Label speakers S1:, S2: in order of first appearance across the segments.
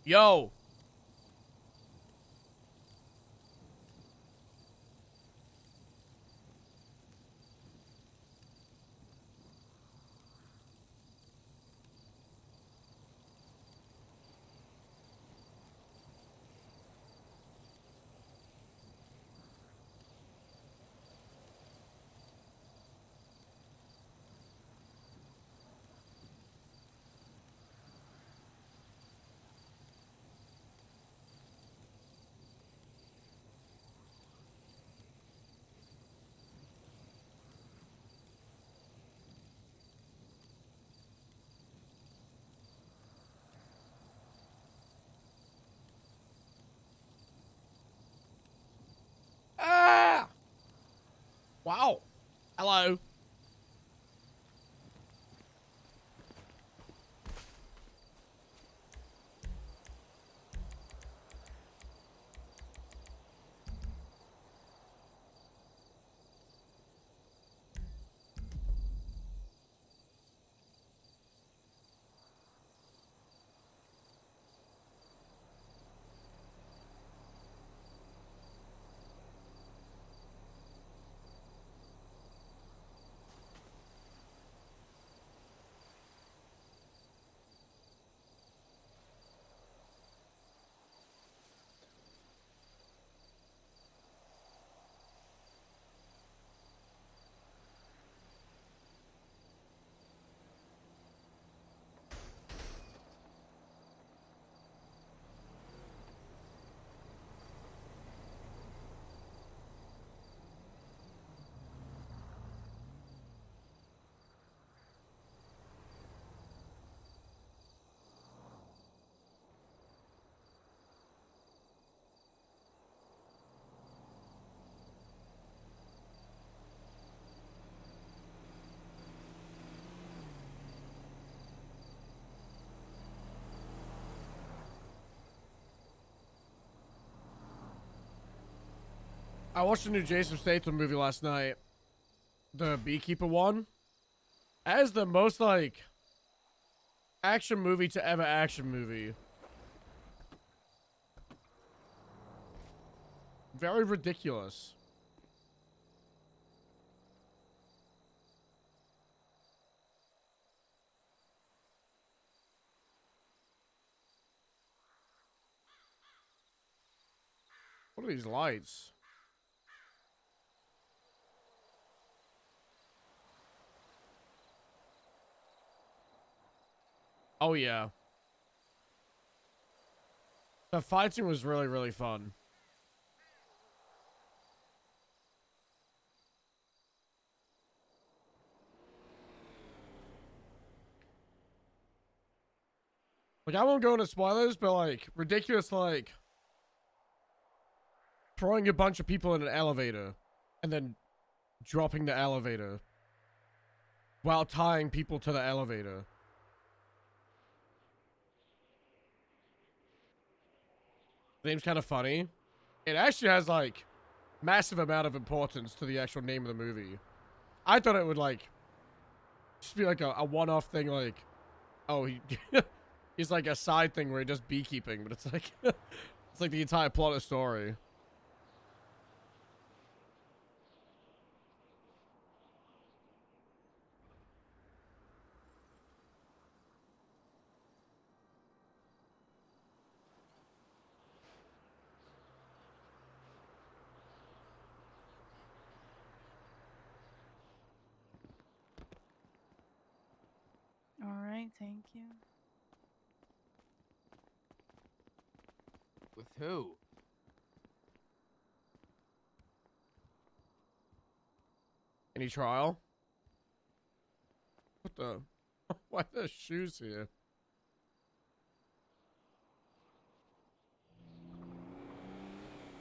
S1: Yo. Ah! Wow. Hello. I watched the new Jason Statham movie last night. The Beekeeper one. As the most, like, action movie to ever action movie. Very ridiculous. What are these lights? Oh, yeah. The fighting was really, really fun. Like, I won't go into spoilers, but, like, ridiculous, like, throwing a bunch of people in an elevator and then dropping the elevator while tying people to the elevator. The name's kind of funny. It actually has, like, massive amount of importance to the actual name of the movie. I thought it would, like, just be like a one-off thing, like, oh, he's like a side thing where he does beekeeping, but it's like, it's like the entire plot of the story.
S2: All right, thank you.
S3: With who?
S1: Any trial? What the? Why are there shoes here?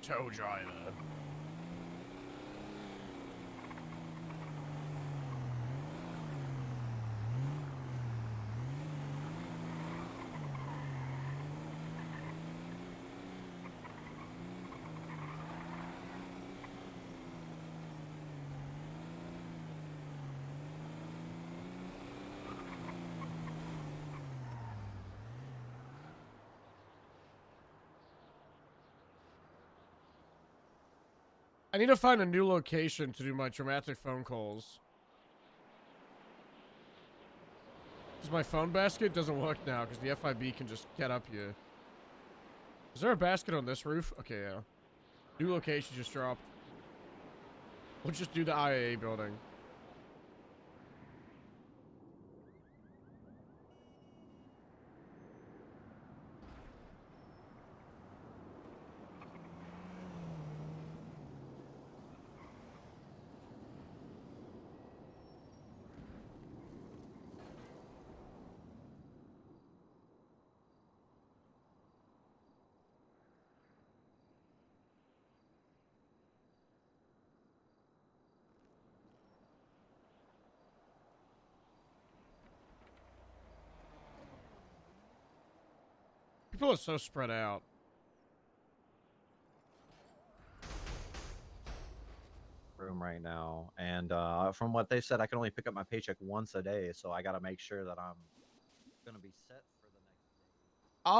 S1: Tow driver. I need to find a new location to do my dramatic phone calls. Because my phone basket doesn't work now because the FIB can just get up here. Is there a basket on this roof? Okay, yeah. New location just dropped. We'll just do the IAA building. People are so spread out.
S3: Room right now, and from what they said, I can only pick up my paycheck once a day, so I gotta make sure that I'm gonna be set for the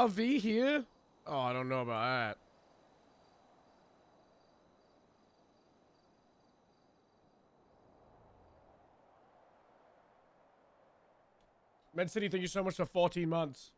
S3: next day.
S1: RV here? Oh, I don't know about that. Med City, thank you so much for 14 months.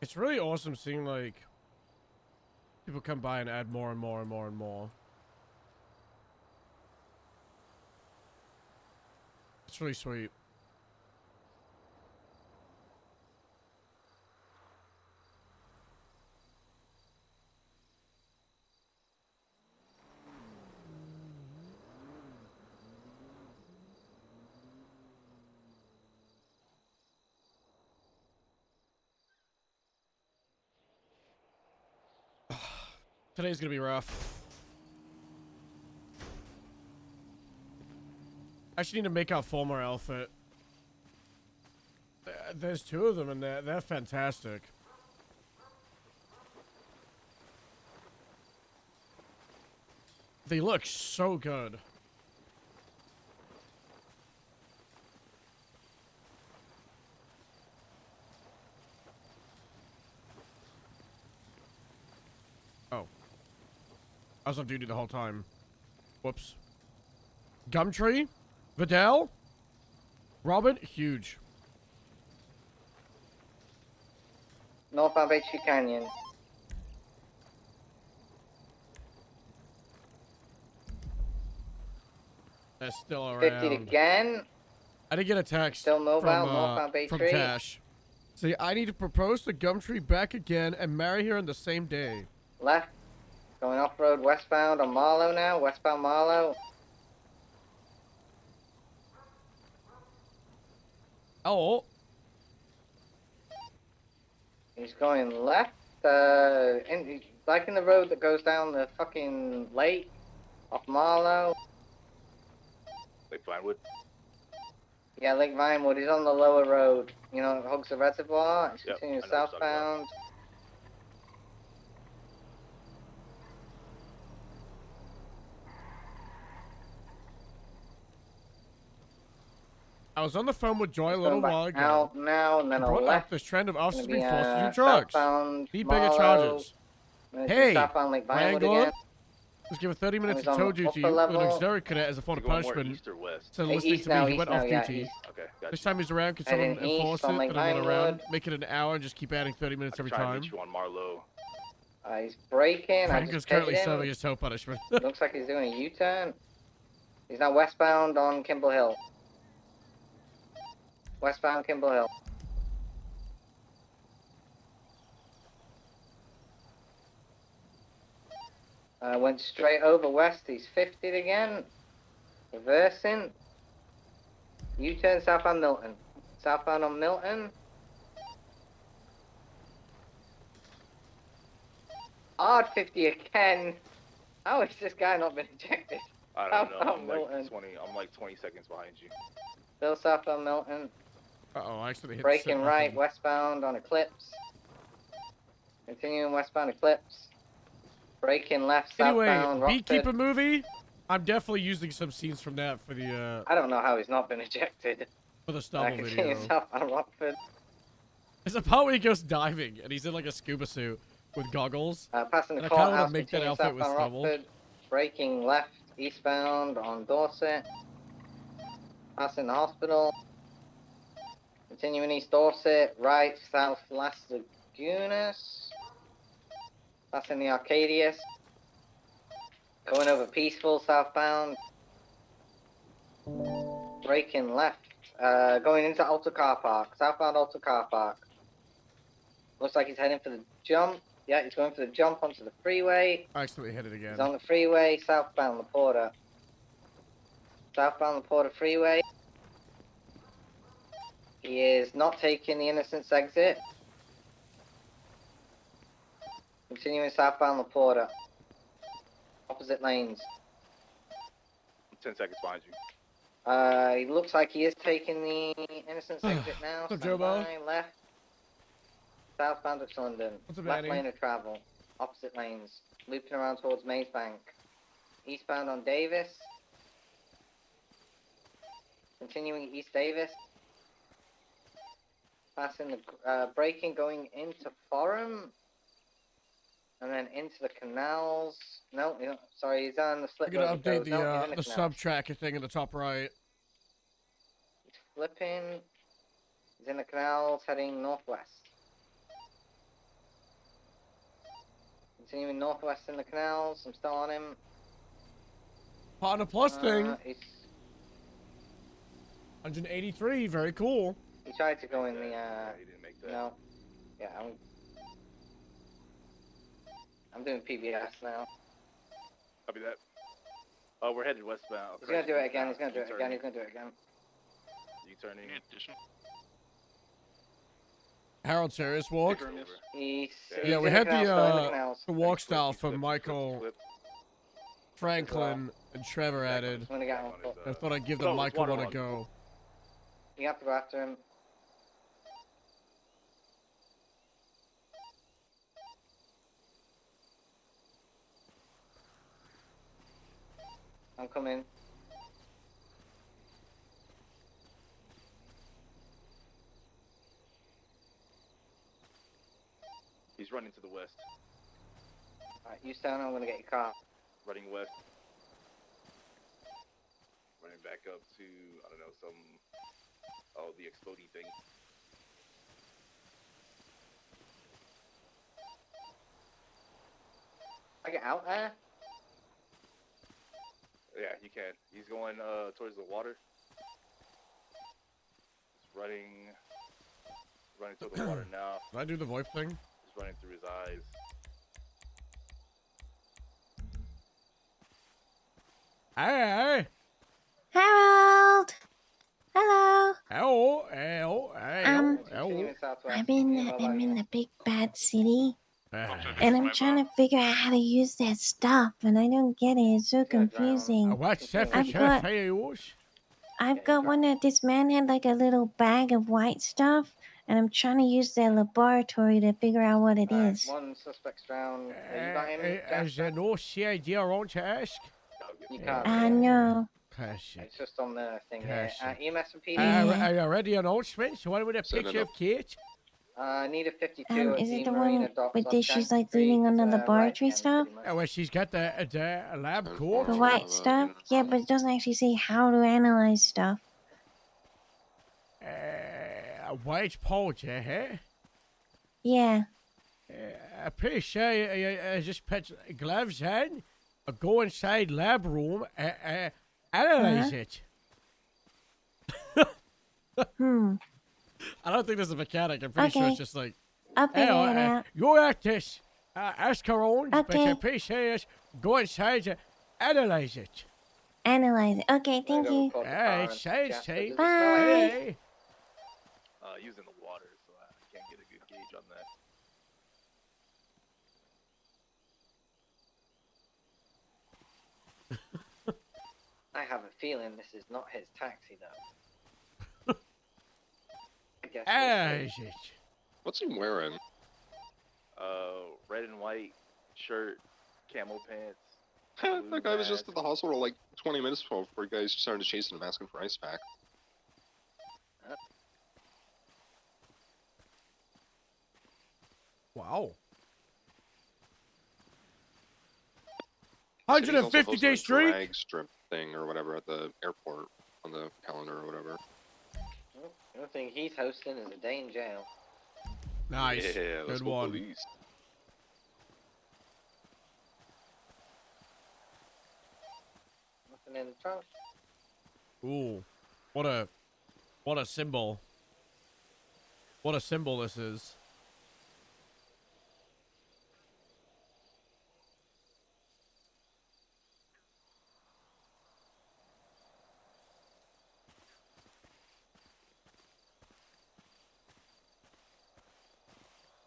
S1: It's really awesome seeing, like, people come by and add more and more and more and more. It's really sweet. Today's gonna be rough. I actually need to make our former outfit. There's two of them and they're fantastic. They look so good. Oh. I was on duty the whole time. Whoops. Gumtree? Vidal? Robin? Huge.
S4: Northbound Bay Tree Canyon.
S1: They're still around.
S4: 50 again.
S1: I did get a text
S4: Still mobile,
S1: from,
S4: northbound Bay
S1: from
S4: Tree.
S1: Tash. See, I need to propose to Gumtree back again and marry her on the same day.
S4: Left. Going off-road westbound on Marlow now. Westbound Marlow.
S1: Oh.
S4: He's going left. Like in the road that goes down the fucking lake. Off Marlow.
S5: Lake Vinewood.
S4: Yeah, Lake Vinewood. He's on the lower road. You know, it hugs the reservoir. He's
S5: Yep,
S4: continuing
S5: I know what you're talking
S4: southbound.
S1: I was on the phone with Joy a
S4: He's
S1: little
S4: going
S1: while
S4: back
S1: ago.
S4: out now, and then
S1: He
S4: on
S1: brought
S4: left.
S1: up this trend of officers
S4: Gonna be,
S1: being forced to do drugs.
S4: southbound
S1: Need bigger
S4: Marlow,
S1: charges.
S4: and then
S1: Hey,
S4: southbound Lake Vinewood
S1: Wrangler,
S4: again.
S1: let's give a 30 minutes
S4: He's
S1: of
S4: on
S1: tow
S4: the
S1: duty
S4: upper
S1: with an
S4: level.
S1: auxiliary cadet as a form
S5: You
S1: of
S5: going more
S1: punishment.
S5: east or west?
S1: So
S4: Hey,
S1: listening
S4: east
S1: to me,
S4: now,
S1: he
S4: east
S1: went
S4: now,
S1: off
S4: yeah,
S1: duty.
S4: east.
S5: Okay, gotcha.
S1: This time he's around, can
S4: Heading
S1: someone enforce
S4: east on
S1: it
S4: Lake
S1: that I'm not around?
S4: Vinewood.
S1: Make it an hour and just keep adding 30 minutes
S5: I'm
S1: every
S5: trying to
S1: time.
S5: reach you on Marlow.
S4: He's braking. I
S1: Frank is
S4: just
S1: currently
S4: pitted
S1: serving
S4: him.
S1: his tow punishment.
S4: Looks like he's doing a U-turn. He's now westbound on Kimble Hill. Westbound Kimble Hill. Went straight over west. He's 50'd again. Reversing. U-turn southbound Milton. Southbound on Milton. Hard 50 again. How has this guy not been ejected?
S5: I don't know.
S4: Southbound
S5: I'm
S4: Milton.
S5: like 20. I'm like 20 seconds behind you.
S4: Still southbound Milton.
S1: Uh-oh, I accidentally hit the sit
S4: Braking right
S1: button.
S4: westbound on Eclipse. Continuing westbound Eclipse. Braking left
S1: Anyway,
S4: southbound Rockford.
S1: Beekeeper movie. I'm definitely using some scenes from that for the
S4: I don't know how he's not been ejected.
S1: stubble
S4: Continue
S1: video.
S4: southbound Rockford.
S1: There's a part where he goes diving and he's in like a scuba suit with goggles.
S4: Passing the
S1: And I kinda wanna
S4: courthouse.
S1: make that
S4: Continue
S1: outfit with
S4: southbound
S1: stubble.
S4: Rockford. Braking left eastbound on Dorset. Passing the hospital. Continuing East Dorset, right south Las Lagunas. Passing the Arcadius. Going over Peaceful southbound. Braking left. Going into Alta Car Park. Southbound Alta Car Park. Looks like he's heading for the jump. Yeah, he's going for the jump onto the freeway.
S1: I accidentally hit it again.
S4: He's on the freeway, southbound Laporta. Southbound Laporta freeway. He is not taking the Innocence exit. Continuing southbound Laporta. Opposite lanes.
S5: I'm 10 seconds behind you.
S4: He looks like he is taking the Innocence exit now.
S1: What's up,
S4: Stand
S1: Jobo?
S4: by, left. Southbound to London.
S1: What's up,
S4: Left
S1: Annie?
S4: lane of travel. Opposite lanes. Looping around towards Maze Bank. Eastbound on Davis. Continuing East Davis. Passing the braking going into Forum. And then into the canals. No, sorry, he's on the slip
S1: I'm gonna
S4: road.
S1: update
S4: No, he's in
S1: the
S4: canals.
S1: sub tracker thing in the top right.
S4: He's flipping. He's in the canals heading northwest. Continuing northwest in the canals. I'm still on him.
S1: Partner plus thing.
S4: He's,
S1: 183, very cool.
S4: he tried to go in the
S5: He didn't make that.
S4: no. Yeah, I'm doing PBS now.
S5: Copy that. Oh, we're headed westbound.
S4: He's gonna do it again. He's gonna do it again. He's gonna do it again.
S5: You turning?
S1: Harold Serious walk.
S5: Take her over.
S4: He's
S1: Yeah, we
S4: in
S1: had
S4: canals, still in the
S1: the
S4: canals.
S1: walk
S5: Flip,
S1: style
S5: flip,
S1: from
S5: flip,
S1: Michael,
S5: flip.
S1: Franklin, and Trevor added.
S4: I'm gonna get one.
S5: On his,
S1: I thought I'd give
S5: no,
S1: the
S5: it's
S1: Michael
S5: water
S1: one a
S5: on.
S1: go.
S4: You have to go after him. I'm coming.
S5: He's running to the west.
S4: Alright, you stand. I'm gonna get your car.
S5: Running west. Running back up to, I don't know, some... Oh, the exploding thing.
S4: I get out there.
S5: Yeah, you can. He's going towards the water. He's running toward the water now.
S1: Did I do the VoIP thing?
S5: He's running through his eyes.
S1: Hey,
S6: Harold! Hello!
S1: hello, hello, hello, hello.
S4: Continuing southwest.
S6: I'm
S4: Continuing
S6: in the big bad city,
S1: Ah,
S6: and I'm trying to figure out how to use that stuff, and I don't get it. It's so
S4: Yeah, drown.
S6: confusing.
S1: what's that for
S6: I've got-
S1: yours?
S6: I've got one that this man had like a little bag of white stuff, and I'm trying to use their laboratory to figure out what it
S4: Alright,
S6: is.
S4: one suspect's drowned. You got him,
S1: Is there no CID around to ask?
S5: I'll get
S4: You
S5: the-
S4: can't.
S6: I know.
S1: Cash it.
S4: It's just on the thing here.
S1: Cash
S4: EMS and PD.
S6: Yeah.
S1: Are you ready announcements? One with a
S5: Send it
S1: picture
S5: up.
S1: of Kate?
S4: Need a 52 at
S6: Is it the
S4: Marina
S6: one
S4: Docks
S6: with
S4: off
S6: the she's like
S4: Street.
S6: leaning on the
S4: It's, right
S6: laboratory
S4: hand,
S6: stuff?
S4: pretty much.
S1: Well, she's got the lab coat.
S6: The white stuff? Yeah, but it doesn't actually say how to analyze stuff.
S1: A white powder, huh?
S6: Yeah.
S1: I'm pretty sure I just put gloves on, go inside lab room, analyze it.
S6: Hmm.
S1: I don't think there's a mechanic. I'm pretty sure it's
S6: Okay.
S1: just like,
S6: I'll
S1: hey,
S6: figure it out.
S1: you at this, ask her own, but
S6: Okay.
S1: I'm pretty sure it's go inside, analyze it.
S6: Analyze it. Okay, thank
S4: Gonna go
S6: you.
S4: call the
S1: Hey,
S4: car and
S1: science
S4: check, but
S1: tape.
S4: there's no
S6: Bye.
S4: idea.
S1: Hey.
S5: Using the water, so I can't get a good gauge on that.
S4: have a feeling this is not his taxi, though. I guess we'll
S1: Hey,
S4: see.
S1: shit.
S7: What's he wearing?
S5: Red and white shirt, camo pants.
S7: That
S5: blue
S7: guy was just
S5: mask.
S7: at the hospital like 20 minutes before guys started chasing him, asking for ice pack.
S1: Wow.
S7: Said he's also
S1: 150
S7: hosting
S1: day
S7: a
S1: streak?
S7: drag strip thing or whatever at the airport on the calendar or whatever.
S4: Well, the only thing he's hosting is a day in jail.
S1: Nice.
S5: Yeah, let's
S1: Good
S5: go
S1: one.
S5: police.
S4: Nothing in the trunk.
S1: Ooh. What a symbol. What a symbol this is.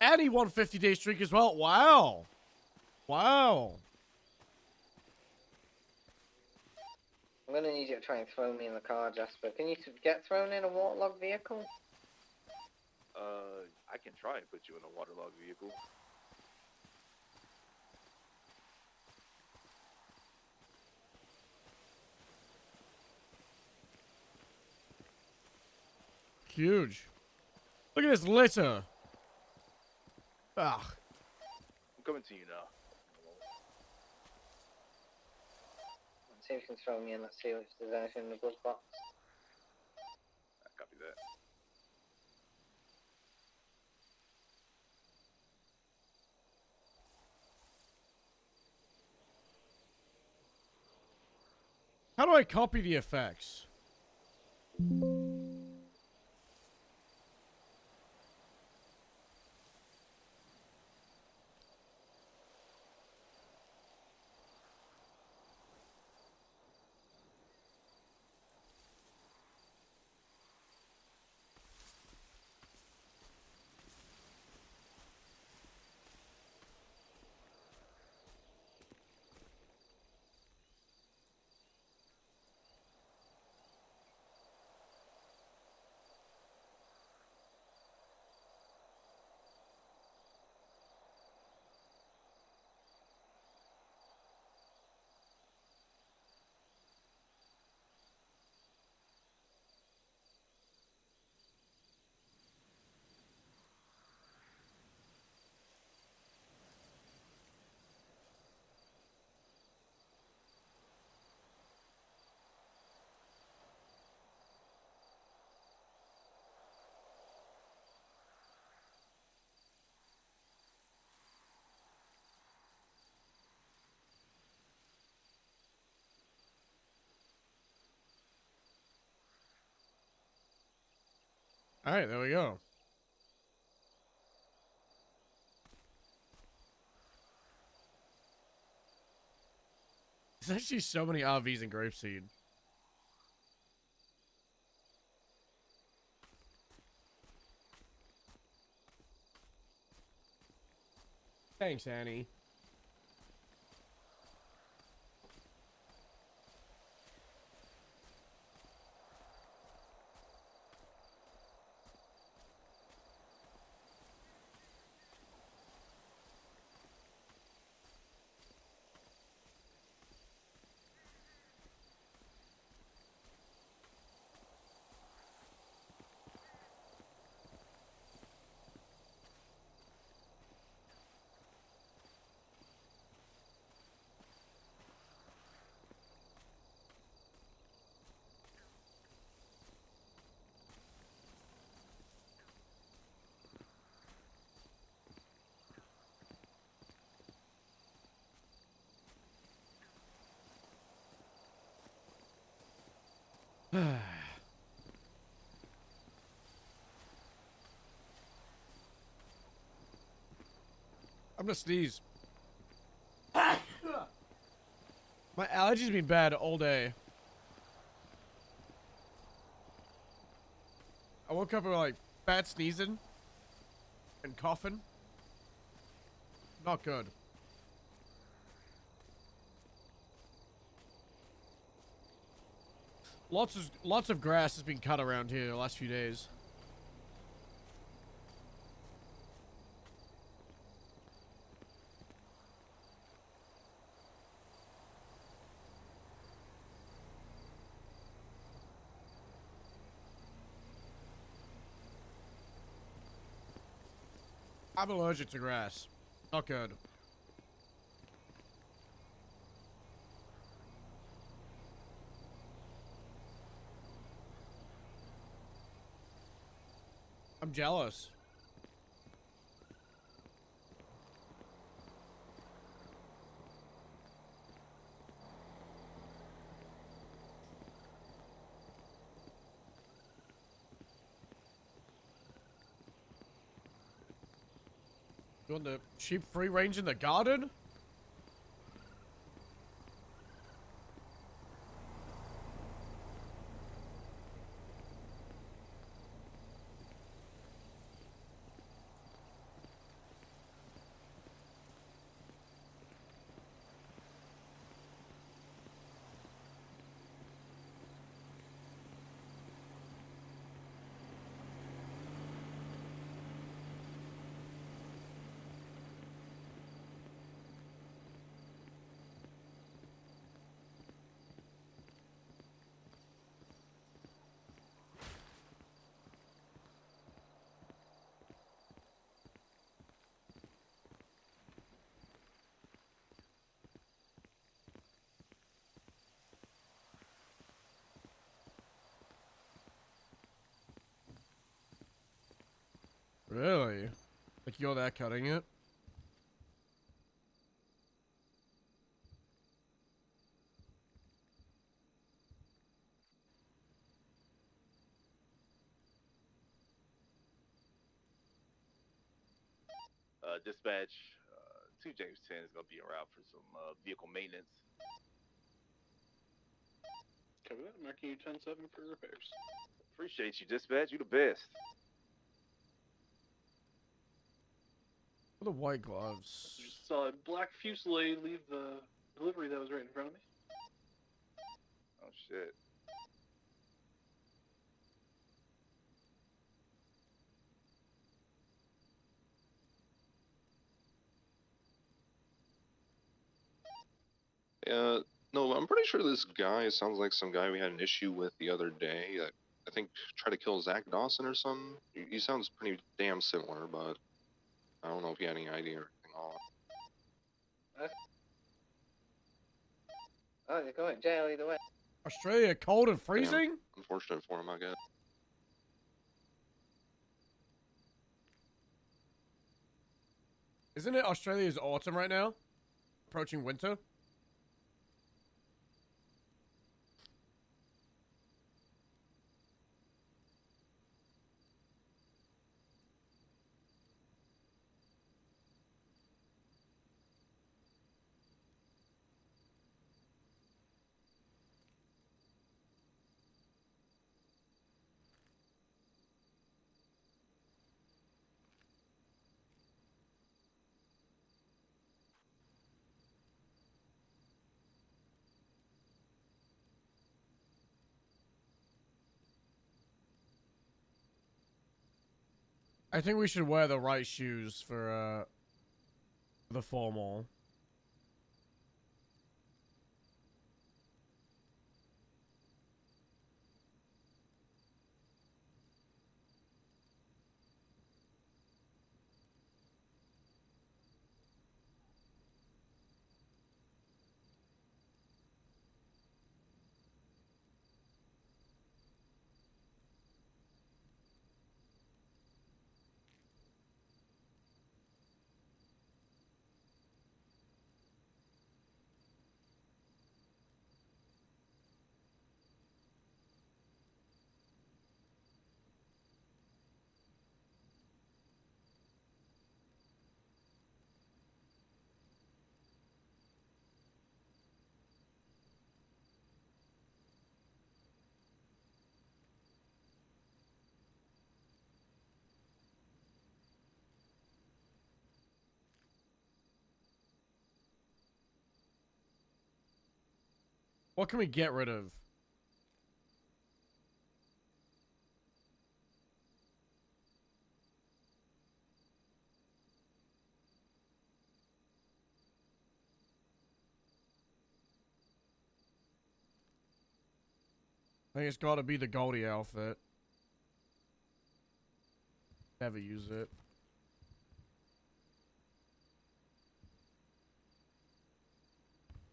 S1: And he won 50 day streak as well. Wow. Wow.
S4: I'm gonna need you to try and throw me in the car, Jasper. Can you get thrown in a waterlogged vehicle?
S5: I can try and put you in a waterlogged vehicle.
S1: Huge. Look at this litter. Ugh.
S5: I'm coming to you now.
S4: Let's see if you can throw me in. Let's see if there's anything in the glove box.
S5: I copy that.
S1: How do I copy the effects? All right, there we go. There's actually so many RVs in Grapeseed. Thanks, Annie. I'm gonna sneeze. My allergies been bad all day. I woke up with like bad sneezing and coughing. Not good. Lots of grass has been cut around here the last few days. I'm allergic to grass. Not good. I'm jealous. You want the sheep free range in the garden? Really? Like you're that cutting it?
S5: Dispatch, 2 James 10 is going to be en route for some vehicle maintenance.
S8: Cover that. Marking you 10-7 for repairs.
S5: Appreciate you, dispatch. You the best.
S1: What are the white gloves?
S8: Just saw a black Fusilier leave the delivery that was right in front of me.
S5: Oh shit.
S7: No, I'm pretty sure this guy sounds like some guy we had an issue with the other day. I think tried to kill Zach Dawson or something. He sounds pretty damn similar, but I don't know if you had any idea or anything on.
S4: Oh, you're going to jail either way.
S1: Australia cold and freezing?
S7: Damn, unfortunate for him, I guess.
S1: Isn't it Australia's autumn right now? Approaching winter? I think we should wear the right shoes for the formal. What can we get rid of? I think it's got to be the Goldie outfit. Never use it.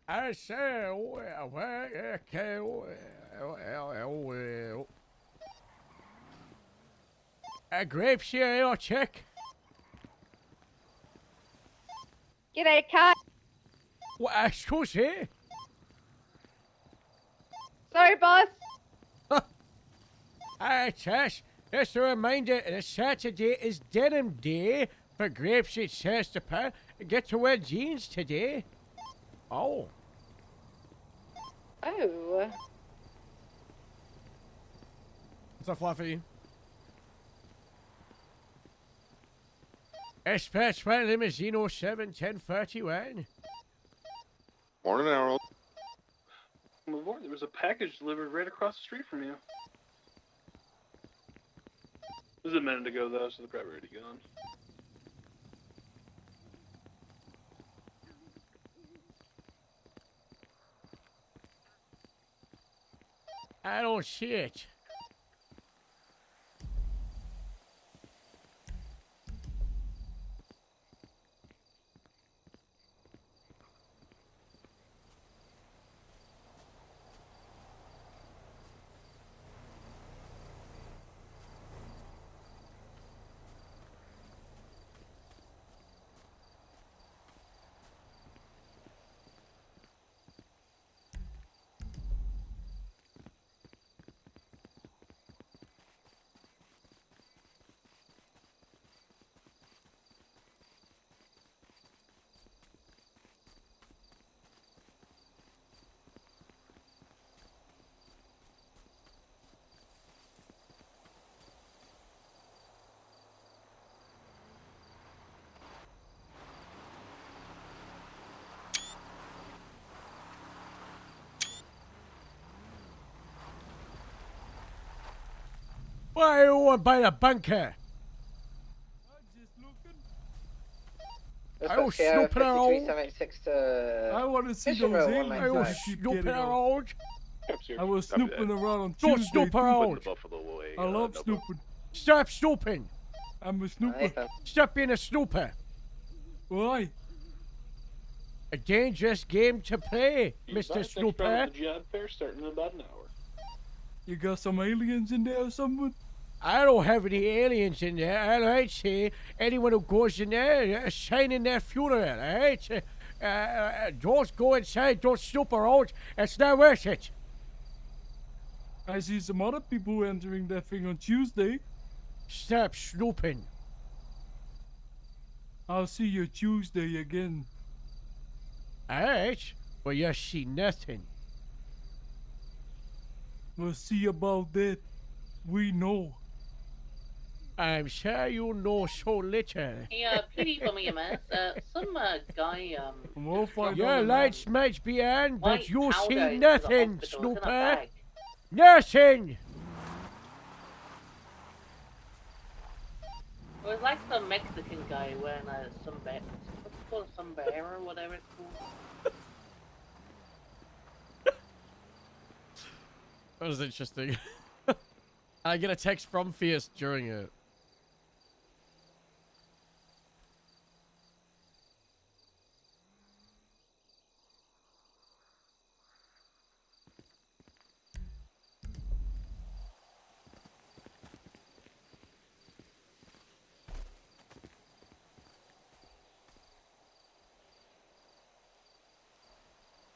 S1: I say, a grape here, check.
S9: G'day, cat.
S1: What, excuse me?
S9: Sorry, boss.
S1: Hi, Tash. Just a reminder that Saturday is denim day for Grapeseed says to pair. Get to wear jeans today. Oh.
S9: Oh.
S1: What's up, Fluffy? Express my limousine 07-1031.
S7: Morning, Harold.
S8: My lord, there was a package delivered right across the street from you. It was a minute ago, though, so they're probably already gone.
S1: I don't see it. Why you want by the bunker?
S4: Let's
S1: I
S4: put
S1: was
S4: Sierra
S1: snooping around.
S4: 5376 to
S10: I want to see
S4: Mission
S10: those
S4: Row
S10: aliens
S1: I was
S10: that you keep
S1: snooping
S10: getting on.
S1: around.
S10: I was
S5: Copy
S10: snooping
S5: that.
S10: around on
S1: Don't
S10: Tuesday.
S1: snoop
S10: too.
S1: around.
S5: The Buffalo away.
S10: I love
S5: Nova.
S10: snooping.
S1: Stop snooping.
S10: I'm a snooper.
S4: Nathan.
S1: Stop being a snooper.
S10: Why?
S1: A dangerous game to play,
S8: Be
S1: Mr.
S8: advised, next round
S1: Snooper.
S8: of the job fair starting in about an hour.
S10: You got some aliens in there or something?
S1: I don't have any aliens in there. All right, see, anyone who goes in there, sign in their funeral. All right, don't go inside. Don't snoop around. It's not worth it.
S10: I see some other people entering that thing on Tuesday.
S1: Stop snooping.
S10: I'll see you Tuesday again.
S1: All right, well you see nothing.
S10: We'll see about that. We know.
S1: I'm sure you know so little.
S11: Hey, PD for me a minute. Some guy,
S10: We'll find
S1: Your
S10: out.
S1: lights might be on, but
S11: white
S1: you
S11: powder
S1: see
S11: into the
S1: nothing,
S11: hospital. It's in a
S1: Snooper.
S11: bag.
S1: Nothing.
S11: It was like some Mexican guy wearing a sombrero. What's it called? Sombrero, whatever it's called.
S1: That was interesting. I get a text from Fierce during it.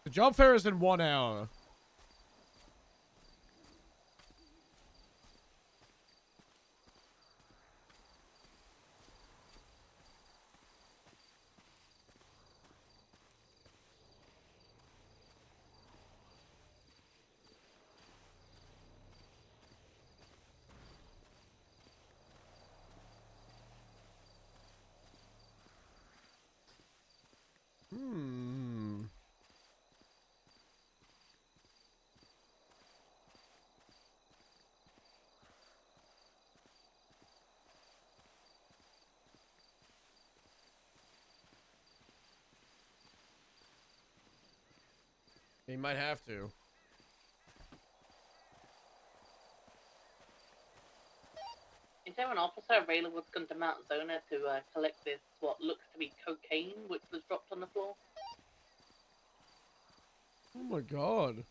S1: The job fair is in 1 hour. Hmm. He might have to.
S11: there an officer available to come to Mount Zona to collect this, what looks to be cocaine, which was dropped on the floor?
S1: Oh my god.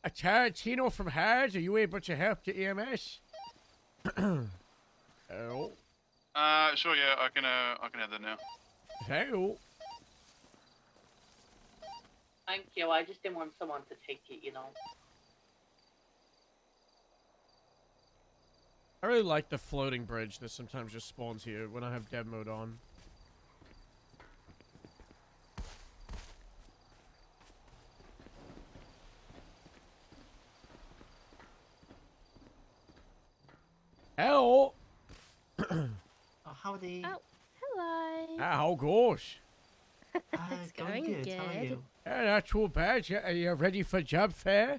S1: A Tarantino from Hards, are you able to help the EMS? Hello?
S12: Sure, yeah, I can have that now.
S1: Hello?
S11: Thank you. I just didn't want someone to take it, you know.
S1: I really like the floating bridge that sometimes just spawns here when I have dev mode on. Hello?
S13: Oh, howdy.
S14: Oh, hello.
S1: How goes?
S14: It's going good.
S13: How are you?
S1: Not too bad. Are you ready for job fair?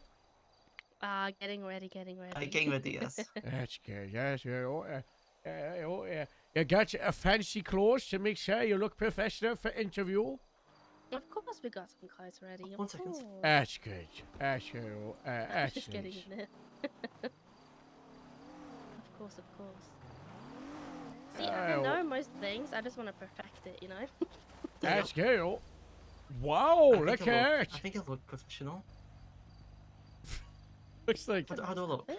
S14: Getting ready.
S13: Getting ready, yes.
S1: That's good. Yes, yeah. You got a fancy clothes to make sure you look professional for interview?
S14: Of course we got some clothes ready.
S13: One second.
S1: That's good. That's good. That's
S14: Just getting
S1: nice.
S14: in there. Of course. See, I know most things. I just want to perfect it, you know?
S1: That's good. Wow, look at
S13: I
S1: it.
S13: think I look professional.
S1: Looks like
S13: How do I look?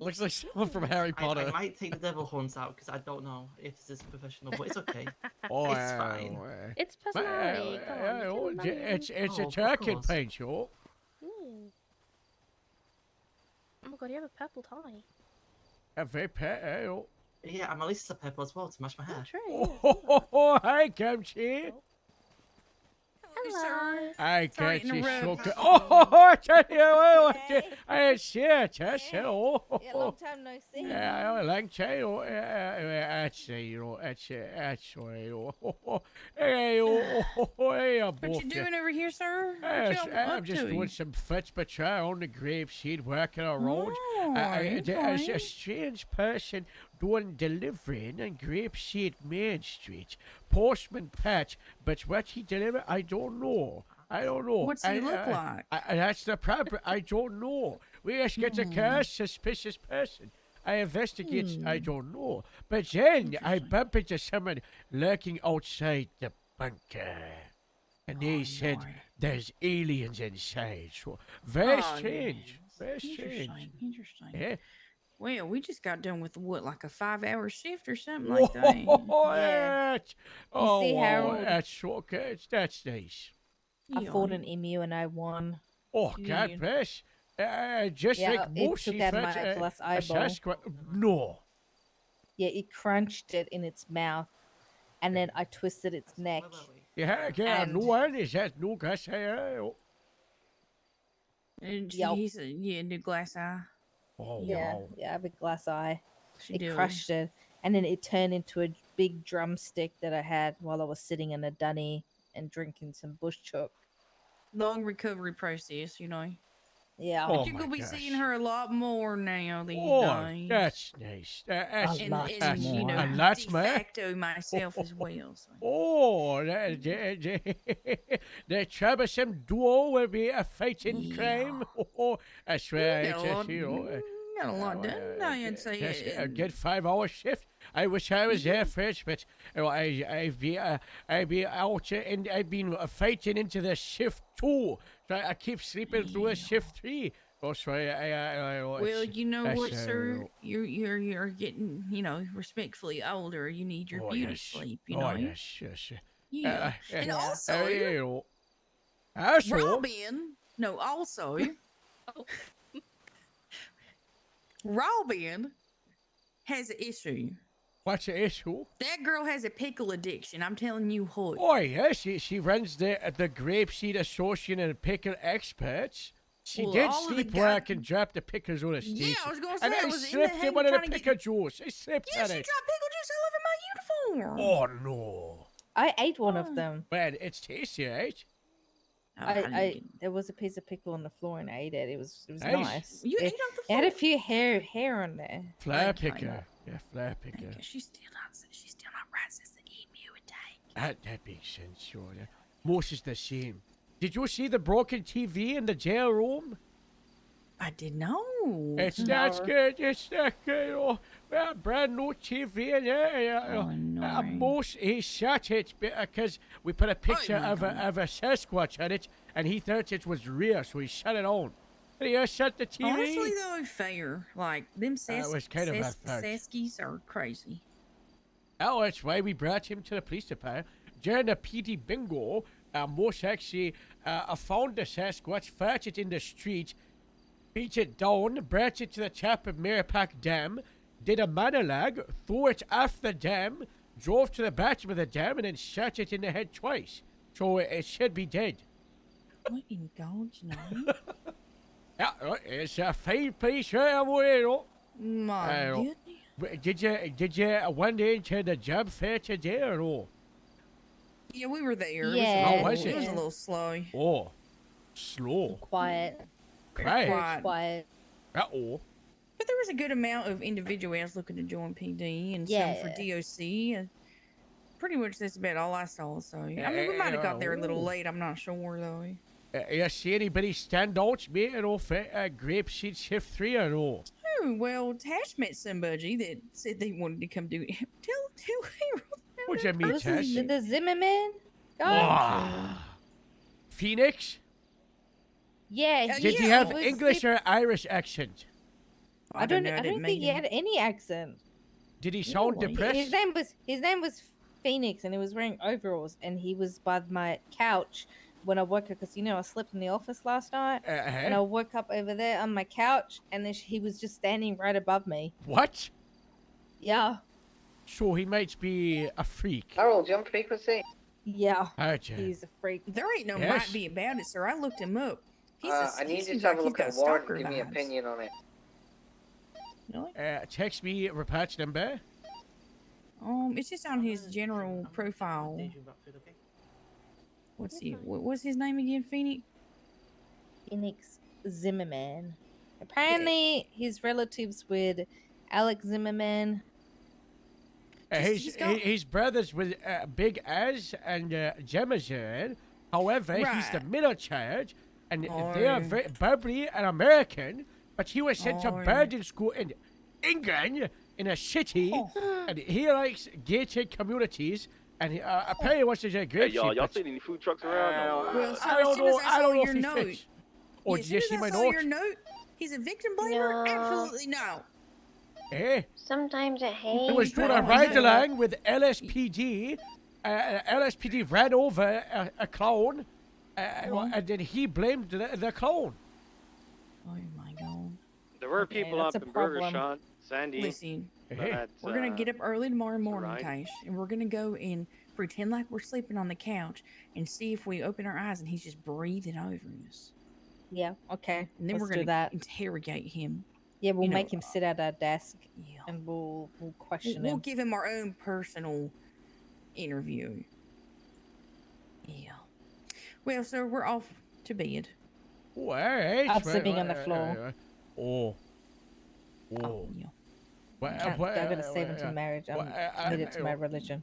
S1: looks like someone from Harry Potter.
S13: I might take the devil horns out because I don't know if this is professional, but it's okay.
S1: Oh,
S13: it's fine.
S14: It's personality. Come on,
S1: It's a
S13: of
S1: turkey
S13: course.
S1: paint, yo.
S14: Oh my god, you have a purple tie.
S1: A very pet, yo.
S13: Yeah, I'm at least a purple as well to match my hair.
S14: True.
S1: Oh, hi, Kimchi.
S14: Hello.
S1: I
S2: Sorry
S1: can't
S2: to
S1: see so
S2: interrupt.
S1: good. I tell you, I didn't see it. Hello.
S9: Yeah, long time no see.
S1: Yeah, I like to. Actually, you know, actually, hey,
S2: What you doing over here, sir? What
S1: Yes,
S2: you up
S1: I'm just
S2: to?
S1: doing some foot patrol on the Grapeseed, working around.
S2: Oh,
S1: There's
S2: okay.
S1: a strange person doing delivering on Grapeseed Main Street. Postman Pat, but what he delivered, I don't know. I don't know.
S2: What's he look like?
S1: That's the problem. I don't know. We just get a curse, suspicious person. I investigate. I don't know. But then I bump into someone lurking outside the bunker. And they said there's aliens inside. So very strange. Very strange.
S2: Interesting.
S1: Yeah.
S2: Well, we just got done with what, like a 5-hour shift or something like that.
S9: Yeah.
S1: Oh,
S9: see,
S1: wow,
S9: Harold?
S1: that's so good. That's nice.
S9: I fought an emu and I won.
S1: Oh, God
S2: Yeah.
S1: bless. Just
S9: Yeah,
S1: like
S9: it
S1: Moosey
S9: took out my
S1: fetch
S9: left
S1: a
S9: eyeball.
S1: Sasquatch. No.
S9: Yeah, it crunched it in its mouth, and then I twisted its neck.
S1: Yeah,
S9: And-
S1: no one is that no gas hair.
S2: And
S9: Yep.
S2: he said, yeah, new glass eye.
S1: Oh,
S9: Yeah,
S1: wow.
S9: yeah, I have a glass eye.
S2: She
S9: It
S2: do.
S9: crushed it, and then it turned into a big drumstick that I had while I was sitting in a dunny and drinking some bush chook.
S2: Long recovery process, you know.
S9: Yeah.
S1: Oh
S2: But you're
S1: my
S2: gonna be
S1: gosh.
S2: seeing her a lot more now these
S1: Oh,
S2: days.
S1: that's nice. That's,
S2: and,
S1: that's,
S2: and you know,
S1: and that's
S2: de
S1: my...
S2: facto myself as well. So.
S1: Oh, the troublesome duo will be a fighting crime. Oh, I swear,
S2: You got a lot,
S1: you know,
S2: got a lot done, I'd say.
S1: just a good 5-hour shift. I wish I was there first, but I've been out and I've been fighting into the shift 2. So I keep sleeping through a shift 3. Oh, sorry.
S2: Well, you know what,
S1: that's,
S2: sir? You're getting, you know, respectfully older. You need your beauty
S1: yes.
S2: sleep, you know.
S1: Oh, yes.
S2: Yeah. And also,
S1: also,
S2: Robin. No, also, Robin has an issue.
S1: What's the issue?
S2: That girl has a pickle addiction. I'm telling you what.
S1: Oh, yes, she runs the Grapeseed Association and Pickle Experts. She
S2: Well,
S1: did
S2: all of the
S1: sleepwalk and drop the pickles on the station.
S2: Yeah, I was gonna say,
S1: and
S2: I
S1: I
S2: was in the
S1: slipped in
S2: hang
S1: one of the
S2: trying to
S1: pickle juice. I slipped
S2: Yeah,
S1: on
S2: she
S1: it.
S2: dropped pickle juice all over my uniform.
S1: Oh, no.
S9: I ate one of them.
S1: Man, it's tasty, right?
S9: There was a piece of pickle on the floor and I ate it. It was
S1: Nice.
S9: nice.
S2: You
S9: it,
S2: ate off the
S9: It had a
S2: floor?
S9: few hair on there.
S1: Flower
S2: Okay.
S1: picker. Yeah, flower picker.
S2: Okay, she's still not right since the emu attack.
S1: That makes sense, sure. Most is the same. Did you see the broken TV in the jail room?
S2: I did know.
S1: It's not good. It's not good. Oh, well, brand new TV in there.
S2: Oh, no.
S1: Most he shot it because we put a picture of a Sasquatch on it, and he thought it was real, so he shut it on. And he shut the TV.
S2: Honestly, though, fair. Like, them
S1: was kind of a fact.
S2: Saskies are crazy.
S1: Oh, that's why we brought him to the police department. During the PD bingo, Moose actually found the Sasquatch, fetched it in the street, beat it down, brought it to the top of Mirapac Dam, did a monologue, threw it off the dam, drove to the bottom of the dam, and then shot it in the head twice. So it should be dead.
S2: What in God's name?
S1: Yeah, it's a fine place right away, you know.
S2: My goodness.
S1: Did you went into the job fair today or no?
S2: Yeah, we were there.
S9: Yeah.
S1: Oh, was
S2: It
S1: it?
S2: was a little slow.
S1: Oh, slow.
S9: Quiet.
S1: Quiet.
S9: Quiet.
S1: Uh-oh.
S2: But there was a good amount of individuals looking to join PD and some for DOC. And pretty much that's about all I saw. So, I mean, we might have got there a little late. I'm not sure, though.
S1: You see anybody stand out, mate, you know, for Grapeseed Shift 3 or no?
S2: Oh, well, Tash met somebody that said they wanted to come do it. Tell her.
S1: What do you mean, Tash?
S9: The Zimmerman guy?
S1: Wow. Phoenix?
S9: Yeah.
S1: Did he have English or Irish accent?
S9: I don't think he had any accent.
S1: Did he sound depressed?
S9: His name was Phoenix, and he was wearing overalls, and he was by my couch when I woke up, because I slept in the office last night, and I woke up over there on my couch, and then he was just standing right above me.
S1: What?
S9: Yeah.
S1: So he might be a freak.
S4: Harold, jump frequency.
S9: Yeah.
S1: Gotcha.
S9: He's a freak.
S2: There ain't no
S1: Yes.
S2: might be about it, sir. I looked him up.
S4: I need you to have a look at Warren and give me an opinion on it.
S1: Text me Rapat's number.
S2: It's just on his general profile. What's his name again, Phoenix?
S9: Phoenix Zimmerman. Apparently, his relatives with Alex Zimmerman.
S1: His brothers with Big Az and Jemazan. However, he's the middle child, and they are very bubbly and American. But he was sent to boarding school in England, in a city, and he likes gated communities. And he apparently wants to get great.
S5: Hey, y'all seen any food trucks around?
S2: Well,
S1: I don't know. I don't know if
S2: your
S1: he
S2: note.
S1: fits. Or did you see my
S2: saw
S1: note?
S2: your note. He's a victim blamer?
S6: No.
S2: Absolutely no.
S1: Eh?
S6: Sometimes I hate.
S1: It was doing a ride along with LSPD. LSPD ran over a clown, and then he blamed the clown.
S2: Oh my God.
S15: There were people up in Burger Shot, Sandy.
S2: Listen,
S15: but,
S2: we're gonna get up early tomorrow morning,
S15: right.
S2: Cash, and we're gonna go and pretend like we're sleeping on the couch and see if we open our eyes and he's just breathing over us.
S9: Yeah, okay.
S2: And then
S9: Let's
S2: we're
S9: do
S2: gonna
S9: that.
S2: interrogate him.
S9: Yeah, we'll
S2: You know,
S9: make him sit at our desk, and we'll question
S2: We'll
S9: him.
S2: give him our own personal interview. Yeah. Well, sir, we're off to bed.
S1: Oh, all right.
S9: I'm sleeping on the floor.
S1: Oh.
S2: Yeah.
S9: I'm gonna save him to marriage. I'm committed to my religion.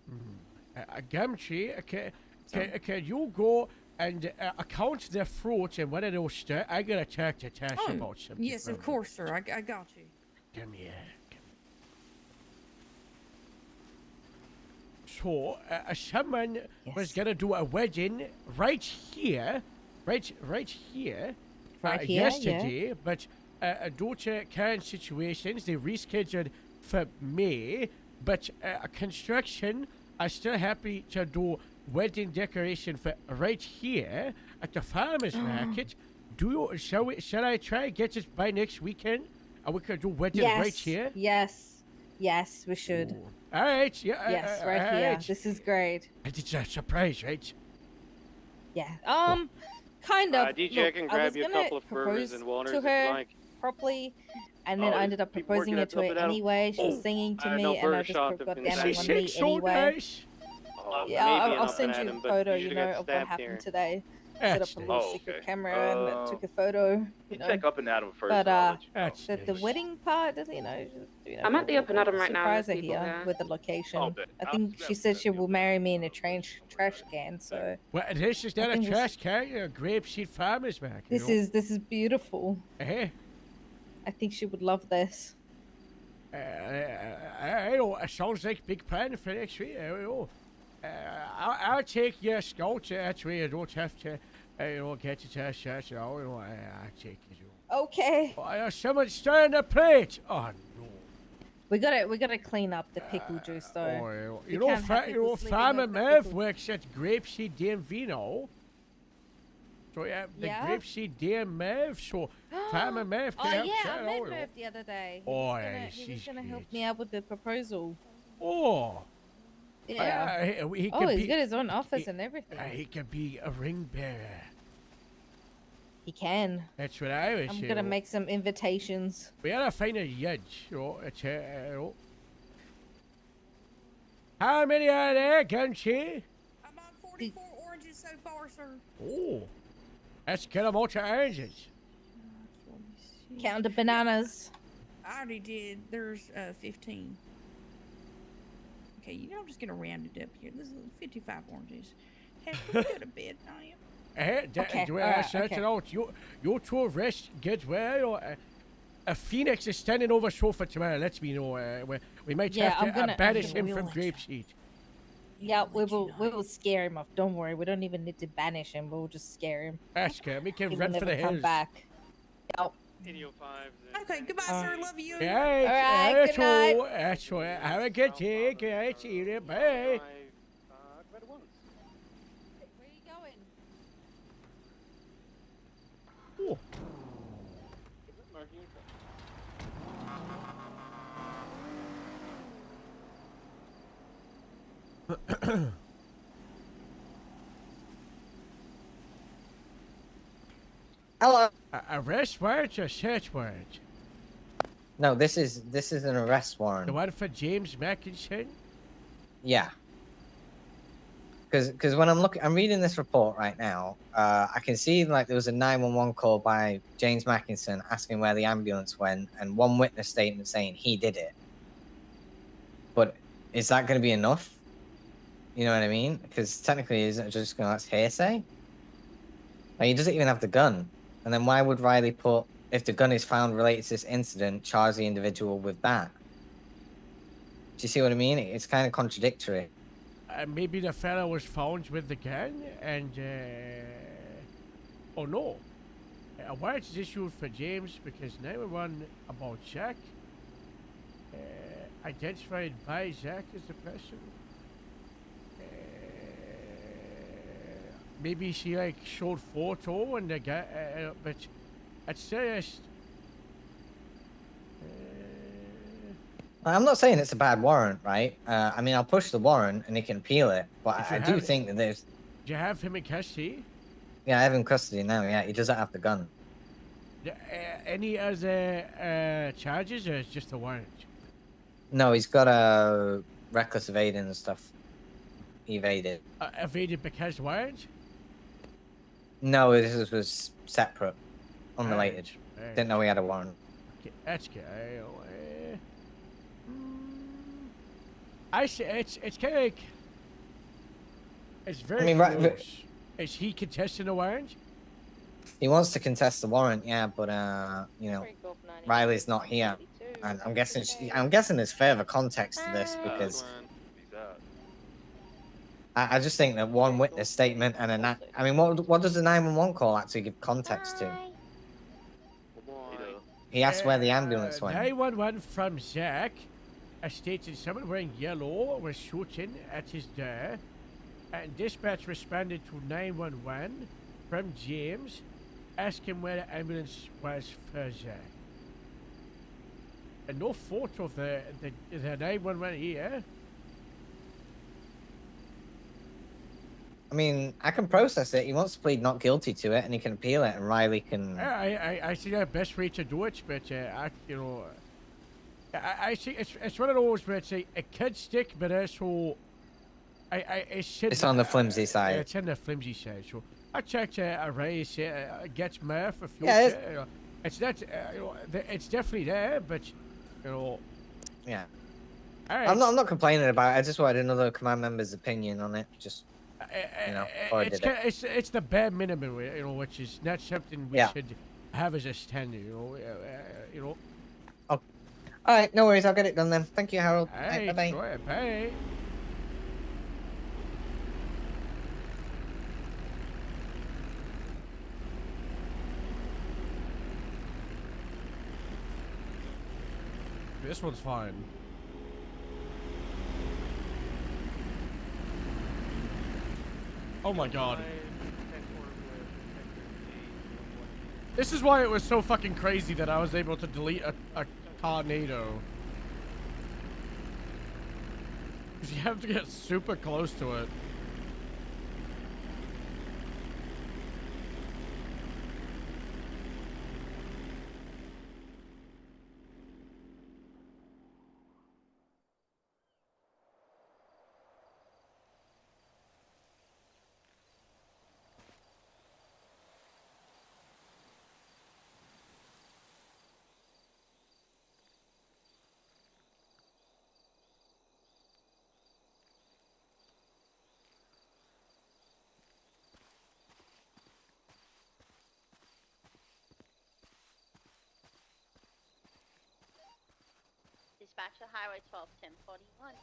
S1: Gumtree, can you go and account the fruits and what it'll start? I gotta talk to Tash about something.
S2: Yes, of course, sir. I got you.
S1: Come here. So, someone was gonna do a wedding right here, yesterday, but due to current situations, they rescheduled for May. But construction are still happy to do wedding decoration for right here at the farmers market. Shall I try and get it by next weekend? And we could do wedding right here.
S9: Yes, we should.
S1: All right, yeah.
S9: Yes, right here. This is great.
S1: And it's a surprise, right?
S9: Yeah. Kind of.
S15: DJ, I can grab you a couple of burgers and waters if you like.
S9: Properly, and then I ended up proposing it to her anyway. She was singing to me, and I just got down on one knee anyway. Yeah,
S15: maybe
S9: I'll
S15: an
S9: send
S15: open
S9: you
S15: Adam,
S9: a
S15: but
S9: photo,
S15: you
S9: you
S15: should
S9: know,
S15: get
S9: of what
S15: stabbed
S9: happened
S15: here.
S9: today. Set up a little
S5: Oh,
S9: secret
S5: okay.
S9: camera and took a photo. You know.
S5: Check up and Adam first,
S9: But
S5: and I'll let you know.
S9: the wedding part, you know,
S11: I'm at the open Adam right now.
S9: surprise
S11: There's
S9: her
S11: people
S9: here
S11: there.
S9: with the location.
S5: Oh, bet.
S9: I think she said she will marry me in a trash can. So
S1: Well, this is not
S9: I
S1: a
S9: think
S1: trash can. You're a grapeseed farmer's market.
S9: this is beautiful. I think she would love this.
S1: I know, it sounds like big plan for next week. I'll take your scout that way. You don't have to, get it to a church. I'll take it.
S9: Okay.
S1: Oh, someone's stirring the plate. Oh no.
S9: We gotta clean up the pickle juice though.
S1: You know, Farmer Merv works at Grapeseed DMV now. So yeah, the Grapeseed DMV. So Farmer Merv can help
S9: yeah,
S1: chat
S9: I met
S1: out.
S9: Merv the other day. He was gonna help me out with the proposal.
S1: Oh.
S9: Yeah.
S1: He
S9: He's got his own office and everything.
S1: He can be a ring bearer.
S9: He can.
S1: That's what I was saying.
S9: I'm gonna make some invitations.
S1: We gotta find a judge. How many are there, Gunchi?
S2: I'm on 44 oranges so far, sir.
S1: Oh, that's good amount of oranges.
S9: Count the bananas.
S2: I already did. There's 15. Okay, I'm just gonna round it up here. This is 55 oranges. Hey, we go to bed, I am.
S1: Do I search it out? You two rest, get well. A phoenix is standing over sofa tomorrow. Let me know. We might have to banish him from Grapeseed.
S9: Yeah, we will scare him off. Don't worry, we don't even need to banish him. We'll just scare him.
S1: Ask him. We can
S9: He
S1: run
S9: will
S1: for the
S9: never come
S1: hills.
S9: back. Yep.
S2: Okay, goodbye, sir. Love you.
S1: Yeah,
S9: Alright, good night.
S1: That's right. Have a good day. Good see you. Bye.
S9: Where are you going?
S1: Oh.
S16: Hello.
S1: Arrest warrant or search warrant?
S16: No, this is an arrest warrant.
S1: The one for James Mackinson?
S16: Yeah. Because when I'm reading this report right now, I can see like there was a 911 call by James Mackinson asking where the ambulance went, and one witness statement saying he did it. But is that going to be enough? You know what I mean? Because technically, isn't it just going to that's hearsay? Like, he doesn't even have the gun. And then why would Riley put, if the gun is found related to this incident, charge the individual with that? Do you see what I mean? It's kind of contradictory.
S1: Maybe the fella was found with the gun and, oh no. A warrant is issued for James because 911 about Jack, identified by Jack as the person. Maybe she like showed photo and the guy, but it's just.
S16: I'm not saying it's a bad warrant, right? I mean, I'll push the warrant and he can appeal it, but I do think that there's.
S1: Do you have him in custody?
S16: Yeah, I have him in custody now. Yeah, he doesn't have the gun.
S1: Any other charges, or it's just a warrant?
S16: No, he's got a reckless evading and stuff. He evaded.
S1: Evaded because warrant?
S16: No, this was separate, unrelated.
S1: Right.
S16: Didn't know he had a warrant.
S1: Okay, that's good. I see. It's kind of like. It's very close. Is he contesting the warrant?
S16: He wants to contest the warrant, yeah, but you know, Riley's not here, and I'm guessing there's further context to this because I just think that one witness statement and I mean, what does the 911 call actually give context to? He asked where the ambulance went.
S1: 911 from Zach stated someone wearing yellow was shooting at his door, and dispatch responded to 911 from James, asking where the ambulance was for Zach. And no photo of the 911 here.
S16: I mean, I can process it. He wants to plead not guilty to it, and he can appeal it, and Riley can.
S1: I see the best way to do it, but I see it's one of those where it's a kid stick, but also
S16: It's on the flimsy side.
S1: It's on the flimsy side. So I checked array gets more for future.
S16: Yeah,
S1: It's not. It's definitely there, but
S16: Yeah.
S1: All
S16: I'm not complaining about it. I just wanted another command member's opinion on it. Just before I did it.
S1: It's the bare minimum, which is not something we should have as a standard.
S16: Oh. All right, no worries. I'll get it done then. Thank you, Harold.
S1: Hey,
S16: bye.
S1: sure, bye. This one's fine. Oh my god. This is why it was so fucking crazy that I was able to delete a tornado. Because you have to get super close to it.
S17: Dispatcher Highway 12, 1041.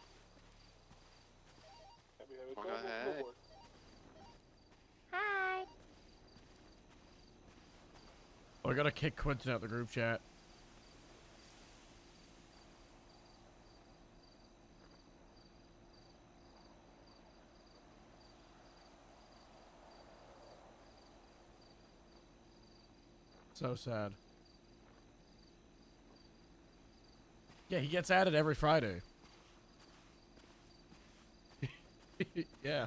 S7: Go ahead.
S17: Hi.
S1: Oh, I gotta kick Quentin out the group chat. So sad. Yeah, he gets added every Friday. Yeah.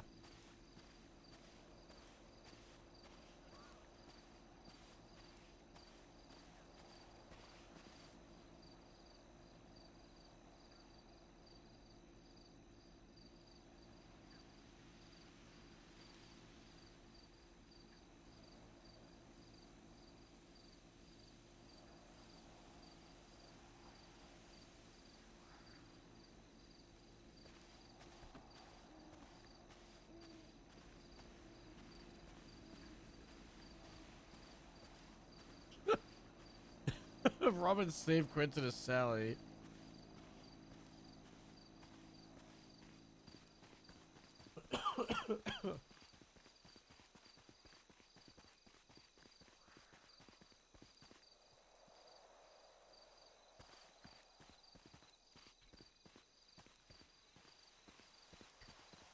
S1: Robin saved Quentin as Sally.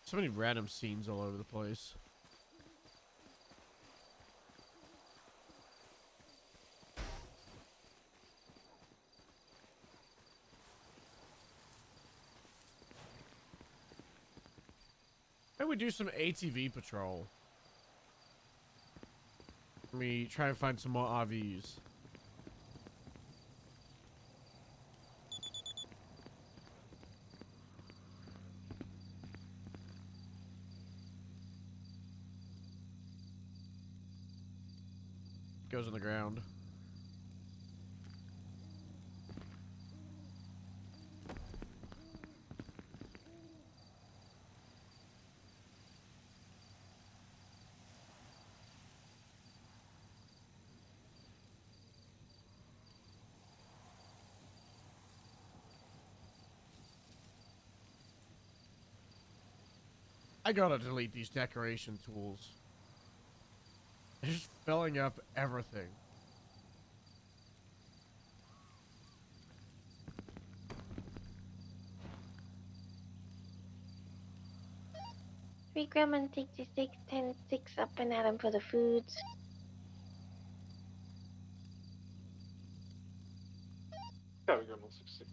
S1: So many random scenes all over the place. Maybe we do some ATV patrol. Let me try and find some more RVs. Goes on the ground. I gotta delete these decoration tools. They're just filling up everything.
S6: Three Grumman 66, 10, 6 up and at him for the foods.
S8: Copy, Grumman 66.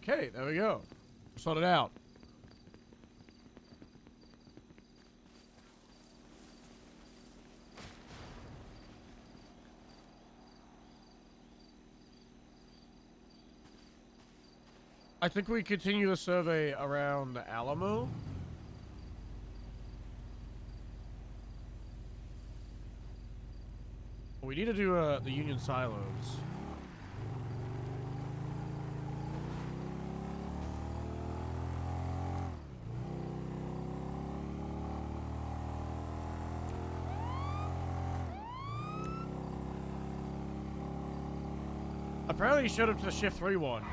S1: Okay, there we go. Sort it out. I think we continue the survey around Alamo. We need to do the Union Silos. Apparently he showed up to the shift 3 one.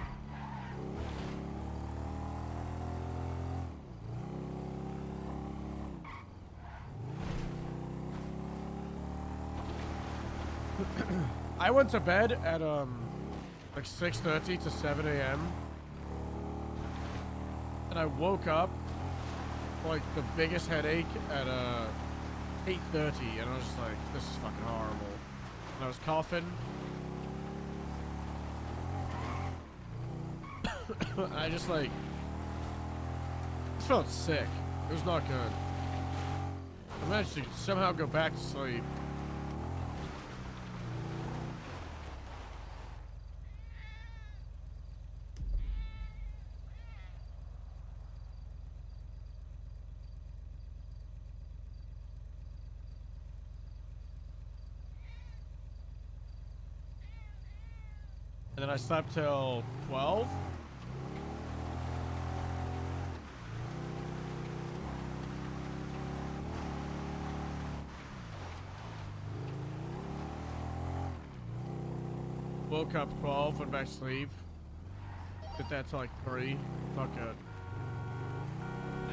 S1: I went to bed at like 6:30 to 7 a.m. and I woke up like the biggest headache at 8:30, and I was just like, this is fucking horrible. And I was coughing. I just like felt sick. It was not good. I managed to somehow go back to sleep. And then I slept till 12. Woke up 12, went back to sleep. Did that till like 3. Not good.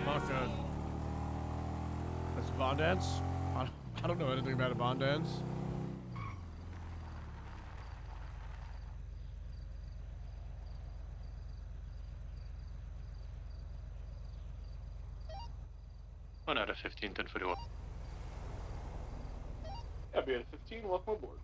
S1: Not good. That's a bond dance? I don't know anything about a bond dance.
S12: One out of 15, 1041.
S8: Copy out of 15, welcome aboard.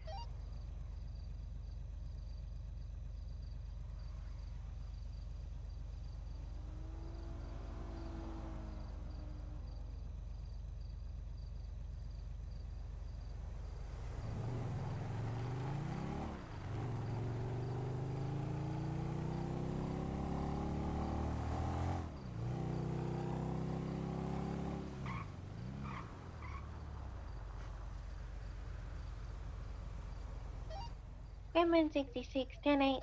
S6: Gremlin 66, 10-8.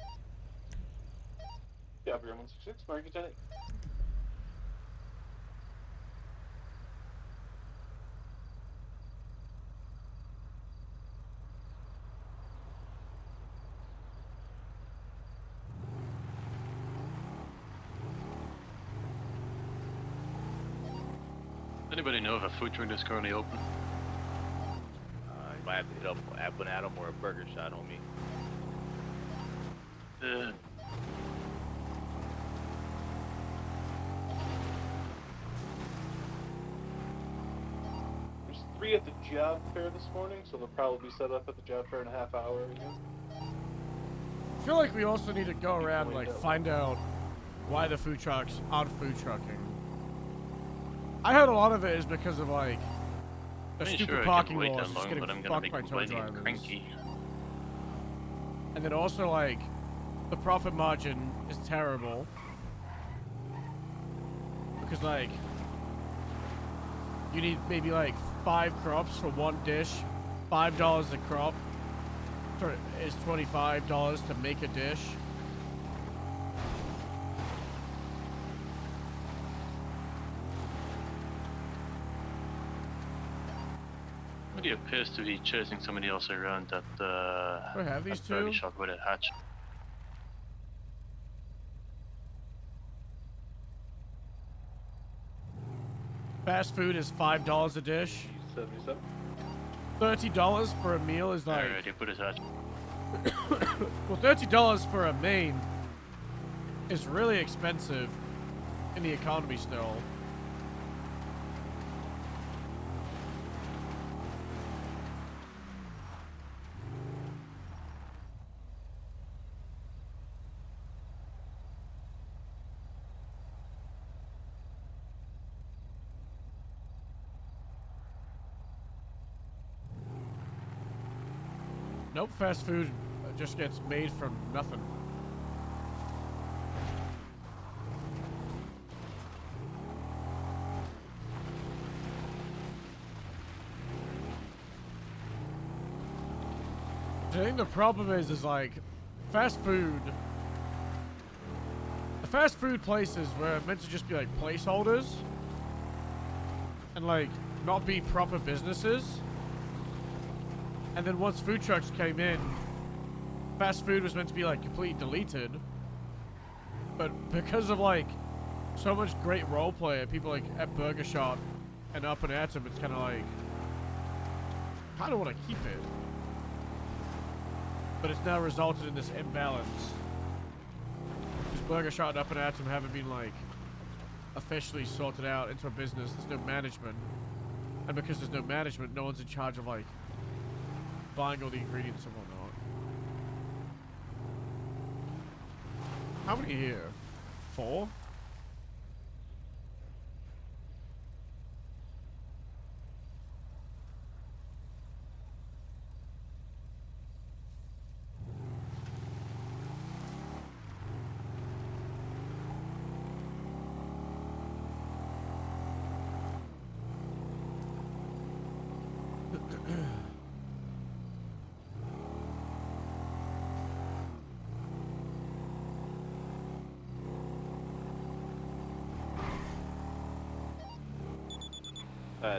S8: Yeah, Gremlin 166, Market 10.
S12: Anybody know if a food truck is currently open?
S5: You might have to hit up an Adam or a Burger Shot on me.
S8: There's 3 at the job fair this morning, so they'll probably be set up at the job fair in a half hour again.
S1: I feel like we also need to go around and like find out why the food trucks aren't food trucking. I heard a lot of it is because of like the stupid parking laws just getting fucked by tow drivers. And then also like the profit margin is terrible because like you need maybe like 5 crops for 1 dish, $5 a crop. Is $25 to make a dish.
S12: Somebody appears to be chasing somebody else around at
S1: I have these
S12: Burger
S1: two.
S12: Shop with a hatch.
S1: Fast food is $5 a dish.
S8: 77.
S1: $30 for a meal is like.
S12: Alright, he put his hatch.
S1: Well, $30 for a main is really expensive in the economy still. Nope, fast food just gets made from nothing. I think the problem is like, fast food. The fast food places were meant to just be like placeholders. And like, not be proper businesses. And then once food trucks came in, fast food was meant to be like completely deleted. But because of like, so much great roleplay, people like at Burger Shot and Up and Atom, it's kind of like, I kind of want to keep it. But it's now resulted in this imbalance. Because Burger Shot and Up and Atom haven't been like officially sorted out into a business. There's no management. And because there's no management, no one's in charge of like buying all the ingredients and whatnot. How many here? 4?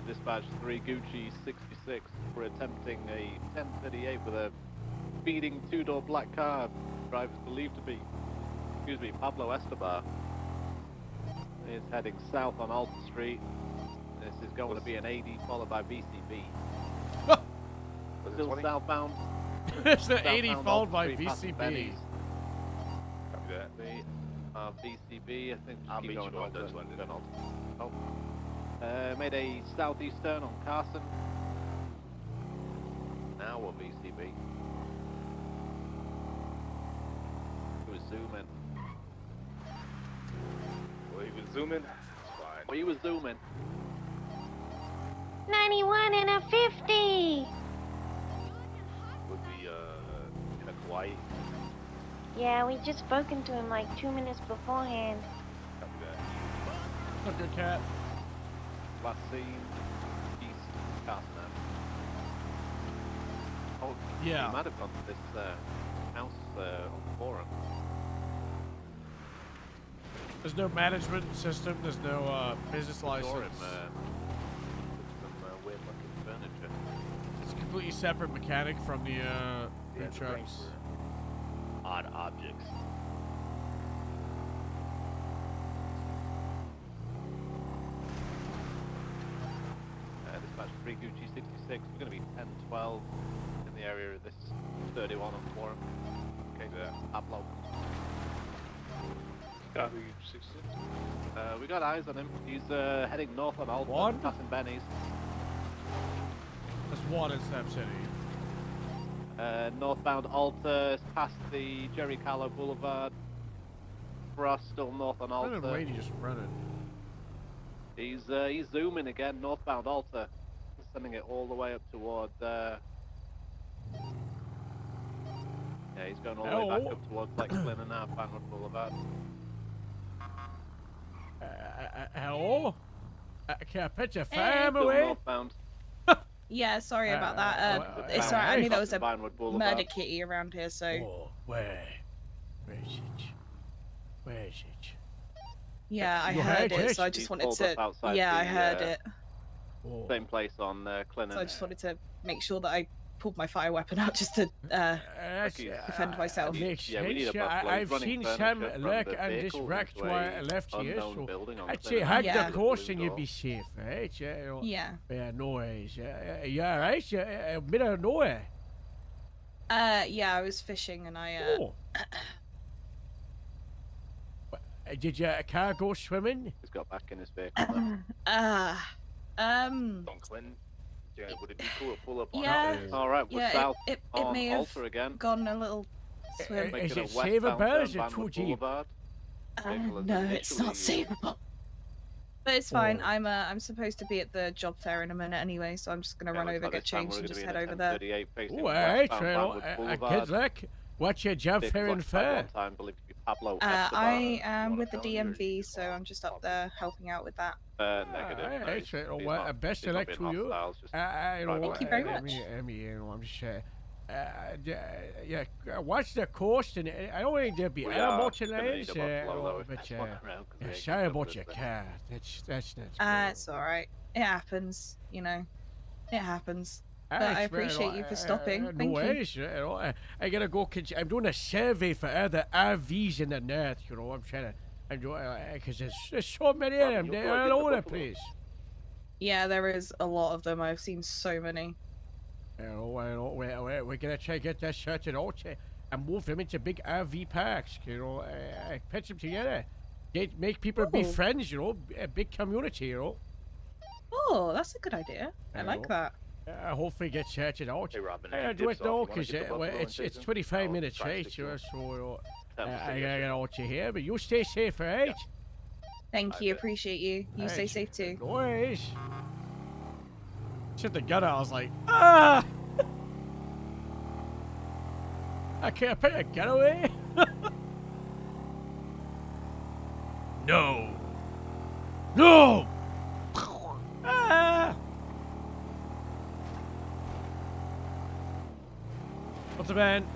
S8: Dispatch 3 Gucci 66. We're attempting a 1038 with a speeding two-door black car. Driver is believed to be, Pablo Escobar. Is heading south on Alton Street. This is going to be an AD followed by VCB. Still southbound.
S1: It's the 80 followed by VCB.
S8: Copy that. VCB, I think just keep going north. Oh. Made a southeastern on Carson. Now we're VCB. We was zooming.
S5: Well, you was zooming? It's fine.
S8: We was zooming.
S6: 91 and a 50.
S5: With the, in a Kauai.
S6: Yeah, we just spoken to him like 2 minutes beforehand.
S5: Copy that.
S1: What's up, good cat?
S8: Last seen east Carson. Oh,
S1: yeah.
S8: He might have gone to this house on the forum.
S1: There's no management system. There's no business license.
S8: Saw him, some weird looking furniture.
S1: It's a completely separate mechanic from the food trucks.
S5: Odd objects.
S8: Dispatch 3 Gucci 66. We're going to be 10-12 in the area of this 31 on forum. Okay, Pablo.
S5: Copy 66.
S8: We got eyes on him. He's heading north on Alton, passing Benny's.
S1: There's one in Snap City.
S8: Northbound Alta, past the Jerry Callow Boulevard. For us, still north on Alta.
S1: What did just run it?
S8: He's zooming again, northbound Alta. Sending it all the way up toward, yeah, he's going all the way back up towards Lexlin and now Fanwood Boulevard.
S1: Hello? Can I pet your
S8: Still
S1: family?
S8: northbound.
S18: Yeah, sorry about that. It's alright, I knew there was a murder kitty around here, so...
S1: Oh, where is it? Where is it?
S18: Yeah, I
S1: You
S18: heard
S1: heard
S18: it,
S1: it?
S18: so I just
S8: He's
S18: wanted
S8: pulled
S18: to...
S8: up outside
S18: Yeah, I
S8: the,
S18: heard it.
S8: Same place on Clinton.
S18: So I just wanted to make sure that I pulled my fire weapon out just to defend myself.
S1: I've seen some lurk on this wrecked wire left here, so I'd say hug the course and you'll be safe, right?
S18: Yeah.
S1: Yeah, noise. Yeah, right? Middle of nowhere.
S18: Yeah, I was fishing and I,
S1: Did your car go swimming?
S8: He's got back in his vehicle.
S5: Don Clinton. Yeah, would it be cool to pull up on
S18: yeah,
S8: all right, we're south
S18: it
S8: on
S18: may have
S8: Alta again.
S18: gone a little swim.
S1: Is it savable? Is it too deep?
S18: No, it's not savable. But it's fine. I'm supposed to be at the job fair in a minute anyway, so I'm just gonna run over, get changed, and just head over there.
S1: Ooh, hey, good luck. What's your job fair and fair?
S18: I am with the DMV, so I'm just up there helping out with that.
S1: Negative. Best of luck to you.
S18: Thank you very much.
S1: I'm just what's the cost? And I don't think there'll be animal tonight. But sorry about your car. That's not.
S18: It's all right. It happens. You know, it happens. But I appreciate you for stopping. Thank
S1: you. I gotta go. I'm doing a survey for other RVs in the north. You know, I'm trying to. I'm doing because there's so many of them. They're all over the place.
S18: Yeah, there is a lot of them. I've seen so many.
S1: We're gonna try to get that sorted out and move them into big RV parks. You know, pitch them together. Make people be friends. You know, a big community. You know.
S18: Oh, that's a good idea. I like that.
S1: Hopefully get sorted out.
S5: Hey, Robin,
S1: I do it now because it's 25 minutes late. So I gotta get out you here. But you stay safe, alright?
S18: Thank you. Appreciate you. You stay safe too.
S1: No worries. Shit the gun out. I was like, ah! I can't put a gun away. No. No. Ah! What's a man?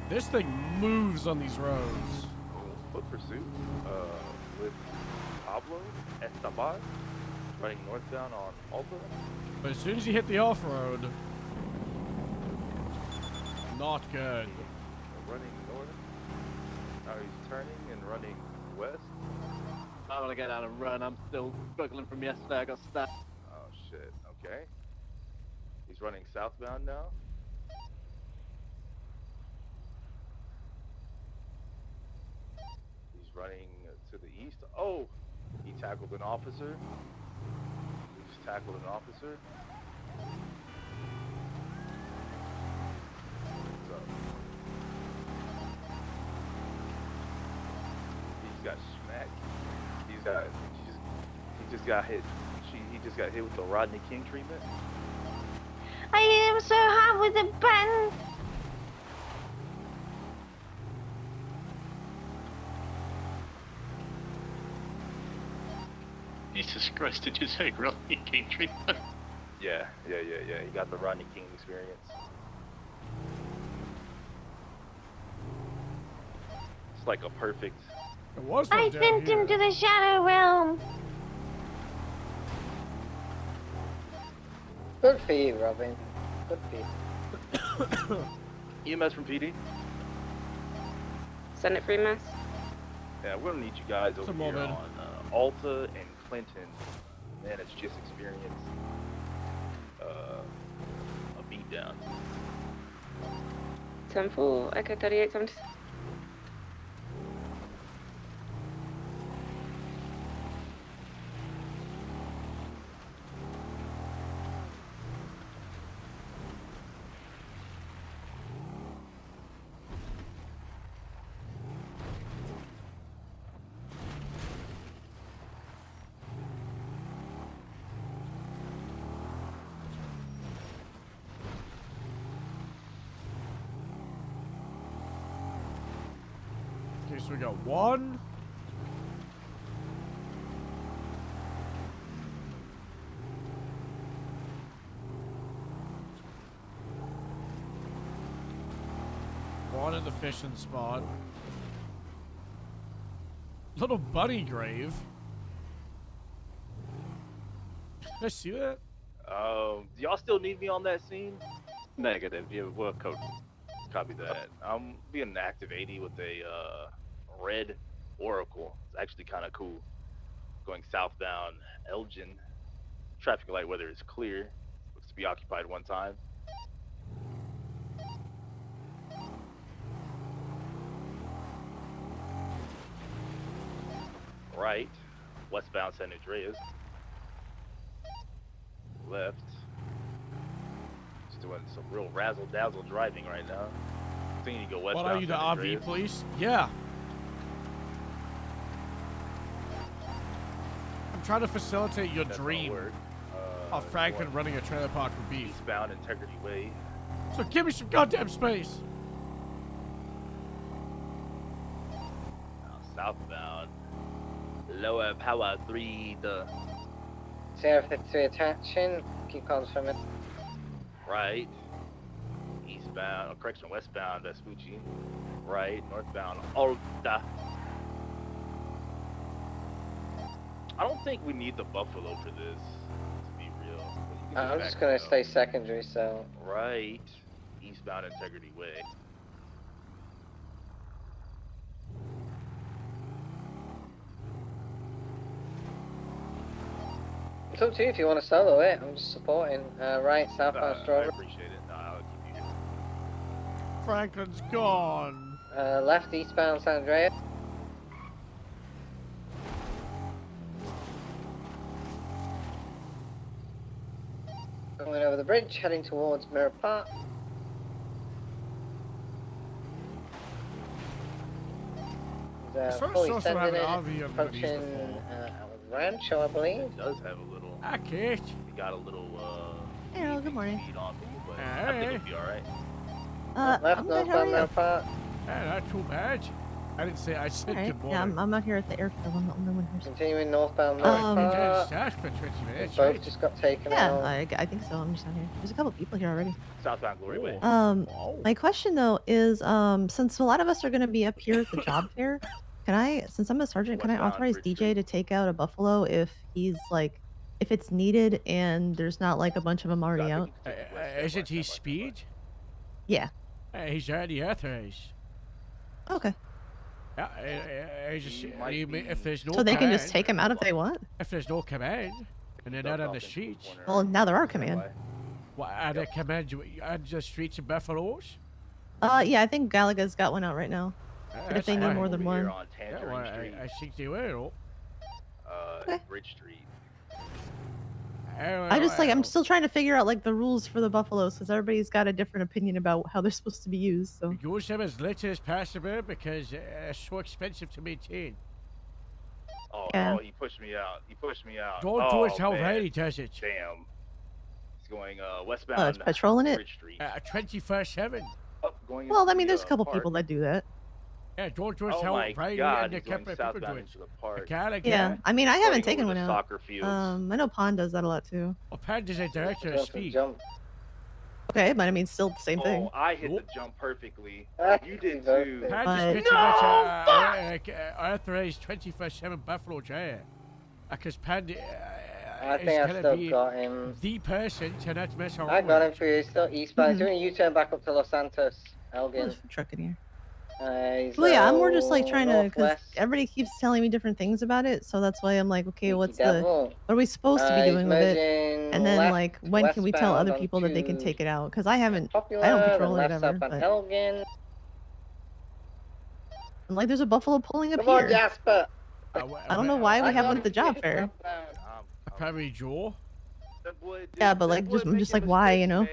S1: This thing moves on these roads.
S5: Foot pursuit with Pablo Escobar running northbound on Alta.
S1: But as soon as you hit the off-road, not good.
S5: Running north. Now he's turning and running west.
S8: I want to get out and run. I'm still struggling from yesterday. I got stuck.
S5: Oh shit. Okay. He's running southbound now. He's running to the east. Oh, he tackled an officer. He just tackled an officer. What's up? He's got smacked. He just got hit. He just got hit with the Rodney King treatment.
S6: I hit him so hard with the button.
S12: Jesus Christ, did you say Rodney King treatment?
S5: Yeah. He got the Rodney King experience. It's like a perfect.
S1: It was
S6: I sent him to the Shadow Realm.
S4: Good for you, Robin. Good for you.
S5: EMS from PD.
S19: Send it for EMS.
S5: Yeah, we're gonna need you guys over here on Alta and Clinton. Man, it's just experienced a beatdown.
S19: 10-4, Echo 3876.
S1: Okay, so we got one. One at the fishing spot. Little bunny grave. Did I see that?
S5: Do y'all still need me on that scene? Negative. Yeah, work code. Copy that. I'm being active 80 with a red Oracle. It's actually kind of cool. Going southbound Elgin. Traffic light weather is clear. Looks to be occupied one time. Right. Westbound San Andreas. Left. Just doing some real razzle-dazzle driving right now. think you go westbound.
S1: What are you, the
S5: San
S1: RV
S5: Andreas?
S1: police? Yeah. I'm trying to facilitate your
S5: That's
S1: dream
S5: gonna work.
S1: of Franklin running a trailer park with beef.
S5: Eastbound Integrity Way.
S1: So give me some goddamn space.
S5: Now southbound. Lower power 3 the
S4: 053 attention. Keep calls from it.
S5: right. Eastbound, oh, correction, westbound Vespucci. Right, northbound Alta. I don't think we need the Buffalo for this, to be real. But you can
S4: I'm
S5: back
S4: just gonna
S5: it up.
S4: stay secondary, so.
S5: Right, eastbound Integrity Way.
S4: It's up to you if you want to solo it. I'm just supporting. Right, southbound
S5: I
S4: Strawberry.
S5: appreciate it. No, I'll keep you here.
S1: Franklin's gone.
S4: Left, eastbound San Andreas. Going over the bridge, heading towards Mirror Park.
S1: I sort of
S4: Fully
S1: saw some have
S4: sending
S1: an
S4: it,
S1: RV on these
S4: approaching
S1: before.
S4: Rancho, I believe.
S5: It does have a little.
S1: I can't.
S5: It got a little
S18: Hello, good morning.
S5: speed on me, but I think it'll be alright.
S4: Left,
S18: I'm good. How are
S4: northbound
S18: you?
S4: Mirror Park.
S1: Yeah, not too bad. I didn't say I said
S18: All right.
S1: good
S18: Yeah,
S1: morning.
S18: I'm out here at the airfield. I'm the only one here.
S4: Continuing northbound Mirror
S18: Um,
S4: Park.
S1: Just for 20 minutes,
S4: Both
S1: right?
S4: just got taken
S18: Yeah,
S4: out.
S18: I think so. I'm just out here. There's a couple people here already.
S5: Southbound Glory Way.
S18: My question though is, since a lot of us are going to be up here at the job fair, can I, since I'm a sergeant, can I
S5: Westbound
S18: authorize
S5: Bridge
S18: DJ to take out a buffalo if he's like, if it's needed and there's not like a bunch of them already out?
S1: Isn't he speed?
S18: Yeah.
S1: He's already authorized.
S18: Okay.
S1: Yeah, if there's no
S18: So they can just
S1: command-
S18: take him out if they want.
S1: If there's no command, and they're not on the streets.
S18: Well, now there are command.
S1: What, are there command on the streets of Buffaloes?
S18: Yeah, I think Galaga's got one out right now. But if they need
S1: fine.
S18: more than one.
S5: On
S1: Yeah,
S5: Tangerine
S1: well,
S5: Street.
S1: I think they will.
S5: Bridge Street.
S18: I just like, I'm still trying to figure out like the rules for the buffaloes because everybody's got a different opinion about how they're supposed to be used. So
S1: Use them as little as possible because they're so expensive to maintain.
S5: Oh,
S18: Yeah.
S5: oh, he pushed me out. He pushed me out.
S1: Don't
S5: oh,
S1: do it how
S5: man.
S1: right he does it.
S5: Damn. He's going westbound.
S18: it's patrolling it?
S5: Bridge Street.
S1: 24/7.
S5: Oh, going
S18: well,
S5: into
S18: I mean,
S5: the,
S18: there's a couple
S5: park.
S18: people that do that.
S1: Yeah, don't do it
S5: Oh
S1: how
S5: my
S1: right
S5: God,
S1: and the
S5: he's going
S1: couple of people do
S5: southbound
S1: it.
S5: into the park.
S18: Yeah, I mean, I haven't
S5: Starting
S18: taken
S5: over
S18: one
S5: the
S18: out.
S5: soccer fields.
S18: I know Pond does that a lot too.
S1: Well, Pat is a director of speed.
S18: Okay, but I mean, still the same thing.
S5: Oh, I hit the jump perfectly. You did
S4: Exactly.
S5: too.
S1: Pat
S18: But-
S1: is pretty much authorized 24/7 Buffalo Giant. Because Pat
S4: I
S1: is
S4: think I've
S1: gonna
S4: still
S1: be
S4: got him.
S1: the person to not mess around
S4: I got him
S1: with.
S4: for you. Still eastbound. Doing a U-turn back up to Los Santos, Elgin.
S18: There's a truck in here.
S4: He's,
S18: Well, yeah, I'm more just like trying to, because
S4: northwest.
S18: everybody keeps telling me different things about it, so that's why I'm like, okay, what's the,
S4: devil.
S18: what are we supposed to be
S4: He's
S18: doing with it?
S4: merging
S18: And then
S4: left,
S18: like, when can we tell
S4: westbound
S18: other people that they can
S4: onto
S18: take it out? Because I haven't,
S4: Popular,
S18: I don't
S4: then
S18: patrol it
S4: left
S18: ever.
S4: southbound
S18: But
S4: Elgin.
S18: I'm like, there's a buffalo pulling up
S4: Come on,
S18: here.
S4: Jasper.
S18: I don't know why we have one at the job fair.
S1: Probably Joe.
S18: Yeah, but like, I'm just like, why, you know?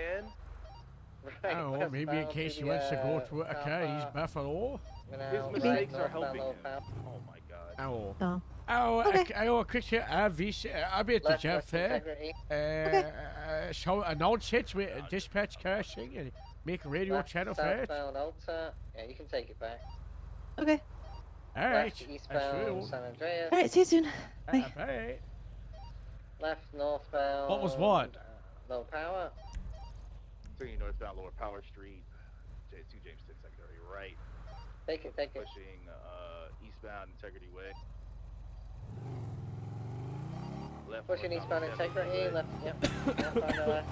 S1: Oh, maybe in case he wants to go to a Cay's Buffalo.
S5: His mistakes are helping him. Oh my God.
S1: Oh.
S18: So.
S1: Oh,
S18: Okay.
S1: I'll quick here. I'll be at the
S4: Left,
S1: job
S4: left
S1: fair.
S4: integrity.
S1: So announce it with dispatch casting and make a radio
S4: Left,
S1: channel for it.
S4: southbound Alta. Yeah, you can take it back.
S18: Okay.
S1: All right.
S4: Left, eastbound San Andreas.
S18: All right, see you soon. Bye.
S1: Bye.
S4: Left, northbound.
S1: What was what?
S4: Low power.
S5: 3 northbound Lower Power Street. J2 James 10 secondary right.
S4: Take it, take it.
S5: Pushing eastbound Integrity Way. Left,
S4: Pushing
S5: northbound
S4: eastbound
S5: Integrity
S4: integrity.
S5: Way.
S4: Left, yep. Left, on the left.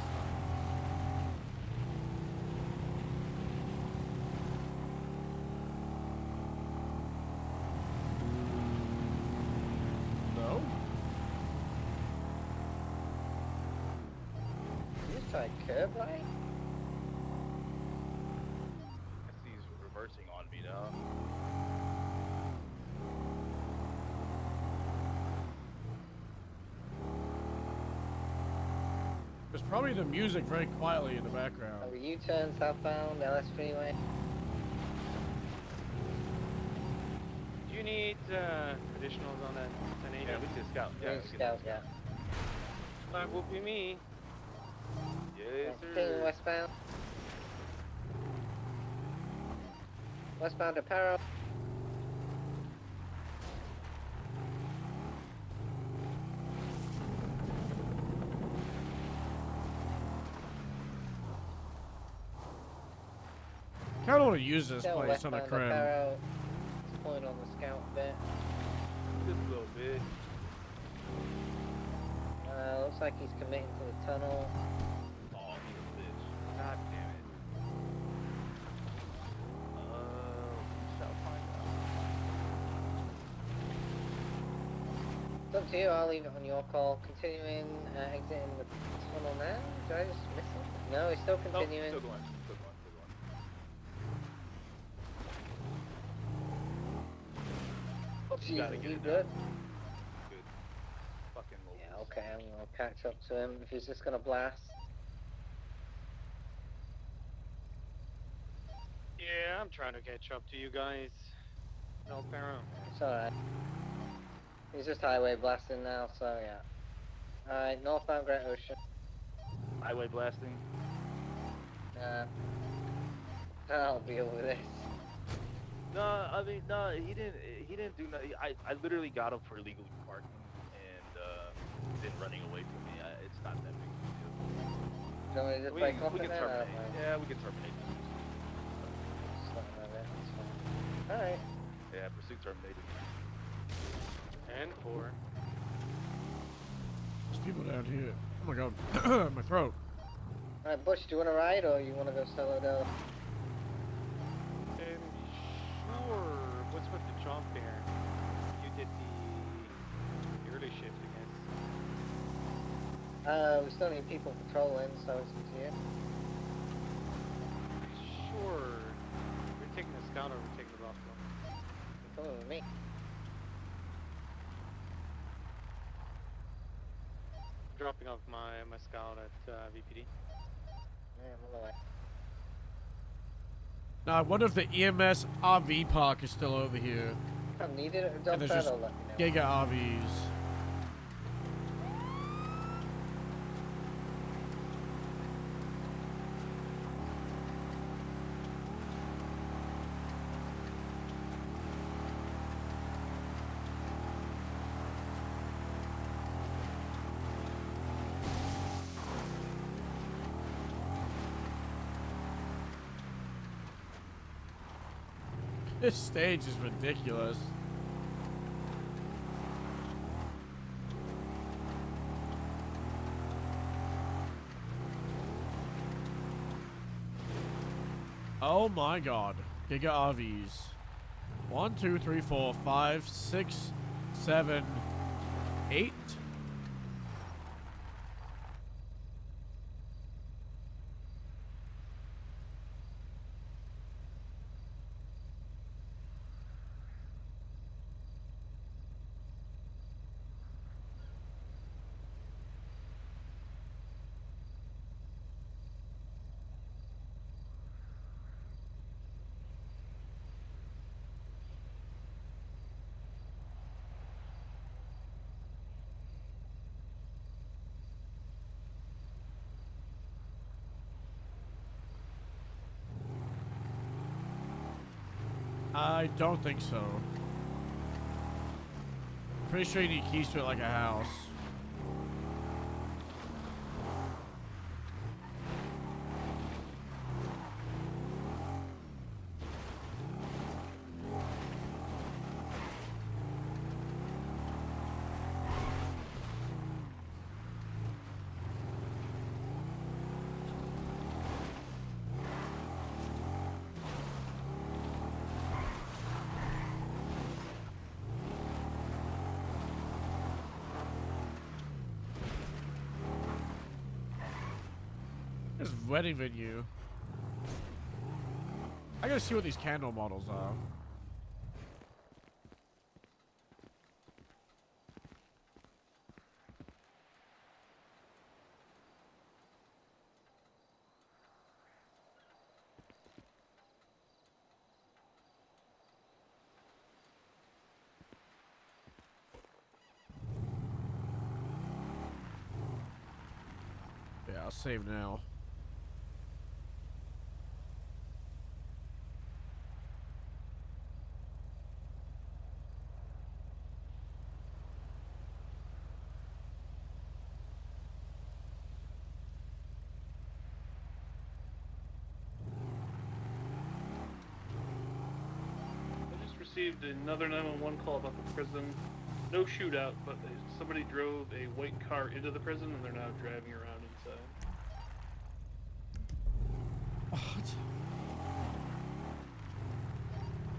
S1: No.
S4: You just tried curb line?
S5: I see he's reversing on me now.
S1: There's probably the music very quietly in the background.
S4: Over U-turn southbound LS freeway.
S15: need additionals on that 1080?
S5: Yeah, we can scout. Yeah, we can
S4: Scout, yeah.
S15: That will be me.
S5: Yes,
S4: Continuing
S5: sir.
S4: westbound. Westbound to Paro.
S1: I kind of want to use this
S4: Still
S1: place on a
S4: westbound to
S1: crim.
S4: Paro. Just pulling on the scout a bit.
S5: Just a little bit.
S4: Looks like he's committing to the tunnel.
S5: Oh, he's a bitch. God damn it. We shall find out.
S4: It's up to you. I'll leave it on your call. Continuing, exiting the tunnel now. Did I just miss him? No, he's still continuing.
S5: Nope, still going. Still going. Still going. Oh, you gotta
S4: Jesus,
S5: get
S4: you
S5: it
S4: good?
S5: done. Good. Fucking move.
S4: Yeah, okay, I'm gonna catch up to him if he's just gonna blast.
S15: Yeah, I'm trying to catch up to you guys. No, Paro.
S4: It's alright. He's just highway blasting now, so yeah. Alright, northbound Great Ocean.
S5: Highway blasting.
S4: I'll deal with this.
S5: No, I mean, no, he didn't do nothing. I literally got him for illegally parking and then running away from me. It's not that big of a deal.
S4: Do you want me to just break off
S5: we
S4: it
S5: can
S4: then?
S5: terminate. Yeah, we can terminate.
S4: Alright.
S5: Yeah, pursuit terminated.
S15: And 4.
S1: There's people down here. Oh my god. My throat.
S4: Alright, Butch, do you wanna ride or you wanna go solo though?
S15: Sure. What's with the jump here? You did the early shift, I guess.
S4: We still need people patrolling, so it's up to you.
S15: Sure. We're taking the scout or we're taking the buffalo?
S4: You're coming with me.
S15: Dropping off my scout at VPD.
S4: Yeah, I'm on the way.
S1: Now, I wonder if the EMS RV park is still over here.
S4: If I'm needed or
S1: And
S4: dump
S1: there's
S4: that,
S1: just
S4: I'll let me know.
S1: Giga RVs. This stage is ridiculous. Oh my god. Giga RVs. 1, 2, 3, 4, 5, 6, 7, 8. I don't think so. Pretty sure you need keys to it like a house. This wedding venue. I gotta see what these candle models are. I'll save now.
S20: I just received another 911 call about the prison. No shootout, but somebody drove a white car into the prison and they're now driving around inside.
S1: What?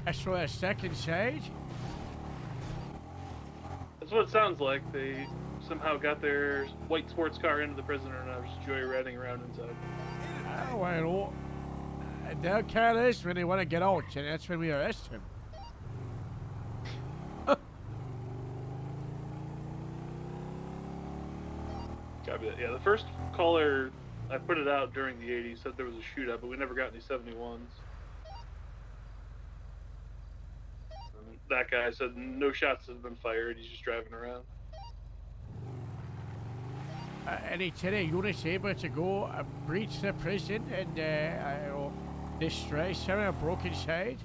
S1: Extra second stage?
S20: That's what it sounds like. They somehow got their white sports car into the prison and are now just joyriding around inside.
S1: Oh, well, they'll care less when they want to get out, and that's when we arrest him.
S20: Copy that. Yeah, the first caller, I put it out during the 80s, said there was a shootout, but we never got any 71s. And that guy said no shots have been fired, he's just driving around.
S1: Any today units able to go breach the prison and destroy some of the broken side?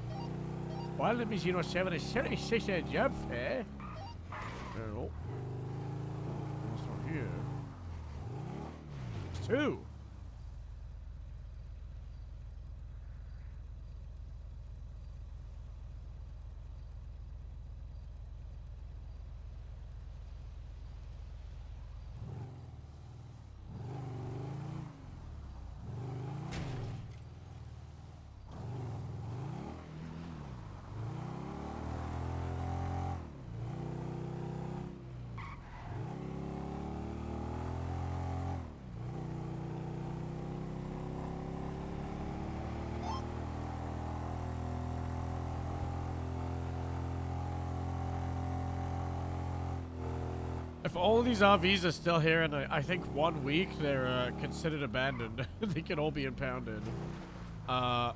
S1: Well, let me 07 is 76 at job fair. Oh. What's on here? It's 2. If all of these RVs are still here in, I think 1 week, they're considered abandoned. They can all be impounded. But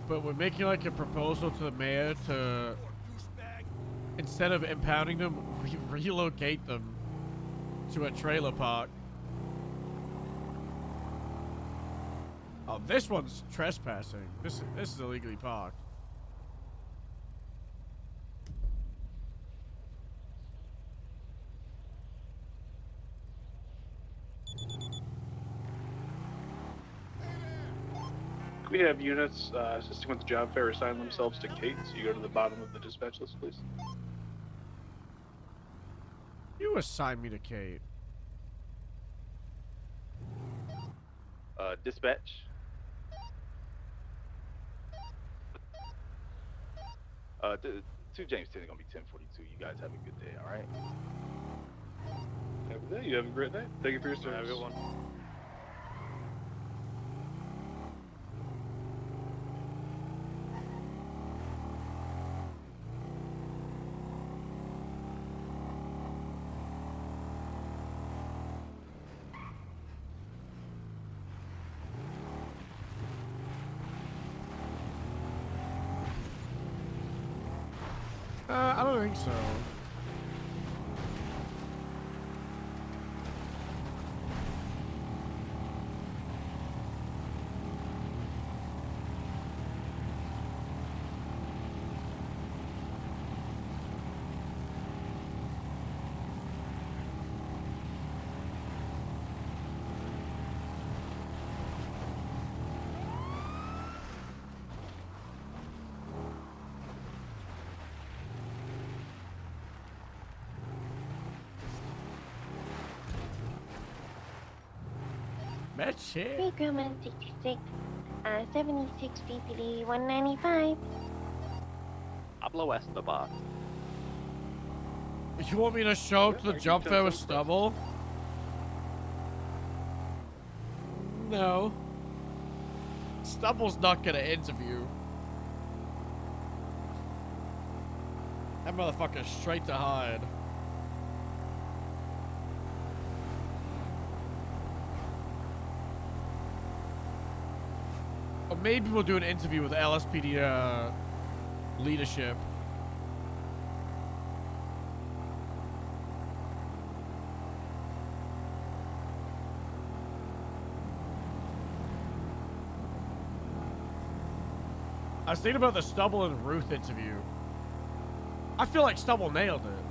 S1: we're making like a proposal to the mayor to, instead of impounding them, relocate them to a trailer park. Oh, this one's trespassing. This is illegally parked.
S20: We have units assisting with the job fair assign themselves to Kate, so you go to the bottom of the dispatch list, please.
S1: You assign me to Kate.
S5: Dispatch. To James 10 is gonna be 10:42. You guys have a good day, all right?
S20: Have a good day. You have a great day. Thank you for your service.
S15: Have a good one.
S1: I don't think so. That's it.
S6: Recruitment 66, 76 PPD 195.
S5: Pablo Escobar.
S1: You want me to show up to the jump fair with stubble? No. Stubble's not gonna interview. That motherfucker's straight to hide. Or maybe we'll do an interview with LSPD leadership. I was thinking about the Stubble and Ruth interview. I feel like Stubble nailed it.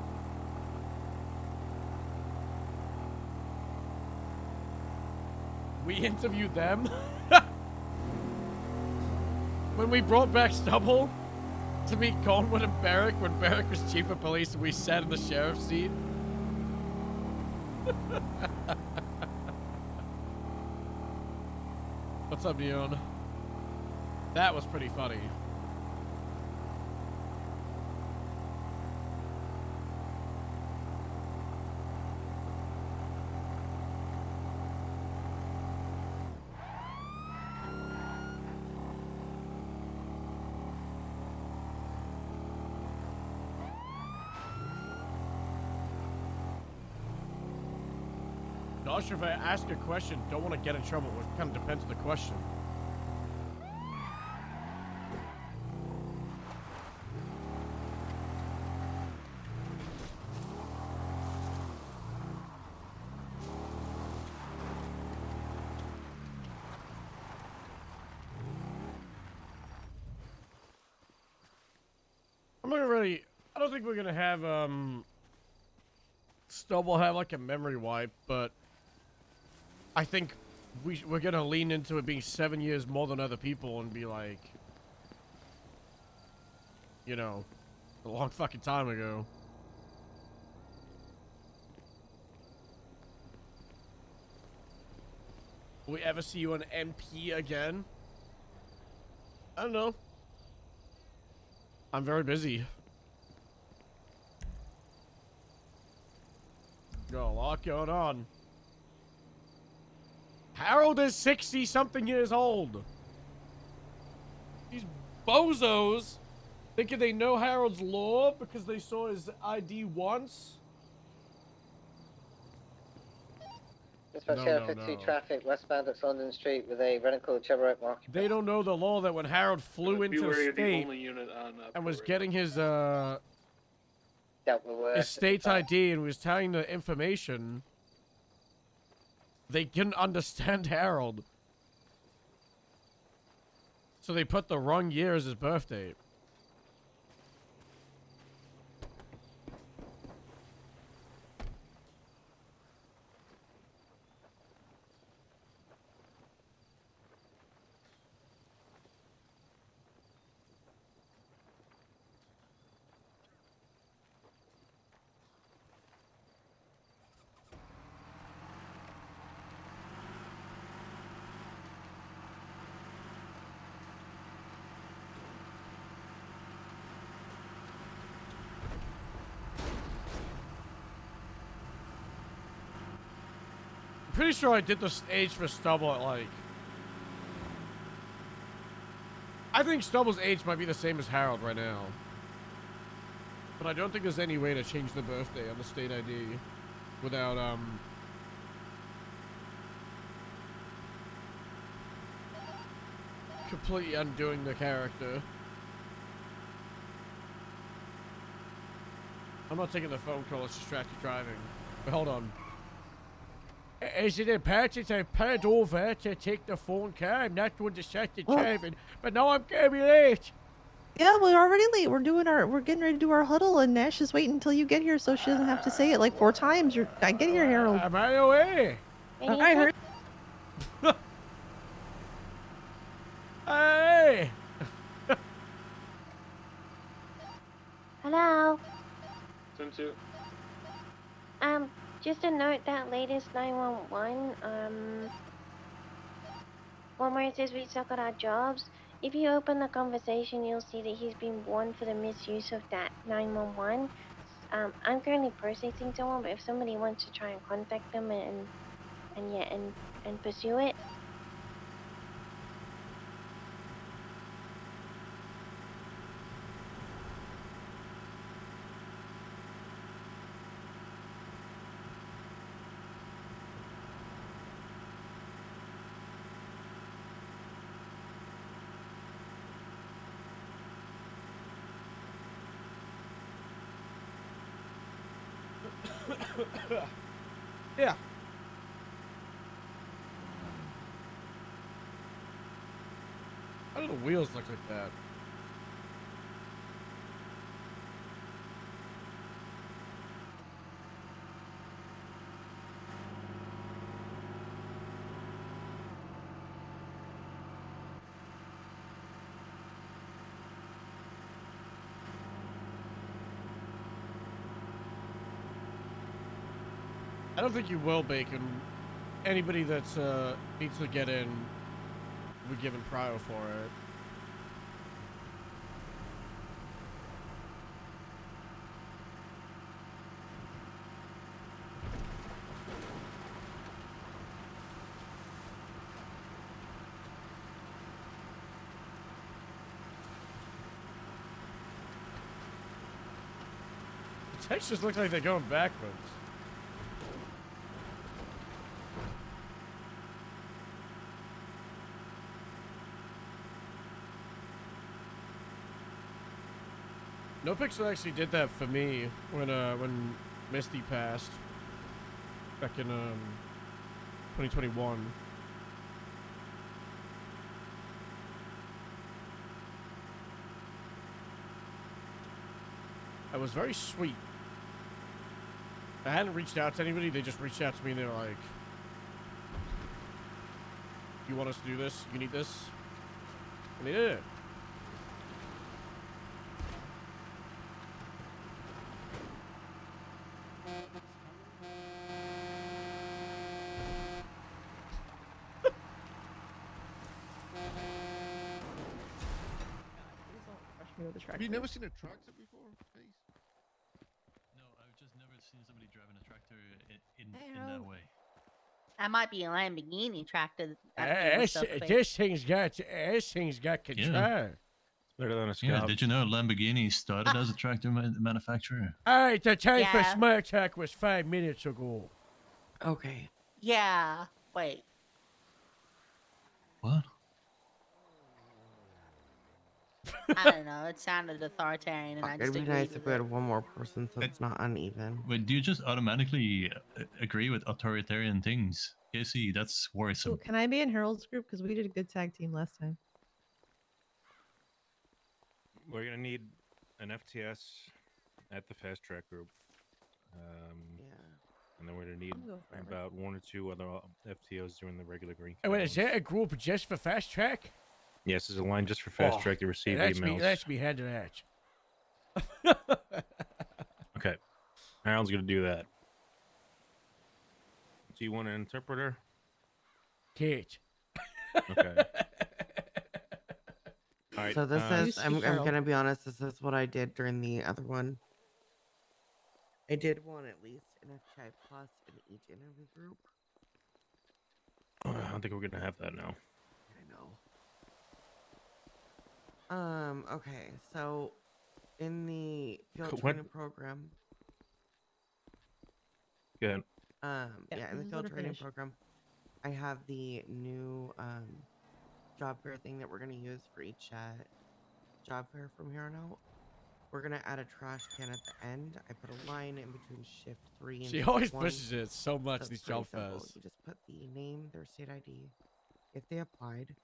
S1: We interviewed them. When we brought back Stubble to meet Cornwood and Barrick when Barrick was chief of police and we sat in the sheriff's seat. What's up, Neon? That was pretty funny. Not sure if I ask a question, don't want to get in trouble. It kind of depends on the question. I'm not really. I don't think we're gonna have Stubble have like a memory wipe, but I think we're gonna lean into it being 7 years more than other people and be like, you know, a long fucking time ago. Will we ever see you on MP again? I don't know. I'm very busy. Got a lot going on. Harold is 60-something years old. These bozos thinking they know Harold's law because they saw his ID once.
S4: Dispatch Sheriff 52 traffic westbound at London Street with a red and colored Chevrolet mark.
S1: They don't know the law that when Harold flew into the
S20: the
S1: state
S20: only unit on
S1: and was getting his state's ID and was telling the information, they couldn't understand Harold. So they put the wrong year as his birthday. Pretty sure I did the age for Stubble at like... I think Stubble's age might be the same as Harold right now. But I don't think there's any way to change the birthday on the state ID without, completely undoing the character. I'm not taking the phone call, it's distracted driving. But hold on. Is it important I pulled over to take the phone call? I'm not doing distracted driving, but now I'm gonna be late.
S18: Yeah, we're already late. We're getting ready to do our huddle, and Nash is waiting until you get here so she doesn't have to say it like 4 times. I get here, Harold.
S1: Am I away?
S18: I heard.
S1: Hey!
S6: Hello.
S20: Swim suit.
S6: Just a note that latest 911, one where it says we suck at our jobs. If you open the conversation, you'll see that he's been warned for the misuse of that 911. I'm currently processing someone, but if somebody wants to try and contact them and pursue it.
S1: Yeah. How do the wheels look like that? I don't think you will, Bacon. Anybody that's needs to get in will be given prio for it. The textures look like they're going backwards. No Pixel actually did that for me when Misty passed back in 2021. That was very sweet. I hadn't reached out to anybody. They just reached out to me and they were like, "You want us to do this? You need this?" And they did it.
S10: Have you never seen a tractor before?
S12: No, I've just never seen somebody driving a tractor in that way.
S17: That might be a Lamborghini tractor.
S1: This thing's got control.
S21: Better than a
S12: Yeah,
S21: Scout.
S12: did you know Lamborghini started as a tractor manufacturer?
S1: Alright, the time for
S17: Yeah.
S1: smart talk was 5 minutes ago.
S11: Okay.
S17: Yeah. Wait.
S12: What?
S17: I don't know. It sounded authoritarian, and I
S11: It'd
S17: just
S11: be
S17: agreed
S11: nice
S17: with
S11: if we had
S17: it.
S11: one more person so it's not uneven.
S12: Wait, do you just automatically agree with authoritarian things? Casey, that's worrisome.
S18: Ooh, can I be in Harold's group? Because we did a good tag team last time.
S21: We're gonna need an FTS at the fast track group. And then we're gonna need
S18: go forever.
S21: about 1 or 2 other FTOs during the regular green.
S1: Oh, wait, is there a group just for fast track?
S21: Yes, there's a line just for fast track to receive emails.
S1: That's me hand to hatch.
S21: Okay, Harold's gonna do that. Do you want an interpreter?
S1: Kate.
S21: Okay. All right.
S11: So this is, I'm
S18: Harold.
S11: gonna be honest, this is what I did during the other one. I did want at least an FTI plus in each interview group.
S21: I don't think we're gonna have that now.
S11: I know. Okay, so in the field
S21: What?
S11: training program,
S21: Good.
S11: yeah, in
S18: this
S11: the
S18: is
S11: field
S18: what I
S11: training
S18: finished.
S11: program, I have the new job fair thing that we're gonna use for each job fair from here on out. We're gonna add a trash can at the end. I put a line in between shift 3 and
S1: She
S11: shift
S1: always
S11: 1.
S1: pushes it so much,
S11: it's
S1: these
S11: pretty
S1: job
S11: simple.
S1: fairs.
S11: You just put the name, their state ID, if they applied.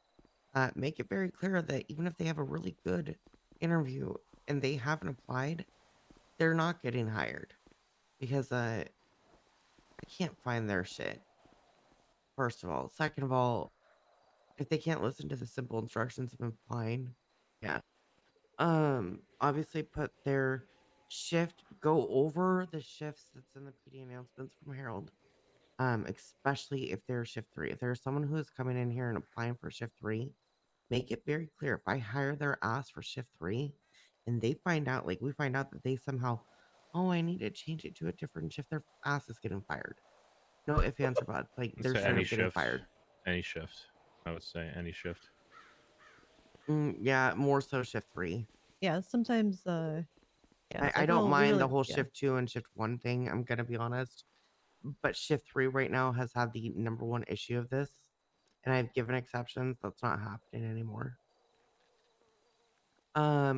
S11: Make it very clear that even if they have a really good interview and they haven't applied, they're not getting hired because I can't find their shit. First of all, second of all, if they can't listen to the simple instructions of applying, yeah. Obviously put their shift, go over the shifts that's in the PD announcements from Harold. Especially if they're shift 3. If there's someone who is coming in here and applying for shift 3, make it very clear. If I hire their ass for shift 3 and they find out, like we find out that they somehow, oh, I need to change it to a different shift, their ass is getting fired. No ifs, ands, or buts. Like they're
S21: Say
S11: straight
S21: any
S11: up getting
S21: shift.
S11: fired.
S21: Any shift. I would say any shift.
S11: Yeah, more so shift 3.
S18: Yeah, sometimes yeah, it's
S11: I
S18: like,
S11: don't
S18: oh, we
S11: mind
S18: really-
S11: the whole
S18: yeah.
S11: shift 2 and shift 1 thing. I'm gonna be honest, but shift 3 right now has had the number 1 issue of this, and I've given exceptions. That's not happening anymore.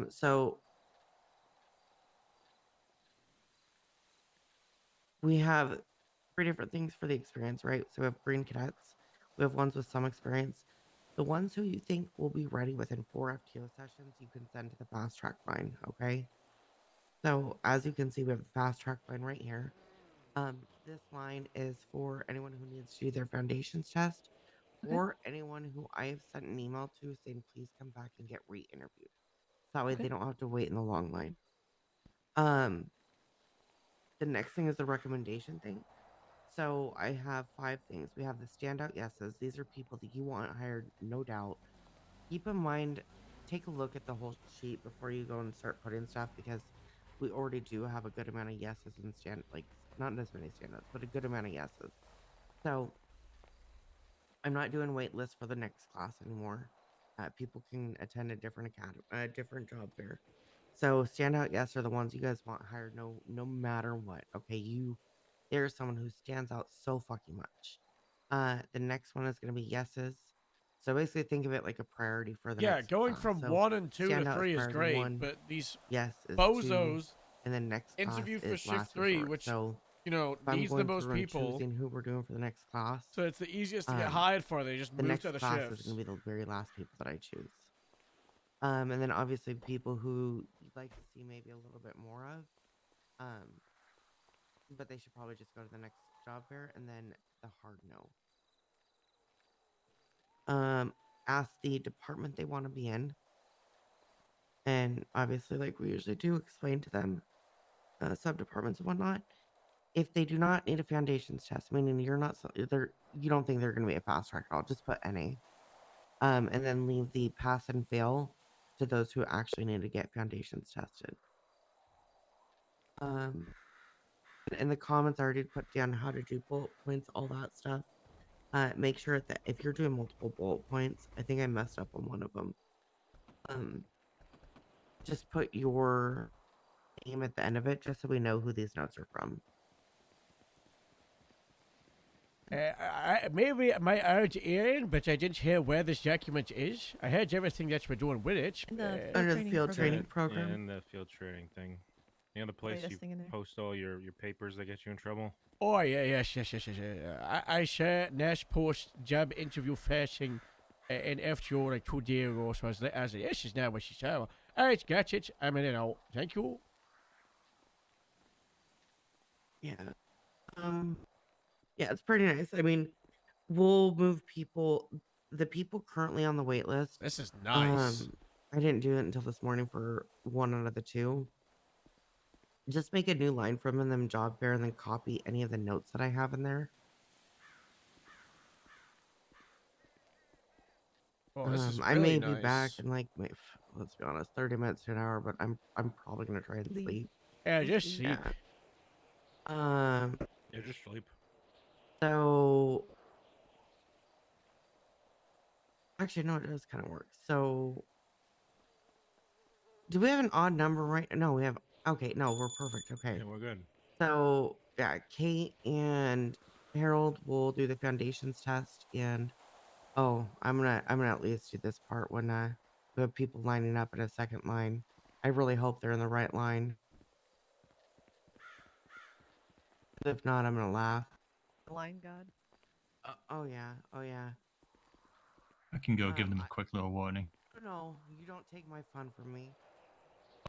S11: So we have 3 different things for the experience, right? So we have green cadets, we have ones with some experience. The ones who you think will be ready within 4 FTO sessions, you can send to the fast track line, okay? So as you can see, we have the fast track line right here. This line is for anyone who needs to do their foundations test, or anyone who I have sent an email to saying, please come back and get re-interviewed. So that way they don't have to wait in the long line. The next thing is the recommendation thing. So I have 5 things. We have the standout yeses. These are people that you want hired, no doubt. Keep in mind, take a look at the whole sheet before you go and start putting stuff, because we already do have a good amount of yeses and not as many standouts, but a good amount of yeses. So I'm not doing wait lists for the next class anymore. People can attend a different different job fair. So standout yes are the ones you guys want hired no matter what. Okay, there's someone who stands out so fucking much. The next one is gonna be yeses. So basically think of it like a priority for the
S1: Yeah,
S11: next
S1: going
S11: class.
S1: from
S11: So
S1: 1 and 2 to
S11: standout
S1: 3 is
S11: priority
S1: great,
S11: 1,
S1: but these
S11: yes is 2,
S1: bozos
S11: and then next class
S1: interview for
S11: is
S1: shift
S11: last
S1: 3,
S11: resort.
S1: which,
S11: So
S1: you know,
S11: if I'm
S1: needs the
S11: going
S1: most
S11: through and
S1: people.
S11: choosing who we're doing for the next class,
S1: So it's the easiest to get
S11: um,
S1: hired for. They just
S11: the
S1: move
S11: next
S1: to the
S11: class is
S1: shifts.
S11: going to be the very last people that I choose. And then obviously people who you'd like to see maybe a little bit more of, but they should probably just go to the next job fair, and then the hard no. Ask the department they want to be in, and obviously, like we usually do, explain to them sub departments and whatnot. If they do not need a foundations test, meaning you don't think they're going to be a fast track at all, just put NA. And then leave the pass and fail to those who actually need to get foundations tested. In the comments, I already put down how to do bullet points, all that stuff. Make sure that if you're doing multiple bullet points, I think I messed up on one of them. Just put your name at the end of it, just so we know who these notes are from.
S1: Maybe my urge Aaron, but I didn't hear where this document is. I heard everything that we're doing with it.
S11: Under the field training program.
S21: Yeah, and the field training thing. You know the place
S18: Latest
S21: you
S18: thing in there.
S21: post all your papers that get you in trouble?
S1: Oh, yeah, yes. I share Nash post job interview fashion in FTO like 2 days ago, so I was like, yes, she's now what she's saying. Alright, got it. I'm in and out. Thank you.
S11: Yeah. Yeah, it's pretty nice. I mean, we'll move the people currently on the wait list.
S1: This is nice.
S11: I didn't do it until this morning for 1 out of the 2. Just make a new line from them job fair and then copy any of the notes that I have in there.
S1: Oh, this is
S11: I
S1: really
S11: may
S1: nice.
S11: be back in let's be honest, 30 minutes to an hour, but I'm probably gonna try and sleep.
S1: Yeah, just sleep.
S11: Yeah.
S21: Yeah, just sleep.
S11: So actually, no, it does kind of work. So do we have an odd number right? No, we have. Okay, no, we're perfect. Okay,
S21: Yeah, we're good.
S11: So yeah, Kate and Harold will do the foundations test, and I'm gonna at least do this part when we have people lining up in a second line. I really hope they're in the right line. If not, I'm gonna laugh.
S18: Line God.
S11: Oh yeah.
S12: I can go give them a quick little warning.
S11: No, you don't take my fun from me.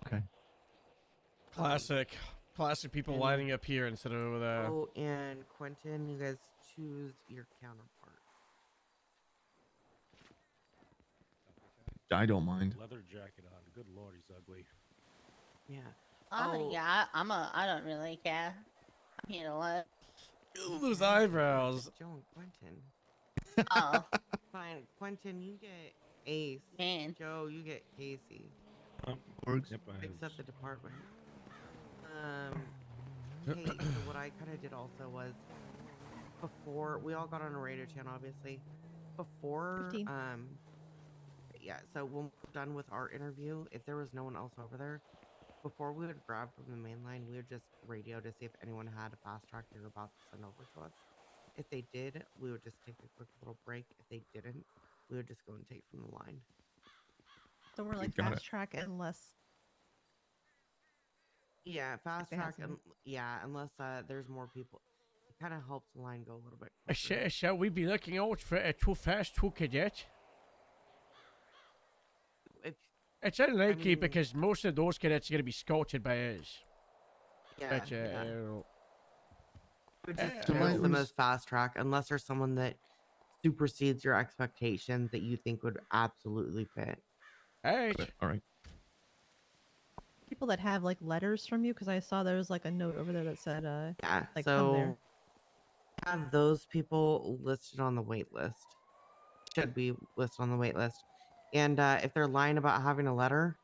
S12: Okay.
S1: Classic people
S11: and-
S1: lining up here instead of over there.
S11: Oh, and Quentin, you guys choose your counterpart.
S3: I don't mind.
S21: Leather jacket on. Good lord, he's ugly.
S11: Yeah.
S17: Yeah, I don't really care. I'm here to let.
S1: Those eyebrows.
S11: Joe and Quentin.
S17: Oh.
S11: Fine, Quentin, you get Ace.
S17: Man.
S11: Joe, you get Casey.
S3: Works.
S21: Yep,
S11: Except the department. Okay, so what I kind of did also was before we all got on a radio channel, obviously. Before
S18: 15.
S11: Yeah, so when we're done with our interview, if there was no one else over there, before we would grab from the main line, we would just radio to see if anyone had a fast track they were about to send over to us. If they did, we would just take a quick little break. If they didn't, we would just go and take from the line.
S18: So we're like
S3: Got
S18: fast
S3: it.
S18: track unless.
S11: Yeah, fast
S18: they have
S11: track.
S18: some.
S11: Unless there's more people. It kind of helps the line go a little bit quicker.
S1: Shall we be looking out for a too fast, too cadet? It's unlikely because most of those cadets are going to be scouted by us.
S11: Yeah.
S1: But,
S11: Just use them as fast track unless there's someone that supersedes your expectations that you think would absolutely fit.
S3: All right.
S18: People that have like letters from you, because I saw there was like a note over there that said
S11: Yeah,
S18: like
S11: so
S18: come there.
S11: have those people listed on the wait list. Should be listed on the wait list. And if they're lying about having a letter,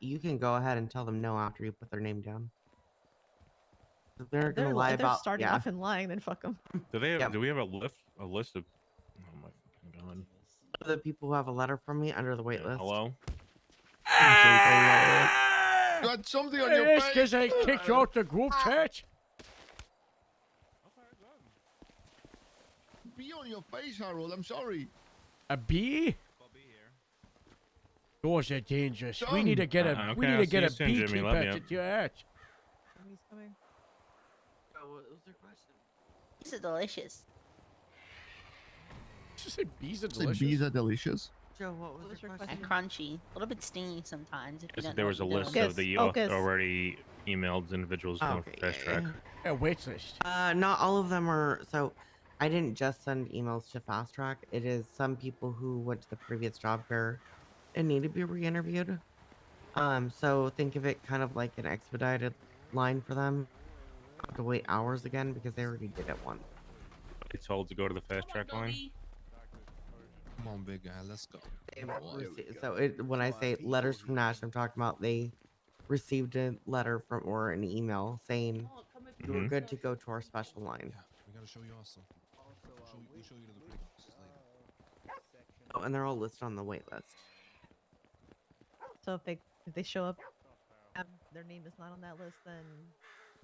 S11: you can go ahead and tell them no after you put their name down. If they're gonna lie
S18: if they're
S11: about
S18: starting off and lying, then fuck them.
S21: Do they have?
S11: Yep.
S21: Do we have a list of? Oh my fucking god!
S11: The people who have a letter from me under the wait list.
S21: Hello.
S13: You had something on your
S1: It's
S13: face.
S1: because I kicked you out the group chat.
S13: Bee on your face, Harold. I'm sorry.
S1: A bee? Those are dangerous. We
S13: Son.
S1: need to get a
S21: Okay,
S1: we need
S21: I'll
S1: to
S21: see
S1: get
S21: you
S1: a
S21: soon, Jimmy. Love
S1: beekeeper
S21: you.
S1: to your hatch.
S18: He's coming.
S11: Oh, what was their question?
S17: This is delicious.
S1: Did you say bees are
S13: Say
S1: delicious?
S13: bees are delicious.
S11: Joe, what was your question?
S17: And crunchy. A little bit stingy sometimes. If you don't
S21: There
S17: know
S21: was a
S17: what you're
S21: list
S17: doing.
S21: of the
S18: Focus.
S21: already emailed individuals going for fast track.
S1: A wait list.
S11: Not all of them are. So, I didn't just send emails to fast track. It is some people who went to the previous job fair and need to be re-interviewed. So think of it kind of like an expedited line for them. Have to wait hours again because they already did it once.
S21: They told to go to the fast track line.
S13: Come on, big guy. Let's go.
S11: When I say letters from Nash, I'm talking about they received a letter from or an email saying you were
S21: Mhm.
S11: good to go to our special line.
S13: We gotta show you our stuff. We'll show you to the pre-boxes later.
S11: Oh, and they're all listed on the wait list.
S18: So if they show up, and their name is not on that list, then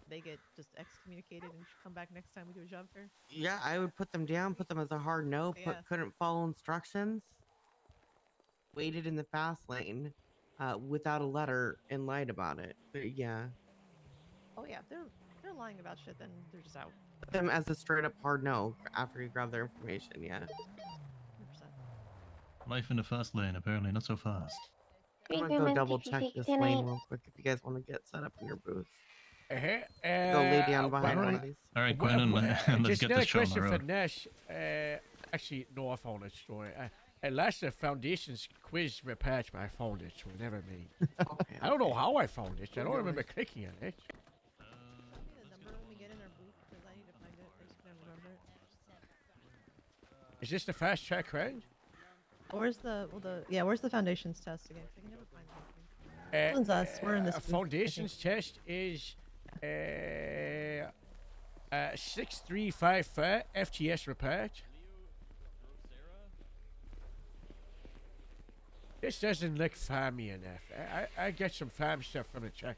S18: they get just excommunicated and should come back next time we do a job fair.
S11: Yeah, I would put them down, put them as a hard no,
S18: Yeah.
S11: couldn't follow instructions, waited in the fast lane without a letter and lied about it. Yeah.
S18: Oh yeah, if they're lying about shit, then they're just out.
S11: Put them as a straight up hard no after you grab their information, yeah.
S18: 100%.
S12: Life in the fast lane, apparently not so fast.
S11: I'm gonna go double check this lane real quick if you guys want to get set up in your booth. Go lay down behind one of these.
S12: All right, Gwen, let's
S1: Just
S12: get
S1: another
S12: this show on the
S1: question for
S12: road.
S1: Nash. Actually, no, I found it. Story. Last the Foundation's quiz repatch, but I found it, so never mind.
S11: Okay,
S1: I don't know how I found it. I don't remember clicking on it. Is this the fast track round?
S18: Where's where's the foundations test again? 'Cause I can never find anything. This one's us. We're in this booth, I think.
S1: Foundations test is 6354 FTS repatch. This doesn't look farmy enough. I get some farm stuff from the check.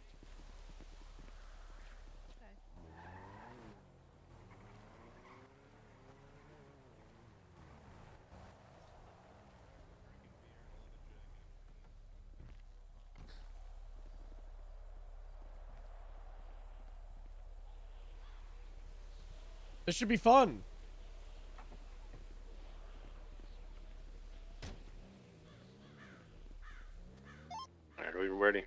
S1: This should be fun.
S5: Alright, are we ready?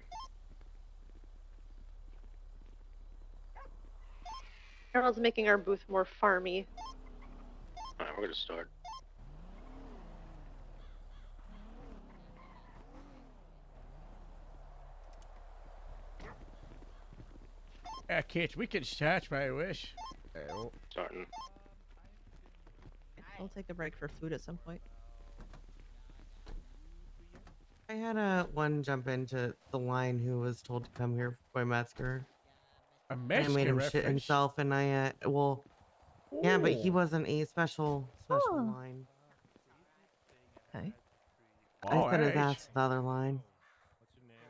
S22: Harold's making our booth more farmy.
S5: Alright, we're gonna start.
S1: Kids, we can start by wish.
S5: Starting.
S18: We'll take a break for food at some point.
S11: I had one jump into the line who was told to come here by Metzger.
S1: A
S11: I
S1: Metzger
S11: made him shit
S1: reference?
S11: himself, and yeah, but he
S1: Ooh.
S11: wasn't a special line.
S18: Okay.
S11: I sent his
S1: Alright.
S11: ass to the other line.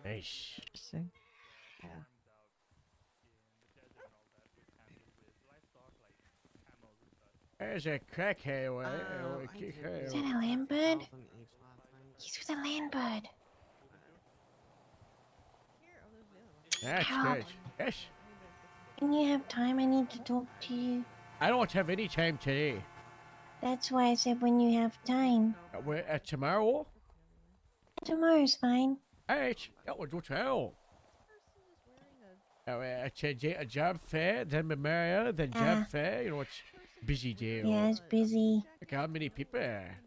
S1: Nice.
S18: Interesting.
S11: Yeah.
S1: There's a crackhead away.
S6: Is that a land bird? He's with a land bird.
S1: That's
S6: Harold.
S1: good. Yes.
S6: When you have time, I need to talk to you.
S1: I don't have any time today.
S6: That's why I said when you have time.
S1: Tomorrow?
S6: Tomorrow's fine.
S1: Alright, that would do too. A job fair, then memorial, then job fair. You know, it's busy day.
S6: Yeah, it's busy.
S1: Look how many people are.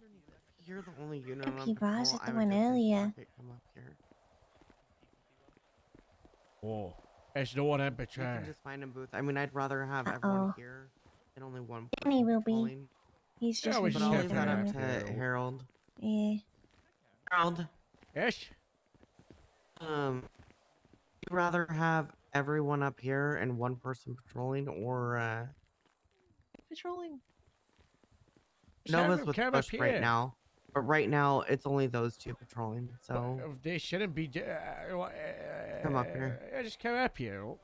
S11: You're the only unit
S6: The
S11: on
S6: people I was
S11: patrol,
S6: at the
S11: would
S6: one
S11: just say,
S6: earlier.
S11: "Fuck it, come up here."
S1: Oh. There's no one in
S11: You can
S1: between.
S11: just find a booth. I mean, I'd rather have everyone here than only one person
S6: He will be.
S11: patrolling.
S6: He's
S1: Yeah,
S6: just
S1: we
S11: But
S1: should
S11: I'll
S1: have
S11: leave that up
S1: Harold.
S11: to Harold.
S6: Yeah.
S11: Harold,
S1: Yes?
S11: you'd rather have everyone up here and one person patrolling, or
S18: Patrolling.
S1: Just have
S11: Nova's
S1: him
S11: with
S1: come up
S11: Bush right
S1: here.
S11: now. But right now, it's only those two patrolling. So
S1: They shouldn't be.
S11: come up here.
S1: Yeah, just come up here.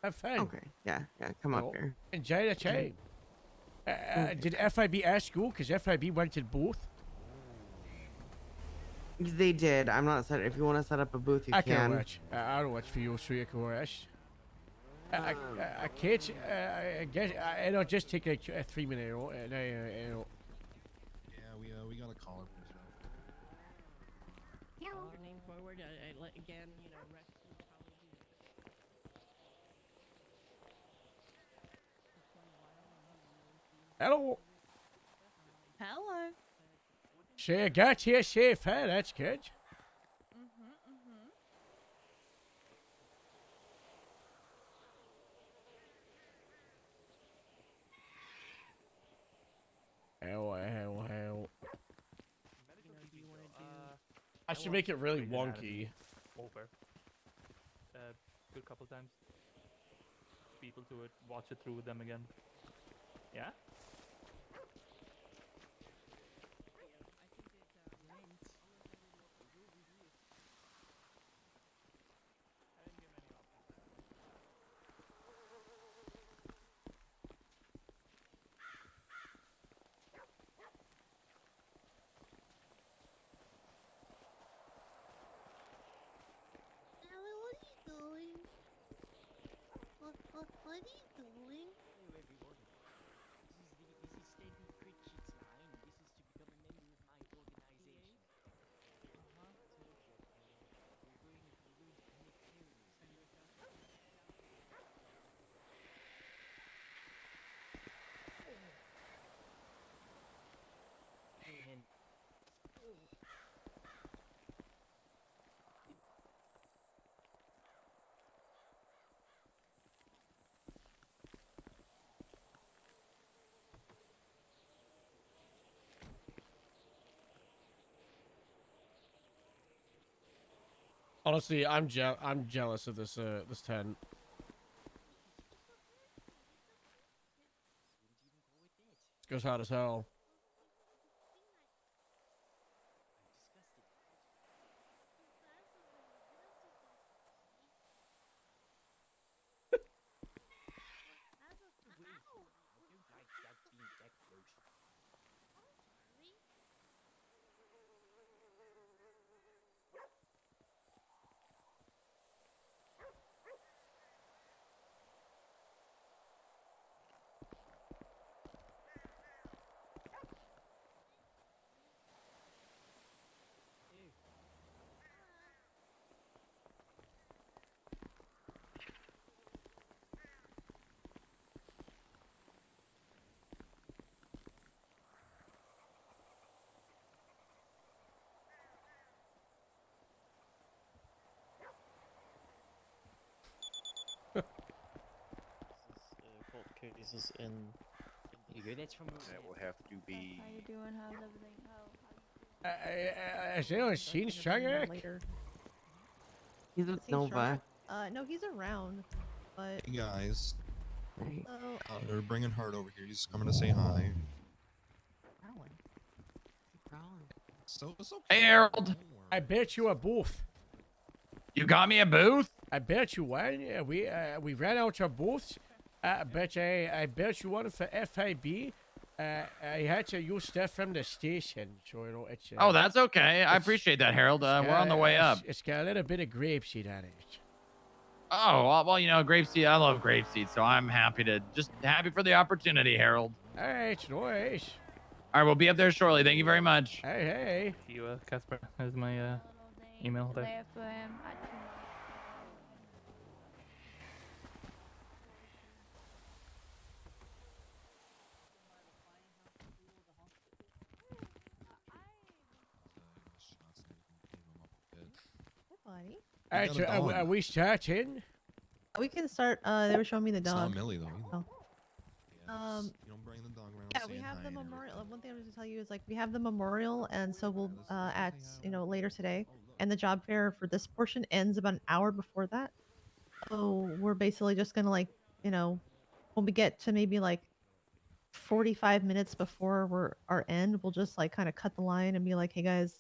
S1: Have fun.
S11: Okay, yeah, come up here.
S1: Enjoy the time. Did FIB ask you? Because FIB wanted both.
S11: They did. I'm not set. If you want to set up a booth, you
S1: I
S11: can.
S1: can't watch. I'll watch for you, so you can watch. I can't. I guess it'll just take like a 3 minute.
S13: Yeah, we got a caller.
S18: Name forward. Again, you know, Rex would probably be
S1: Hello.
S18: Hello.
S1: She got here safe, huh? That's good. Hell. I should make it really wonky.
S2: Over. Good couple times. People to it, watch it through with them again. Yeah?
S14: Ellie, what are you doing? What are you doing?
S23: Hello everyone. This is Stanley Critchit's line. This is to become a member of my organization. We're going to connect terrorists. And
S1: Honestly, I'm jealous of this this tent. This goes hard as hell.
S23: court cases in. You go. That's from.
S24: That will have to be.
S14: How you doing? How's everything?
S1: Has anyone seen Strangak?
S11: He's with
S18: Is he
S11: Nova.
S18: strong? No, he's around, but.
S13: Hey guys.
S18: Oh.
S13: They're bringing Hart over here. He's coming to say hi. So it's okay.
S25: Hey, Harold.
S1: I bet you a booth.
S25: You got me a booth?
S1: I bet you one. Yeah, we ran out of booths. But I bet you one for FIB. I had to use stuff from the station, so you know it's.
S25: Oh, that's okay. I appreciate that, Harold. We're on the way up.
S1: It's got a little bit of grapeseed on it.
S25: Oh, well, you know, grapeseed. I love grapeseed, so I'm happy for the opportunity, Harold.
S1: All right, no worries.
S25: All right, we'll be up there shortly. Thank you very much.
S1: Hey.
S2: See you, Casper. There's my email there.
S14: Wait for him at
S18: Buddy.
S1: All right, so are we starting?
S18: We can start. They were showing me the
S13: It's
S18: dog.
S13: not Millie though. Either.
S18: Oh.
S13: You don't bring the dog around.
S18: Yeah, we
S13: saying
S18: have
S13: hi
S18: the
S13: and
S18: memorial.
S13: everything.
S18: One thing I was to tell you is like we have the memorial, and so we'll at later today, and the job fair for this portion ends about an hour before that. So we're basically just gonna like when we get to maybe like 45 minutes before our end, we'll just like kind of cut the line and be like, hey guys,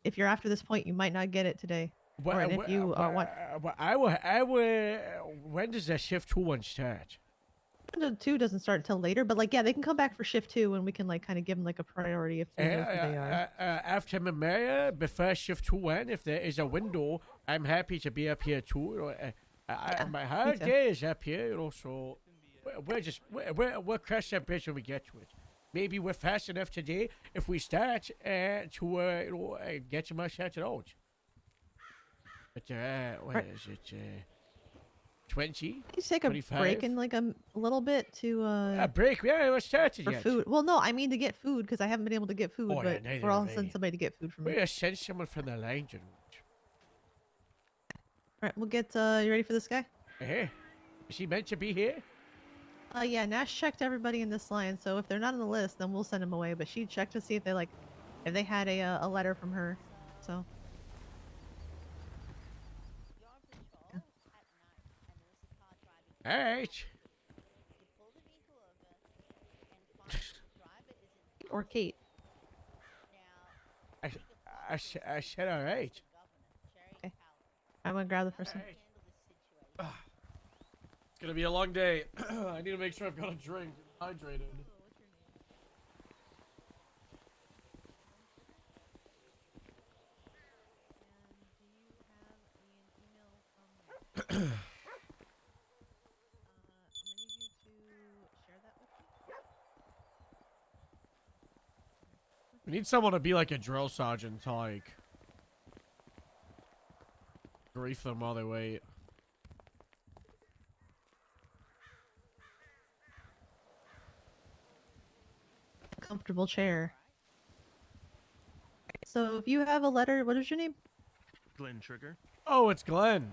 S18: if you're after this point, you might not get it today. Or and if you want
S1: when does that shift 2 one start?
S18: 2 doesn't start until later, but like yeah, they can come back for shift 2 and we can like kind of give them like a priority if they know who they are.
S1: After Memorial, before shift 2 end, if there is a window, I'm happy to be up here too. My whole
S18: too.
S1: day is up here, so we'll cross that bridge when we get to it. Maybe we're fast enough today if we start to get some more shots out. But what is it? 20?
S18: Just take a
S1: 25?
S18: break in like a little bit to
S1: A break? Yeah, we're started
S18: for
S1: yet.
S18: food. Well, no, I mean to get food because I haven't been able to get food,
S1: Oh, yeah,
S18: but
S1: neither
S18: we're all
S1: have
S18: send
S1: I.
S18: somebody to get food for me.
S1: We'll send someone from the line, you know.
S18: All right, we'll get. You ready for this guy?
S1: Hey, is he meant to be here?
S18: Yeah, Nash checked everybody in this line, so if they're not on the list, then we'll send them away. But she checked to see if they had a letter from her. So.
S1: All right.
S18: Or Kate.
S1: I said all right.
S18: Okay. I'm gonna grab the first one.
S1: It's gonna be a long day. I need to make sure I've got a drink. I'm hydrated. We need someone to be like a drill sergeant to like grief them while they wait.
S18: Comfortable chair. So if you have a letter, what is your name?
S12: Glenn Trigger.
S1: Oh, it's Glenn.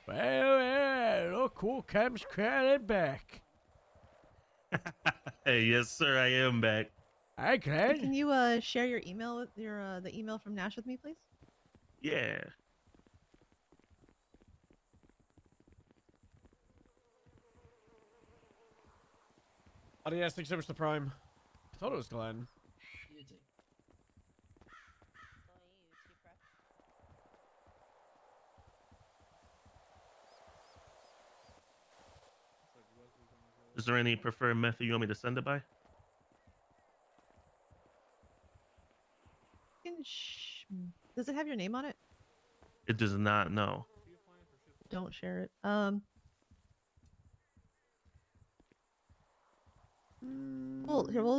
S1: Well, look who comes crowding back.
S7: Hey, yes, sir, I am back.
S1: Hi, Glenn.
S18: Can you share your email with the email from Nash with me, please?
S7: Yeah.
S1: Adios, thanks so much to Prime. I thought it was Glenn.
S7: Is there any preferred method you want me to send it by?
S18: Does it have your name on it?
S7: It does not, no.
S18: Don't share it. Well,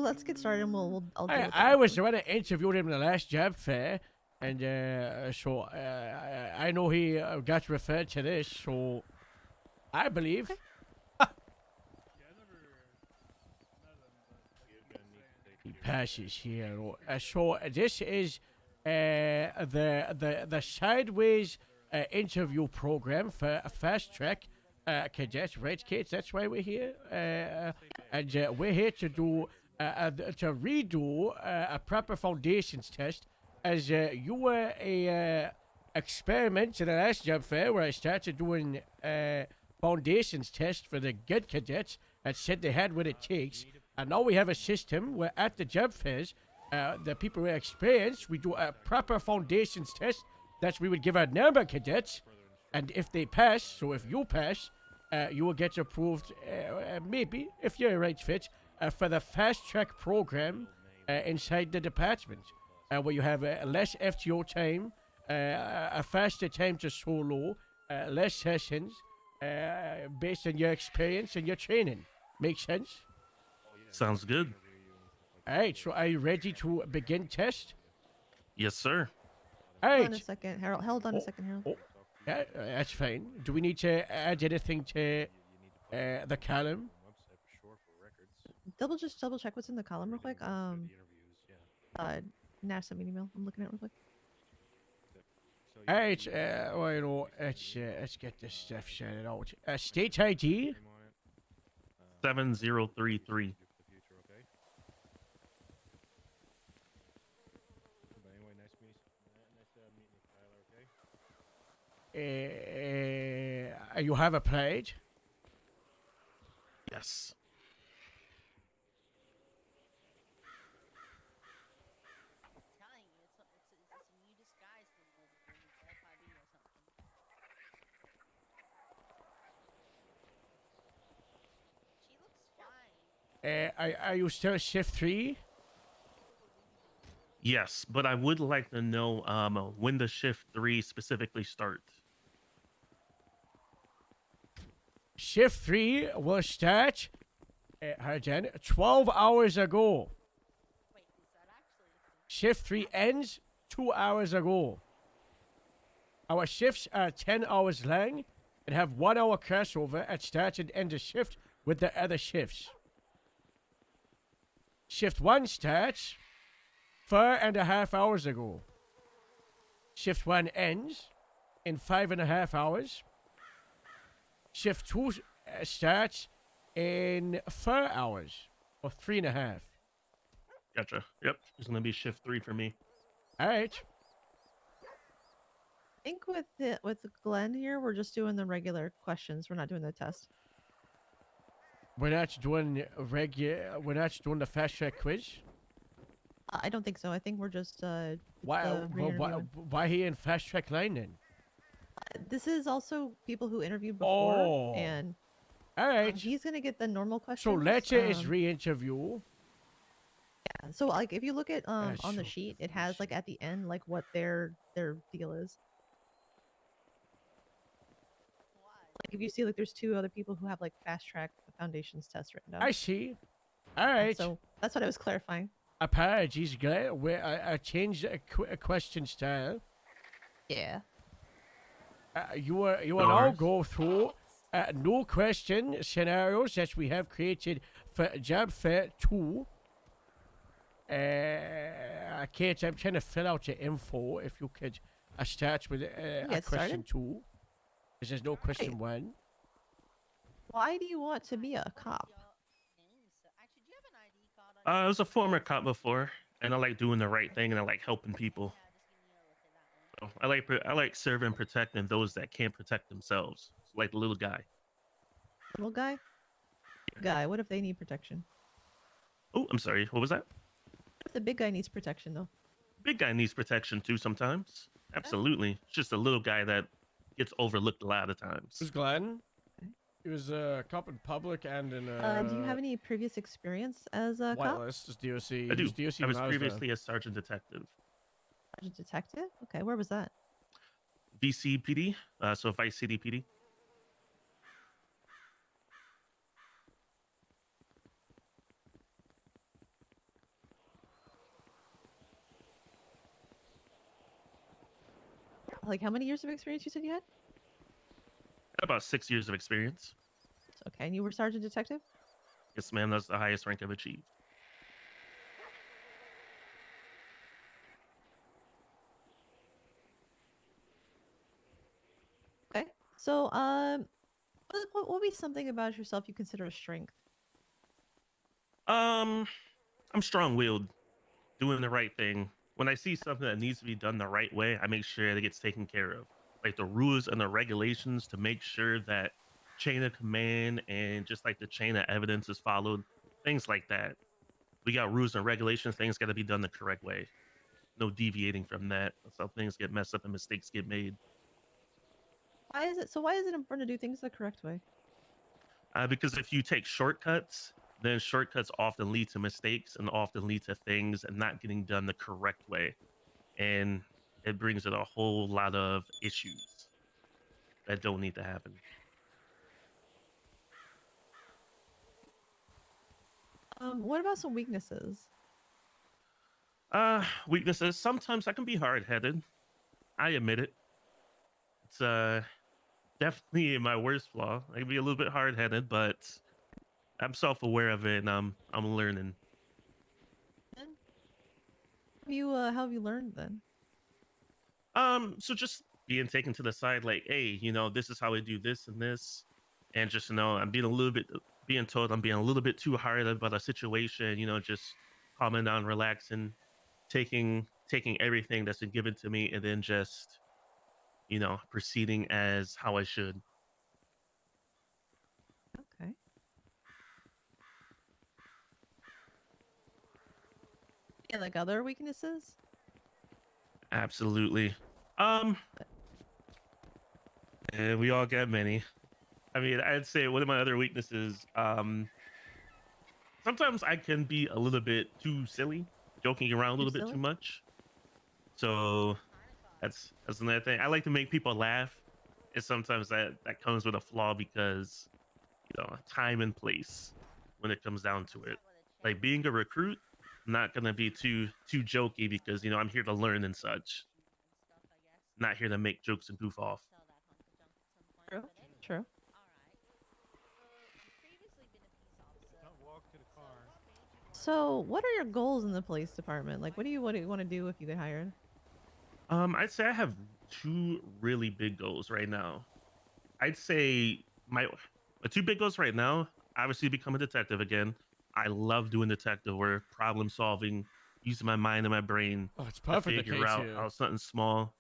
S18: let's get started and I'll deal with that.
S1: I was the one that interviewed him in the last job fair, and so I know he got referred to this, so I believe. He passes here. So this is the sideways interview program for a fast track cadets, right, kids? That's why we're here, and we're here to do to redo a proper foundations test, as you were a experiment in the last job fair where I started doing foundations test for the good cadets that said they had what it takes. And now we have a system where at the job fairs, the people with experience, we do a proper foundations test that we would give our number cadets. And if they pass, so if you pass, you will get approved, maybe, if you're a right fit, for the fast track program inside the department, where you have less FTO time, a faster time to solo, less sessions, based on your experience and your training. Make sense?
S7: Sounds good.
S1: All right, so are you ready to begin test?
S7: Yes, sir.
S1: All
S18: Hold
S1: right.
S18: on a second, Harold. Hold on a second, Harold.
S1: Oh, yeah, that's fine. Do we need to add anything to the column?
S18: Double check what's in the column real quick. Nash sent me an email. I'm looking at it real quick.
S1: Alright, well, you know, let's get this stuff sorted out. State ID.
S7: 7033.
S21: But anyway, nice to meet you, Skylar, okay?
S1: You have a plate?
S7: Yes.
S17: Telling you, it's a new disguise thing over here. It's FIB or something. She looks fine.
S1: Are you still shift 3?
S7: Yes, but I would like to know when the shift 3 specifically starts.
S1: Shift 3 will start, again, 12 hours ago. Shift 3 ends 2 hours ago. Our shifts are 10 hours long and have 1 hour crossover at start and end of shift with the other shifts. Shift 1 starts 4.5 hours ago. Shift 1 ends in 5.5 hours. Shift 2 starts in 4 hours or 3.5.
S7: Gotcha. Yep. It's going to be shift 3 for me.
S1: All right.
S18: I think with Glenn here, we're just doing the regular questions. We're not doing the test.
S1: We're not doing We're not doing the fast track quiz.
S18: I don't think so. I think we're just it's
S1: Why?
S18: the re-interviewing.
S1: Why he in fast track line then?
S18: This is also people who interviewed before,
S1: Oh.
S18: and
S1: all right.
S18: he's gonna get the normal questions.
S1: So later is re-interview.
S18: Yeah. So like, if you look at on
S1: That's
S18: the
S1: so
S18: sheet, it has like at the end like what their deal is. Like if you see like there's 2 other people who have like fast track foundations test written down.
S1: I see. All right.
S18: So that's what I was clarifying.
S1: Apologies, guy. Where I changed a question style.
S18: Yeah.
S1: You will now go through no question scenarios that we have created for Job Fair 2. I'm trying to fill out the info. If you could start with a
S18: Get
S1: question
S18: started.
S1: 2. Because there's no question 1.
S18: Why do you want to be a cop?
S7: I was a former cop before, and I like doing the right thing, and I like helping people. So I like serving and protecting those that can't protect themselves, like the little guy.
S18: Little guy? Guy, what if they need protection?
S7: Oh, I'm sorry. What was that?
S18: What if the big guy needs protection though?
S7: Big guy needs protection too sometimes. Absolutely. It's just a little guy that gets overlooked a lot of times.
S1: Who's Glenn? He was a cop in public and in
S18: Do you have any previous experience as a cop?
S1: Whitelist, just DOC.
S7: I do.
S1: DOC
S7: I was
S1: Mazda.
S7: previously a sergeant detective.
S18: Sergeant detective? Okay, where was that?
S7: VCPD, so Vice City PD.
S18: Like how many years of experience you said you had?
S7: About 6 years of experience.
S18: Okay, and you were sergeant detective?
S7: Yes, ma'am. That's the highest rank I've achieved.
S18: Okay. So what would be something about yourself you consider a strength?
S7: I'm strong-willed, doing the right thing. When I see something that needs to be done the right way, I make sure that it gets taken care of. Like the rules and the regulations to make sure that chain of command and just like the chain of evidence is followed, things like that. We got rules and regulations, things got to be done the correct way. No deviating from that. That's how things get messed up and mistakes get made.
S18: Why is it important to do things the correct way?
S7: Because if you take shortcuts, then shortcuts often lead to mistakes and often lead to things and not getting done the correct way. And it brings in a whole lot of issues that don't need to happen.
S18: What about some weaknesses?
S7: Weaknesses. Sometimes I can be hard-headed. I admit it. It's definitely my worst flaw. I can be a little bit hard-headed, but I'm self-aware of it and I'm learning.
S18: How have you learned then?
S7: So just being taken to the side, like, hey, this is how I do this and this, and just I'm being told I'm being a little bit too hard about a situation. Just calming down, relaxing, taking everything that's been given to me, and then just proceeding as how I should.
S18: Okay. Yeah, like other weaknesses?
S7: Absolutely. And we all get many. I mean, I'd say one of my other weaknesses, sometimes I can be a little bit too silly, joking around a little bit too much. So that's another thing. I like to make people laugh, and sometimes that comes with a flaw because time and place when it comes down to it. Like being a recruit, I'm not gonna be too jokey because I'm here to learn and such. Not here to make jokes and goof off.
S18: True. True.
S15: Don't walk to the car.
S18: So, what are your goals in the police department? Like, what do you want to do if you get hired?
S7: I'd say I have two really big goals right now. I'd say my two big goals right now, obviously become a detective again. I love doing detective work, problem solving, using my mind and my brain
S1: Oh, it's
S7: to
S1: perfect.
S7: figure out how something small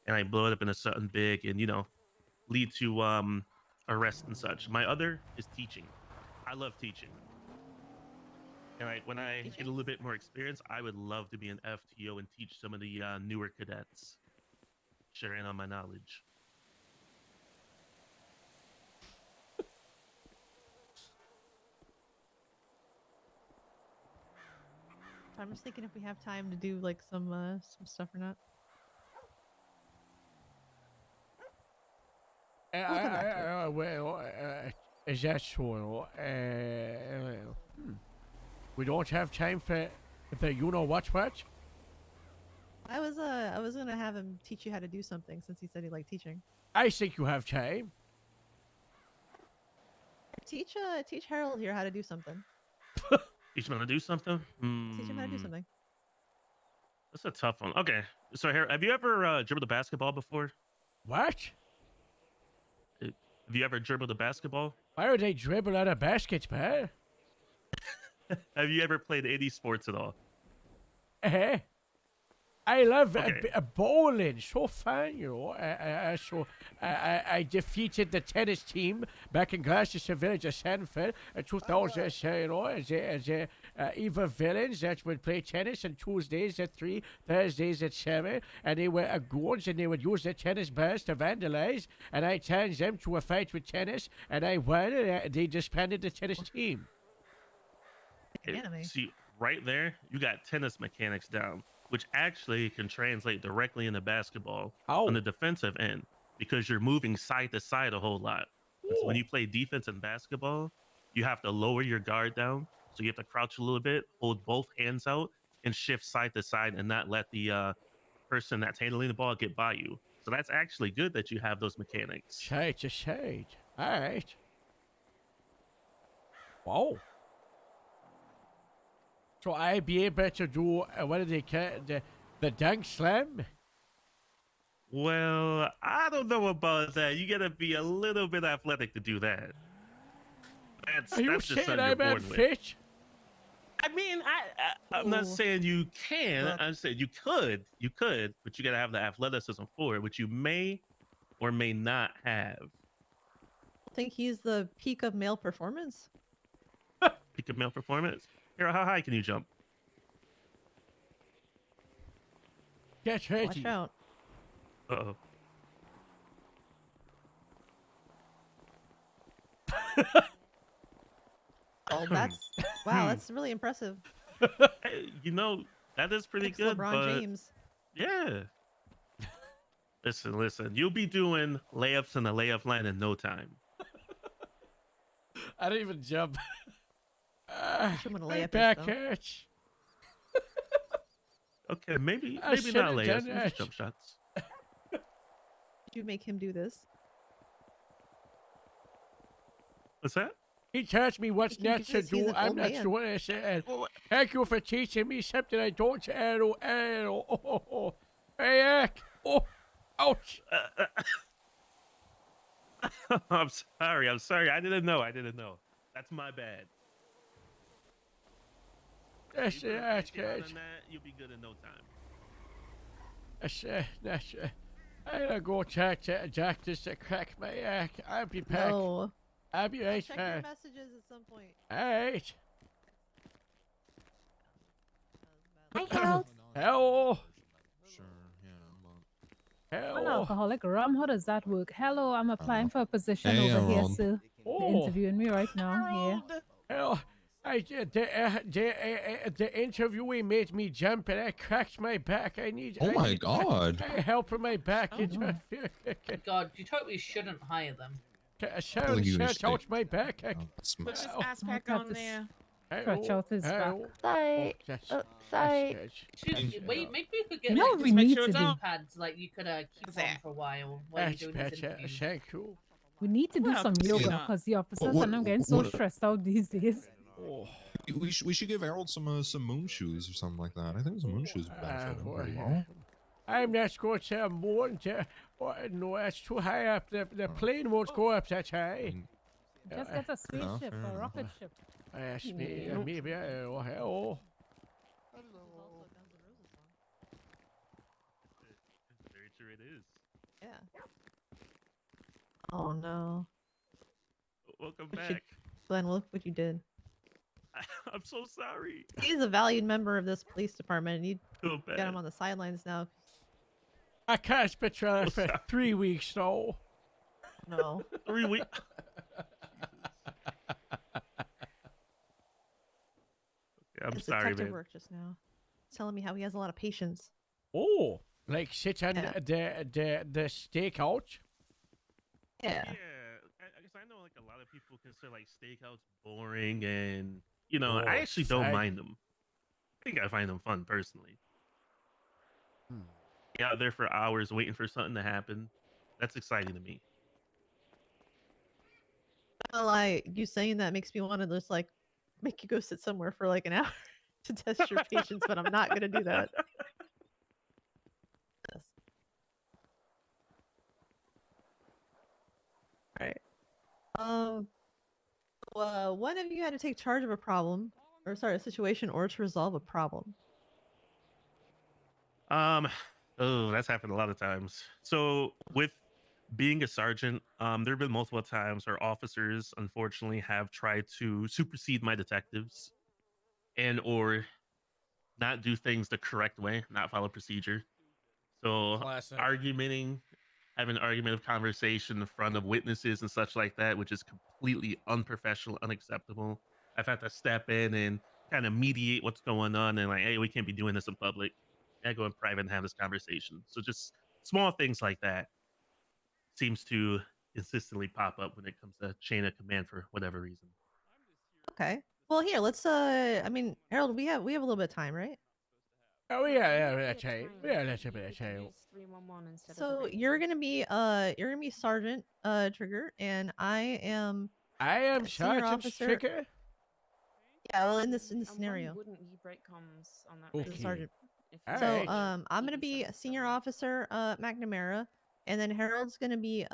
S7: and I blow it up into something big and lead to arrest and such. My other is teaching. I love teaching. And when I get a little bit more experience, I would love to be an FTO and teach some of the newer cadets, sharing on my knowledge.
S18: I'm just thinking if we have time to do like some stuff or not.
S1: Well, is that so? We don't have time for the what?
S18: I was gonna have him teach you how to do something since he said he liked teaching.
S1: I think you have time.
S18: Teach Harold here how to do something.
S7: Teach him how to do something?
S18: Teach him how to do something.
S7: That's a tough one. Okay. So, have you ever dribbled a basketball before?
S1: What?
S7: Have you ever dribbled a basketball?
S1: Why would they dribble out of baskets, man?
S7: Have you ever played any sports at all?
S1: I love bowling. So fun, I defeated the tennis team back in Gloucester Village of Sanford in 2000. As evil villains that would play tennis on Tuesdays at 3, Thursdays at 7, and they were goons and they would use their tennis balls to vandalize. And I challenged them to a fight with tennis, and I won. And they disbanded the tennis team.
S7: See, right there, you got tennis mechanics down, which actually can translate directly into basketball on the defensive end because you're moving side to side a whole lot. So when you play defense in basketball, you have to lower your guard down. So you have to crouch a little bit, hold both hands out, and shift side to side and not let the person that's handling the ball get by you. So that's actually good that you have those mechanics.
S1: Shade to shade. All right. Whoa. So I be able to do what do they call the dunk slam?
S7: Well, I don't know about that. You gotta be a little bit athletic to do that.
S1: Are you
S7: just
S1: saying I'm unfit?
S7: I mean, I'm not saying you can. I'm saying you could, but you gotta have the athleticism for it, which you may or may not have.
S18: Think he's the peak of male performance?
S7: Peak of male performance? Here, how high can you jump?
S1: Get ready.
S18: Watch out.
S7: Uh-oh.
S18: Oh, that's wow. That's really impressive.
S7: Hey, that is pretty
S18: Thanks,
S7: good.
S18: LeBron
S7: but
S18: James.
S7: Yeah. Listen. You'll be doing layups in the layup line in no time.
S1: I didn't even jump.
S18: My
S1: back hurts.
S7: Okay, maybe
S1: I
S7: not
S1: should've
S7: layups,
S1: done
S7: maybe
S1: that.
S7: jump shots.
S18: Did you make him do this?
S7: What's that?
S1: He tells me what's
S18: He can
S1: next
S18: do
S1: to
S18: this, he's
S1: do.
S18: an
S1: I'm
S18: old
S1: not
S18: man.
S1: doing it. And thank you for teaching me something I don't know. Hey, Eck. Oh. Ouch.
S7: I'm sorry. I'm sorry. I didn't know. That's my bad.
S1: That's
S7: You put a
S1: that's
S7: blanket on
S1: good.
S7: that, you'll be good in no time.
S1: That's I'm gonna go check Jack just to crack my back. I'll be back.
S18: No.
S1: I'll be right
S18: Check your
S1: back.
S18: messages at some point.
S1: Alright.
S8: Hi, Harold.
S1: Hello.
S13: Sure, yeah.
S1: Hello.
S8: Non-alcoholic rum. How does that work? Hello, I'm applying for a position
S13: Hey,
S8: over here,
S13: Harold.
S8: sir. They're
S1: Oh.
S8: interviewing me right now. Here.
S1: Hello. The interviewee made me jump and I cracked my back. I need.
S13: Oh
S1: I
S13: my
S1: need
S13: God.
S1: help with my back.
S8: Oh, no.
S9: God, you totally shouldn't hire them.
S1: Sound shut out my back.
S13: Put
S9: this
S8: ass pack on there. Stretch
S1: Hello.
S8: out his back.
S1: Hello.
S14: Sorry.
S1: That's
S14: Sorry.
S9: Maybe we could get
S8: You know
S9: like
S8: what we
S9: just make
S8: need
S9: sure
S8: to
S9: knee
S8: do?
S9: pads like you could keep on for a while you're
S1: That's
S9: doing these
S1: better.
S9: interviews.
S1: Thank you.
S8: We need to do some yoga
S13: yeah.
S8: because the officers and I'm getting so stressed out these days.
S1: Oh.
S13: We should give Harold some moon shoes or something like that. I think some moon shoes would benefit him pretty well.
S1: I'm not going to moon. No, that's too high up. The plane won't go up that high.
S8: Just get a spaceship, a rocket ship.
S1: Yes, maybe. Oh, hello.
S7: Very true it is.
S18: Yeah. Oh no.
S7: Welcome
S18: You
S7: back.
S18: should- Glenn, look what you did.
S7: I'm so sorry.
S18: He's a valued member of this police department, and you
S7: Feel
S18: got
S7: bad.
S18: him on the sidelines now.
S1: I can't patrol for 3 weeks now.
S18: No.
S7: 3 weeks. I'm
S18: It's
S7: sorry,
S18: detective
S7: man.
S18: work just now. He's telling me how he has a lot of patience.
S1: Oh, like sit on
S18: Yeah.
S1: the stakeout.
S18: Yeah.
S7: I guess I know like a lot of people consider like stakeouts boring, and you know
S1: Oh,
S7: I actually don't
S1: fag.
S7: mind them. I think I find them fun personally.
S1: Hmm.
S7: Yeah, out there for hours waiting for something to happen. That's exciting to me.
S18: Well, you saying that makes me want to just like make you go sit somewhere for like an hour to test your patience, but I'm not gonna do that. Yes. All right. When have you had to take charge of a problem, or sorry, a situation, or to resolve a problem?
S7: Oh, that's happened a lot of times. So with being a sergeant, there have been multiple times where officers unfortunately have tried to supersede my detectives and or not do things the correct way, not follow procedure. So
S1: Classic.
S7: having an argumentative conversation in front of witnesses and such like that, which is completely unprofessional, unacceptable. I've had to step in and kind of mediate what's going on and like, hey, we can't be doing this in public. I go in private and have this conversation. So just small things like that seems to consistently pop up when it comes to chain of command for whatever reason.
S18: Okay. Well, here, let's. I mean, Harold, we have a little bit of time, right?
S1: Oh yeah, that's right. Yeah, that's a bit of time.
S18: So you're gonna be Sergeant Trigger, and I am
S1: am
S18: Senior
S1: Sergeant
S18: Officer.
S1: Trigger.
S18: Yeah, well, in this scenario,
S16: Wouldn't you break comms on that?
S1: Okay.
S18: the sergeant.
S16: If
S18: So
S1: Alright.
S18: I'm gonna be Senior Officer McNamara, and then Harold's gonna be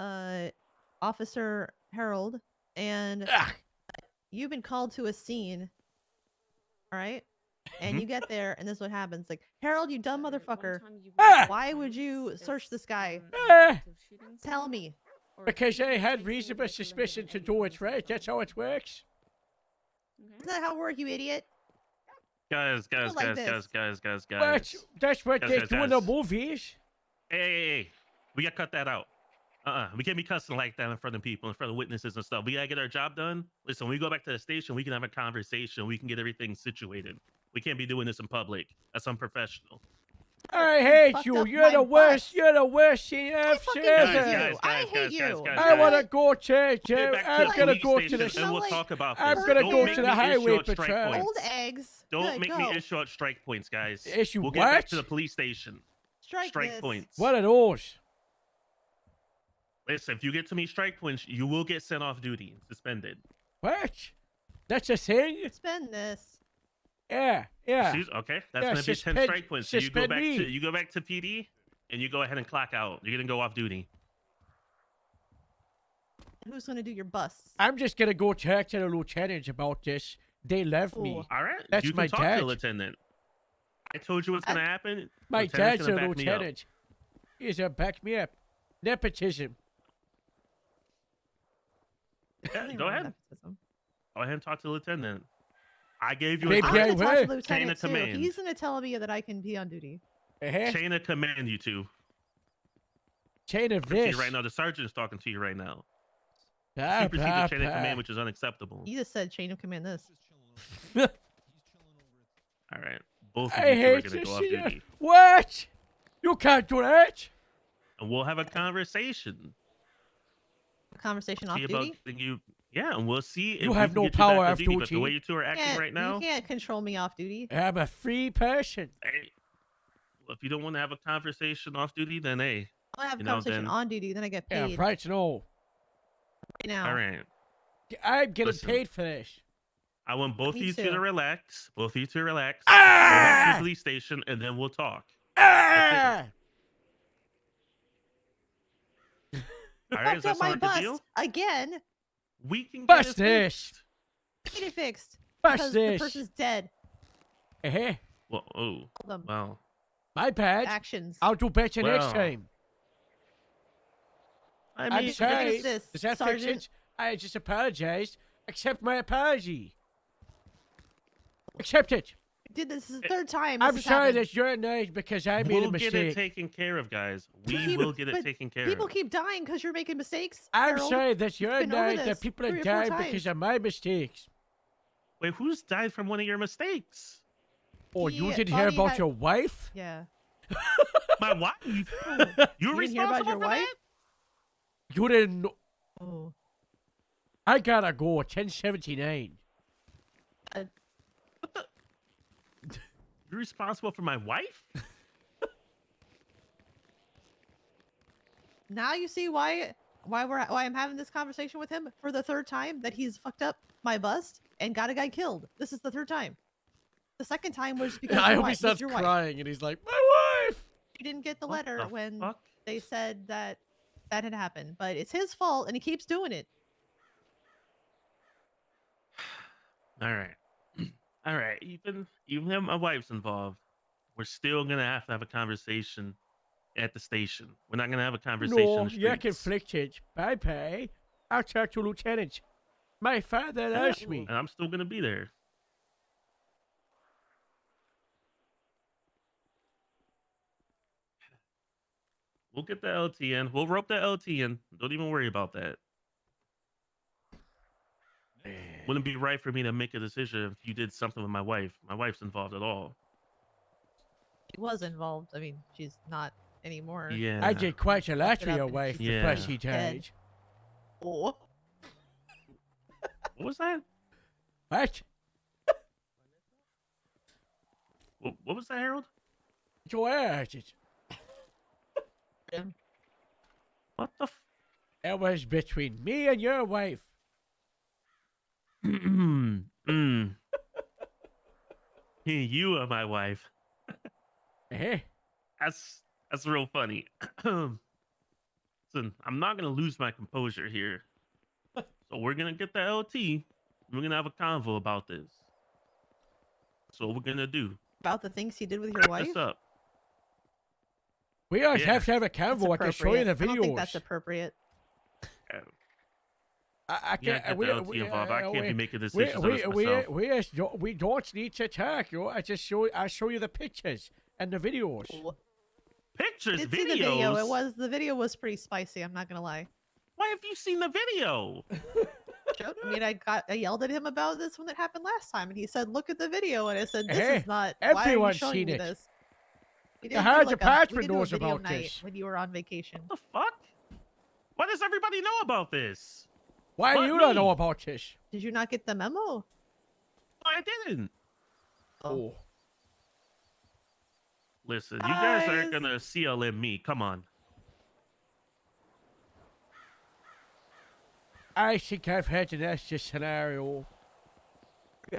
S18: Officer Harold, and you've been called to a scene. All right. And you get there, and this is what happens. Like, Harold, you dumb motherfucker. Why would you search this guy? Tell me.
S1: Because I had reasonable suspicion to do it, right? That's how it works.
S18: Isn't that how it works, you idiot?
S7: Guys,
S18: like
S1: What? That's what
S7: Guys,
S1: they
S7: guys,
S1: do in the
S7: guys.
S1: movies.
S7: Hey, we gotta cut that out. We can't be cussing like that in front of people, in front of witnesses and stuff. We gotta get our job done. Listen, when we go back to the station, we can have a conversation. We can get everything situated. We can't be doing this in public. That's unprofessional.
S1: I hate
S18: fucked
S1: you.
S18: up
S1: You're
S18: my
S1: the worst.
S18: bus.
S1: You're the worst senior officer ever.
S18: I hate you.
S1: I want to go to.
S7: Get back to
S1: I'm
S7: the
S1: gonna
S7: police
S1: go to
S7: station
S1: the.
S7: and we'll talk about
S1: I'm
S7: this.
S1: gonna
S7: Don't
S1: go
S7: make
S1: to
S7: me
S1: the
S7: issue
S1: highway
S7: out strike
S1: patrol.
S7: points.
S18: Old eggs.
S7: Don't
S18: Good,
S7: make
S18: go.
S7: me issue out strike points, guys.
S1: Issue
S7: We'll get back
S1: what?
S7: to the police station.
S18: Strike this.
S7: points.
S1: What are those?
S7: Listen, if you get too many strike points, you will get sent off duty, suspended.
S1: What? That's a thing?
S18: Spend this.
S1: Yeah.
S7: Okay, that's
S1: Yeah,
S7: gonna be 10 strike points. So you go
S1: suspend
S7: back
S1: me.
S7: to PD. and you go ahead and clock out. You're gonna go off duty.
S18: Who's gonna do your busts?
S1: I'm just gonna go talk to the lieutenant about this. They left me.
S7: All right,
S1: That's
S7: you can
S1: my
S7: talk to
S1: dad.
S7: the lieutenant. I told you what's gonna happen.
S1: My
S7: Lieutenant's
S1: dad's a
S7: gonna back me up.
S1: lieutenant. He's gonna back me up. Nepotism.
S7: Yeah, go ahead. Go ahead and talk to the lieutenant. I gave you
S1: Maybe
S7: a
S1: I
S18: I'm gonna talk to the
S7: chain of
S18: lieutenant too.
S7: command.
S18: He's gonna tell me that I can be on duty.
S7: Chain of command, you two.
S1: Chain of
S7: Talking to you
S1: this.
S7: right now. The sergeant's talking to you right now.
S1: Bah,
S7: Supersede
S1: bah,
S7: the chain of
S1: bah.
S7: command, which is unacceptable.
S18: You just said chain of command this.
S7: All right, both of
S1: I
S7: you two are
S1: hate
S7: gonna
S1: to
S7: go off
S1: see you.
S7: duty,
S1: What? You can't do that.
S7: and we'll have a conversation.
S18: A conversation
S7: See
S18: off
S7: about
S18: duty.
S7: getting you. Yeah, and we'll see if
S1: You
S7: we
S1: have
S7: can
S1: no
S7: get you
S1: power
S7: back
S1: off
S7: to duty. But the
S1: duty.
S7: way you two are acting right now,
S18: You can't control me off duty.
S1: I'm a free person.
S7: hey, well, if you don't want to have a conversation off duty, then hey,
S18: I want to have a
S7: you know,
S18: conversation
S7: then
S18: on duty, then I get
S1: Yeah,
S18: paid.
S1: right. No.
S18: Right now.
S7: all right.
S1: I'm getting
S7: Listen.
S1: paid for this.
S7: I want both
S18: Me
S7: of you two
S18: too.
S7: to relax. Both of you to relax. Go back to the police station, and then we'll talk.
S1: Ah!
S7: All right,
S18: Fucked
S7: does that
S18: up my
S7: sound like a
S18: bust
S7: deal?
S18: again.
S7: We can get
S1: Bust
S7: it
S1: this.
S18: Get it fixed.
S1: Bust
S18: Because
S1: this.
S18: the person's dead.
S1: Eh?
S7: Well, oh,
S18: Them.
S7: well.
S1: My bad.
S18: Actions.
S1: I'll do better next
S7: Well,
S1: time.
S7: I
S1: I'm
S7: mean,
S1: sorry.
S18: Fix this,
S1: Does that
S18: Sergeant.
S1: fix it? I just apologized. Accept my apology. Accept it.
S18: Did this is the third time. This
S1: I'm
S18: has
S1: sorry
S18: happened.
S1: that you're annoyed because I made a
S7: we'll get it
S1: mistake.
S7: taken care of, guys. We
S18: Keep-
S7: will get it
S18: but
S7: taken care
S18: People
S7: of.
S18: keep dying because you're making mistakes.
S1: I'm
S18: Harold.
S1: sorry that you're
S18: been over
S1: annoyed
S18: this
S1: that people are
S18: 3 or 4
S1: dying
S18: times.
S1: because of my mistakes.
S7: Wait, who's died from one of your mistakes?
S1: Or you
S18: He
S1: didn't hear
S18: thought he
S1: about
S18: had-
S1: your wife?
S18: Yeah.
S7: My wife?
S18: You
S7: You're
S18: didn't hear about
S7: responsible
S18: your
S7: for
S18: wife?
S7: that?
S1: You didn't know.
S18: Oh.
S1: I gotta go. 1079.
S7: You're responsible for my wife?
S18: Now you see why I'm having this conversation with him for the third time, that he's fucked up my bust and got a guy killed. This is the third time. The second time was because
S1: I
S18: your
S1: hope
S18: wife,
S1: he
S18: was
S1: starts
S18: your wife.
S1: crying and he's like, my wife!
S18: You didn't get the
S7: What
S18: letter
S7: the
S18: when
S7: fuck?
S18: they said that that had happened, but it's his fault and he keeps doing it.
S7: All right. All right. Even if my wife's involved, we're still gonna have a conversation at the station. We're not gonna have a conversation
S1: No,
S7: in the
S1: you're
S7: streets.
S1: conflicted. Bye-bye. I'll talk to Lieutenant. My father loves me.
S7: And I'm still gonna be there. We'll get the LT in. We'll rope the LT in. Don't even worry about that. Wouldn't be right for me to make a decision if you did something with my wife. My wife's involved at all.
S18: She was involved. I mean, she's not anymore.
S7: Yeah.
S1: I did quite a lot
S18: Fucked it
S1: for
S18: up
S1: your
S18: and
S1: wife
S18: she's
S1: before
S7: Yeah.
S1: she
S18: dead.
S1: died.
S18: Oh.
S7: What was that?
S1: What?
S7: What was that, Harold?
S1: Your attitude.
S7: What the
S1: It was between me and your wife.
S7: You are my wife.
S1: Eh?
S7: That's real funny. Listen, I'm not gonna lose my composure here. So we're gonna get the LT. We're gonna have a convo about this. That's what we're gonna do.
S18: About the things he did with your
S7: Wrap
S18: wife?
S7: this up.
S1: We always
S7: Yeah.
S1: have to have a
S18: That's
S1: convo. I can show you the
S18: appropriate. I don't think that's
S1: videos.
S18: appropriate.
S1: I
S7: Yeah,
S1: can't.
S7: get the LT involved. I can't be making decisions on this myself.
S1: We don't need to talk. You know, I show you the pictures and the videos.
S7: Pictures,
S18: Did
S7: videos.
S18: see the video. The video was pretty spicy. I'm not gonna lie.
S7: Why have you seen the video?
S18: I mean, I yelled at him about this when it happened last time, and he said, "Look at the video," and I said, "This
S1: Hey,
S18: is not. Why are you
S1: everyone's
S18: showing
S1: seen
S18: me
S1: it.
S18: this?" We
S1: The
S18: did
S1: whole
S18: do,
S1: department
S18: we did do a
S1: knows
S18: video
S1: about
S18: night
S1: this.
S18: when you were on vacation.
S7: What the fuck? Why does everybody know about this?
S1: Why
S7: But
S1: you don't
S7: me.
S1: know about this?
S18: Did you not get the memo?
S7: I didn't.
S1: Oh.
S7: Listen, you guys aren't
S18: Guys.
S7: gonna CLM me. Come on.
S1: I think I've had an extra scenario.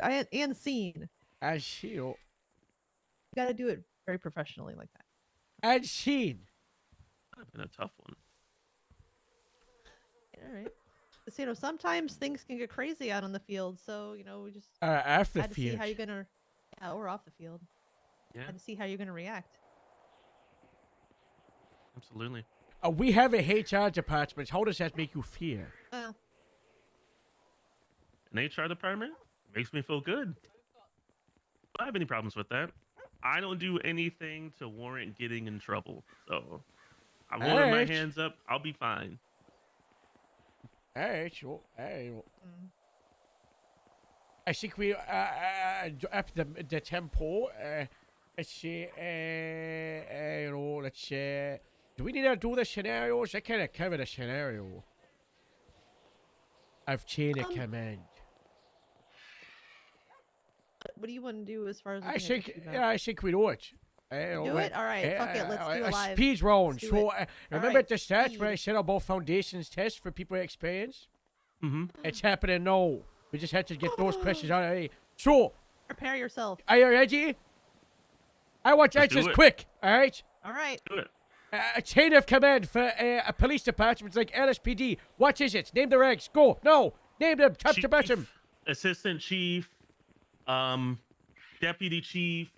S18: And scene.
S1: And scene.
S18: You got to do it very professionally like that.
S1: And scene.
S7: That's been a tough one.
S18: All right. So, sometimes things can get crazy out on the field, so we just
S1: Off the
S18: had to see how
S1: field.
S18: you're gonna, yeah, or off the field.
S7: Yeah,
S18: Had to see how you're gonna react.
S7: absolutely.
S1: We have a HR department. How does that make you feel?
S18: Well,
S7: An HR department makes me feel good. I don't have any problems with that. I don't do anything to warrant getting in trouble. So I'm holding my
S1: Alright.
S7: hands up. I'll be fine.
S1: Alright, sure. I think we up the tempo. Let's see. Let's see. Do we need to do the scenarios? I kind of cover the scenario. I've chain of command.
S18: what do you want to do as far as?
S1: I think we do it.
S18: Do it? All right, fuck it, let's do a live.
S1: Speed round.
S18: Let's do
S1: So
S18: it.
S1: remember
S18: Alright,
S1: at the start
S18: speed.
S1: where I said about foundations test for people with experience?
S7: Mm-hmm.
S1: It's happening now. We just had to get those questions out of the way. So,
S18: Prepare yourself.
S1: are you ready? I want
S7: Let's do
S1: answers
S7: it.
S1: quick, alright?
S18: All right.
S7: Do it.
S1: A chain of command for a police department like LSPD. What is it? Name the ranks. Go. No. Name them top to bottom.
S7: Chief, assistant chief, deputy chief,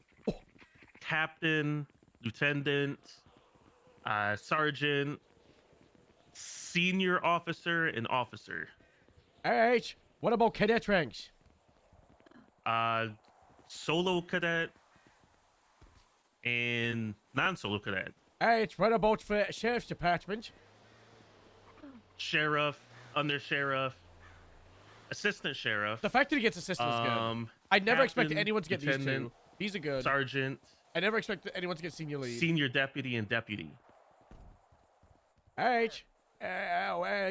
S7: captain, lieutenant, sergeant, senior officer, and officer.
S1: Alright. What about cadet ranks?
S7: Solo cadet and non-solo cadet.
S1: Alright. What about for sheriff's department?
S7: Sheriff, under sheriff, assistant sheriff.
S1: The fact that he gets assistant is good. I never expected
S7: captain,
S1: anyone to get these two.
S7: lieutenant,
S1: These are good.
S7: sergeant,
S1: I never expected anyone to get senior lead.
S7: senior deputy, and deputy.
S1: Alright.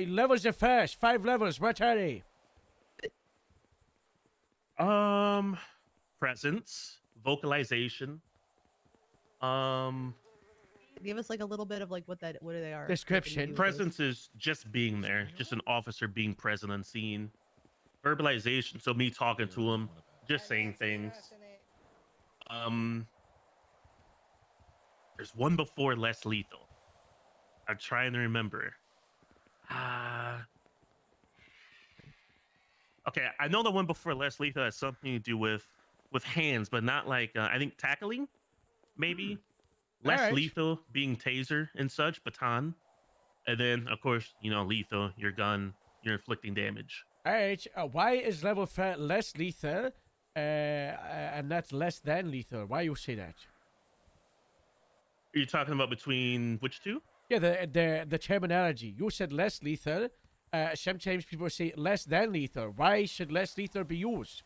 S1: Levels are first. 5 levels. What are they?
S7: Presence, vocalization.
S18: Give us like a little bit of like what they are.
S1: Description.
S7: Presence is just being there, just an officer being present on scene. Verbalization, so me talking to him, just saying things. There's one before less lethal. I'm trying to remember. Okay, I know the one before less lethal has something to do with hands, but not like I think tackling, maybe. Less
S1: Alright.
S7: lethal being taser and such, baton, and then of course lethal, your gun, you're inflicting damage.
S1: Alright. Why is level 4 less lethal and not less than lethal? Why you say that?
S7: Are you talking about between which two?
S1: Yeah, the terminology. You said less lethal. Sometimes people say less than lethal. Why should less lethal be used?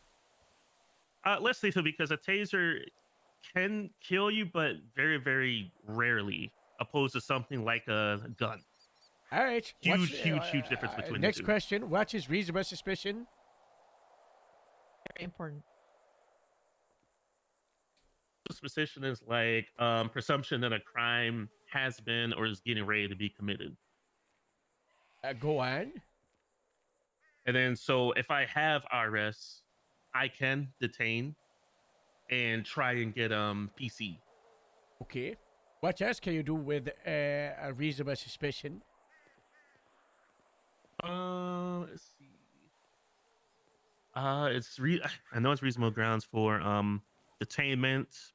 S7: Less lethal because a taser can kill you, but very, very rarely, opposed to something like a gun.
S1: All right.
S7: Huge difference between
S1: next
S7: the two.
S1: question. What is reasonable suspicion?
S18: Very important.
S7: Suspicion is like presumption that a crime has been or is getting ready to be committed.
S1: Go on.
S7: And then, so if I have RS, I can detain and try and get PC.
S1: Okay. What else can you do with a reasonable suspicion?
S7: Let's see. I know it's reasonable grounds for detainment,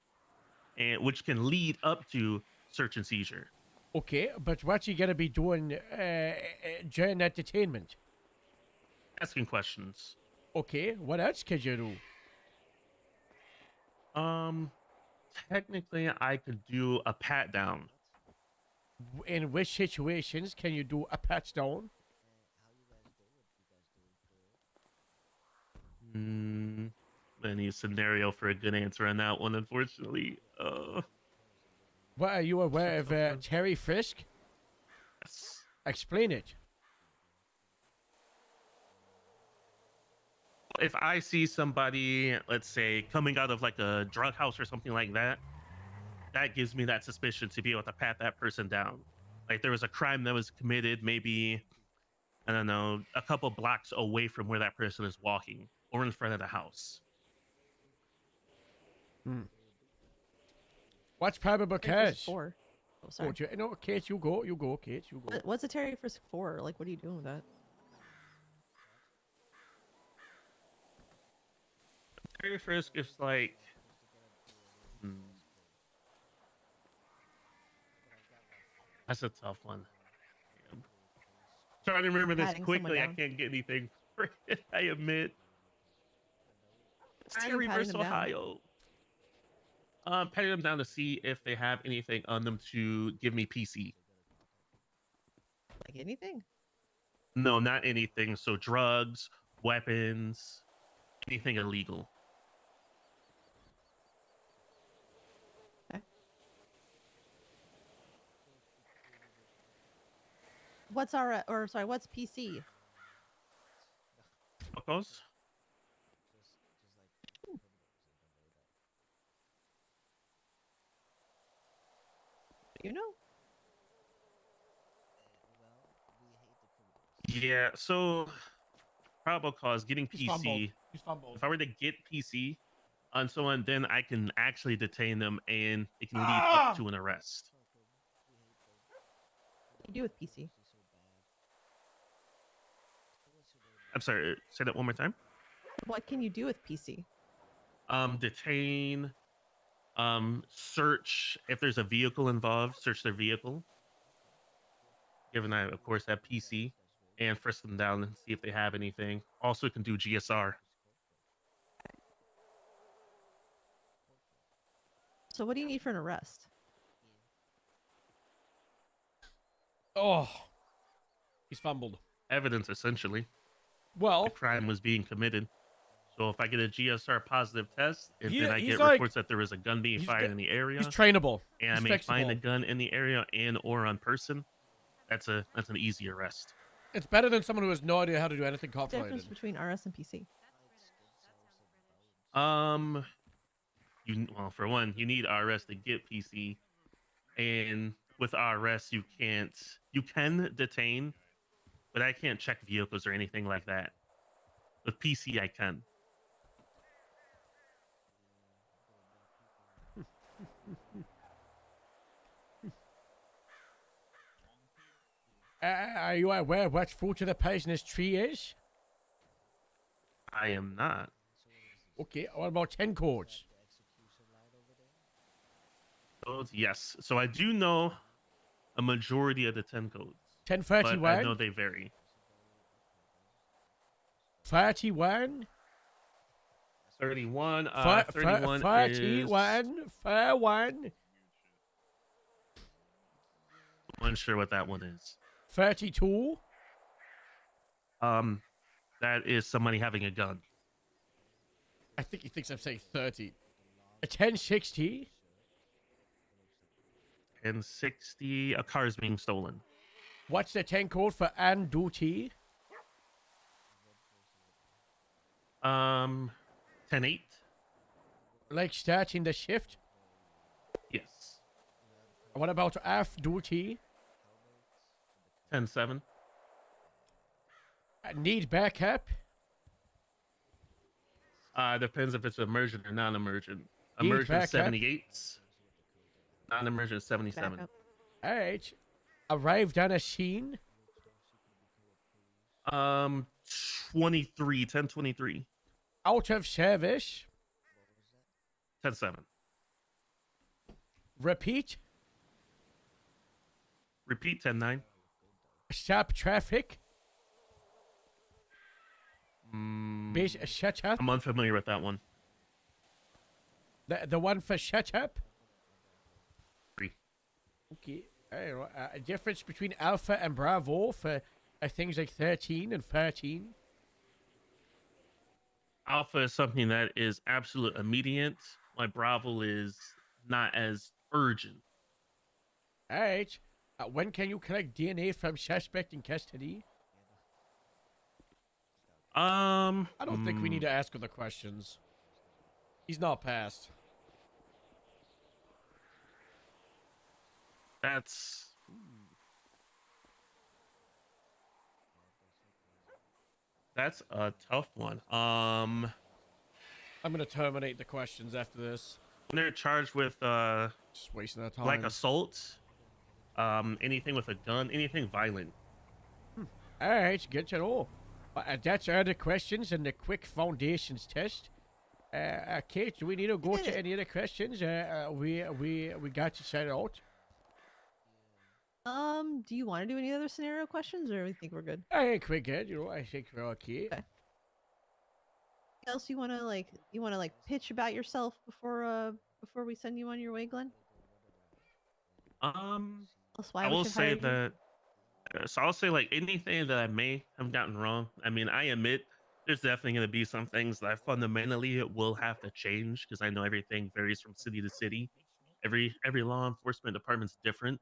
S7: and which can lead up to search and seizure.
S1: Okay, but what you gonna be doing during that detainment?
S7: Asking questions.
S1: Okay, what else can you do?
S7: Technically, I could do a pat down.
S1: In which situations can you do a pat down?
S7: Any scenario for a good answer on that one, unfortunately.
S1: What, are you aware of Terry Frisk?
S7: Yes.
S1: Explain it.
S7: If I see somebody, let's say, coming out of like a drug house or something like that, that gives me that suspicion to be able to pat that person down. Like there was a crime that was committed, maybe, I don't know, a couple blocks away from where that person is walking or in front of the house.
S1: What's probable cause?
S18: 4. Oh, sorry.
S1: No, Kate, you go. You go, Kate. You go.
S18: What's a Terry frisk for? Like, what are you doing with that?
S7: Terry frisk is like. That's a tough one. I'm trying to remember this
S18: Patting someone
S7: quickly. I
S18: down.
S7: can't get anything for it. I admit. It's
S18: Why are you
S7: Terry
S18: patting
S7: versus
S18: them down?
S7: Ohio. Petting them down to see if they have anything on them to give me PC.
S18: Like anything?
S7: No, not anything. So drugs, weapons, anything illegal.
S18: What's what's PC?
S7: Tacos?
S18: You know?
S7: Yeah, so probable cause getting
S1: He's fumbled.
S7: PC.
S1: He's fumbled.
S7: If I were to get PC on someone, then I can actually detain them and it can lead up to an arrest.
S18: What do you do with PC?
S7: I'm sorry, say that one more time.
S18: What can you do with PC?
S7: Detain, search if there's a vehicle involved, search their vehicle. Given I, of course, have PC, and frisk them down and see if they have anything. Also can do GSR.
S18: So what do you need for an arrest?
S1: Oh, he's fumbled.
S7: Evidence, essentially.
S1: Well,
S7: the crime was being committed. So if I get a GSR positive test, and then I
S1: he's
S7: get
S1: like-
S7: reports that there was a gun being fired in the area,
S1: He's trainable.
S7: and I
S1: He's
S7: may find a
S1: fixable.
S7: gun in the area and or on person, that's an easy arrest.
S1: It's better than someone who has no idea how to do anything
S18: What's the
S1: cop-related.
S18: difference between RS and PC?
S7: Well, for one, you need RS to get PC, and with RS you can detain, but I can't check vehicles or anything like that. With PC, I can.
S1: Are you aware what fruit of the poisonous tree is?
S7: I am not.
S1: Okay, what about 10 codes?
S7: Codes, yes. So I do know a majority of the 10 codes.
S1: 1031?
S7: But I know they vary.
S1: 31?
S7: 31.
S1: 31.
S7: 31
S1: Fair one.
S7: I'm unsure what that one is.
S1: 32?
S7: That is somebody having a gun.
S1: I think he thinks I'm saying 30. A 1060?
S7: 1060. A car is being stolen.
S1: What's the 10 code for on duty?
S7: 10-8.
S1: Like starting the shift?
S7: Yes.
S1: What about off duty?
S7: 10-7.
S1: Need backup?
S7: Depends if it's emergent or non-emergent.
S1: Need
S7: Emergent
S1: backup?
S7: 78. Non-emergent 77.
S18: Backup.
S1: Alright. Arrived on a scene?
S7: 23. 10-23.
S1: Out of service?
S7: 10-7.
S1: Repeat?
S7: Repeat 10-9.
S1: Stop traffic? Base,
S7: Mm,
S1: shut up?
S7: I'm unfamiliar with that one.
S1: The one for shut up?
S7: 3.
S1: Okay. I don't know, a difference between Alpha and Bravo for things like 13 and 13.
S7: Alpha is something that is absolute immediate. My Bravo is not as urgent.
S1: Alright. When can you collect DNA from suspect in custody? I don't think we need to ask her the questions. He's not passed.
S7: That's a tough one.
S1: I'm gonna terminate the questions after this.
S7: When they're charged with
S1: just wasting our time.
S7: like assault, anything with a gun, anything violent.
S1: All right, good to know. That's all the questions in the quick foundations test. Kate, do we need to go to any other questions? We got you set out.
S18: Do you want to do any other scenario questions, or you think we're good?
S1: I think we're good. I think we're okay.
S18: Okay. Else you want to like pitch about yourself before we send you on your way, Glenn? Else why
S7: I
S18: we
S7: will
S18: should
S7: say
S18: hire you?
S7: that. So I'll say like anything that I may have gotten wrong. I mean, I admit there's definitely going to be some things that I fundamentally will have to change because I know everything varies from city to city. Every law enforcement department's different.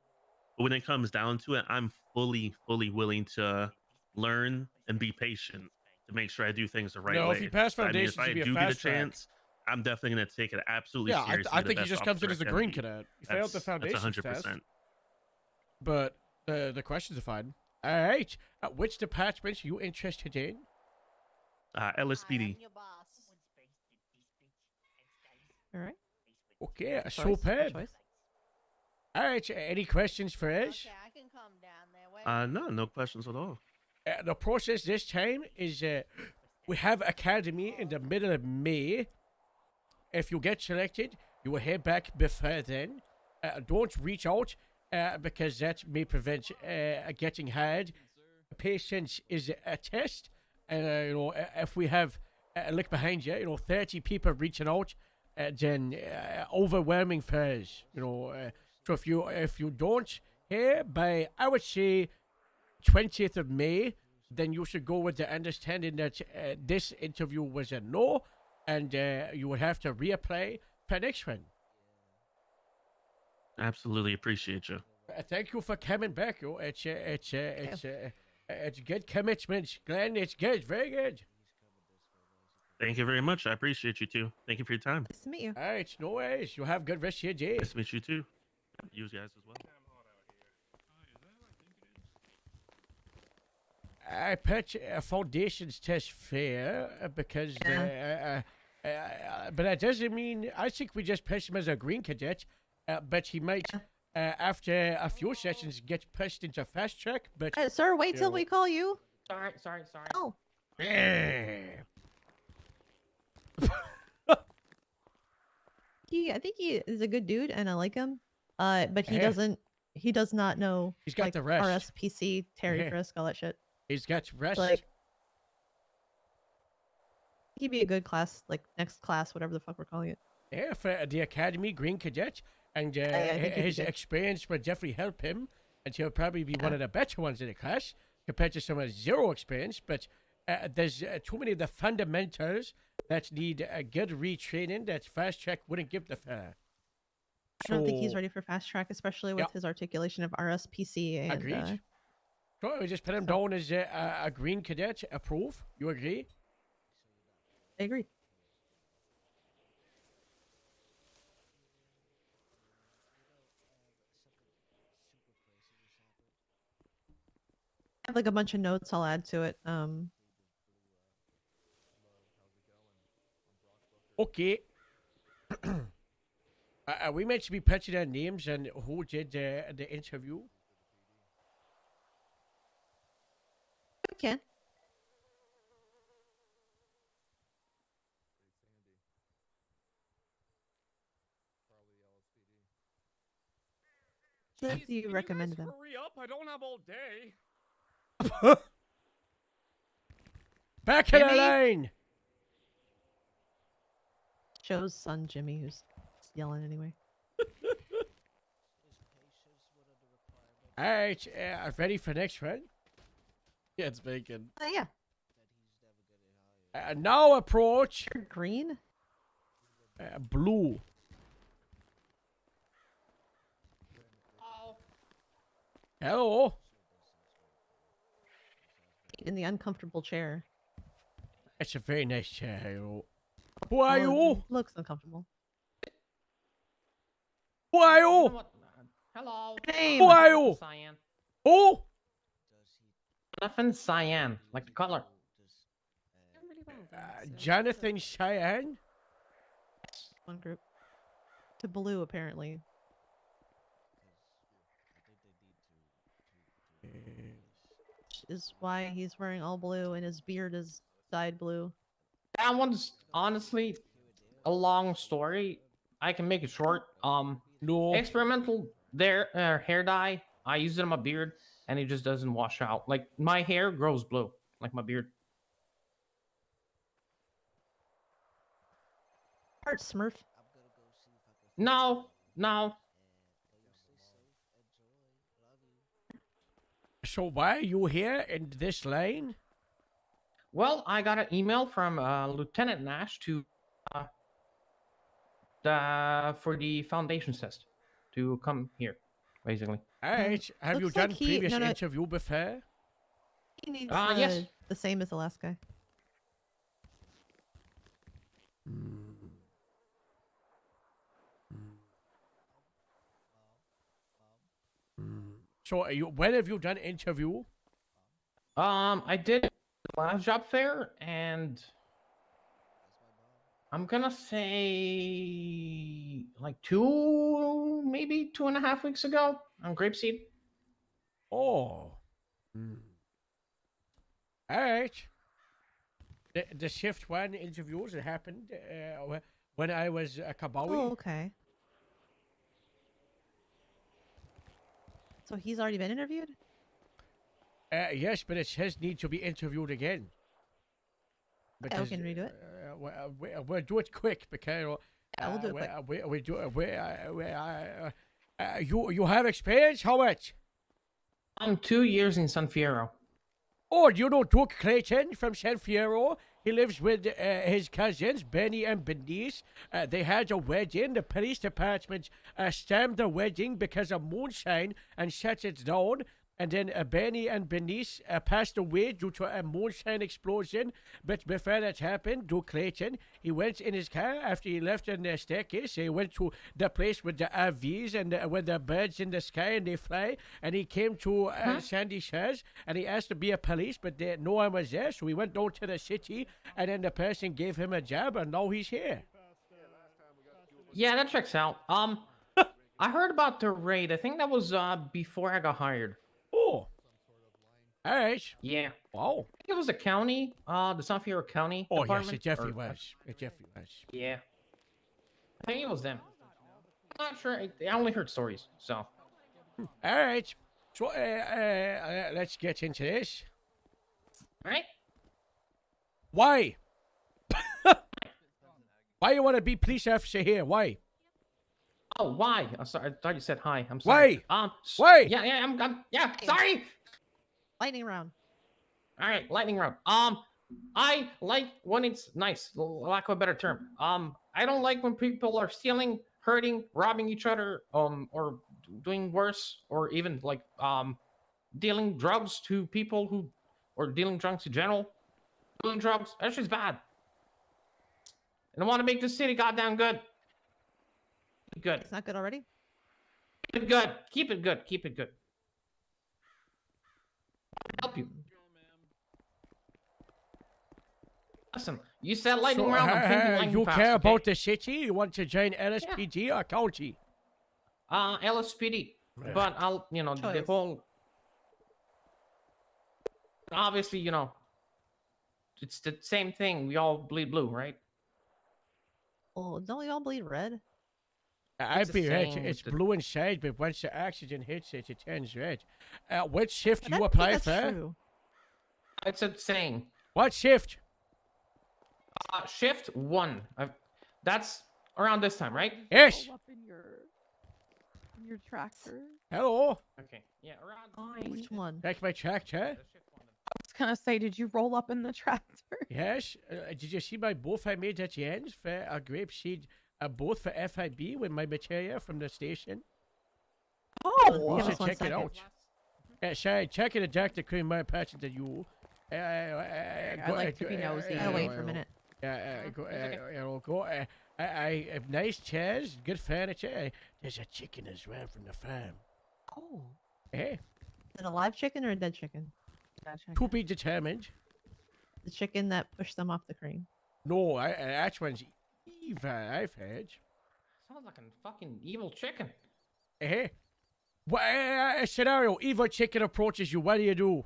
S7: But when it comes down to it, I'm fully willing to learn and be patient to make sure I do things the right
S1: No, if
S7: way.
S1: you pass
S7: So, I mean, if
S1: foundations,
S7: I
S1: you'd be a
S7: do get a
S1: fast track.
S7: chance, I'm definitely going to take it absolutely
S1: Yeah,
S7: seriously.
S1: I
S7: the
S1: think he
S7: best
S1: just comes in
S7: officer
S1: as a
S7: I can
S1: green
S7: be.
S1: cadet. You failed the foundations
S7: That's
S1: test.
S7: 100%.
S1: But the questions are fine. All right. Which department are you interested in?
S7: LSPD.
S18: All right.
S1: Okay,
S18: Good
S1: superb.
S18: choice.
S1: All right, any questions for us?
S14: Okay, I can come down there. Wait.
S7: No questions at all.
S1: The process this time is we have academy in the middle of May. If you get selected, you will head back before then. Don't reach out because that may prevent getting hired. Patience is a test, and if we have look behind you, 30 people reaching out, then overwhelming fares. So if you don't hear by, I would say, 20th of May, then you should go with the understanding that this interview was a no, and you would have to reapply for next one.
S7: Absolutely appreciate you.
S1: Thank you for coming back. It's good commitment, Glenn. It's good, very good.
S7: Thank you very much. I appreciate you too. Thank you for your time.
S18: Nice to meet you.
S1: All right, no worries. You have a good rest of your day.
S7: Nice to meet you too. You guys as well.
S1: I pitch a foundations test fair because, but that doesn't mean. I think we just pitch him as a green cadet, but he might, after a few sessions, get pushed into fast track. But
S18: Sir, wait till we call you.
S23: Sorry.
S18: Oh. I think he is a good dude, and I like him. But he doesn't. He does not know.
S1: He's got
S18: like,
S1: the rest.
S18: RSPC, Terry Frisk, all that shit.
S1: He's got rest.
S18: Like, he'd be a good class, like next class, whatever the fuck we're calling it.
S1: Yeah, for the academy, green cadet, and his experience would definitely help him, and he'll probably be one of the better ones in the class compared to someone with zero experience. But there's too many of the fundamentals that need a good retraining that fast track wouldn't give the fella.
S18: I don't think he's ready for fast track, especially with his articulation of RSPC. And,
S1: agreed. So we just put him down as a green cadet. Approve. You agree?
S18: I agree. I have like a bunch of notes I'll add to it.
S1: Okay. We meant to be pitching our names and who did the interview.
S18: We can. If you recommended them.
S23: Hurry up! I don't have all day.
S1: Back in the line.
S18: Joe's son Jimmy, who's yelling anyway.
S1: All right, ready for next one? Yeah, it's bacon.
S18: Yeah.
S1: Now approach.
S18: Green.
S1: Blue. Hello.
S18: In the uncomfortable chair.
S1: It's a very nice chair. Hello. Who are you?
S18: Looks uncomfortable.
S1: Who are you?
S23: Hello.
S18: Name.
S1: Who are you?
S23: Cyan.
S1: Who?
S23: Nothing cyan, like the color.
S1: Jonathan Cheyenne?
S18: One group. To blue, apparently. is why he's wearing all blue and his beard is dyed blue.
S4: That one's honestly a long story. I can make it short.
S1: No.
S4: Experimental hair dye. I use it on my beard, and it just doesn't wash out. Like my hair grows blue, like my beard.
S18: Art Smurf.
S4: No, no.
S1: So why are you here in this lane?
S4: Well, I got an email from Lieutenant Nash to for the foundations test to come here, basically.
S1: Alright, have you
S18: looks
S1: done
S18: like he-
S1: previous
S18: no, no.
S1: interview before?
S18: He needs
S4: yes.
S18: the same as the last guy.
S1: So when have you done interview?
S4: I did the last job fair, and I'm gonna say like maybe 2.5 weeks ago on Grapeseed.
S1: Oh. Alright. The shift one interviews, it happened when I was a Kabawi.
S18: Oh, okay. So he's already been interviewed?
S1: Yes, but it says need to be interviewed again.
S18: Yeah, we can redo it.
S1: We'll do it quick because
S18: Yeah, we'll do it quick.
S1: we do you have experience? How much?
S4: I'm 2 years in San Fierro.
S1: Oh, do you know Duke Clayton from San Fierro? He lives with his cousins, Benny and Bernice. They had a wedding. The police department stamped the wedding because of moonshine and shut it down. And then Benny and Bernice passed away due to a moonshine explosion. But before that happened, Duke Clayton, he went in his car after he left on the staircase. He went to the place with the RVs and with the birds in the sky and they fly. And he came to Sandy Shores and he asked to be a police, but no one was there. So he went down to the city and then the person gave him a job and now he's here.
S4: Yeah, that checks out. I heard about the raid. I think that was before I got hired.
S1: Oh. All right.
S4: Yeah.
S1: Wow.
S4: I think it was the county, the San Fierro County
S1: Oh,
S4: department.
S1: yes, it definitely was. It definitely was.
S4: Yeah. I think it was them. I'm not sure. I only heard stories, so.
S1: All right. So, let's get into this.
S4: All right.
S1: Why? Why you want to be police officer here? Why?
S4: Oh, why? I'm sorry. I thought you said hi. I'm sorry.
S1: Why? Why?
S4: Yeah, yeah. Sorry.
S18: Lightning round.
S4: All right, lightning round. I like when it's nice, lack of a better term. I don't like when people are stealing, hurting, robbing each other, or doing worse, or even like dealing drugs to people who, or dealing drugs in general. Doing drugs, that's just bad. And I want to make this city goddamn good. Good.
S18: It's not good already?
S4: Keep it good. Keep it good. Keep it good. Help you. Listen, you said lightning round. I'm thinking lightning
S1: you
S4: fast,
S1: care
S4: okay?
S1: about the city? You want to join LSPD or county?
S4: LSPD.
S1: Yeah.
S4: But I'll, the
S18: Choice.
S4: whole. Obviously, it's the same thing. We all bleed blue, right?
S18: Oh, don't we all bleed red?
S1: I'd be red.
S4: same
S1: It's
S4: with the-
S1: blue inside, but once the oxygen hits it, it turns red. What shift
S18: I
S1: you
S18: think
S1: apply
S18: that's
S1: for?
S18: true.
S4: It's a saying.
S1: What shift?
S4: Shift 1. That's around this time, right?
S1: Yes.
S16: Roll up in your tractor.
S1: Hello.
S4: Okay. Yeah, around.
S18: Which one?
S1: Take my tractor.
S16: I was gonna say, did you roll up in the tractor?
S1: Yes. Did you see my booth I made at the end for a grapeseed? A booth for FIB with my material from the station.
S16: Oh,
S1: You
S18: Give
S1: should
S18: us 1
S1: check it
S18: second.
S1: out. Sorry, check it. Dr. Cream, my passion to you.
S18: I like to be nosy. I'll wait for a minute.
S1: Nice chairs, good furniture. There's a chicken as well from the farm.
S18: Oh.
S1: Eh?
S18: Is it a live chicken or a dead chicken?
S1: To be determined.
S18: The chicken that pushed them off the crane.
S1: No, that one's evil, I've heard.
S4: Sounds like a fucking evil chicken.
S1: Eh? What scenario? Evil chicken approaches you. What do you do?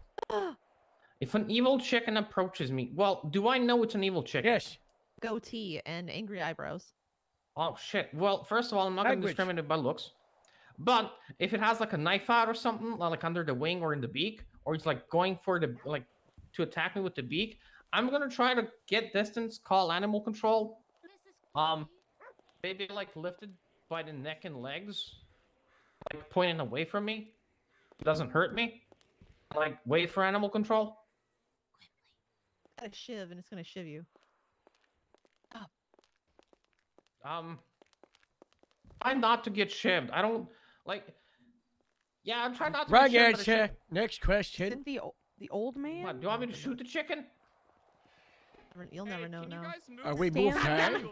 S4: If an evil chicken approaches me, well, do I know it's an evil chicken?
S1: Yes.
S18: Goatee and angry eyebrows.
S4: Oh shit. Well, first of all, I'm not gonna
S1: Language.
S4: discriminate by looks. But if it has like a knife out or something, like under the wing or in the beak, or it's like going for the like to attack me with the beak, I'm gonna try to get distance, call animal control. Maybe like lifted by the neck and legs, like pointing away from me. It doesn't hurt me. Like wait for animal control.
S18: Got a shiv and it's gonna shiv you.
S4: Try not to get shivved. I don't like. Yeah, I'm trying not to.
S1: Wrong
S4: get shivved, but I
S1: answer.
S4: should-
S1: Next question.
S16: Isn't the old man?
S4: What, do you want me to shoot the chicken?
S18: You'll never know now.
S1: Are we move
S18: Stand-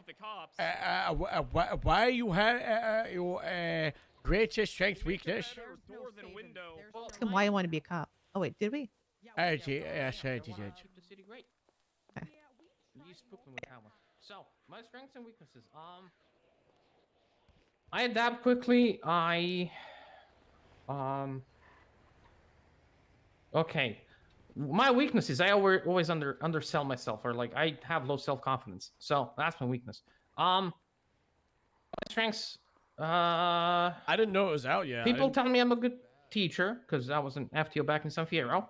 S1: why you have your greatest strength weakness?
S18: Ask him why you want to be a cop. Oh wait, did we?
S1: I did. Yes, I did.
S4: Keep the city great. You spooked me with that one. So my strengths and weaknesses. I adapt quickly. Okay. My weakness is I always undersell myself, or like I have low self-confidence. So that's my weakness. My strengths.
S1: I didn't know it was out yet.
S4: People tell me I'm a good teacher because I was an FTO back in San Fierro.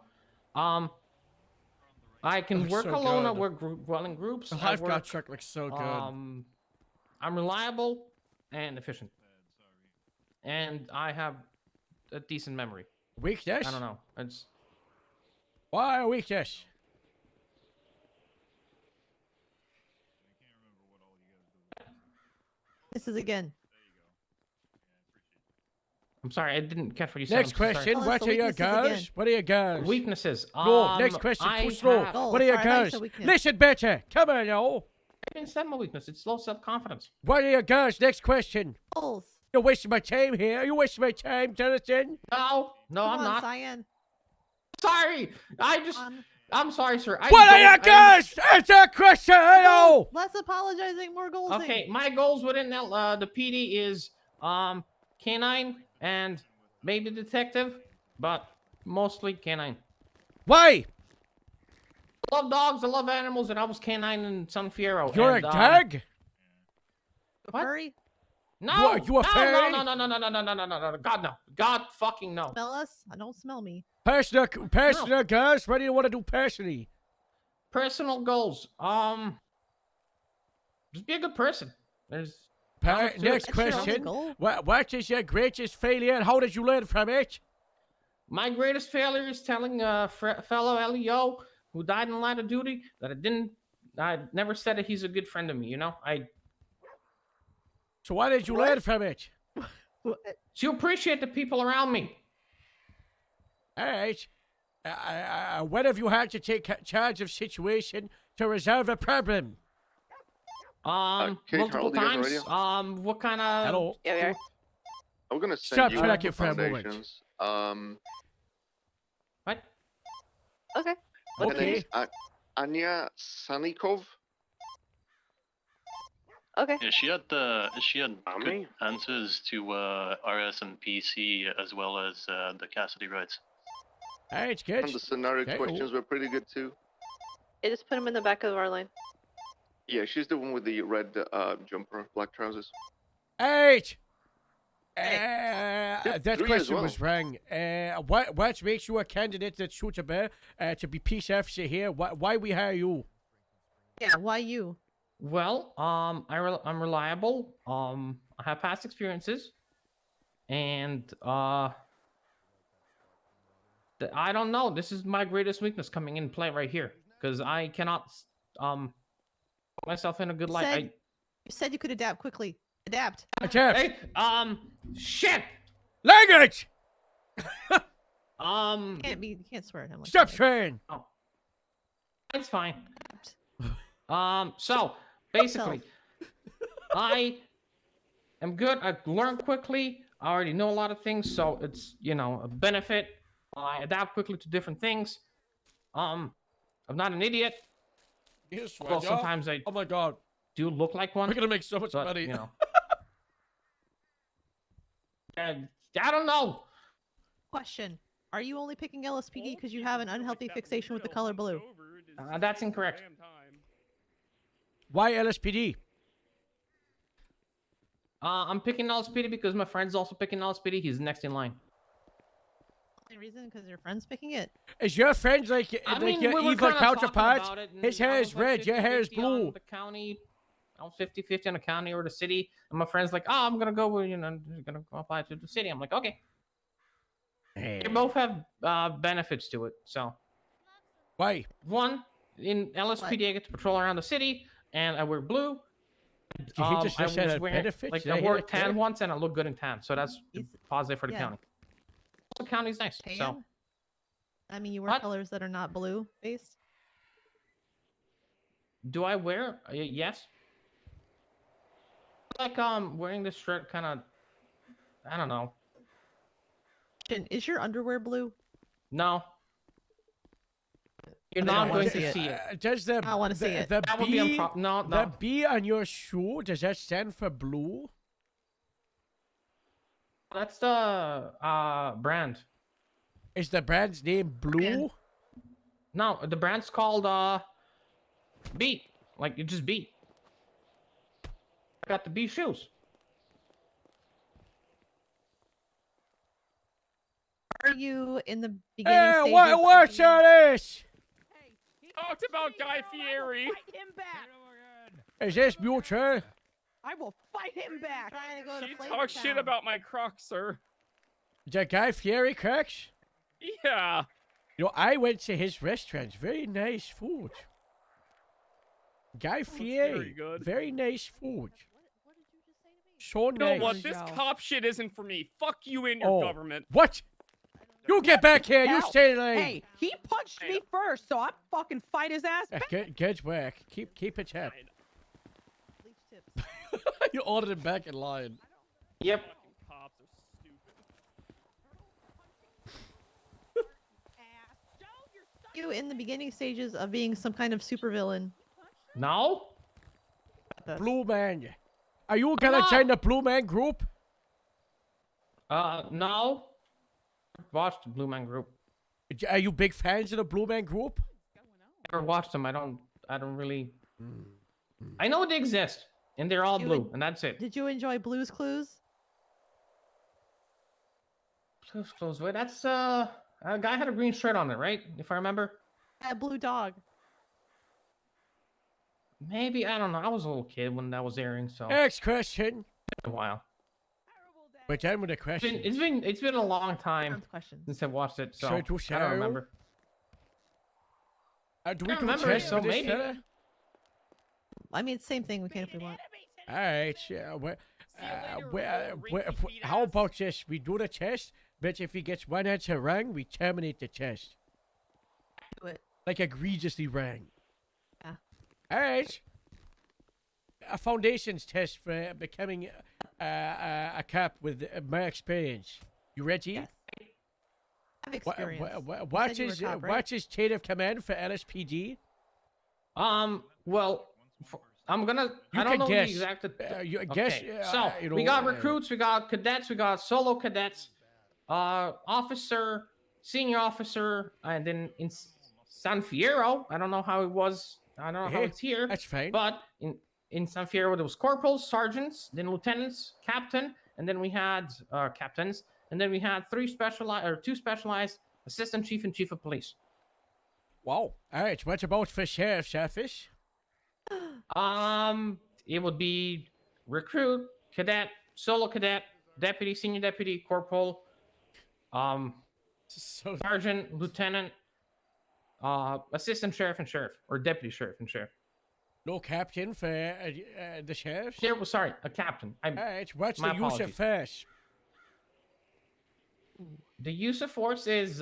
S4: I can
S1: Looks
S4: work
S1: so
S4: alone. I
S1: good.
S4: work well in groups.
S1: The
S4: I
S1: lifeguard
S4: work,
S1: truck looks so good.
S4: I'm reliable and efficient, and I have a decent memory.
S1: Weakness?
S4: I don't know. It's
S1: Why a weakness?
S18: This is again.
S4: I'm sorry, I didn't catch what you said.
S1: Next
S4: I'm so sorry.
S1: question.
S18: Tell us
S1: What
S18: the
S1: are your
S18: weaknesses again.
S1: goals? What are your goals?
S4: Weaknesses.
S1: Go. Next question.
S4: I
S1: Too slow.
S4: have-
S1: What are your
S18: Sorry, I thought you
S1: goals?
S18: said weakness.
S1: Listen better. Come on, yo.
S4: I didn't say my weakness. It's low self-confidence.
S1: What are your goals? Next question.
S18: Goals.
S1: You're wasting my time here. You're wasting my time, Jonathan.
S4: No,
S18: Come
S4: I'm
S18: on,
S4: not.
S18: Cyan.
S4: Sorry. I'm sorry, sir.
S1: What are your goals? Answer a question, yo.
S18: Less apologizing, more goals.
S4: Okay, my goals within the PD is canine and maybe detective, but mostly canine.
S1: Why?
S4: I love dogs. I love animals, and I was canine in San Fierro.
S1: You're
S4: and,
S1: a dog?
S4: What?
S18: Furry?
S4: No.
S1: You a fairy?
S4: No. God no. God fucking no.
S18: Smell us? I don't smell me.
S1: Personal goals. What do you want to do personally?
S4: Personal goals. Just be a good person. There's not much to it.
S1: Next
S18: That's your only
S1: question.
S18: goal?
S1: What is your greatest failure and how did you learn from it?
S4: My greatest failure is telling a fellow LEO who died in line of duty that I never said that he's a good friend of me, you know?
S1: So why did you learn from it?
S4: To appreciate the people around me.
S1: All right. When have you had to take charge of situation to resolve a problem?
S4: Multiple times. What kind of...
S1: Hello.
S22: Yeah, we are.
S3: I'm gonna
S1: Stop
S3: send you
S1: tracking
S3: the
S1: for a moment.
S3: foundations.
S4: What?
S22: Okay.
S3: Her
S1: Okay.
S3: name's Anya Sanikov.
S22: Okay.
S10: Yeah, she had good answers to RS and PC as well as the Cassidy rights.
S1: All right, good.
S3: And the scenario
S1: Okay,
S3: questions were pretty good too.
S22: Yeah, just put him in the back of our line.
S3: Yeah, she's the one with the red jumper, black trousers.
S1: All right.
S3: Yep,
S1: That
S3: 3 as
S1: question
S3: well.
S1: was wrong. What makes you a candidate that's suitable to be peace officer here? Why we hire you?
S18: Yeah, why you?
S4: Well, I'm reliable. I have past experiences, and I don't know. This is my greatest weakness coming in play right here, because I cannot put myself in a good light.
S18: You said you could adapt quickly. Adapt.
S1: Adapt.
S4: Hey, shit.
S1: Language.
S18: You can't swear at him. Like
S1: Stop
S18: that.
S1: swearing.
S4: Oh, it's fine. So basically, I am good. I learn quickly. I already know a lot of things, so it's a benefit. I adapt quickly to different things. I'm not an idiot.
S1: Yes,
S4: Well, sometimes I
S1: Oh my god.
S4: do look like one.
S1: We're gonna make so much
S4: but,
S1: money.
S4: I don't know.
S18: Question. Are you only picking LSPD because you have an unhealthy fixation with the color blue?
S4: That's incorrect.
S1: Why LSPD?
S4: I'm picking LSPD because my friend's also picking LSPD. He's next in line.
S18: Only reason because your friend's picking it.
S1: Is your friend like your
S4: we were
S1: evil
S4: kinda talking
S1: counterpart?
S4: about it, and
S1: His
S4: I
S1: hair
S4: was
S1: is
S4: like
S1: red, your hair is
S4: 50-50 on
S1: blue.
S4: The county, I'm 50-50 on the county or the city, and my friend's like, "Oh, I'm gonna go. I'm gonna go apply to the city." I'm like, "Okay." They both have benefits to it. So,
S1: why?
S4: One, in LSPD, I get to patrol around the city, and I wear blue.
S1: He just
S4: I
S1: said
S4: was
S1: it
S4: wearing,
S1: benefits.
S4: like,
S1: Did
S4: I
S1: hear
S4: wore
S1: that
S4: tan
S1: correct?
S4: once, and I look good in tan. So that's positive for the
S18: yeah.
S4: county. The county's nice. So.
S18: Tan? I mean, you wear colors that are not blue based.
S4: Do I wear? Yes. Like wearing this shirt, kind of. I don't know.
S18: Is your underwear blue?
S4: No. You're
S18: I don't
S4: not
S18: wanna
S4: going
S18: see
S4: to
S18: it.
S4: see it.
S1: Does the
S18: I wanna see it.
S1: The
S4: That would be
S1: B,
S4: no.
S1: the B on your shoe, does that stand for blue?
S4: That's the brand.
S1: Is the brand's name Blue?
S4: No, the brand's called Beat. Like you just Beat. I got the B shoes.
S18: Are you in the beginning
S1: Hey,
S18: stages?
S1: what's all this?
S5: Talked about Guy Fieri.
S23: Fight him back.
S1: Is this mutual?
S23: I will fight him back.
S18: Trying to go
S5: She
S18: to
S5: talks shit
S18: Flavortown.
S5: about my Crocs, sir.
S1: Is that Guy Fieri cracks?
S5: Yeah.
S1: You know, I went to his restaurant. Very nice food. Guy Fieri.
S5: very good.
S1: Very nice food. So
S5: You know
S1: nice.
S5: what? This cop shit isn't for me. Fuck you and your government.
S1: What? You get back here. You
S23: Hell,
S1: stay lane.
S23: Hey, he punched me first, so I fucking fight his ass back.
S1: Get back. Keep it up. You ordered him back in line.
S4: Yep.
S5: Cops are stupid.
S18: You in the beginning stages of being some kind of supervillain.
S4: No.
S1: Blue Man. Are you gonna
S4: No.
S1: join the Blue Man group?
S4: No. Watched the Blue Man Group.
S1: Are you big fans of the Blue Man group?
S4: Never watched them. I don't really. I know they exist, and they're all blue, and that's it.
S18: Did you enjoy Blue's Clues?
S4: Blue's Clues. Wait, that's a guy had a green shirt on it, right? If I remember.
S18: A blue dog.
S4: Maybe, I don't know. I was a little kid when that was airing, so.
S1: Next question.
S4: A while.
S1: We're done with the question.
S4: It's been a long time
S18: questions.
S4: since I watched it, so
S1: So to
S4: I
S1: Cheryl?
S4: don't remember.
S1: Do we
S4: I
S1: do
S4: remember it,
S1: test
S4: so
S1: for this
S4: maybe.
S1: fella?
S18: I mean, same thing. We can if we want.
S1: All right. Yeah, how about this? We do the test, but if he gets one answer wrong, we terminate the test.
S18: Do it.
S1: Like egregiously wrong.
S18: Yeah.
S1: All right. A foundations test for becoming a cop with my experience. You ready?
S18: Yes. I have experience.
S1: What
S18: You said you were
S1: is
S18: a cop, right?
S1: what is chain of command for LSPD?
S4: Well, I'm gonna.
S1: You
S4: I don't
S1: can
S4: know
S1: guess.
S4: the exact.
S1: You
S4: Okay,
S1: guess.
S4: so
S1: you know,
S4: we got recruits, we got cadets, we got solo cadets, officer, senior officer, and then in San Fierro, I don't know how it was. I don't know how
S1: Hey,
S4: it's here.
S1: that's fine.
S4: But in San Fierro, there was corporals, sergeants, then lieutenants, captain, and then we had captains, and then we had two specialized assistant chief and chief of police.
S1: Wow. All right. What about for sheriff's office?
S4: It would be recruit, cadet, solo cadet, deputy, senior deputy, corporal, sergeant, lieutenant, assistant sheriff and sheriff, or deputy sheriff and sheriff.
S1: No captain for the sheriff?
S4: Sorry, a captain.
S1: All right. What's
S4: my
S1: the use of
S4: apologies.
S1: force?
S4: The use of force is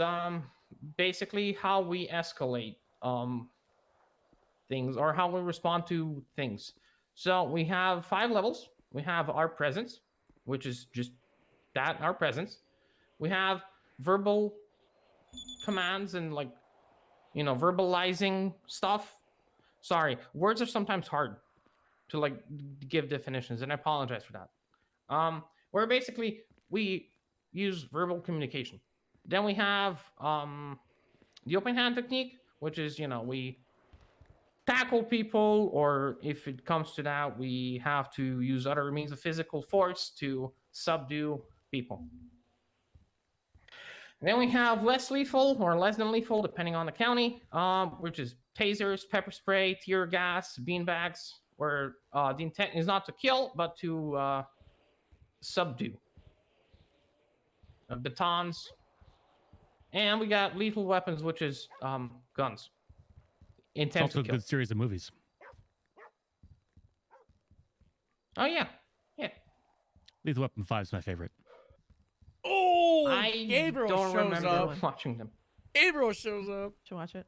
S4: basically how we escalate things or how we respond to things. So we have 5 levels. We have our presence, which is just that, our presence. We have verbal commands and verbalizing stuff. Sorry, words are sometimes hard to give definitions, and I apologize for that. Where basically we use verbal communication. Then we have the open hand technique, which is, you know, we tackle people, or if it comes to that, we have to use other means of physical force to subdue people. Then we have less lethal or less than lethal, depending on the county, which is tasers, pepper spray, tear gas, beanbags, where the intent is not to kill, but to subdue. Batons. And we got lethal weapons, which is guns.
S6: It's
S4: Intent
S6: also
S4: to
S6: a
S4: kill.
S6: good series of movies.
S4: Oh, yeah. Yeah.
S6: Lethal Weapon 5 is my favorite.
S1: Oh,
S4: I
S1: Gabriel
S4: don't
S1: shows
S4: remember
S1: up.
S4: watching them.
S1: Gabriel shows up.
S18: Should watch it.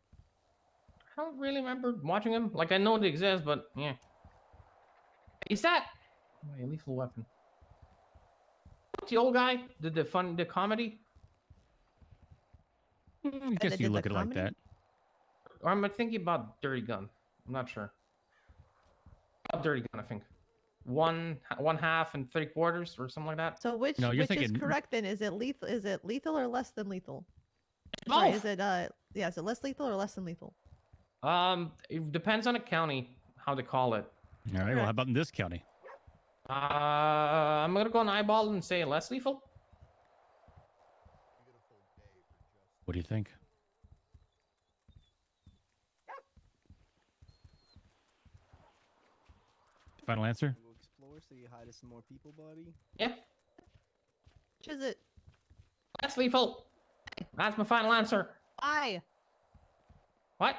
S4: I don't really remember watching them. Like, I know they exist, but yeah. Is that... Wait, lethal weapon. What's the old guy? Did the comedy?
S6: I guess you look at it like that.
S4: Or am I thinking about Dirty Gun? I'm not sure. Dirty Gun, I think. One half and 3/4 or something like that.
S18: So which
S6: No, you're
S18: which is
S6: thinking-
S18: correct then? Is it lethal? Is it lethal or less than lethal?
S4: Both.
S18: Sorry, is it yeah? Is it less lethal or less than lethal?
S4: It depends on the county how they call it.
S6: All right. Well, how about in this county?
S4: I'm gonna go on eyeball and say less lethal.
S6: What do you think? Final answer?
S23: Explore so you hide some more people, buddy.
S4: Yeah.
S18: Which is it?
S4: Less lethal. That's my final answer.
S18: Why?
S4: What?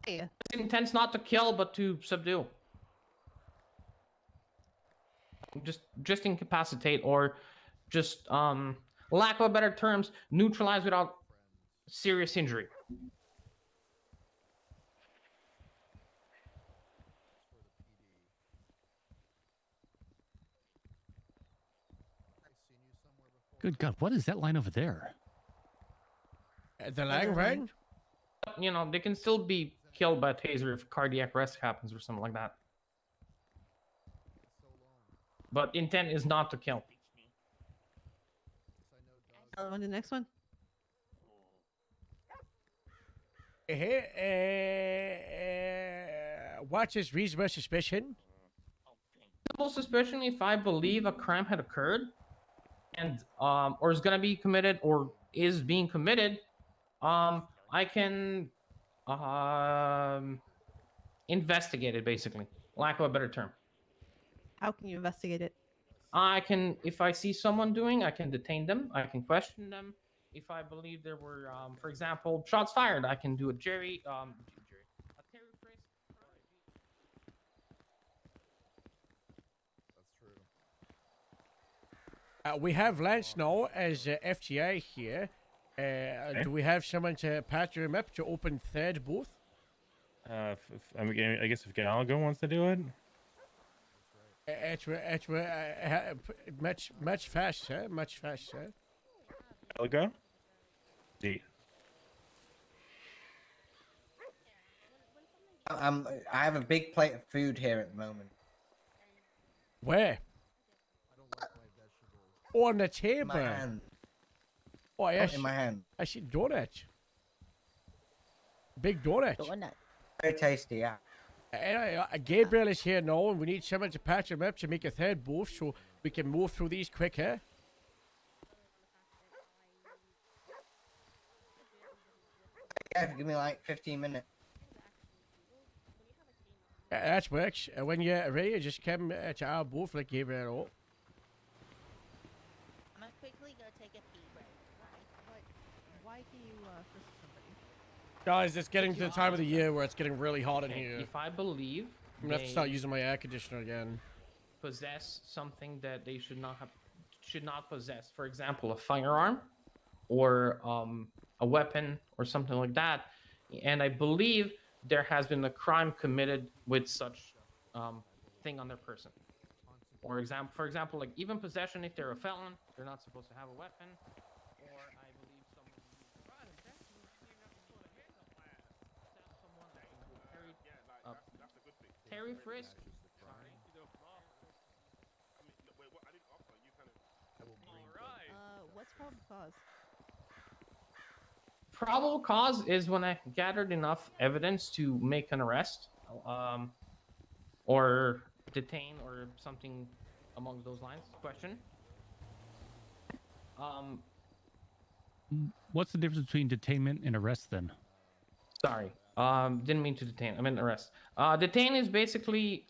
S18: Hey.
S4: It intends not to kill, but to subdue. Just incapacitate, or just lack of better terms, neutralize without serious injury.
S6: Good God, what is that line over there?
S1: The lag range?
S4: You know, they can still be killed by a taser if cardiac arrest happens or something like that. But intent is not to kill.
S18: On the next one.
S1: What is reasonable suspicion?
S4: Reasonable suspicion if I believe a crime had occurred, and or is gonna be committed or is being committed, I can investigate it, basically. Lack of a better term.
S18: How can you investigate it?
S4: I can, if I see someone doing, I can detain them. I can question them. If I believe there were, for example, shots fired, I can do a a Terry frisk.
S1: We have Lance now as FTA here. Do we have someone to patch him up to open third booth?
S21: I guess if Gallagher wants to do it.
S1: It's much faster, much faster.
S21: Gallagher? D.
S11: I have a big plate of food here at the moment.
S1: Where? On the table.
S11: My hand.
S1: Oh, yes.
S11: In my hand.
S1: I see donut. Big donut.
S11: Very tasty, yeah.
S1: Gabriel is here now, and we need someone to patch him up to make a third booth so we can move through these quicker.
S11: Yeah, give me like 15 minutes.
S1: That works. When you're ready, just come to our booth like Gabriel.
S17: I'm gonna quickly go take a pee break.
S18: Why can you frisk somebody?
S1: Guys, it's getting to the time of the year where it's getting really hot in here.
S4: If I believe
S1: I'm gonna have to start using my air conditioner again.
S4: Possess something that they should not possess. For example, a firearm, or a weapon, or something like that. And I believe there has been a crime committed with such thing on their person. For example, like even possession, if they're a felon, they're not supposed to have a weapon. Or I believe Terry frisk.
S18: What's probable cause?
S4: probable cause is when I gathered enough evidence to make an arrest, or detain, or something among those lines. Question.
S6: What's the difference between detainment and arrest then?
S4: Sorry. Didn't mean to detain. I meant arrest. Detain is basically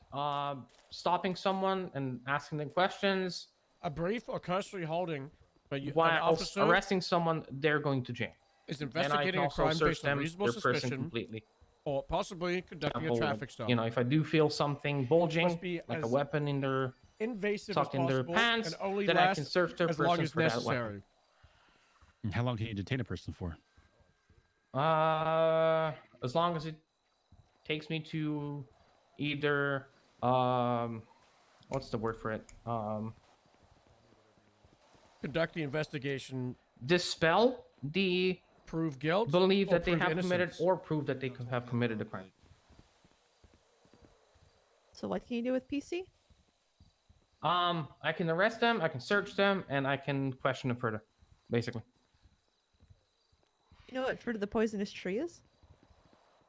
S4: stopping someone and asking them questions.
S1: A brief or cursory holding, but an
S4: While
S1: officer
S4: arresting someone, they're going to jail.
S1: is
S4: And I can
S1: investigating a
S4: also
S1: crime
S4: search
S1: based on
S4: them,
S1: reasonable
S4: their person
S1: suspicion,
S4: completely.
S1: or possibly conducting a
S4: Example,
S1: traffic stop.
S4: You know, if I do feel something bulging,
S1: be
S4: like a
S1: as
S4: weapon in their
S1: invasive
S4: tucked
S1: as
S4: in their
S1: possible
S4: pants,
S1: and only
S4: then I can
S1: last
S4: search their
S1: as long
S4: person
S1: as
S4: for that
S1: necessary.
S4: weapon.
S6: And how long can you detain a person for?
S4: As long as it takes me to either what's the word for it?
S1: Conduct the investigation,
S4: Dispel the
S1: prove guilt,
S4: believe
S1: or
S4: that they
S1: prove
S4: have committed,
S1: innocence.
S4: or prove that they have committed a crime.
S18: So what can you do with PC?
S4: I can arrest them, I can search them, and I can question them further, basically.
S18: You know what fruit of the poisonous tree is?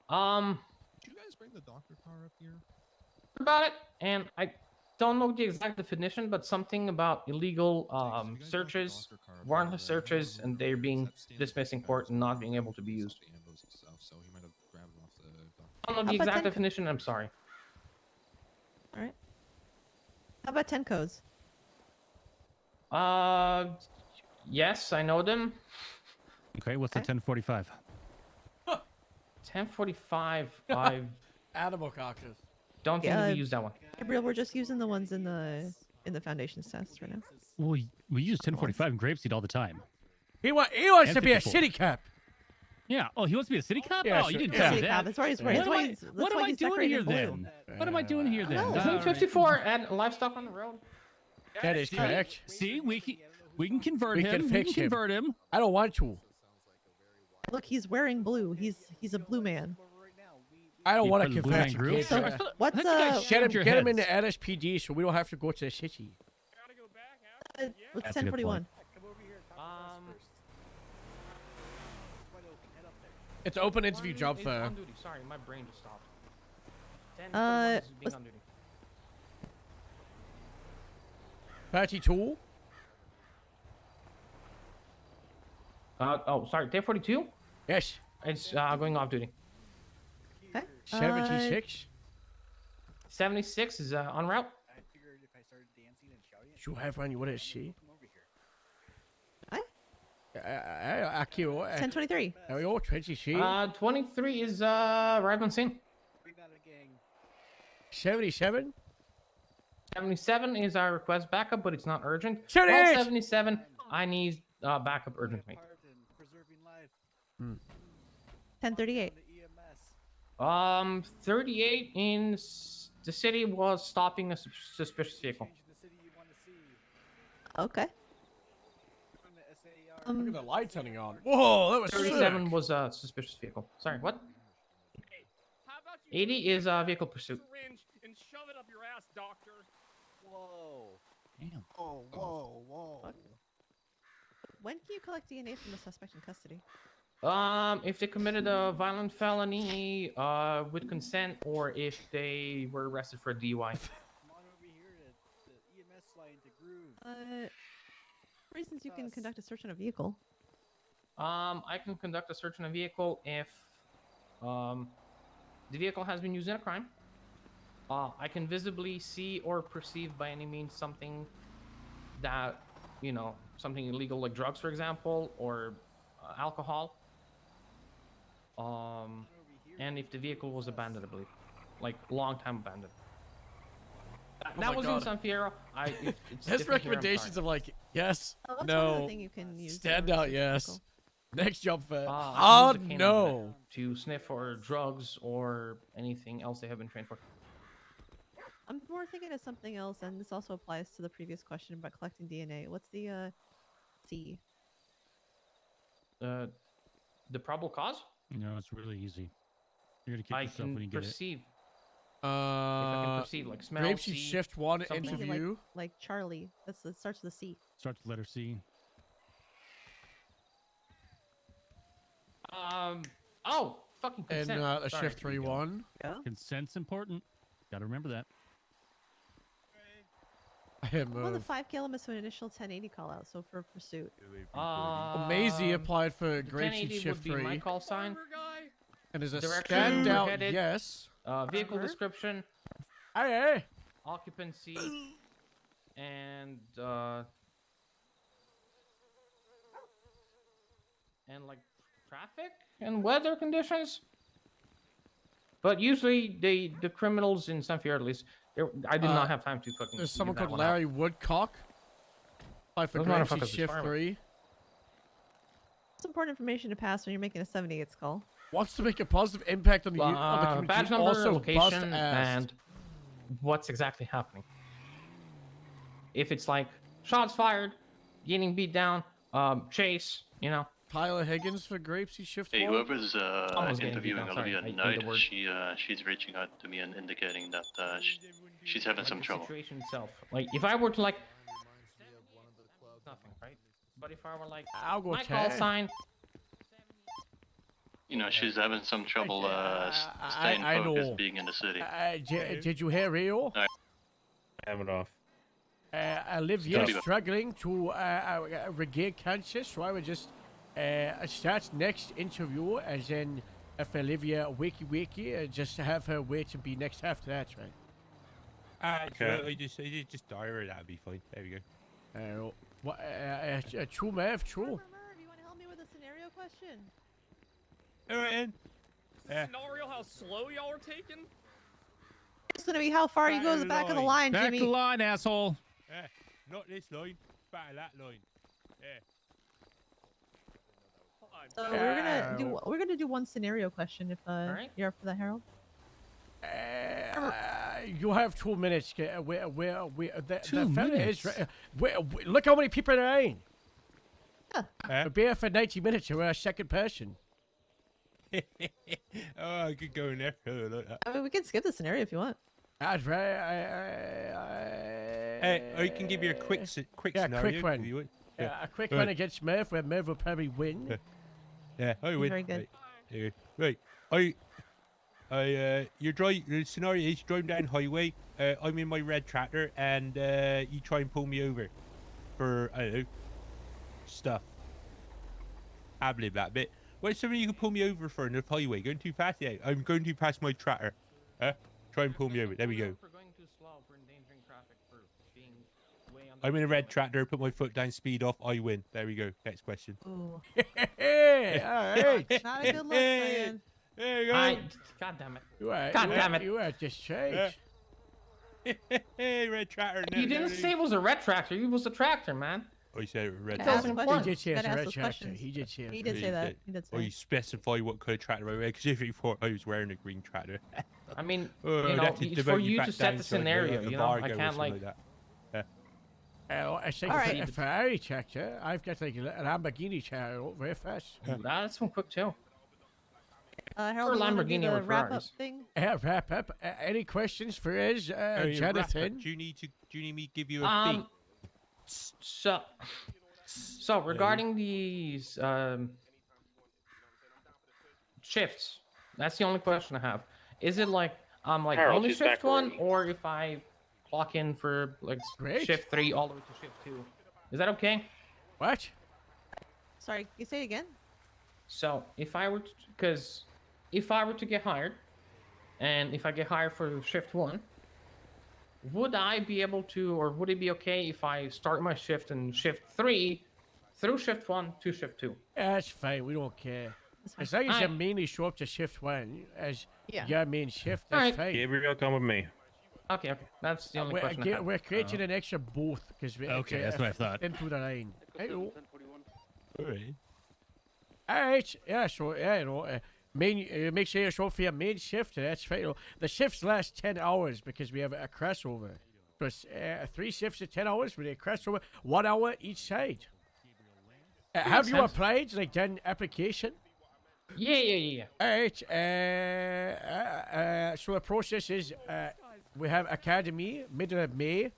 S13: Did you guys bring the doctor car up here?
S4: About it, and I don't know the exact definition, but something about illegal searches, warrantless searches, and they're being dismissed in court and not being able to be used.
S13: So he might have grabbed it off the doctor.
S4: I don't know the exact definition. I'm sorry.
S18: All right. How about 10 codes?
S4: Yes, I know them.
S6: Okay, what's the 1045?
S4: 1045. I
S1: Animal caucus.
S4: don't think we use that one.
S18: Gabriel, we're just using the ones in the foundations test right now.
S6: Well, we use 1045 in Grapeseed all the time.
S1: He wants
S6: And
S1: to be a
S6: 54.
S1: city cop.
S6: Yeah. Oh, he wants to be a city cop?
S1: Yeah,
S6: oh, you
S1: sure.
S6: didn't
S1: Yeah.
S6: tell me
S18: City cop,
S6: that.
S18: that's why he's wearing-
S6: What am
S18: that's why
S6: I-
S18: he's- that's
S6: what am
S18: why
S6: I
S18: he's
S6: doing
S18: decorated
S6: here
S18: in blue.
S6: then? What am I doing here then?
S18: No.
S4: Isn't 54 and livestock on the road?
S1: That is correct.
S6: See, we can convert
S1: We
S6: him.
S1: can fix
S6: we can
S1: him.
S6: convert him.
S1: I don't want to.
S18: Look, he's wearing blue. He's a blue man.
S1: I don't
S6: You
S1: want
S6: put
S1: to
S6: in the Blue Man
S1: convert
S6: Group?
S1: you.
S18: So
S1: kid.
S18: what's
S1: Get him in the LSPD so we don't have to go to the city.
S18: what's
S6: That's a good
S18: 1041?
S1: It's open interview job
S4: It's
S1: fair.
S4: on duty. Sorry, my brain just stopped. 10 is being
S18: what's-
S4: on duty.
S1: 32?
S4: Oh, sorry, day 42?
S1: Yes.
S4: It's going off duty.
S18: Okay.
S1: 76?
S4: 76 is en route.
S1: You have one you want to see?
S18: What?
S1: I kill.
S18: 1023.
S1: There we go, 23.
S4: 23 is arrived on scene.
S1: 77?
S4: 77 is our request backup, but it's not urgent.
S1: 78!
S4: Well, 77, I need backup urgently.
S18: 1038.
S4: 38 in the city was stopping a suspicious vehicle.
S18: Okay.
S1: Look at the light turning on. Whoa, that was
S4: 37
S1: sick.
S4: was a suspicious vehicle. Sorry, what? 80 is vehicle pursuit.
S5: Syringe and shove it up your ass, doctor.
S23: Whoa.
S6: Damn.
S23: Oh, whoa.
S18: When can you collect DNA from the suspect in custody?
S4: If they committed a violent felony with consent, or if they were arrested for a DUI.
S23: Come on over here to the EMS line to groove.
S18: Reasons you can conduct a search on a vehicle.
S4: I can conduct a search on a vehicle if the vehicle has been used in a crime. I can visibly see or perceive by any means something that, you know, something illegal like drugs, for example, or alcohol. And if the vehicle was abandoned, I believe, like long time abandoned. That
S1: my
S4: was
S1: God.
S4: in San Fierro.
S1: That's
S4: It's different here, I'm
S1: recommendations
S4: sorry.
S1: of like, yes,
S18: Oh, that's one other
S1: no,
S18: thing you can use
S1: stand
S18: to
S1: out,
S18: search a
S1: yes.
S18: vehicle.
S1: Next job fair.
S4: I
S1: Oh
S4: can use the canine
S1: no.
S4: to sniff for drugs or anything else they have been trained for.
S18: I'm more thinking of something else, and this also applies to the previous question about collecting DNA. What's the C?
S4: The probable cause?
S6: No, it's really easy. You're gonna kick
S4: I
S6: yourself
S4: can
S6: when you get it.
S4: perceive. If I can perceive, like smell,
S1: Grapesy
S4: see,
S1: shift one
S4: something.
S1: interview.
S18: Like Charlie. It starts with a C.
S6: Starts with letter C.
S4: fucking
S1: And
S4: consent.
S1: a
S4: Sorry.
S1: shift 3-1.
S18: Yeah.
S6: Consent's important. Gotta remember that.
S1: I am
S18: I'm on the 5K limit, so an initial 1080 call out. So for pursuit.
S1: Maisie applied for
S4: the
S1: Grapeseed
S4: 1080
S1: shift
S4: would be my
S1: 3.
S4: call sign.
S1: And there's a
S4: Direction
S1: standout
S4: headed,
S1: yes.
S4: Vehicle description.
S1: Hey.
S4: Occupancy. And like traffic and weather conditions. But usually the criminals in San Fierro, at least, I did not have time to fucking.
S1: There's
S4: figure
S1: someone
S4: that
S1: called
S4: one out.
S1: Larry Woodcock. Applied for
S4: Those
S1: Grapeseed
S4: motherfuckers is
S1: shift
S4: firemen.
S1: 3.
S18: It's important information to pass when you're making a 78 call.
S1: Wants to make a positive impact on the, on the community.
S4: Badge number,
S1: Also bust
S4: location,
S1: ass.
S4: and what's exactly happening. If it's like shots fired, getting beat down, chase, you know.
S1: Tyler Higgins for Grapeseed shift 1.
S10: Hey, whoever's
S4: Almost getting beat
S10: interviewing
S4: down, sorry,
S10: Olivia
S4: I
S10: Knight,
S4: hate the word.
S10: she's reaching out to me and indicating that she's having
S4: Like
S10: some
S4: the
S10: trouble.
S4: situation itself. Like if I were to like nothing, right? But if I were like
S1: I'll go
S4: my call
S1: check.
S4: sign.
S10: You know, she's having some trouble staying
S1: I
S10: focused,
S1: know.
S10: being in the city.
S1: Did you hear Rio?
S21: I have it off.
S1: Olivia
S10: Gotta be-
S1: struggling to regain conscious, so I would just start next interview, as in if Olivia wakey, just have her wait and be next after that, right?
S21: Okay.
S2: I just diary, that'd be fine. There we go.
S1: What? True, Mav, true.
S18: Remember, if you want to help me with a scenario question.
S2: Alright, then.
S5: Scenario, how slow y'all are taking?
S18: It's gonna be how far you go to the back of the line,
S6: Back
S18: Jimmy.
S6: to the line, asshole.
S2: Not this line, back of that line.
S18: So we're gonna do one scenario question if you're up for that, Harold.
S1: You have 2 minutes. The
S6: 2
S1: fella
S6: minutes?
S1: is. Look how many people there are in.
S18: Yeah.
S1: We'll be here for 90 minutes. You're a second person.
S2: Oh, I could go in there. Oh, like that.
S18: I mean, we can skip the scenario if you want.
S1: That's right.
S2: I can give you a quick scenario.
S1: Quick one.
S2: if you want.
S1: A quick
S2: Right.
S1: one against Merv, where Merv will probably win.
S2: Yeah, I win.
S18: Very good.
S2: Right. There you go. Right. The scenario is driving down highway. I'm in my red tractor, and you try and pull me over for I don't know stuff. Ad-lib that bit. What's something you can pull me over for in the highway? Going too fast? Yeah, I'm going too fast my tractor. Try and pull me over. There we go.
S4: For going too slow, for endangering traffic, for being way on
S2: I'm in a red tractor. Put my foot down. Speed off. I win. There we go. Next question.
S18: Ooh.
S1: Hey, all right.
S18: Not a good look, man.
S2: There you go.
S4: God damn it.
S1: God
S4: damn it.
S1: You are just changed.
S2: Hey, red tractor.
S4: You didn't say it was a ret tractor. It was a tractor, man.
S2: Oh, you said red
S18: Gotta ask
S2: tractor.
S18: questions.
S1: He did say it's
S18: Gotta
S1: a
S18: ask
S1: red
S18: those
S1: tractor.
S18: questions.
S1: He did say it.
S18: He did say that. He did
S2: Or you
S18: say.
S2: specify what colour tractor I wear, because if you thought I was wearing a green tractor.
S4: I mean,
S2: Oh,
S4: you know,
S2: that's to
S4: it's
S2: devote
S4: for
S2: you
S4: you
S2: back
S4: to set
S2: down
S4: the
S2: to, like,
S4: scenario.
S2: a
S4: You know, I
S2: Vargo or
S4: can't
S2: something
S4: like.
S2: that.
S1: I think
S18: All
S1: it's
S18: right.
S1: a Ferrari tractor. I've got like a Lamborghini tractor very fast.
S4: That's one quick too.
S18: Harold,
S4: Or
S18: you wanna do
S4: Lamborghini
S18: the
S4: with
S18: wrap up
S4: Ferraris.
S18: thing?
S1: Wrap up. Any questions for us,
S2: Oh, yeah, wrap it.
S1: Jonathan?
S2: Do you need me to give you a beat?
S4: So regarding these shifts, that's the only question I have. Is it like like
S21: Harold,
S4: only
S21: she's
S4: shift
S21: back
S4: one,
S21: already.
S4: or if I clock in for like
S1: Great.
S4: shift 3 all the way to shift 2? Is that okay?
S1: What?
S18: Sorry, can you say it again?
S4: So if I were to, because if I were to get hired, and if I get hired for shift 1, would I be able to, or would it be okay if I start my shift in shift 3 through shift 1 to shift 2?
S1: That's fine. We don't care. As long as you mainly show up to shift 1 as your main shift, that's
S4: Alright.
S1: fine.
S21: Gabriel, come with me.
S4: Okay, That's the only question I have.
S1: We're creating an extra booth because we
S6: Okay, that's what I thought.
S1: into the line. Hello.
S2: Alright.
S1: Alright, yeah, so, yeah, you know, make sure you show up for your main shift, that's fine. You know, the shifts last 10 hours because we have a crossover. So it's 3 shifts at 10 hours with a crossover, 1 hour each side. Have you
S4: sense.
S1: applied, like, done application?
S4: Yeah.
S1: Alright, so the process is, we have Academy, middle of May.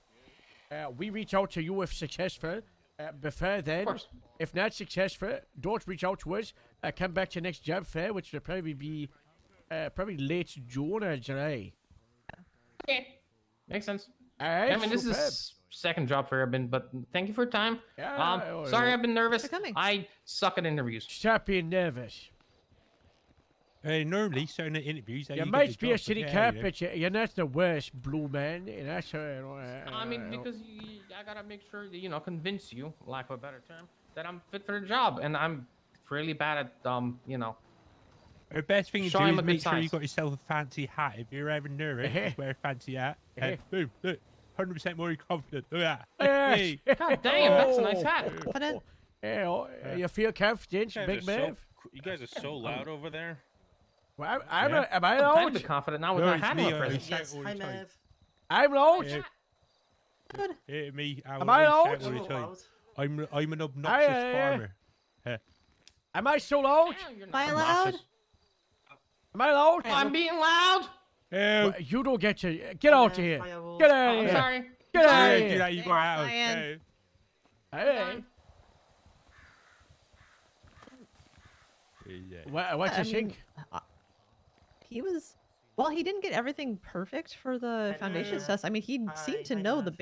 S1: We reach out to you if successful. Before then, if not successful, don't reach out to us. Come back to next job fair, which will probably be probably late June or July.
S4: Okay, makes sense.
S1: All right,
S4: I mean, this is
S1: superb.
S4: second job fair I've been, but thank you for your time.
S1: Yeah,
S4: Sorry I've been nervous.
S18: for coming.
S4: I suck at interviews.
S1: Stop being nervous.
S2: Normally, certain interviews,
S1: You
S2: get
S1: might
S2: the
S1: be a
S2: job, but
S1: city
S2: yeah,
S1: cop,
S2: you know.
S1: but you're not the worst blue man. And that's
S4: I mean, because I gotta make sure that convince you, lack of a better term, that I'm fit for the job, and I'm really bad at
S2: The best thing to do
S4: showing
S2: is
S4: them a
S2: make
S4: good
S2: sure you
S4: size.
S2: got yourself a fancy hat. If you're ever nervous, just wear a fancy hat. Boom, look, 100% more confident. Look at that.
S1: Yes.
S4: God damn, that's a nice hat.
S18: Confident.
S1: You feel confident,
S21: You guys
S1: big
S21: are
S1: man?
S21: you guys are so loud over there.
S1: Well,
S21: Yeah.
S1: am I
S4: I'm
S1: loud?
S4: kind of confident now with
S2: No,
S4: my
S2: it's
S4: hat
S2: me,
S4: on
S2: I
S4: present.
S2: shout
S11: Yes,
S2: all
S11: hi
S2: the time.
S11: Merv.
S1: I'm loud.
S2: Yeah, me.
S1: Am I loud?
S2: Shout all the
S11: I'm
S2: time.
S11: loud.
S2: I'm an obnoxious farmer.
S1: Am I so loud?
S18: Am I allowed?
S1: Am I loud?
S4: I'm being loud.
S1: Well, you don't get to get out of here.
S11: Firewalls.
S1: Get out of
S4: I'm
S1: here.
S4: sorry.
S1: Get out of
S2: Yeah,
S1: here.
S2: do that, you go out.
S18: Cyan.
S1: Hey. What's
S18: I
S1: you
S18: mean,
S1: think?
S18: he was. Well, he didn't get everything perfect for the foundations test. I mean, he seemed to know the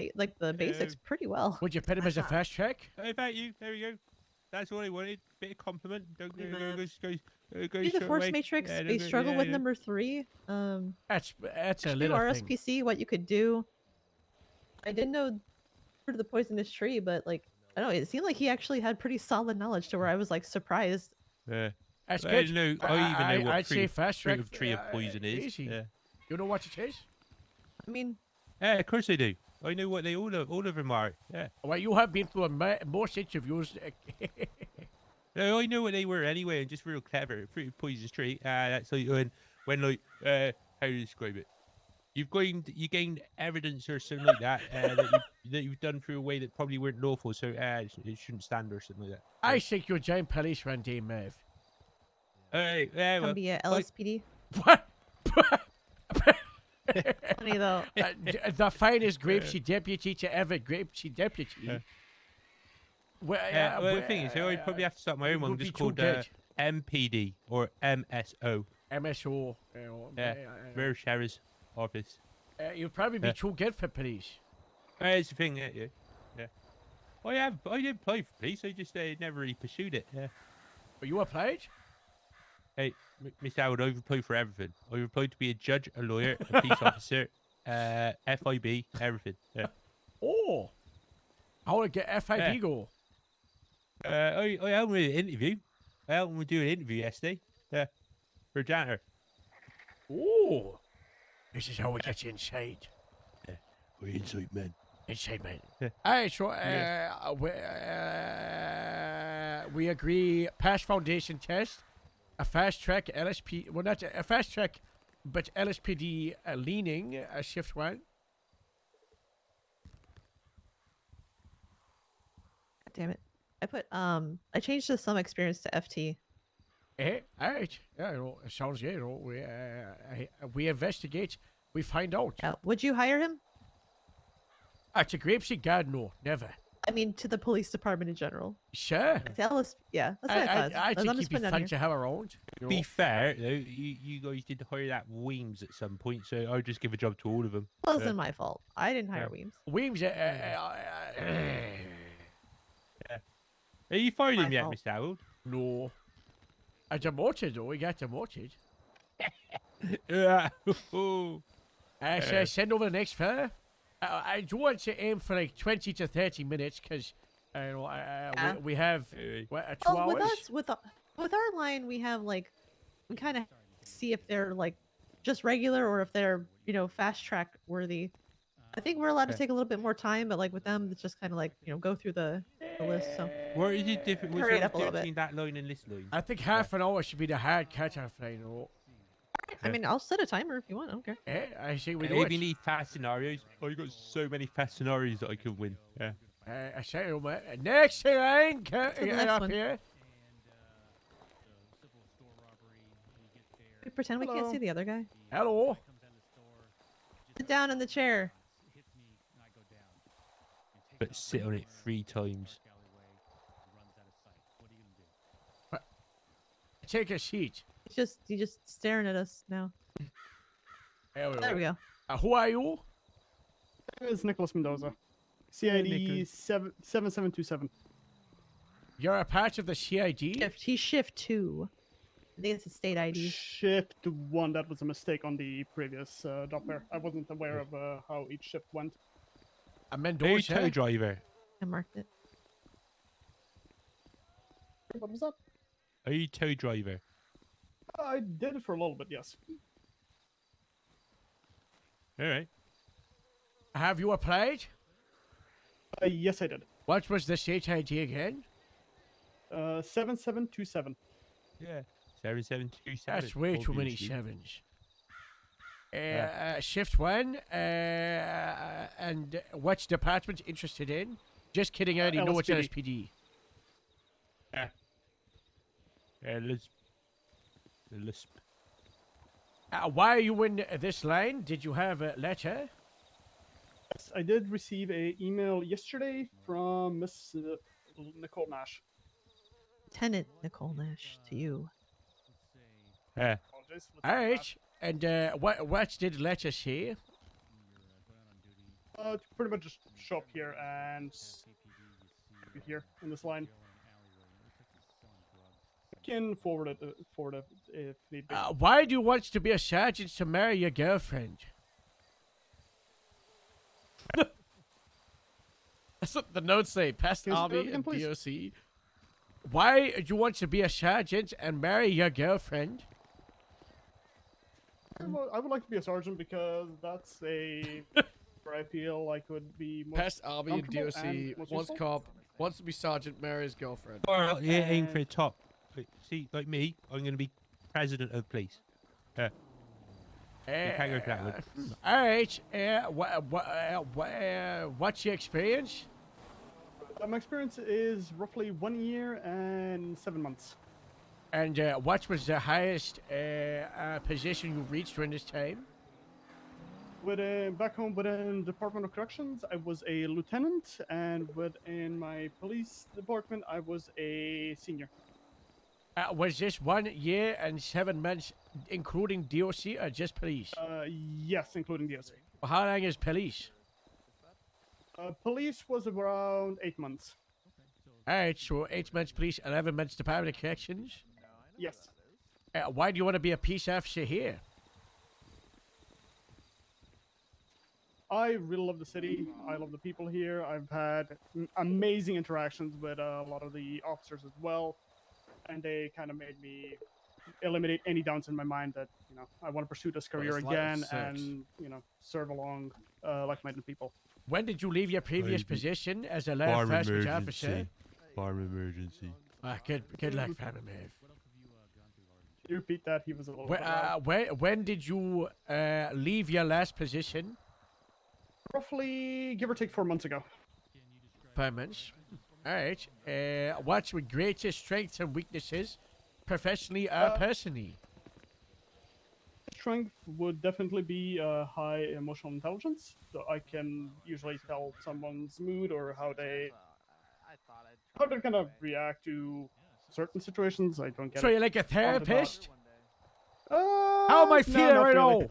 S18: basics pretty well.
S1: Would you put him as a fast track?
S2: Hey, thank you. There we go. That's what I wanted. Bit of compliment. Don't go
S18: He's
S2: straight
S18: the Force
S2: away.
S18: Matrix.
S2: Yeah,
S18: We
S2: don't go-
S18: struggle
S2: yeah,
S18: with
S2: yeah.
S18: number 3.
S1: That's a
S18: Through
S1: little thing.
S18: RSPC, what you could do. I didn't know through the poisonous tree, but like I don't know, it seemed like he actually had pretty solid knowledge to where I was like surprised.
S2: Yeah.
S1: That's
S2: I
S1: good.
S2: know. I even know what
S1: I'd say fast track.
S2: tree of poison is.
S1: Easy.
S2: Yeah.
S1: You know what it is?
S18: I mean,
S2: Yeah, of course I do. I know what they all of them are. Yeah.
S1: Well, you have been through most interviews.
S2: No, I know what they were anyway, and just real clever. Pretty poisonous tree. That's like when like how do you describe it? You gained evidence or something like that that you've done through a way that probably weren't lawful, so it shouldn't stand or something like that.
S1: I think you're giant police one day, Merv.
S2: Hey, yeah,
S18: come
S2: well,
S18: be a LSPD.
S1: What?
S18: Funny though.
S1: The finest grapeseed deputy to ever grapeseed deputy. Well,
S2: well, the thing is, I'd probably have to start my own one,
S1: would
S2: just
S1: be too
S2: called
S1: good.
S2: MPD or MSO.
S1: MSO.
S2: Mayor Sheriff's Office.
S1: You'd probably be too good for police.
S2: That's the thing, yeah. I did apply for police, I just never really pursued it. Yeah.
S1: But you applied?
S2: Hey, Miss Howard, I've applied for everything. I've applied to be a judge, a lawyer, a police officer, FIB, everything. Yeah.
S1: Oh, I want to get FIB
S2: Yeah.
S1: go.
S2: I helped with an interview. I helped him do an interview yesterday. Yeah. For a janitor.
S1: Oh, this is how we get you inside.
S2: We're inside men.
S1: Inside man.
S2: Yeah.
S1: Alright, so we agree. Pass foundation test, a fast track LSP. Well, not a fast track, but LSPD leaning shift 1.
S18: Damn it. I put I changed the some experience to FT.
S1: Alright. Yeah, it sounds good. We investigate. We find out.
S18: Would you hire him?
S1: To Grapeseed, God, no, never.
S18: I mean, to the police department in general.
S1: Sure.
S18: Tell us, yeah, that's what I thought.
S1: I
S18: I'm
S1: think
S18: just
S1: he'd be
S18: putting it
S1: fun
S18: down
S1: to have around.
S2: To be fair, though, you guys did hire that Weems at some point, so I'll just give a job to all of them.
S18: It wasn't my fault. I didn't hire Weems.
S1: Weems,
S2: Are you fired him
S18: My
S2: yet,
S18: fault.
S2: Mr. Harold?
S1: No. I demoted though. We got demoted.
S2: Yeah.
S1: So send over the next fella. I do want to aim for like 20 to 30 minutes because we have what, 2
S18: Well,
S1: hours.
S18: with us, with our line, we have like we kind of see if they're like just regular or if they're fast track worthy. I think we're allowed to
S2: Okay.
S18: take a little bit more time, but like with them, it's just kind of like go through the list. So
S2: What is it different? What's
S18: hurry it
S2: the
S18: up a little
S2: difference between
S18: bit.
S2: that line and this line?
S1: I think half an hour should be the hard cut-off line.
S18: I mean, I'll set a timer if you want. I don't care.
S1: I say we do
S2: If
S1: it.
S2: you need fast scenarios, I got so many fast scenarios that I could win. Yeah.
S1: I say, next line,
S18: To the
S1: get
S18: next
S1: up
S18: one.
S1: here.
S18: We pretend we can't
S1: Hello.
S18: see the other guy.
S1: Hello.
S18: Sit down in the chair.
S2: But sit on it 3 times.
S1: Take a seat.
S18: He's just staring at us now. There we go.
S1: Who are you?
S12: It's Nicholas Mendoza.
S1: Yeah,
S12: CID
S1: Nicholas.
S12: 7727.
S1: You're a part of the CID?
S18: He's shift 2. I think it's a state ID.
S12: Shift 1, that was a mistake on the previous doppler. I wasn't aware of how each shift went.
S1: A
S2: Hey,
S1: Mendoza?
S2: tow driver.
S18: I marked it.
S12: What was that?
S2: Are you tow driver?
S12: I did it for a little bit, yes.
S2: All right.
S1: Have you applied?
S12: Yes, I did.
S1: What was the state ID again?
S12: 7727.
S2: Yeah. 7727.
S1: That's way too many sevens. Shift 1, and which department interested in? Just kidding, I already know it's LSPD.
S2: Lisp.
S1: Why are you in this line? Did you have a letter?
S12: Yes, I did receive a email yesterday from Miss Nicole Nash.
S18: Lieutenant Nicole Nash to you.
S2: Yeah.
S12: Apologies.
S1: Alright, and what did the letter say?
S12: Pretty much just show up here and here in this line. I can forward it if need be.
S1: Why do you want to be a sergeant to marry your girlfriend? That's what the notes say. Past
S12: Can you
S1: Army
S12: again,
S1: and
S12: please?
S1: DOC. Why do you want to be a sergeant and marry your girlfriend?
S12: I would like to be a sergeant because that's a where I feel I could be more
S1: Past Army and
S12: comfortable
S1: DOC.
S12: and most
S1: Wants
S12: useful.
S1: cop. Wants to be sergeant, marry his girlfriend.
S2: Or aim for the top. See, like me, I'm going to be president of the police. Yeah. You can't go to that one.
S1: Alright, what's your experience?
S12: My experience is roughly 1 year and 7 months.
S1: And what was the highest position you reached during this time?
S12: Back home within Department of Corrections, I was a lieutenant, and within my police department, I was a senior.
S1: Was this 1 year and 7 months, including DOC or just police?
S12: Yes, including DOC.
S1: Well, how long is police?
S12: Police was around 8 months.
S1: Alright, so 8 months police, 11 months Department of Corrections.
S12: Yes.
S1: Why do you want to be a peace officer here?
S12: I really love the city. I love the people here. I've had amazing interactions with a lot of the officers as well, and they kind of made me eliminate any doubts in my mind that I want to pursue this career again and serve along like-minded people.
S1: When did you leave your previous position as a law enforcement officer?
S2: Farm emergency.
S1: Good luck, Farmer Maeve.
S12: Can you repeat that? He was a little bit loud.
S1: When did you leave your last position?
S12: Roughly, give or take 4 months ago.
S1: 5 months. Alright. What's your greatest strengths and weaknesses, professionally or personally?
S12: Strength would definitely be high emotional intelligence. So I can usually tell someone's mood or how they're gonna react to certain situations. I don't get
S1: So
S12: it.
S1: you're like a therapist?
S12: How
S1: How am I feeling right now?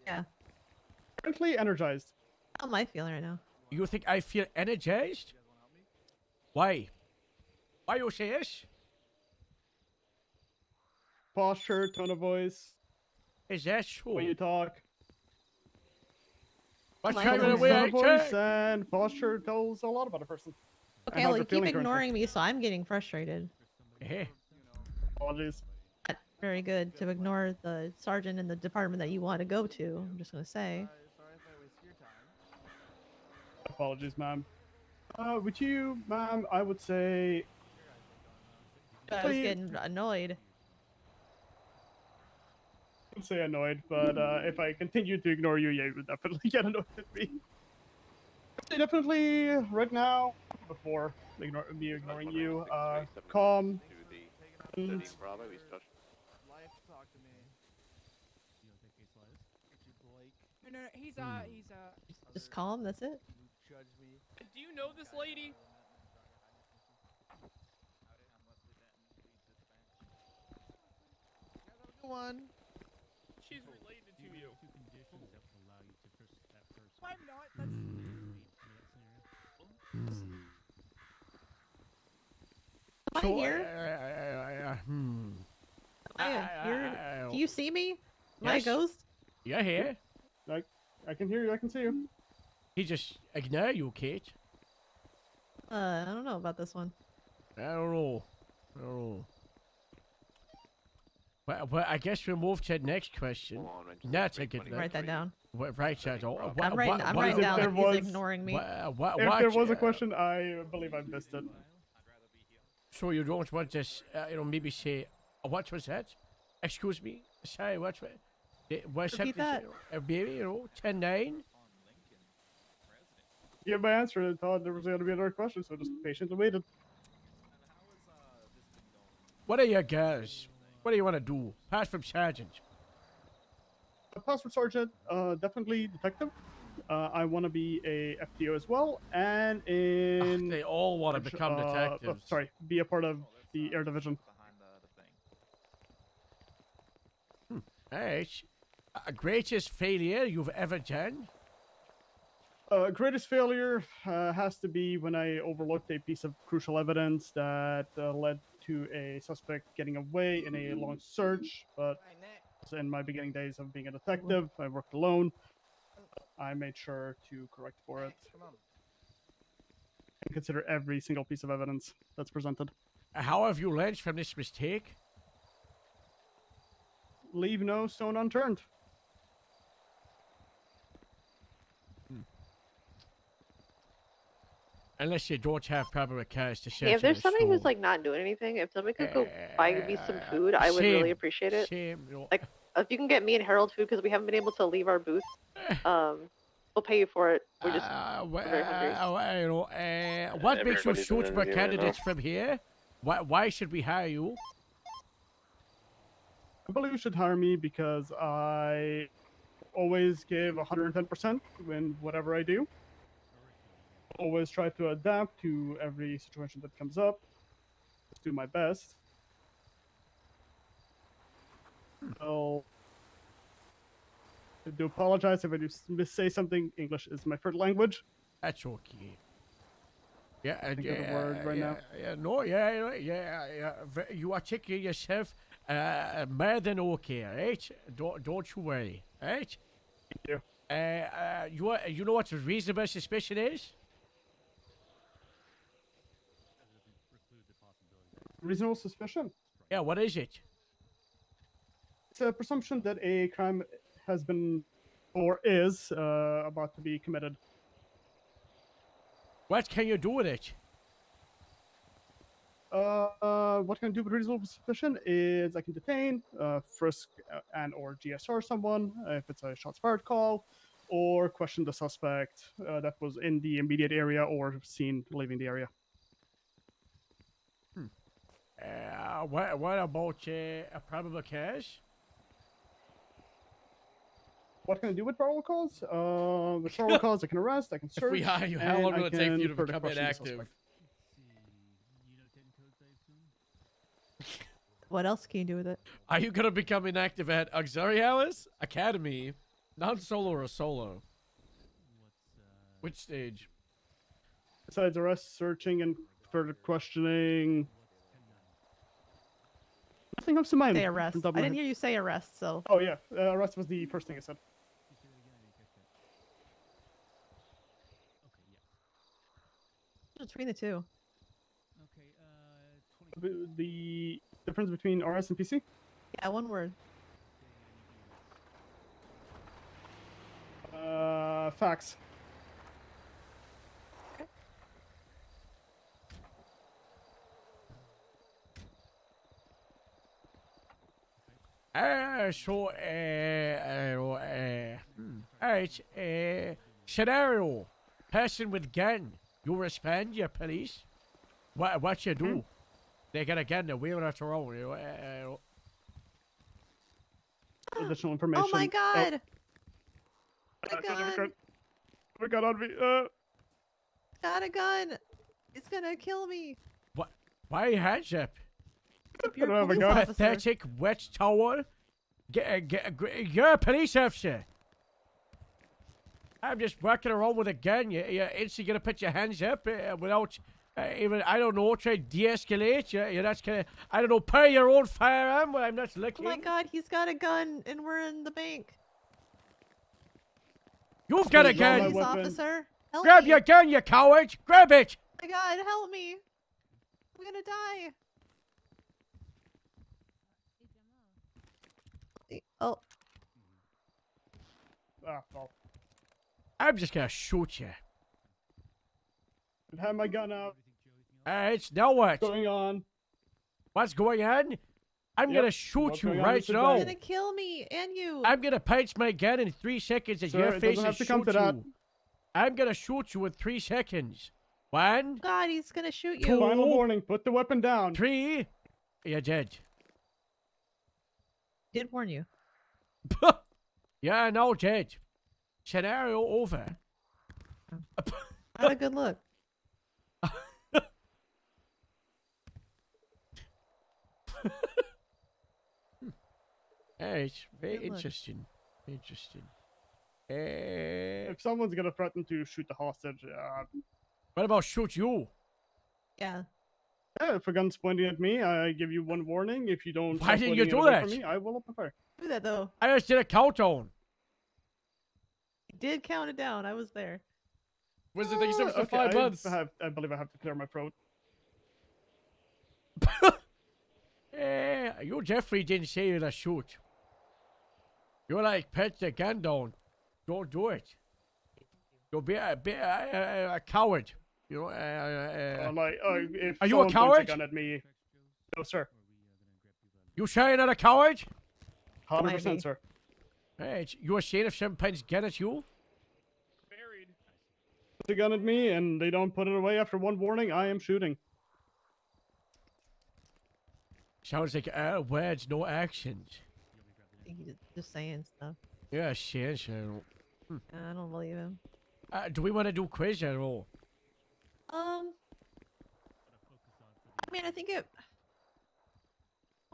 S18: Yeah.
S12: Currently energized.
S18: How am I feeling right now?
S1: You think I feel energized? Why? Why you say this?
S12: Posture, tone of voice.
S1: Is that true?
S12: When you talk.
S1: What's
S18: My
S1: driving
S18: goodness.
S1: away?
S12: Tone
S1: I
S12: of voice
S1: check?
S12: and posture tells a lot about a person. and
S18: Okay,
S12: how
S18: well,
S12: they're
S18: you keep
S12: feeling currently.
S18: ignoring me, so I'm getting frustrated.
S12: Apologies.
S18: Not very good to ignore the sergeant in the department that you want to go to. I'm just gonna say.
S12: Apologies, ma'am. With you, ma'am, I would say.
S18: I was getting annoyed.
S12: I would say annoyed, but if I continue to ignore you, yeah, you would definitely get annoyed at me. I'd say definitely right now, before me ignoring you, calm. And
S23: No, he's
S18: Just calm. That's it.
S5: Do you know this lady? one. She's related to you. I'm not.
S18: Am I
S1: So,
S18: here?
S1: hmm.
S18: Am I here? Do you see me? Am I a
S1: Yes.
S18: ghost?
S1: You're here.
S12: I can hear you. I can see you.
S1: He just ignore you, Kate.
S18: I don't know about this one.
S1: I don't know. But I guess we'll move to the next question. Not a good
S18: Write that down.
S1: Right, Chad.
S18: I'm writing down that he's ignoring me.
S12: If there was a question, I believe I missed it.
S1: So you don't want to, maybe say, what was that? Excuse me? Sorry, what's
S18: Repeat that.
S1: Maybe, 10-9?
S12: Yeah, my answer. I thought there was going to be another question, so just patiently waited.
S1: What are you guys? What do you want to do? Apart from sergeant.
S12: Password sergeant, definitely detective. I want to be a FTO as well, and in
S1: they all want to become detectives.
S12: Sorry, be a part of the air division.
S1: Alright. Greatest failure you've ever done?
S12: Greatest failure has to be when I overlooked a piece of crucial evidence that led to a suspect getting away in a long search. But in my beginning days of being a detective, I worked alone. I made sure to correct for it and consider every single piece of evidence that's presented.
S1: How have you learned from this mistake?
S12: Leave no stone unturned.
S1: Unless you don't have proper cars to search.
S22: Hey, if there's
S1: in a
S22: somebody who's
S1: store.
S22: like not doing anything, if somebody could go buy me some food, I would really appreciate it. Like, if you can get me and Harold food, because we haven't been able to leave our booth, we'll pay you for it. We're just very hungry.
S1: What makes you suitable candidates from here? Why should we hire you?
S12: I believe you should hire me because I always give 110% in whatever I do. Always try to adapt to every situation that comes up. Just do my best. So, I do apologize if I do say something. English is my third language.
S1: That's okay. Yeah,
S12: Think of the word right now.
S1: You articulate yourself more than okay, right? Don't you worry, right?
S12: Thank you.
S1: You know what a reasonable suspicion is?
S12: Reasonable suspicion?
S1: Yeah, what is it?
S12: It's a presumption that a crime has been or is about to be committed.
S1: What can you do with it?
S12: What can I do with reasonable suspicion is I can detain, frisk, and or GSR someone if it's a shots fired call, or question the suspect that was in the immediate area or seen leaving the area.
S1: What about a probable cause?
S12: What can I do with probable cause? With probable cause, I can arrest, I can search.
S1: If we hire you, how long will it take for you to become
S12: question the
S1: inactive?
S12: suspect.
S18: What else can you do with it?
S1: Are you gonna become inactive at Auxiliary Hours, Academy, non-solo or solo? Which stage?
S12: Besides arrest, searching, and further questioning. Nothing comes to mind.
S18: Say arrest.
S12: from the top of
S18: I
S12: my
S18: didn't
S12: head.
S18: hear you say arrest, so.
S12: Oh yeah, arrest was the first thing I said.
S18: Between the two.
S12: The difference between RS and PC?
S18: Yeah, one word.
S12: Facts.
S1: Alright, scenario. Person with gun. You respond, you police. What you do? They got a gun, they're wheeling at their own.
S12: Additional information.
S18: Oh my god!
S12: A gun on me.
S18: Got a gun! It's gonna kill me!
S1: Why hands up?
S18: If you're
S12: I don't
S18: a
S12: have a
S18: police
S12: gun.
S18: officer.
S1: Pathetic wet towel. You're a police officer. I'm just walking around with a gun. You're instantly gonna put your hands up without even, I don't know, try to de-escalate. You're not gonna, I don't know, pay your own firearm when I'm not
S18: Oh
S1: looking.
S18: my god, he's got a gun and we're in the bank.
S1: You've got a
S12: Please, roll my
S1: gun.
S18: Police
S12: weapon.
S18: officer, help
S1: Grab
S18: me.
S1: your gun, you coward. Grab it.
S18: Oh my god, help me. I'm gonna die. Oh,
S12: Ah, well.
S1: I'm just gonna shoot you.
S12: I have my gun out.
S1: Alright, now what?
S12: What's going on?
S1: What's going on? I'm
S12: Yep,
S1: gonna shoot
S12: what's
S1: you
S12: going on
S1: right
S12: is the
S1: now.
S18: you're gonna kill me and you.
S1: I'm gonna punch my gun in 3 seconds as
S12: Sir,
S1: your
S12: it
S1: face
S12: doesn't have
S1: is
S12: to come to
S1: shoot
S12: that.
S1: you. I'm gonna shoot you in 3 seconds. 1,
S18: God, he's gonna shoot you.
S1: Two.
S12: Final warning, put the weapon down.
S1: 3. You're dead.
S18: Did warn you.
S1: Yeah, now dead. Scenario over.
S18: Not a good look.
S1: Hey, it's very
S18: Good look.
S1: interesting. Interesting.
S12: If someone's gonna threaten to shoot the hostage,
S1: What about shoot you?
S18: Yeah.
S12: yeah, if a gun's pointing at me, I give you one warning. If you don't,
S1: Why
S12: stop
S1: didn't you
S12: pointing it
S1: do
S12: away
S1: that?
S12: from me, I will open fire.
S18: Do that though.
S1: I just did a countdown.
S18: He did count it down. I was there.
S1: Was it things for
S12: Okay,
S1: 5 months?
S12: I believe I have to clear my throat.
S1: You definitely didn't say you're gonna shoot. You're like, put the gun down. Don't do it. You'll be a coward. You know,
S12: If
S1: Are you a
S12: someone points
S1: coward?
S12: gun at me, no, sir.
S1: You sure you're not a coward?
S12: 100%, sir.
S1: Hey, you were saying if someone points a gun at you?
S12: Put a gun at me, and they don't put it away after one warning, I am shooting.
S1: Sounds like words, no actions.
S18: He's just saying stuff.
S1: Yeah, shit. So.
S18: I don't believe him.
S1: Do we want to do quiz at all?
S18: I mean, I think it.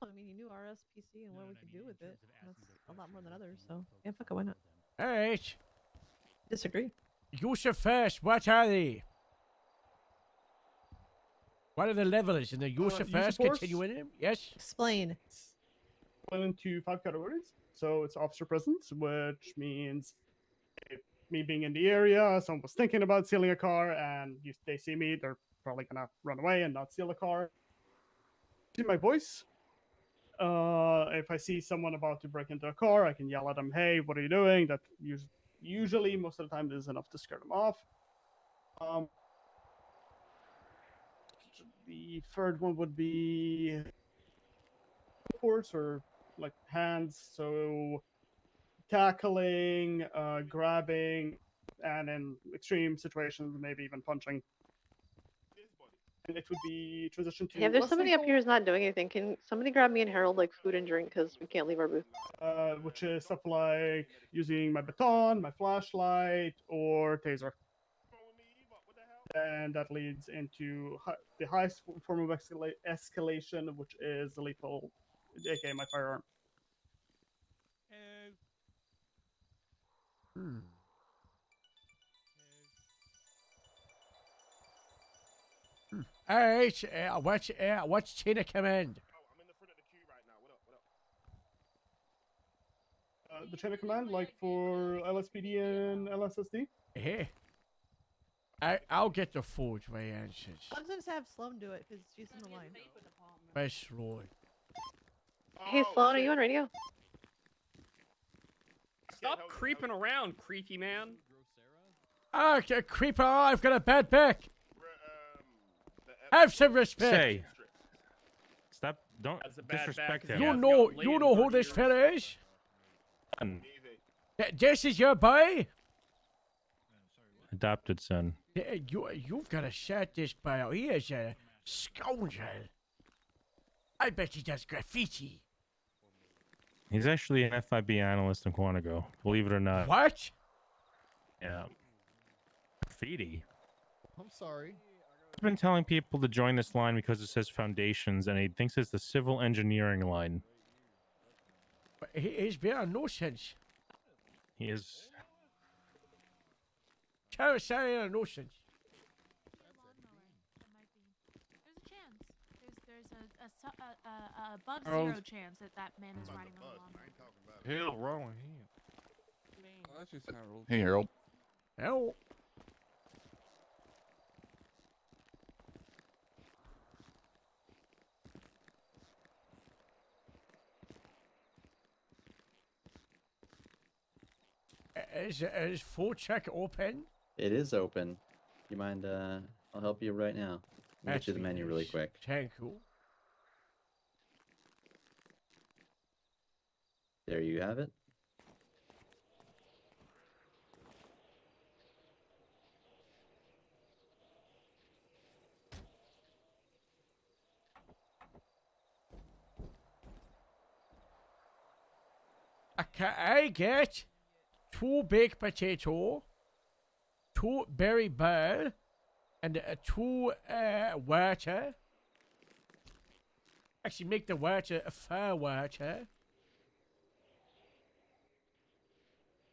S18: Well, I mean, you knew RSPC and what we could do with it. That's a lot more than others, so yeah, fuck it, why not?
S1: All right.
S18: Disagree.
S1: Yusuf first, what are they? What are the levels in the Yusuf first?
S12: Force?
S1: Continuing? Yes.
S18: Explain.
S12: Split into 5 categories. So it's officer presence, which means if me being in the area, someone was thinking about stealing a car, and they see me, they're probably gonna run away and not steal a car. In my voice. If I see someone about to break into a car, I can yell at them, "Hey, what are you doing?" That usually, most of the time, is enough to scare them off. The third one would be force or like hands, so tackling, grabbing, and in extreme situations, maybe even punching. And it would be transition to.
S22: Yeah, if there's
S12: less
S22: somebody up
S12: lethal,
S22: here who's not doing anything, can somebody grab me and Harold like food and drink because we can't leave our booth?
S12: which is stuff like using my baton, my flashlight, or taser. And that leads into the highest form of escalation, which is lethal, aka my firearm.
S1: All right. What's chain of command?
S12: The chain of command, like for LSPD and LSSD.
S1: Hey. I'll get the food for my answers.
S18: I'm gonna have Sloan do it because she's in the line.
S1: Best Lord.
S22: Hey, Sloan, are you on radio?
S5: Stop creeping around, creepy man.
S1: Ah, creeper! I've got a bad back. Have some respect.
S21: Say. Stop. Don't
S5: That's a bad
S21: disrespect
S5: back,
S21: him.
S1: You know who this fella is? This is your boy.
S21: Adopted son.
S1: You've got to shut this boy out. He is a scoundrel. I bet he does graffiti.
S21: He's actually an FIB analyst in Quantico. Believe it or not.
S1: What?
S21: Yeah. Graffiti.
S15: I'm sorry.
S21: I've been telling people to join this line because it says foundations, and he thinks it's the civil engineering line.
S1: But he's better no sense.
S21: He is.
S1: Carrot salad no sense.
S8: There's a chance. There's a above
S21: Harold.
S8: 0 chance that that man is riding on a lawnmower.
S21: Hell wrong with him.
S15: Oh, that's just Harold.
S21: Hey, Harold.
S1: Hell. Is full check open?
S19: It is open. You mind? I'll help you right now. I'll get you the menu really quick.
S1: Thank you.
S19: There you have it.
S1: I get 2 baked potato, 2 berry bell, and 2 water. Actually, make the water a fair water.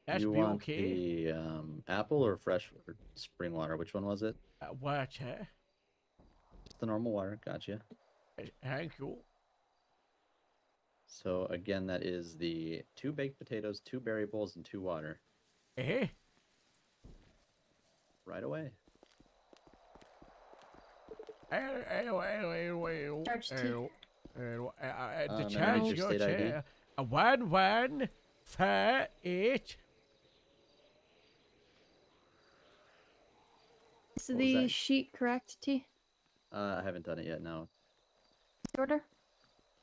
S1: That's
S19: You
S1: be
S19: want
S1: okay.
S19: the apple or fresh or spring water? Which one was it?
S1: Water.
S19: Just the normal water. Gotcha.
S1: Thank you.
S19: So again, that is the 2 baked potatoes, 2 berry bowls, and 2 water.
S1: Eh?
S19: Right away.
S1: Charge
S19: two.
S1: The
S19: may I
S1: charge
S19: need your
S1: your
S19: state ID?
S1: chair. 1158.
S19: What
S20: Is
S19: was
S20: the
S19: that?
S20: sheet correct, T?
S19: I haven't done it yet. No.
S20: Order?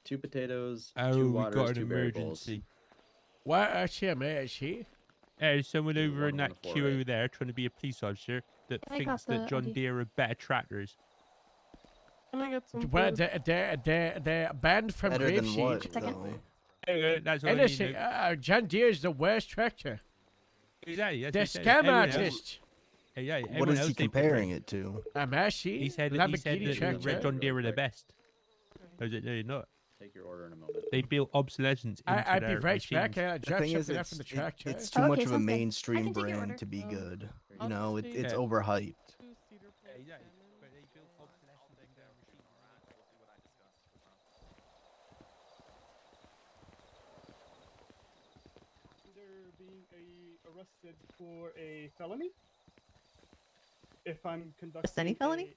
S19: 2 potatoes,
S2: Oh,
S19: 2
S2: we
S19: waters,
S2: got an
S19: 2 berry bowls.
S2: emergency.
S1: What emergency?
S2: There's someone over in that
S19: 1114,
S2: queue
S19: right?
S2: over there trying to be a police officer that
S20: I got
S2: thinks that
S20: the
S2: John
S20: ID.
S2: Deere are better tractors.
S4: Can I get some
S1: Well,
S4: food?
S1: they're banned from
S15: Better than
S1: grapeseed.
S15: what,
S20: Second.
S15: though?
S2: That's what
S1: Anything.
S2: I mean.
S1: John Deere is the worst tractor.
S2: Exactly. That's
S1: The
S2: what he said.
S1: scam
S2: Everyone else-
S1: artist.
S2: Yeah,
S15: What
S2: everyone
S15: is he
S2: else they put
S15: comparing
S2: right.
S15: it to?
S1: A Massey.
S2: He said
S1: Lamborghini
S2: that
S1: tractor.
S2: Red John Deere were the best. I was like, no, you're not.
S19: Take your order in a moment.
S2: They built obsolescence into
S1: I'd be
S2: their
S1: right
S2: machines.
S1: back.
S15: The
S1: Just
S15: thing is,
S1: something up
S15: it's,
S1: in the tractor.
S15: it's too
S20: Okay,
S15: much of a
S20: sounds good. I
S15: mainstream
S20: can take your order.
S15: brand to be good. You
S4: I'll
S15: know,
S4: just
S15: it's
S2: take-
S15: overhyped.
S4: Two cedar
S2: Yeah,
S4: plate
S2: exactly.
S4: salmon.
S2: But they built obsolescence into their machines.
S12: They're being arrested for a felony. If I'm conducting
S18: Just any felony?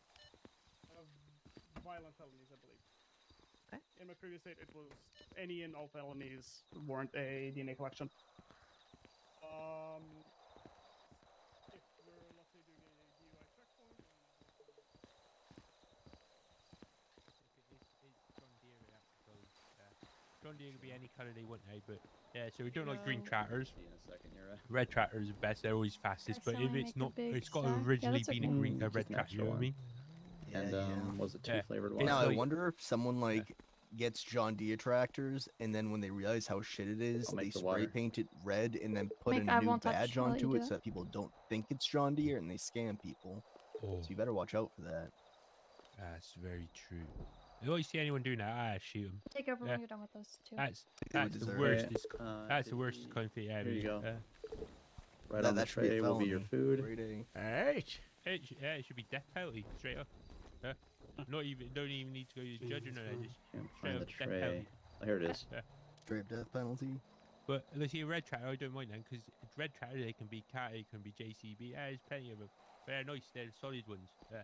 S12: Violent felonies, I believe.
S18: Okay.
S12: In my previous state, it was any and all felonies warrant a DNA collection. If we're, let's say, doing a DUI checkpoint,
S2: John Deere could be any colour they want now, but yeah, so we don't like green
S20: No.
S2: tractors.
S19: See in a second, you're right.
S2: Red tractors are best, they're always fastest,
S20: I
S2: but
S20: saw
S2: if
S20: him
S2: it's
S20: make a
S2: not,
S20: big
S2: it's got to
S20: stack. Yeah,
S2: originally
S20: that's
S2: been a
S20: okay.
S2: green, a
S19: Just
S2: red
S19: an
S2: tractor,
S19: extra
S2: you know what I
S19: one.
S2: mean?
S15: Yeah,
S19: And
S15: yeah.
S19: was it 2
S2: Yeah.
S19: flavored
S2: It's
S19: ones?
S15: Now I
S2: like-
S15: wonder if someone like gets John Deere tractors, and then when they realize how shit it is,
S19: I'll
S15: they
S19: make the
S15: spray
S19: water.
S15: paint it red and then put
S20: Make-
S15: a
S20: I
S15: new
S20: won't touch
S15: badge
S20: while you
S15: onto
S20: do
S15: it
S20: that.
S15: so that people don't think it's John Deere and they scam people.
S2: Oh,
S15: So you better watch out for that.
S2: that's very true. If I see anyone doing that, shoot them.
S20: Take over
S2: Yeah.
S20: when you're done with those two.
S2: That's
S15: would
S2: the
S15: deserve
S2: worst.
S19: it.
S2: That's the worst kind of thing. Yeah,
S19: Here you go. Right
S15: That-
S19: on the
S15: that should be a
S19: tray will be your
S15: felony.
S19: food.
S15: Great A.
S1: Alright.
S2: it should be death penalty straight up. Yeah. Not even don't even need to go to the judge or nothing. Just
S19: Can't
S2: straight
S19: find the
S2: up death
S19: tray.
S2: penalty.
S19: Oh, here it is.
S2: Yeah.
S15: Straight up death penalty.
S2: But let's see a red tractor. I don't mind them because red tractor they can be cat, they can be JCB. Yeah, there's plenty of them. They're nice. They're the solid ones. Yeah.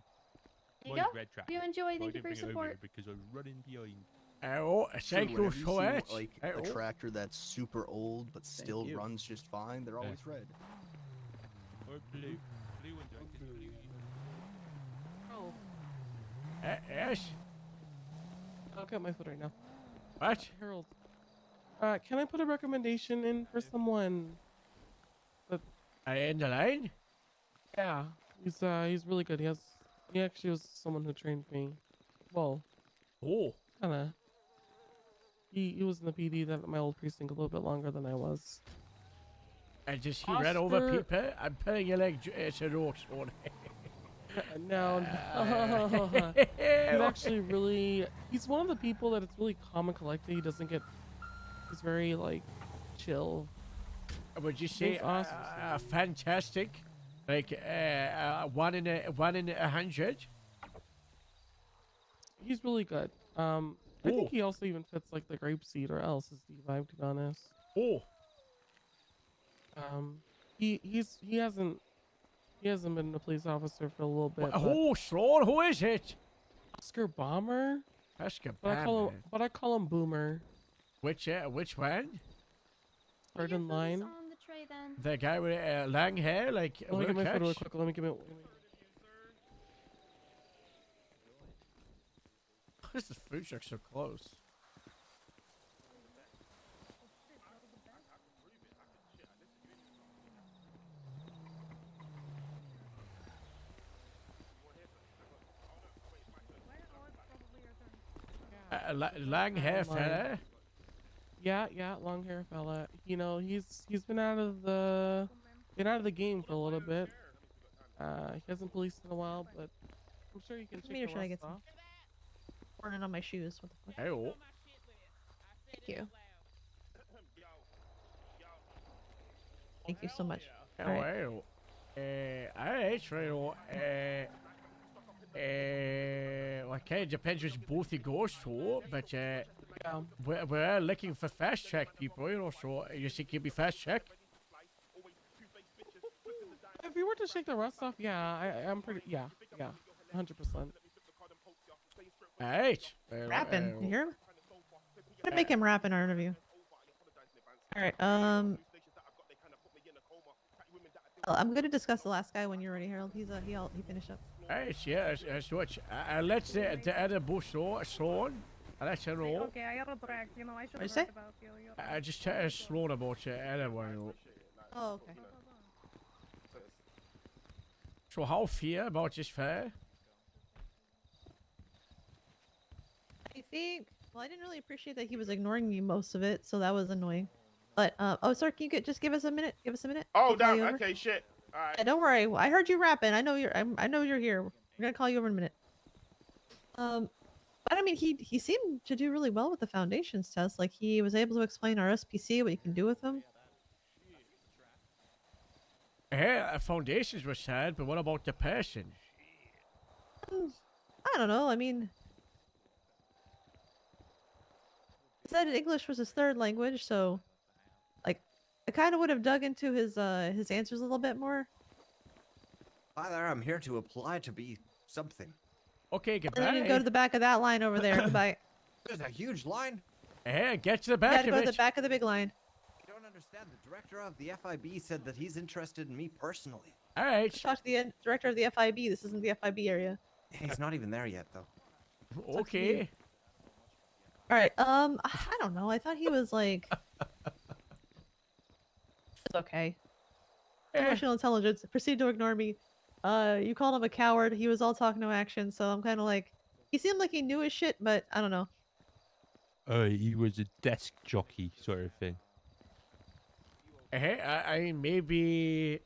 S20: There you
S2: Mine's
S20: go.
S2: red tractor.
S20: You enjoy.
S2: But I
S20: Thank you
S2: didn't
S20: for your
S2: bring it over here
S20: support.
S2: because I was running behind.
S1: Oh, thank you
S15: Whenever you
S1: so
S15: see,
S1: much.
S15: like a tractor that's super old but still
S19: you.
S15: runs just fine, they're always red.
S2: Or blue. Blue ones are 'cause blue.
S4: Oh,
S1: Yes.
S4: I'll get my food right now.
S1: What?
S4: Harold, can I put a recommendation in for someone?
S1: In the line?
S4: Yeah, he's really good. He actually was someone who trained me. Well,
S1: Oh.
S4: kinda. He was in the PD that my old precinct a little bit longer than I was.
S1: And just he ran over
S4: Oscar-
S1: people. I'm putting your leg. It's a rock on.
S4: No, he's actually really. He's one of the people that it's really calm and collected. He doesn't get
S7: He's very like chill.
S1: Would you say
S7: He's awesome.
S1: fantastic? Like 1 in 100?
S7: He's really good. I think he also even fits like the Grapeseed or else is the vibe, to be honest.
S1: Oh.
S7: He hasn't been a police officer for a little bit. but
S1: Oh, Sean, who is it?
S7: Oscar Bomber.
S1: Oscar
S7: But I call him Boomer.
S1: Which one?
S7: Third in line.
S20: On the tray then.
S1: The guy with long hair, like
S7: Let me get my
S1: Wilcox?
S7: food really quick. Let me get my.
S1: Why is the food truck so close? Long hair fella.
S7: Yeah, long hair fella. You know, he's been out of the game for a little bit. He hasn't policed in a while, but I'm sure you can
S18: Maybe
S7: check
S18: should
S7: the
S18: I
S7: rust
S18: get some
S7: off.
S18: burning on my shoes? What the fuck?
S1: Oh.
S18: Thank you. Thank you so much.
S1: Oh,
S18: All right.
S1: well. Alright, well, it kind of depends which booth he goes to, but we're looking for fast track people, you know, so you think you'd be fast track?
S7: If you were to shake the rust off, I'm pretty, 100%.
S1: Alright.
S18: Rapping. You hear him? I'm gonna make him rap in our interview. All right. I'm gonna discuss the last guy when you're ready, Harold. He finished up.
S1: Alright, yeah, that's what. Let's the other booth Sloan. I'll let you know.
S8: Okay, I gotta brag. You know, I should
S18: What'd
S8: have
S18: you
S8: heard
S18: say?
S8: about you.
S1: I just tell Sloan about the other one.
S18: Oh, okay.
S1: So how fear about this fair?
S18: I think. Well, I didn't really appreciate that he was ignoring me most of it, so that was annoying. But oh, sir, can you just give us a minute? Give us a minute.
S9: Oh,
S18: We'll call
S9: damn.
S18: you over.
S9: Okay, shit. All right.
S18: Yeah, don't worry. I heard you rapping. I know you're here. We're gonna call you over in a minute. But I mean, he seemed to do really well with the foundations test. Like he was able to explain our SPC, what you can do with them.
S1: Yeah, foundations were sad, but what about the person?
S18: I don't know. I mean, he said English was his third language, so like I kind of would have dug into his answers a little bit more.
S14: Hi there, I'm here to apply to be something.
S1: Okay,
S18: And
S1: goodbye.
S18: then you go to the back of that line over there. Goodbye.
S14: There's a huge line.
S1: Yeah, get to the
S18: You
S1: back
S18: gotta
S1: of
S18: go
S1: it.
S18: to the back of the big line.
S14: You don't understand. The director of the FIB said that he's interested in me personally.
S1: All right.
S18: Talk to the director of the FIB. This isn't the FIB area.
S14: He's not even there yet, though.
S1: Okay.
S18: All right. I don't know. I thought he was like. It's okay. Emotional intelligence. Proceed to ignore me. You called him a coward. He was all talk, no action. So I'm kind of like, he seemed like he knew his shit, but I don't know.
S2: He was a desk jockey sort of thing.
S1: I mean, maybe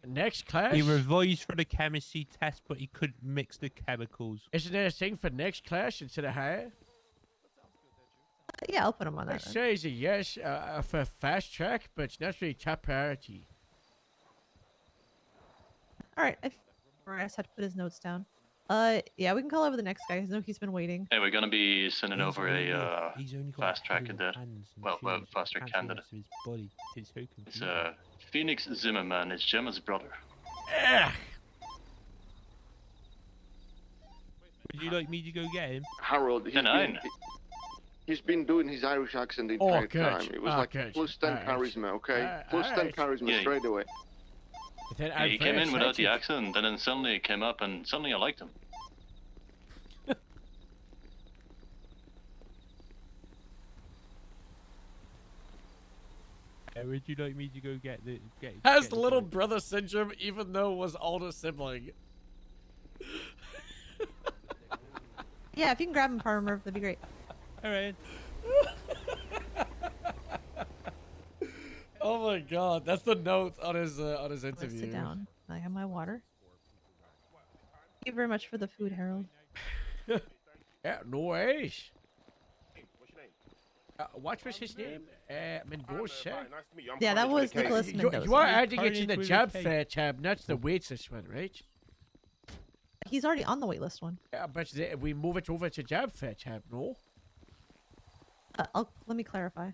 S1: next class.
S2: He revised for the chemistry test, but he couldn't mix the chemicals.
S1: Isn't there a thing for next class instead of higher?
S18: Yeah, I'll put him on
S1: I
S18: that. then.
S1: say it's a yes for fast track, but it's not really top priority.
S18: All right. I just had to put his notes down. Yeah, we can call over the next guy. I know he's been waiting.
S10: Hey, we're gonna be sending
S2: He's
S10: over
S2: only-
S10: a
S2: he's only got
S10: fast track
S2: little
S10: cadet.
S2: hands and
S10: Well,
S2: fingers,
S10: fast track
S2: can't see the
S10: candidate.
S2: rest of his body. It's so
S10: It's
S2: confusing.
S10: Phoenix Zimmerman. It's Gemma's brother.
S2: Would you like me to go get him?
S3: Harold, he's been doing his Irish accent the
S1: Oh,
S3: entire
S1: good.
S3: time. It was
S1: Oh,
S3: like
S1: good.
S3: plus 10
S1: Alright.
S3: charisma, okay? Plus 10
S1: Alright.
S3: charisma
S10: Yeah.
S3: straight away.
S10: Yeah, he came in without the accent, and then suddenly it came up, and suddenly I liked him.
S2: Would you like me to go get the
S1: Has
S2: get
S1: the
S2: the
S1: little
S2: guy?
S1: brother syndrome, even though was older sibling.
S18: Yeah, if you can grab him, Farmer, that'd be great.
S2: All right.
S1: Oh my god, that's the note on his
S18: Let's
S1: interview.
S18: sit down. I have my water. Thank you very much for the food, Harold.
S1: Yeah, no worries. What was his name? Mendoza?
S3: Nice to meet you. I'm
S18: Yeah, that
S3: Carnage with a
S18: was
S3: K.
S18: Nicholas
S1: You
S18: Mendoza.
S1: are adding it to the
S2: Carnage with a
S1: job
S2: K.
S1: fair tab, not the waitress one, right?
S18: He's already on the waitlist one.
S1: Yeah, but we move it over to job fair tab, no?
S18: Let me clarify.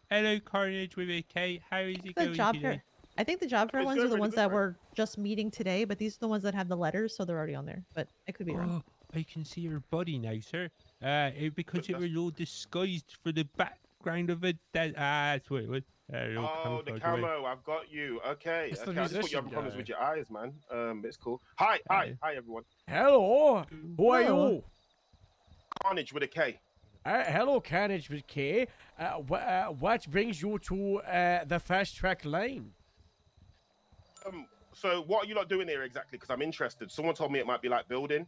S2: Hello, Carnage with a K. How is it
S18: The
S2: going
S18: job
S2: today?
S18: fair. I think the job fair
S3: It's
S18: ones
S3: going
S18: are the
S3: really
S18: ones
S3: good,
S18: that
S3: bro.
S18: were just meeting today, but these are the ones that have the letters, so they're already on there. But I could be wrong.
S2: Oh, I can see your body now, sir. Because it was all disguised for the background of it. That's what it was.
S3: Oh, the
S2: camouflage away.
S3: camo. I've got you. Okay.
S1: It's the
S3: Okay. I just thought you
S1: musician
S3: having problems
S1: guy.
S3: with your eyes, man. It's cool. Hi, everyone.
S1: Hello, who are
S18: Hello.
S1: you?
S3: Carnage with a K.
S1: Hello, Carnage with K. What brings you to the fast track lane?
S3: So what are you lot doing here exactly? Because I'm interested. Someone told me it might be like building.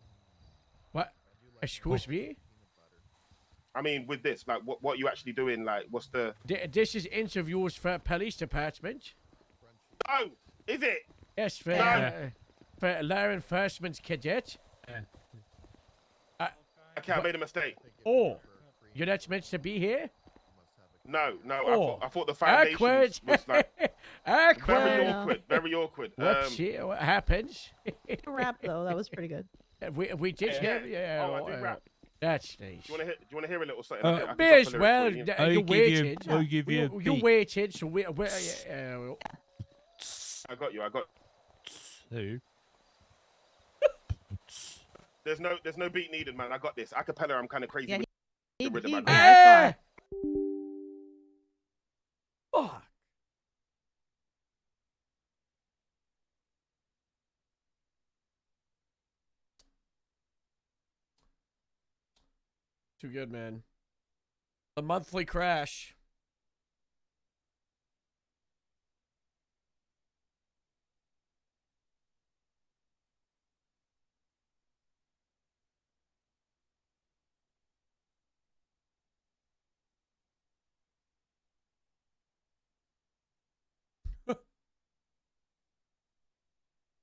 S1: What? Excuse me?
S3: I mean, with this, like, what are you actually doing? Like, what's the?
S1: This is interviews for police department.
S3: Oh, is it?
S1: Yes,
S3: No.
S1: for law enforcement cadet.
S3: Okay, I made a mistake.
S1: Oh, you're not meant to be here?
S3: No,
S1: Oh.
S3: I thought the foundations was like
S1: Awkward.
S3: very awkward, very awkward.
S1: What happens?
S18: Rap though, that was pretty good.
S1: We did hear. Yeah,
S3: Oh, I do rap.
S1: That's nice.
S3: Do you want to hear a little something? I can
S1: May
S3: drop
S1: as
S3: a lyric
S1: well.
S3: for you.
S1: You waited.
S2: I'll give you a
S1: You
S2: beat.
S1: waited, so we.
S3: I got you.
S2: There.
S3: There's no beat needed, man. I got this. Acapella, I'm kind of crazy
S18: Yeah,
S3: with the rhythm. I got
S18: I saw it.
S1: Fuck. Too good, man. The monthly crash.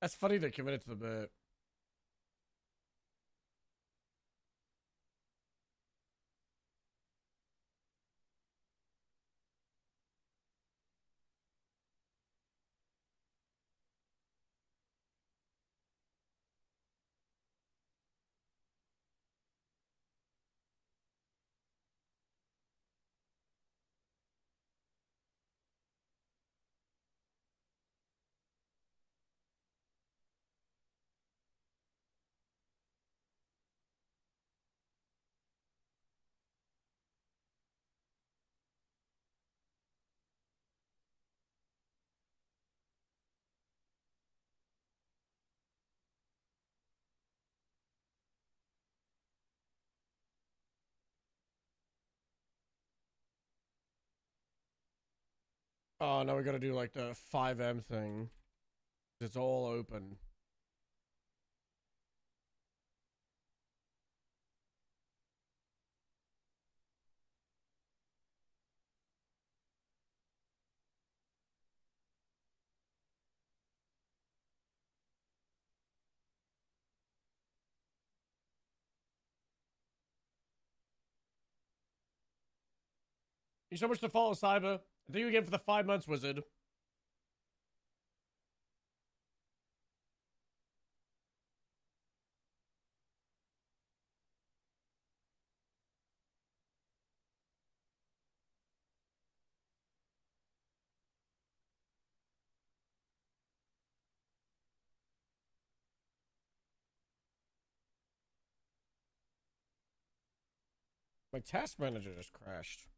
S1: That's funny they committed to the bit. Oh, now we gotta do like the 5M thing. It's all open. Thank you so much to follow, Cyber. Thank you again for the 5 months, Wizard. My task manager just crashed.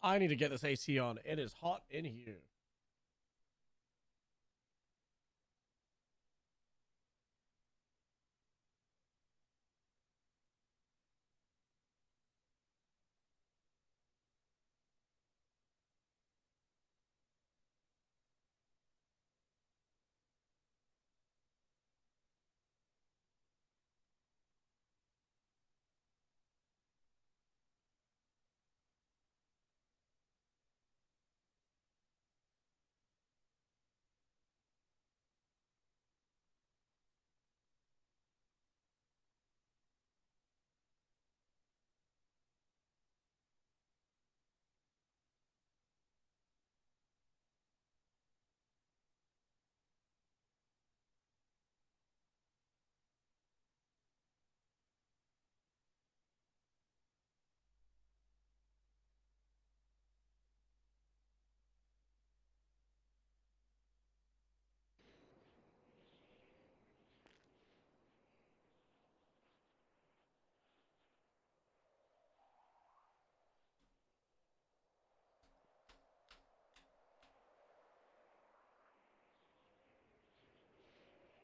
S1: I need to get this AC on. It is hot in here.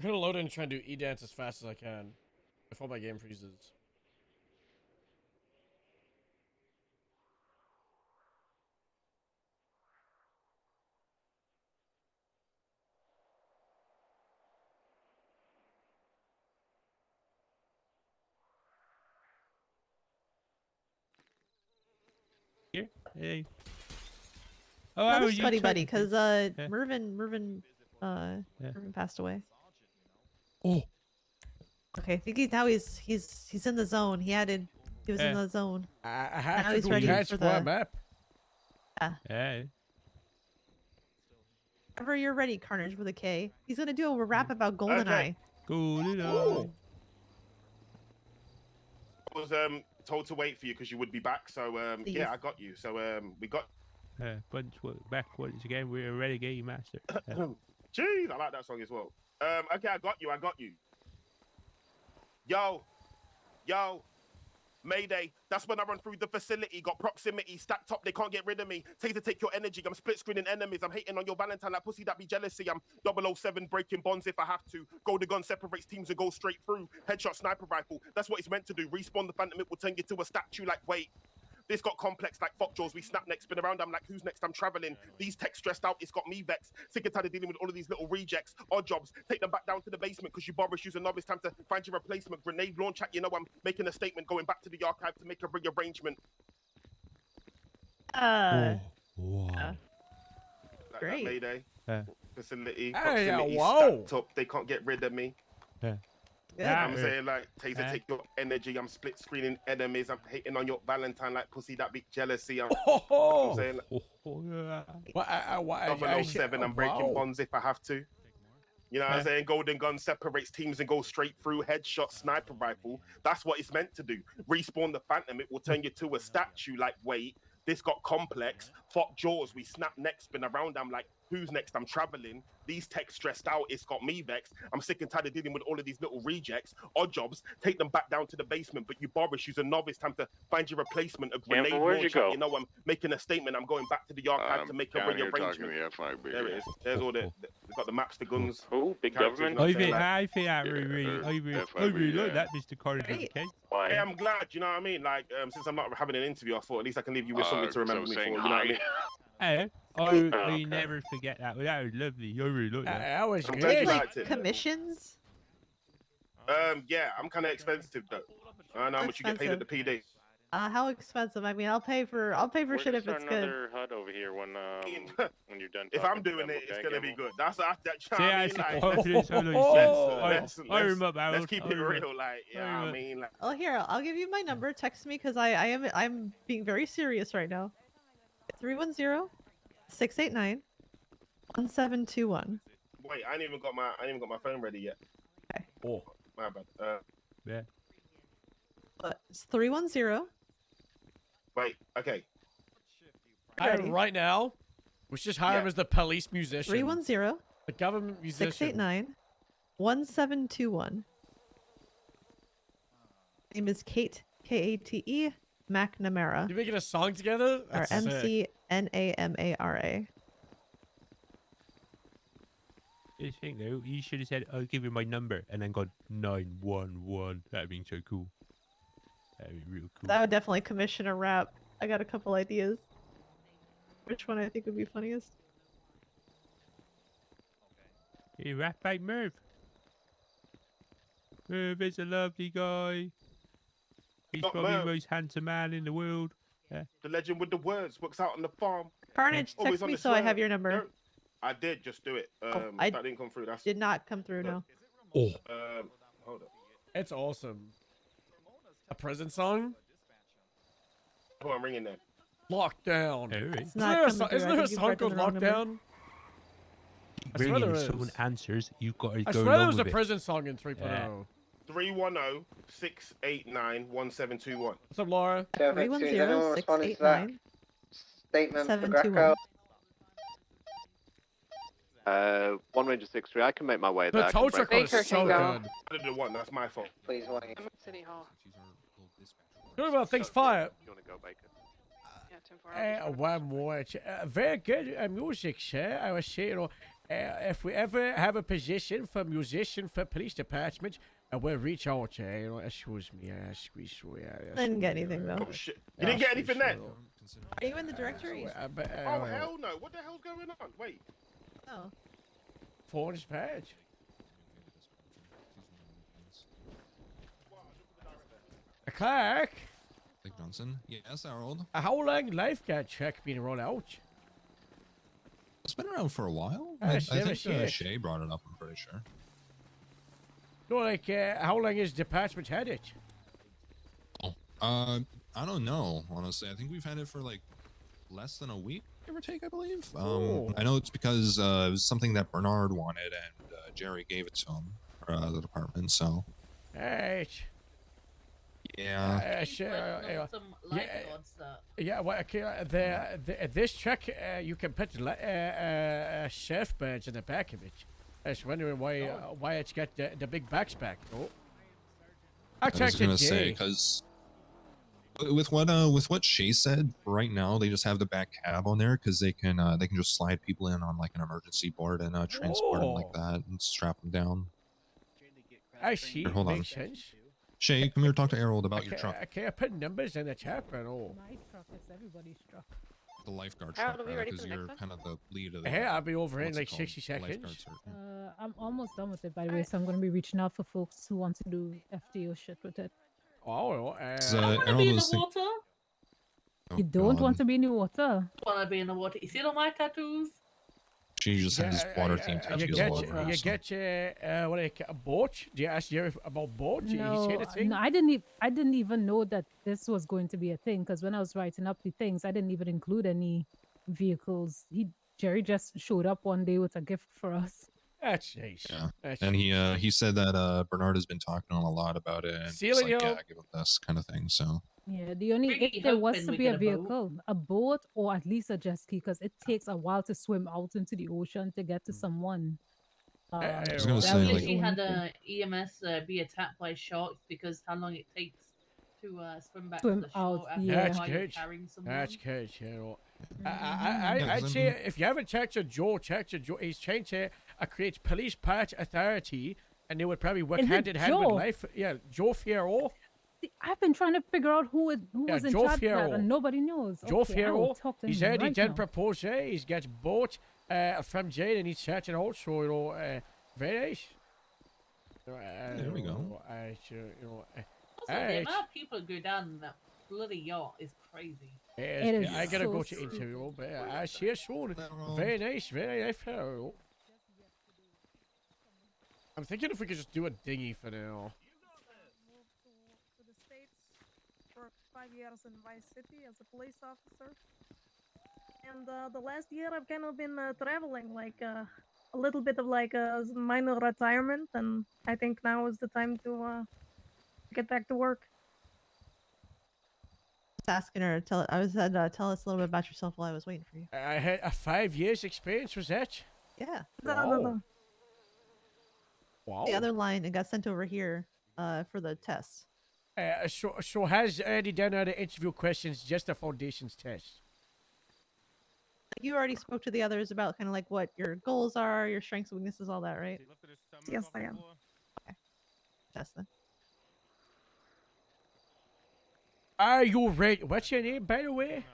S1: I'm gonna load in and try and do E-Dance as fast as I can before my game freezes.
S2: Here, hey. Oh,
S18: No,
S2: how are
S18: this is
S2: you?
S18: buddy buddy,
S2: Trying-
S18: because
S2: Yeah.
S18: Mervin passed away.
S2: Oh.
S18: Okay, I think he's in the zone. He was in the zone.
S1: I have
S18: Now
S1: to
S18: he's
S1: do
S18: ready
S1: catch
S18: for
S1: for a
S18: the
S1: map.
S2: Hey.
S18: Whenever you're ready, Carnage with a K. He's gonna do a rap about GoldenEye.
S2: GoldenEye.
S9: I was told to wait for you because you would be back. So
S18: Please.
S9: yeah, I got you. So we got.
S2: Back once again. We're a renegade master.
S9: Jeez, I like that song as well. Okay, I got you. I got you. Yo, Mayday. That's when I run through the facility. Got proximity stacked up. They can't get rid of me. Taser, take your energy. I'm split screening enemies. I'm hating on your Valentine like pussy that be jealousy. I'm 007 breaking bonds if I have to. Golden gun separates teams and goes straight through. Headshot sniper rifle. That's what it's meant to do. Respawn the phantom. It will turn you to a statue like wait. This got complex like fuck jaws. We snap next, spin around. I'm like, who's next? I'm traveling. These techs stressed out. It's got me vexed. Sick and tired of dealing with all of these little rejects. Odd jobs. Take them back down to the basement because you borrow use a novice. Time to find your replacement. Grenade launch at. You know I'm making a statement. Going back to the archive to make a rearrangement.
S2: Wow.
S9: Like
S18: Great.
S9: That Mayday. Facility.
S1: Hey,
S9: Proximity
S1: whoa.
S9: stacked up. They can't get rid of me.
S2: Yeah.
S18: Good.
S9: I'm saying like Taser, take your energy. I'm split screening enemies. I'm hating on your Valentine like pussy that be jealousy. I'm saying like, 007. I'm breaking bonds if I have to. You know what I'm saying? Golden gun separates teams and goes straight through. Headshot sniper rifle. That's what it's meant to do. Respawn the phantom. It will turn you to a statue like wait. This got complex. Fuck jaws. We snap next. Spin around. I'm like, who's next? I'm traveling. These techs stressed out. It's got me vexed. I'm sick and tired of dealing with all of these little rejects. Odd jobs. Take them back down to the basement. But you Boris, use a novice. Time to find your replacement. A grenade launch. You know I'm making a statement. I'm going back to the archive to make a rearrangement. There it is. There's all the. We've got the maps, the guns.
S10: Oh, big government.
S2: I think I really like that, Mr. Carnage. Okay.
S9: Hey, I'm glad. You know what I mean? Like, since I'm not having an interview, I thought at least I can leave you with something to remember me for. You know what I mean?
S2: Hey, I never forget that. That was lovely. I really like that.
S1: That was
S9: I'm
S1: good.
S9: glad you
S18: Like
S9: liked it.
S18: commissions.
S9: Yeah, I'm kind of expensive though. I know how much you get paid at the PD.
S18: How expensive? I mean, I'll pay for shit if it's good.
S10: Another HUD over here when you're done.
S9: If I'm doing it, it's gonna be good. That's that. Let's keep it real, like I mean, like.
S18: Oh, here, I'll give you my number. Text me because I'm being very serious right now. 310-689-1721.
S9: Wait, I ain't even got my phone ready yet.
S18: Okay.
S9: Oh, my bad.
S2: Yeah.
S18: It's 310.
S9: Wait. Okay.
S1: Hiring right now. We should just hire him as the police musician.
S18: 310.
S1: The government musician.
S18: 689-1721. Name is Kate. Kate. McNamara.
S1: You making a song together?
S18: Or
S1: That's sick.
S18: McNamara.
S2: This thing though, you should have said, "I'll give you my number," and then gone 911. That'd be so cool. That'd be real cool.
S18: That would definitely commission a rap. I got a couple ideas. Which one I think would be funniest?
S2: Hey, rap by Merv. Merv is a lovely guy. He's
S9: Not
S2: probably the
S9: Merv.
S2: most handsome man in the world.
S9: The legend with the words works out on the farm.
S18: Carnage,
S9: Always
S18: text
S9: on
S18: me
S9: the
S18: so I have
S9: swerve.
S18: your number.
S9: Don't- I did just do it.
S18: I
S9: that didn't come through. That's
S18: Did not come through, no.
S2: Oh.
S9: Hold up.
S1: It's awesome. A prison song?
S9: Who I'm ringing then?
S1: Lockdown.
S18: It's not coming through.
S1: Isn't
S18: I
S1: there a
S18: think you've
S1: song called
S18: typed in the wrong number.
S1: Lockdown? I swear
S2: Ringing,
S1: there
S2: if
S1: is.
S2: someone answers, you've got to
S1: I
S2: go
S1: swear there
S2: along
S1: was a
S2: with it.
S1: prison song in 3.0.
S9: 310-689-1721.
S1: What's up, Laura?
S18: 310-689.
S11: Statement for
S18: 721.
S11: Greco.
S3: 1 Ranger 6-3. I can make my way
S1: The
S3: there. I can
S1: tow
S3: break
S1: truck one
S3: it.
S1: is so good.
S9: I did the one. That's my fault.
S11: Please wait.
S22: City Hall.
S1: What about things fire?
S3: You want to go, Baker?
S22: Yeah, 10-4.
S1: One more. Very good music, sir. I was saying, if we ever have a position for musician for police department, we'll reach out. Excuse me.
S18: I didn't get anything though.
S9: Oh shit! You didn't get anything then?
S18: Are you in the directory?
S9: Oh hell no! What the hell's going on? Wait.
S18: Oh.
S1: Forward dispatch. Clark,
S13: Dick Johnson. Yes, Harold.
S1: how long lifeguard check been rolled out?
S13: It's been around for a while.
S1: Ah,
S13: I
S1: never
S13: think
S1: seen it.
S13: Shay brought it up, I'm pretty sure.
S1: No, like, how long has department had it?
S13: I don't know, honestly. I think we've had it for like less than a week, give or take, I believe. I know it's because it was something that Bernard wanted, and Jerry gave it to him, the department, so.
S1: Right.
S13: Yeah.
S1: Yeah, well, okay, this check, you can put surfboards in the back of it. I was wondering why it's got the big backpack. Oh. I
S13: I was
S1: checked
S13: gonna
S1: it,
S13: say,
S1: Jay.
S13: because with what Shay said, right now they just have the back cab on there because they can just slide people in on like an emergency board and transport them like that and strap them down.
S1: I see.
S13: Here, hold on.
S1: Makes sense.
S13: Shay, come here, talk to Harold about your
S1: Okay,
S13: truck,
S1: okay, I put numbers in the chat, but oh.
S8: My truck is everybody's truck.
S13: the lifeguard
S22: Harold,
S13: truck,
S22: are we ready for
S13: because
S22: the
S13: you're
S22: next
S13: kind of the lead of the.
S1: Hey, I'll be over in
S13: what's it
S1: like
S13: called?
S1: 60
S13: The lifeguard
S1: seconds.
S13: cert.
S8: I'm almost done with it, by the way, so I'm going to be reaching out for folks who want to do FTO shit with it.
S1: Oh,
S13: Harold was think-
S16: water.
S13: Oh,
S8: You don't
S13: God.
S8: want to be in the water?
S16: Want to be in the water? You see all my tattoos?
S13: She just has water theme
S1: You
S13: tattoos
S1: get,
S13: all over her.
S1: you
S13: so.
S1: get what do you a boat? Do you ask Jerry about boat? He
S8: No,
S1: said a thing?
S8: no, I didn't even know that this was going to be a thing because when I was writing up the things, I didn't even include any vehicles. Jerry just showed up one day with a gift for us.
S1: That's nice.
S13: Yeah,
S1: That's
S13: and he said that Bernard has been talking to him a lot about it, and he's
S1: Ceiling,
S13: like,
S1: yo.
S13: yeah, give him this kind of thing. So
S8: Yeah, the only
S16: Really
S8: if there was
S16: hoping
S8: to
S16: we
S8: be a
S16: get a boat.
S8: vehicle, a boat or at least a jet ski, because it takes a while to swim out into the ocean to get to someone.
S13: I was gonna
S8: that
S13: say,
S8: was the
S13: like-
S16: She
S8: only
S16: had
S8: thing.
S16: a EMS be attacked by sharks because how long it takes to swim back
S8: Swim
S16: to the shore
S8: out,
S16: after
S8: yeah.
S1: That's
S16: while you're
S1: good.
S16: carrying someone.
S1: That's good. You know.
S13: Yeah,
S1: I'd
S13: 'cause I
S1: say
S13: mean-
S1: if you haven't checked your Joe, check your Joe. He's changed to creates police patch authority, and they would probably work
S8: Is it
S1: hand in hand with
S8: Joe?
S1: life. Yeah, Joe Fierro.
S8: See, I've been trying to figure out who
S1: Yeah,
S8: was in
S1: Joe
S8: charge of that,
S1: Fierro.
S8: and nobody knows.
S1: Joe
S8: Okay, I will
S1: Fierro.
S8: talk to
S1: He's
S8: him
S1: already
S8: right
S1: done
S8: now.
S1: propose. He's got boat from Jane, and he's searching also. You know, very nice.
S13: There we go.
S16: Also, the amount of people who go down in that bloody yacht is crazy.
S8: It is
S1: I gotta
S8: so
S1: go to
S8: stupid.
S1: interview, but I see it soon. Very nice fellow. I'm thinking if we could just do a dinghy for now.
S17: To the States, worked 5 years in Vice City as a police officer. And the last year I've kind of been traveling, like a little bit of like a minor retirement, and I think now is the time to get back to work.
S18: Just asking her. Tell us a little bit about yourself while I was waiting for you.
S1: I had a 5 years experience. Was that?
S18: Yeah.
S1: Wow. Wow.
S18: The other line, it got sent over here for the test.
S1: So has Eddie done other interview questions, just a foundations test?
S18: You already spoke to the others about kind of like what your goals are, your strengths, weaknesses, all that, right?
S17: Yes, I am.
S18: Test then.
S1: Are you ready? What's your name, by the way?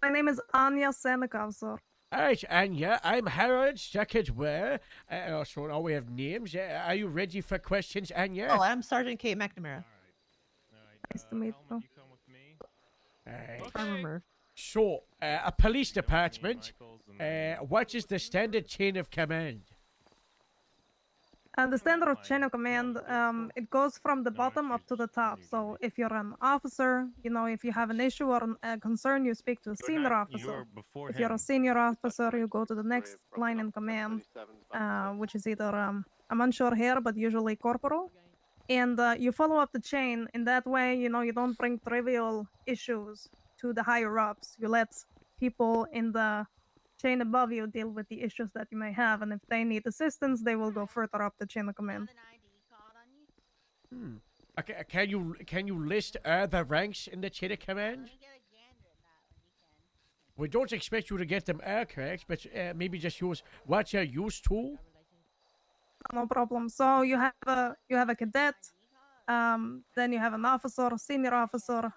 S17: My name is Anya Senekov, sir.
S1: Alright, Anya, I'm Harold Secondware. So now we have names. Are you ready for questions, Anya?
S18: Oh, I'm Sergeant Kate McNamara.
S17: Nice to meet you.
S18: I'm removed.
S1: So, a police department, what is the standard chain of command?
S17: The standard chain of command, it goes from the bottom up to the top. So if you're an officer, you know, if you have an issue or a concern, you speak to a senior officer. If you're a senior officer, you go to the next line in command, which is either, I'm unsure here, but usually corporal. And you follow up the chain. In that way, you know, you don't bring trivial issues to the higher ups. You let people in the chain above you deal with the issues that you may have, and if they need assistance, they will go further up the chain of command.
S1: Okay, can you list the ranks in the chain of command? We don't expect you to get them all correct, but maybe just use what you're used to.
S17: No problem. So you have a cadet, then you have an officer, senior officer,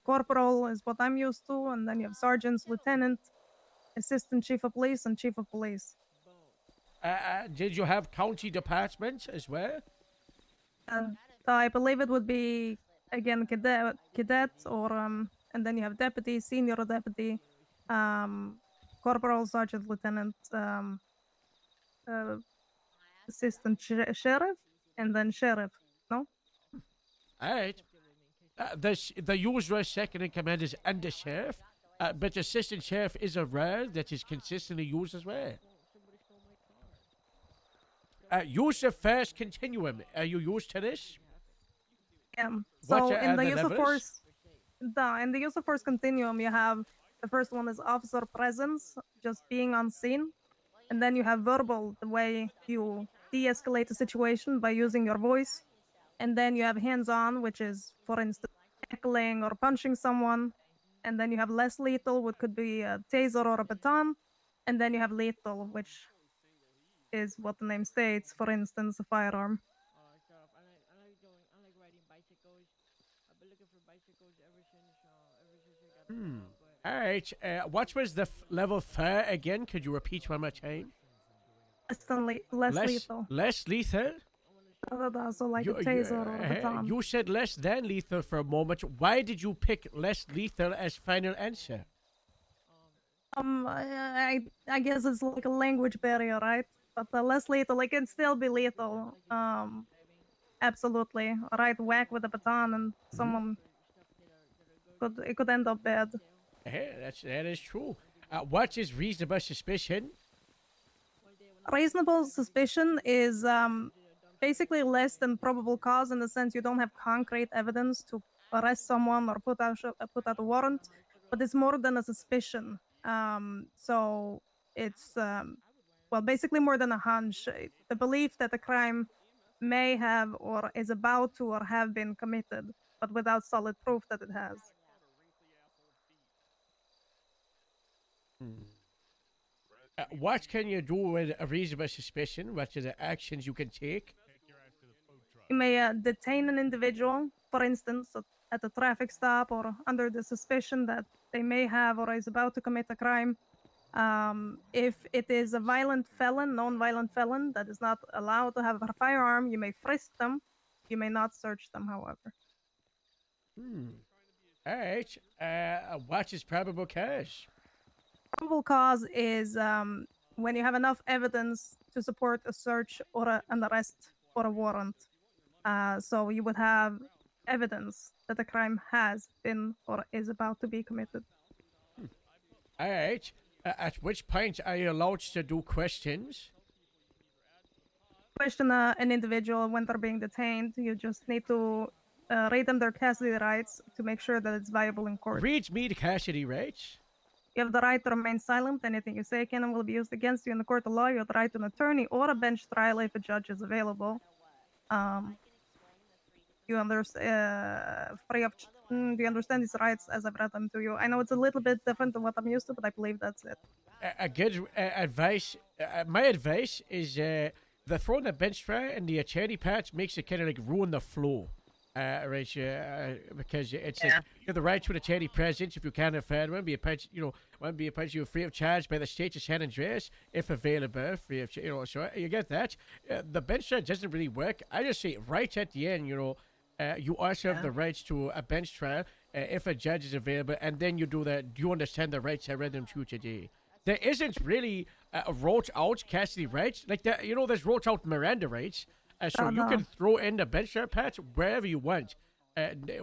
S17: corporal is what I'm used to, and then you have sergeants, lieutenant, assistant chief of police, and chief of police.
S1: Did you have county departments as well?
S17: And I believe it would be again cadet or and then you have deputy, senior deputy, corporal, sergeant, lieutenant, assistant sheriff, and then sheriff. No.
S1: All right. The usual second in command is under sheriff, but assistant sheriff is a role that is consistently used as well. Use the first continuum. Are you used to this?
S17: So in the use of force, in the use of force continuum, you have the first one is officer presence, just being on scene, and then you have verbal, the way you de-escalate a situation by using your voice, and then you have hands-on, which is, for instance, tackling or punching someone, and then you have less lethal, which could be a taser or a baton, and then you have lethal, which is what the name states, for instance, a firearm.
S1: All right. What was the level 4 again? Could you repeat one more time?
S17: Less lethal.
S1: Less lethal?
S17: So like a taser or a baton.
S1: You said less than lethal for a moment. Why did you pick less lethal as final answer?
S17: I guess it's like a language barrier, right? But the less lethal, it can still be lethal. Absolutely. A right whack with a baton and someone could end up bad.
S1: That is true. What is reasonable suspicion?
S17: Reasonable suspicion is basically less than probable cause in the sense you don't have concrete evidence to arrest someone or put out a warrant, but it's more than a suspicion. So it's well, basically more than a hunch. The belief that the crime may have or is about to or have been committed, but without solid proof that it has.
S1: What can you do with a reasonable suspicion? What are the actions you can take?
S17: You may detain an individual, for instance, at a traffic stop or under the suspicion that they may have or is about to commit a crime. If it is a violent felon, non-violent felon that is not allowed to have a firearm, you may frisk them. You may not search them, however.
S1: All right. What is probable cause?
S17: Probable cause is when you have enough evidence to support a search or an arrest or a warrant. So you would have evidence that the crime has been or is about to be committed.
S1: All right. At which point are you allowed to do questions?
S17: Question an individual when they're being detained. You just need to read them their custody rights to make sure that it's viable in court.
S1: Read me the custody rights.
S17: You have the right to remain silent. Anything you say can and will be used against you in the court of law. You have the right to an attorney or a bench trial if a judge is available. Do you understand? Do you understand his rights as I've read them to you? I know it's a little bit different than what I'm used to, but I believe that's it.
S1: A good advice. My advice is the throwing the bench try and the charity patch makes it kind of like ruin the flow. Right, because it's like you have the right to the charity presents if you can afford one. Be a patch, one be a patch you free of charge by the state of San Andreas if available, free of so you get that. The bench try doesn't really work. I just say right at the end, you also have the rights to a bench trial if a judge is available, and then you do that. Do you understand the rights I read them to you today? There isn't really wrote out Cassidy rights like that. There's wrote out Miranda rights. So you can throw in the bench try patch wherever you want.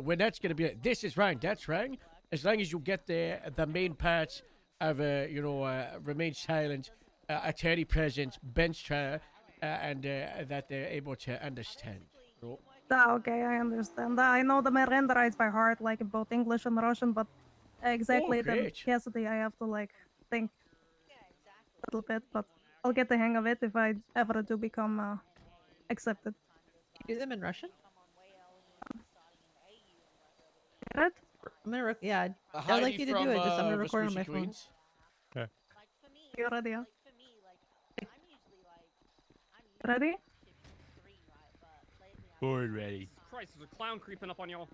S1: When that's going to be like, this is wrong, that's wrong. As long as you get the main patch of, remain silent, attorney presence, bench trial, and that they're able to understand.
S17: Okay, I understand. I know the Miranda rights by heart, like in both English and Russian, but exactly the Cassidy, I have to think a little bit, but I'll get the hang of it if I ever do become accepted.
S18: You do them in Russian?
S17: Right?
S18: I'm gonna I'd like you to do it. Just I'm gonna record on my phone.
S17: You ready? Ready?
S2: Board ready.
S5: Christ, there's a clown creeping up on y'all.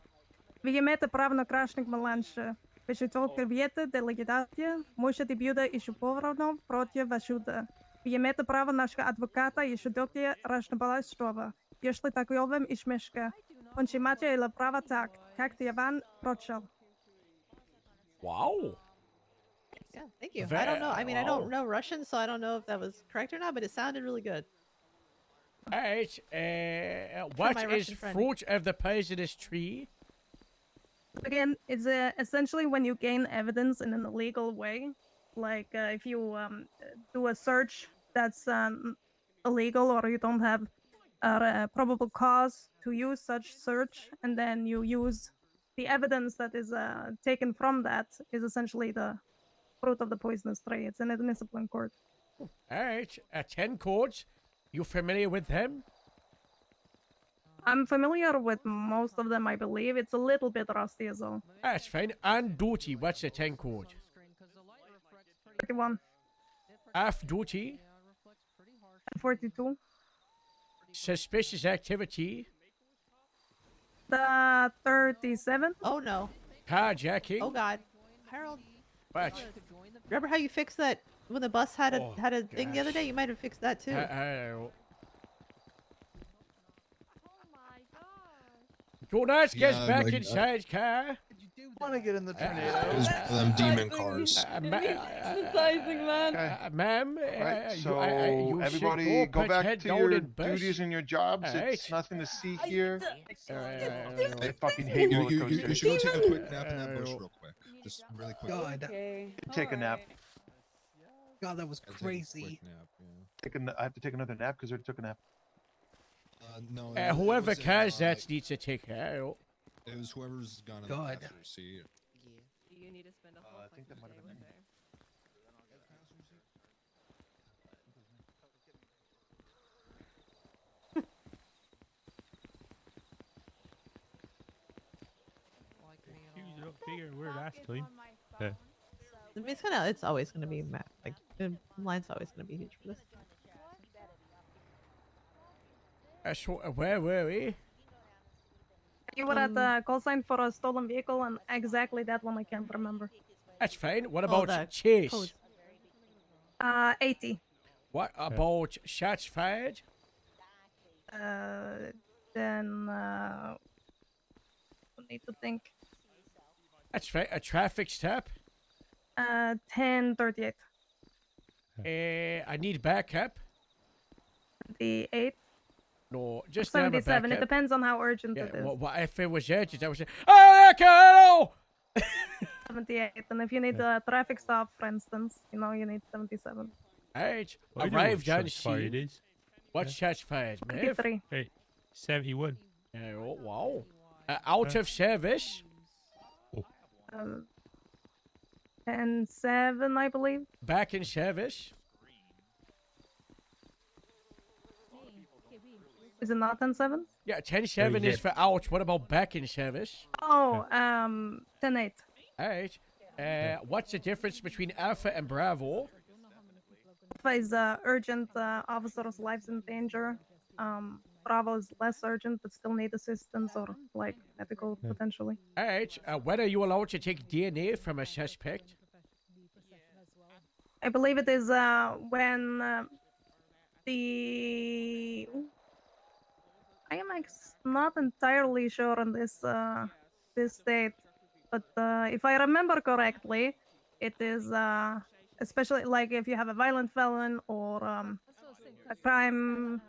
S17: Ви имеете право на крашник маланше. Беше откривиете делегатия, можете бюда и шуповравно против вашуда. Ви имеете право нашего адвоката и шудоктия рашнабалайстова. Если таковым ишмешка. Он имате или право так, как ты Иван прочел.
S1: Wow.
S18: Yeah, thank you. I don't know. I mean, I don't know Russian, so I don't know if that was correct or not, but it sounded really good.
S1: Alright, what is fruit of the poisonous tree?
S17: Again, it's essentially when you gain evidence in an illegal way. Like if you do a search that's illegal, or you don't have a probable cause to use such search, and then you use the evidence that is taken from that, is essentially the fruit of the poisonous tree. It's inadmissible in court.
S1: Alright, 10 courts. You familiar with them?
S17: I'm familiar with most of them, I believe. It's a little bit rusty as well.
S1: That's fine. And duty, what's the 10 code?
S17: 31.
S1: Off duty.
S17: 42.
S1: Suspicious activity.
S17: 37.
S18: Oh no.
S1: Carjacking.
S18: Oh god. Harold.
S1: What?
S18: Remember how you fixed that when the bus had a thing the other day? You might have fixed that too.
S1: Don't ask us back inside car.
S6: Want to get in the tornado?
S13: It was one of them demon cars.
S1: Ma'am,
S3: so everybody go back to your duties and your jobs. It's nothing to see here. I fucking hate roller coasters.
S13: You should go take a quick nap in that bush real quick. Just really quick.
S6: God.
S3: Take a nap.
S6: God, that was crazy.
S3: I have to take another nap because I took a nap.
S13: No.
S1: Whoever cares that needs to take care.
S13: It was whoever's gone in the passenger seat.
S7: Do you need to spend a whole
S3: I think that might have been me.
S2: Bigger word last time.
S18: It's always gonna be like the line's always gonna be huge for this.
S1: Where were we?
S17: You were at the call sign for a stolen vehicle, and exactly that one I can't remember.
S1: That's fine. What about chase?
S17: Code. 80.
S1: What about shots fired?
S17: Then I need to think.
S1: That's right. A traffic stop.
S17: 1038.
S1: I need backup.
S17: The 8.
S1: No, just
S17: 77. It depends on how urgent it is.
S1: Well, if it was urgent, I would say, "Oh, Carol!"
S17: 78. And if you need a traffic stop, for instance, you need 77.
S1: Alright,
S2: I know
S1: arrived
S2: what
S1: on
S2: shots fired
S1: scene.
S2: is.
S1: What shots fired, Maeve?
S17: 53.
S2: Hey, 71.
S1: Oh, wow. Out of service.
S17: 10-7, I believe.
S1: Back in service.
S17: Is it not 10-7?
S1: Yeah, 10-7 is for out. What about back in service?
S17: Oh, 10-8.
S1: Alright. What's the difference between Alpha and Bravo?
S17: Alpha is urgent, officers' lives in danger. Bravo is less urgent, but still need assistance or like medical potentially.
S1: Alright. When are you allowed to take DNA from a suspect?
S17: I believe it is when the. I am not entirely sure on this date, but if I remember correctly, it is especially like if you have a violent felon or a crime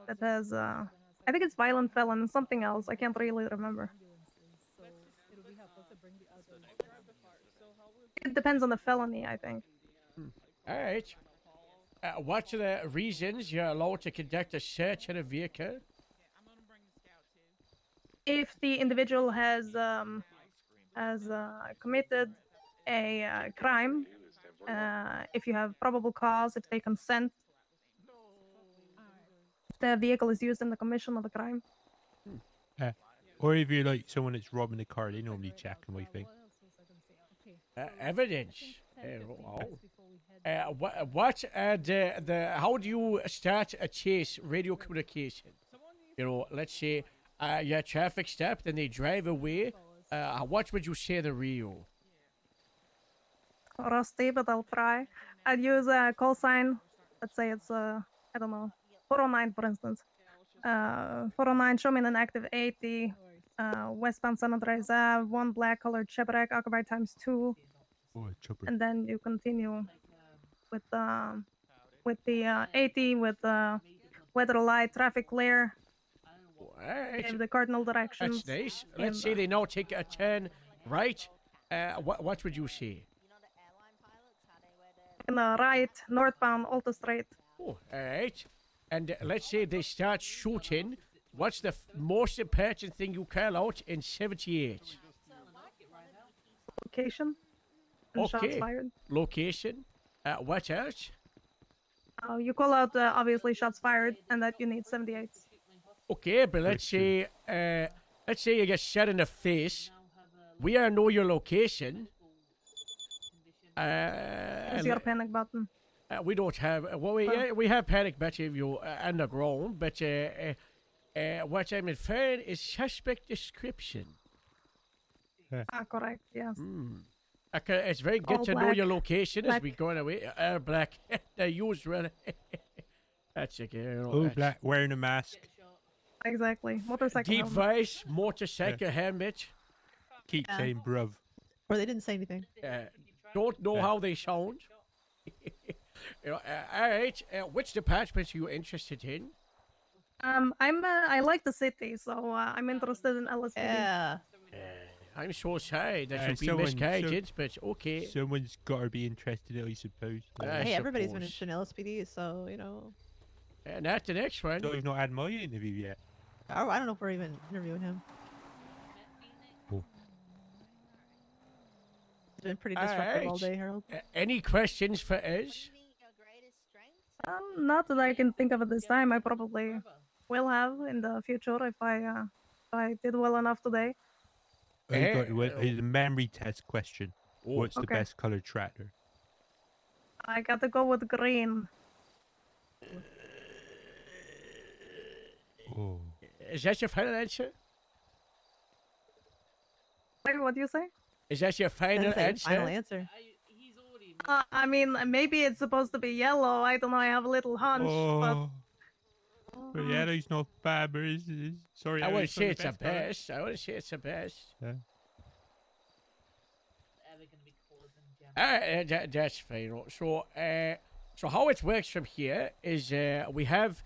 S17: that has I think it's violent felon and something else. I can't really remember. It depends on the felony, I think.
S1: Alright. What are the reasons you're allowed to conduct a search in a vehicle?
S17: If the individual has committed a crime, if you have probable cause, if they consent, if the vehicle is used in the commission of a crime.
S2: Or if you're like someone that's robbing a car, they normally check and we think.
S1: Evidence. What how do you start a chase radio communication? You know, let's say you're traffic stopped and they drive away. What would you say the real?
S17: Rusty, but I'll try. I'd use a call sign. Let's say it's I don't know, 409 for instance. 409, show me an active 80. Westbound San Andreas Ave, one black colored Chevrolet occupied ×2.
S2: Oh,
S17: and then you continue with the 80 with weather light, traffic clear. Give the cardinal directions.
S1: That's nice. Let's say they now take a turn right. What would you say?
S17: In the right, northbound Alta Street.
S1: Oh, alright. And let's say they start shooting. What's the most important thing you call out in 78?
S17: Location. And shots fired.
S1: Location. What else?
S17: You call out obviously shots fired, and that you need 78.
S1: Okay, but let's say you get shot in the face. We know your location.
S17: Where's your panic button?
S1: We don't have. Well, we have panic button if you're underground, but what I'm inferring is suspect description.
S17: Correct. Yes.
S1: Okay, it's very good
S17: All
S1: to know
S17: black.
S1: your location as
S17: Black.
S1: we going away. Black. They use really. That's a girl.
S2: Oh, black, wearing a mask.
S17: Exactly. Motorcycle.
S1: Deep
S17: helmet.
S1: voice, motorcycle helmet.
S2: Keep saying bruv.
S18: Or they didn't say anything.
S1: Don't know how they sound. All right. Which departments are you interested in?
S17: I like the city, so I'm interested in LSPD.
S18: Yeah.
S1: I'm so sorry that you'll be
S2: someone-
S1: misguided, but okay.
S2: Someone's got to be interested, I suppose.
S18: Hey, everybody's been interested in LSPD, so you know.
S1: And that's the next one.
S2: So he's not had my interview yet.
S18: Oh, I don't know if we're even interviewing him.
S2: Oh.
S18: It's been pretty disruptive all day, Harold.
S1: Any questions for us?
S17: Not that I can think of at this time. I probably will have in the future if I did well enough today.
S2: It's a memory test question. What's the
S17: Okay.
S2: best colored tractor?
S17: I got to go with green.
S2: Oh.
S1: Is that your final answer?
S17: Wait, what do you say?
S1: Is that your final
S18: Doesn't say
S1: answer?
S18: final answer.
S17: I mean, maybe it's supposed to be yellow. I don't know. I have a little hunch,
S2: Oh. But yeah, he's not bad, but sorry.
S1: I wouldn't
S2: it's not
S1: say
S2: the
S1: it's the
S2: colour.
S1: best. I wouldn't say it's the best.
S2: Yeah.
S1: That's fine. So how it works from here is we have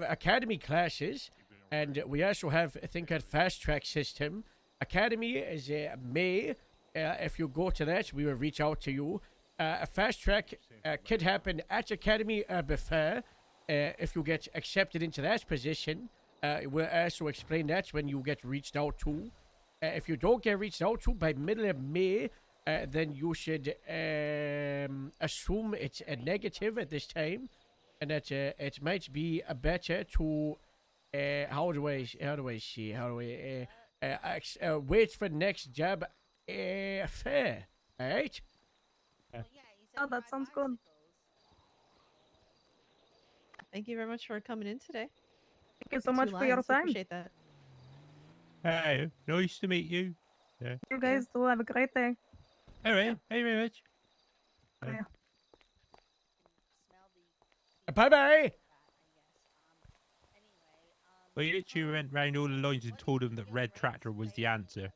S1: academy classes, and we also have a thing called fast track system. Academy is May. If you go to that, we will reach out to you. A fast track could happen at academy before. If you get accepted into that position, we'll also explain that when you get reached out to. If you don't get reached out to by middle of May, then you should assume it's a negative at this time. and that it might be better to how do I wait for next job fair, alright?
S17: Oh, that sounds good.
S18: Thank you very much for coming in today.
S17: Thank you so much for your time.
S18: Appreciate that.
S2: Hey, nice to meet you. Yeah.
S17: You guys do have a great day.
S2: All right. Thank you very much.
S17: Yeah.
S1: Bye-bye.
S2: Well, you literally went round all the lines and told them that Red Tractor was the answer.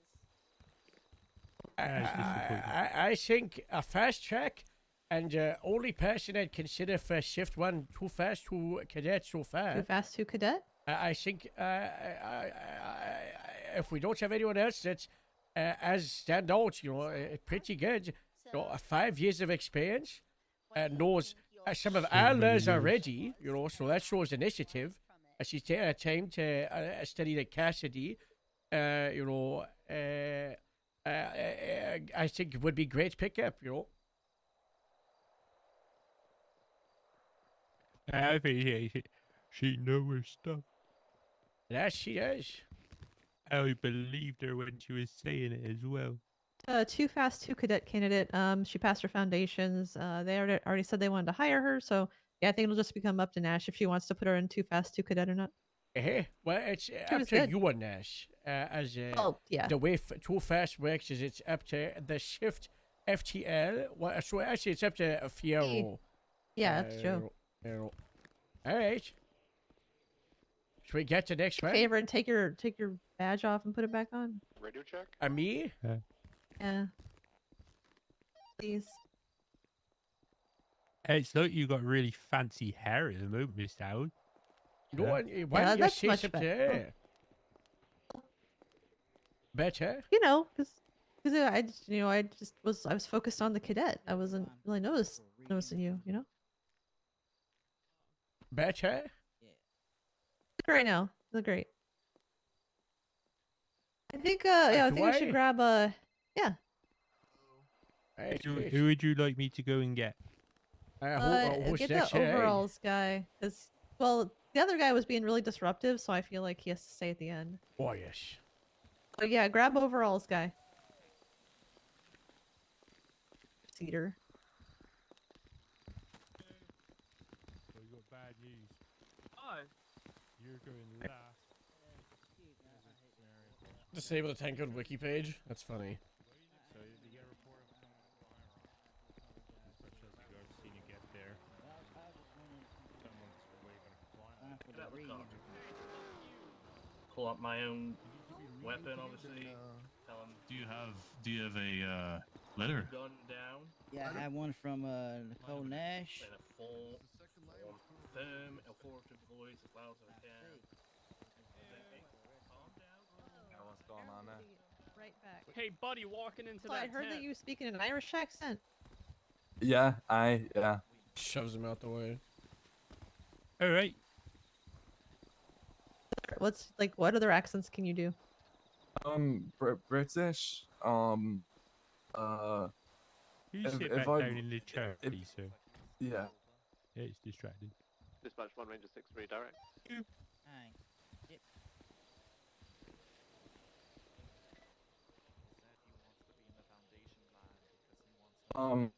S1: I think a fast track and only person I'd consider for shift 1 too fast to cadet so far.
S18: Too fast to cadet?
S1: I think if we don't have anyone else that's as stand out, pretty good, 5 years of experience, knows some of our laws already, so that shows initiative. She's taking her time to study the Cassidy, I think it would be great pickup,
S2: I appreciate it. She knows her stuff.
S1: Yes, she does.
S2: I believed her when she was saying it as well.
S18: Too fast to cadet candidate. She passed her foundations. They already said they wanted to hire her, so yeah, I think it'll just become up to Nash if she wants to put her in too fast to cadet or not.
S1: Well, it's up to you and Nash. The way too fast works is it's up to the shift FTL. Well, so actually it's up to Fierro.
S18: Yeah, that's true.
S1: All right. Should we get to the next one?
S18: Favor and take your badge off and put it back on.
S3: Radio check.
S1: Me?
S18: Yeah. Please.
S2: It's like you got really fancy hair at the moment, Miss Howard.
S1: Why don't you say something? Better?
S18: Because I was focused on the cadet. I wasn't really noticing you.
S1: Better?
S18: Look right now. Look great. I think I think we should grab a
S2: Who would you like me to go and get?
S18: get the overalls guy. Well, the other guy was being really disruptive, so I feel like he has to stay at the end.
S1: Oh yes.
S18: So yeah, grab overalls guy. Cedar.
S2: So you got bad news. Hi. You're going last.
S1: Disable the tank code wiki page. That's funny.
S2: So you get a report of such as you guys seen you get there. Someone's waving a flag.
S10: Pull up my own weapon, obviously. Tell him. Do you have a letter? Gun down.
S12: Yeah, I have one from Nicole Nash.
S10: And a full, firm, authoritative voice as loud as I can. Calm down.
S12: What's going on there?
S18: Right back.
S5: Hey, buddy, walking into
S18: So
S5: that
S18: I heard that
S5: tent.
S18: you speak in an Irish accent.
S12: Yeah.
S1: Shoves him out the way.
S2: All right.
S18: What other accents can you do?
S12: British.
S2: You
S12: if-
S2: sit
S12: if
S2: back
S12: I-
S2: down in the chair, please, sir.
S12: Yeah.
S2: Yeah, it's distracted.
S3: Dispatch 1 Ranger 6 redirect.
S12: I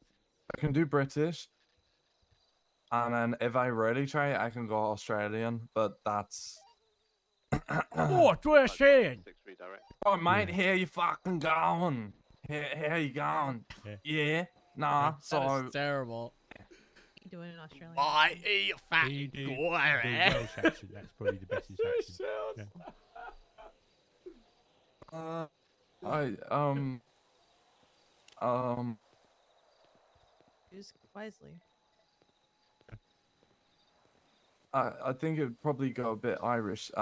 S12: can do British. And then if I really try, I can go Australian, but that's.
S1: Oh, do I say?
S12: Oh, mate, here you fucking going. Here you going. Yeah. Nah, so.
S1: That's terrible.
S18: You doing in Australia?
S1: I eat fat
S2: You do
S1: gore.
S2: Welsh accent. That's probably the best accent. Yeah.
S18: Use wisely.
S12: I think it'd probably go a bit Irish.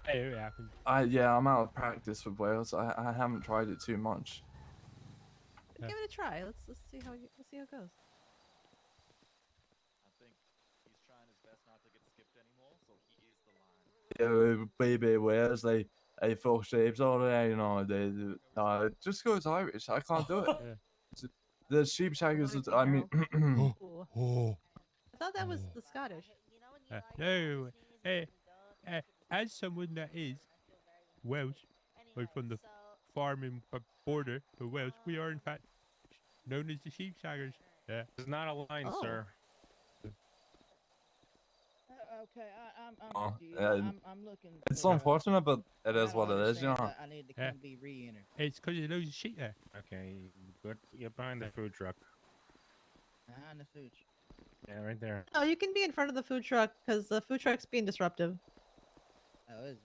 S2: Hey, it happened.
S12: Yeah, I'm out of practice with Wales. I haven't tried it too much.
S18: Give it a try. Let's see how it goes.
S12: I think he's trying his best not to get skipped anymore, so he is the line. Yeah, baby Wales, they full shapes all day, it just goes Irish. I can't do it. The sheep shaggers, I mean,
S2: Oh.
S18: I thought that was the Scottish.
S2: No. As someone that is Welsh, like from the farming border of Wales, we are in fact known as the sheep shaggers. Yeah.
S5: It's not a line,
S18: Oh.
S5: sir.
S19: Okay, I'm
S12: Oh,
S19: with you.
S12: yeah,
S19: I'm looking.
S12: it's
S19: for,
S12: unfortunate, but it
S19: I
S12: is what
S19: don't
S12: it is, you
S19: understand
S12: know.
S19: that I need to
S2: Yeah.
S19: come be re-entered.
S2: It's because there's loads of sheep there.
S5: Okay, get behind the food truck.
S19: Behind the food.
S5: Yeah, right there.
S18: Oh, you can be in front of the food truck because the food truck's being disruptive.
S19: Oh, is it?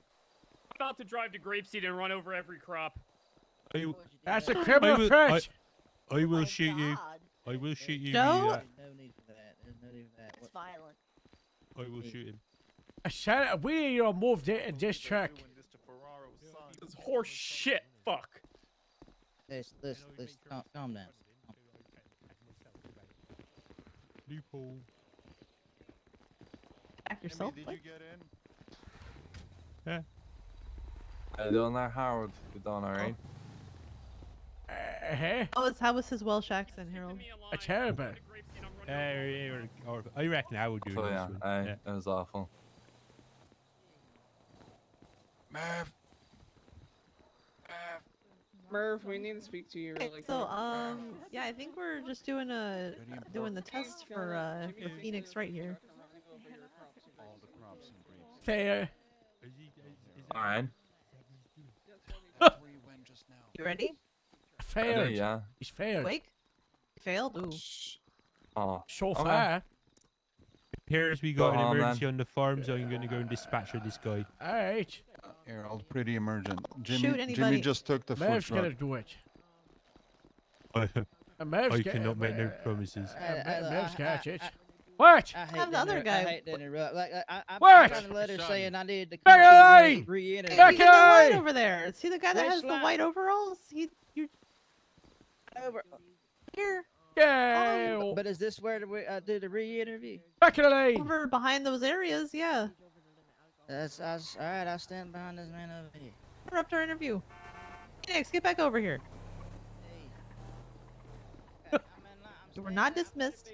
S5: I'm about to drive to Grapeseed and run over every crop.
S1: That's a criminal offense.
S2: I will shoot you. I will shoot you.
S18: Joe?
S19: There's no need for that. There's no need for that.
S20: That's violent.
S2: I will shoot him.
S1: We moved it in this truck.
S5: This is horse shit. Fuck.
S19: Let's calm down.
S2: Loophole.
S18: Back yourself.
S3: Did you get in?
S2: Yeah.
S12: How you doing there, Howard? You doing alright?
S18: How was his Welsh accent, Harold?
S1: A terrible.
S2: I reckon I would do
S12: So
S2: this
S12: yeah,
S2: one.
S12: it was awful.
S7: Merv, we need to speak to you really
S18: So,
S7: quick.
S18: yeah, I think we're just doing the test for Phoenix right here.
S1: Fair.
S12: Alright.
S18: You ready?
S1: Failed.
S12: Yeah.
S1: He's failed.
S18: Wake? Failed? Ooh.
S12: Oh.
S1: So
S12: okay.
S1: far.
S2: Appears we
S12: Go
S2: got an
S12: on,
S2: emergency
S12: then.
S2: on the farm, so I'm going to go and dispatch this guy.
S1: Alright.
S3: Harold, pretty emergent.
S18: Shoot
S3: Jimmy
S18: anybody.
S3: just took the food
S1: Merv's
S3: truck.
S1: gonna do it.
S2: I
S1: Merv's
S2: cannot make no promises.
S1: Merv's got it. What?
S19: I hate
S18: Have the other
S19: I
S18: guy.
S19: hate to interrupt. Like, I'm
S1: What?
S19: got a letter saying I needed to
S1: Back
S19: come
S1: of the
S19: be
S1: line!
S19: re-entered.
S1: Back
S18: He's
S1: of
S18: in the
S1: the
S18: white
S1: line!
S18: over there. See the guy that
S19: Which
S18: has the
S19: line?
S18: white overalls? You're
S19: Over.
S18: here.
S1: Yeah.
S19: But is this where I do the re-interview?
S1: Back of the lane.
S18: Over behind those areas, yeah.
S19: All right. I'll stand behind this man over here.
S18: Interrupt our interview. Phoenix, get back over here. We're not dismissed.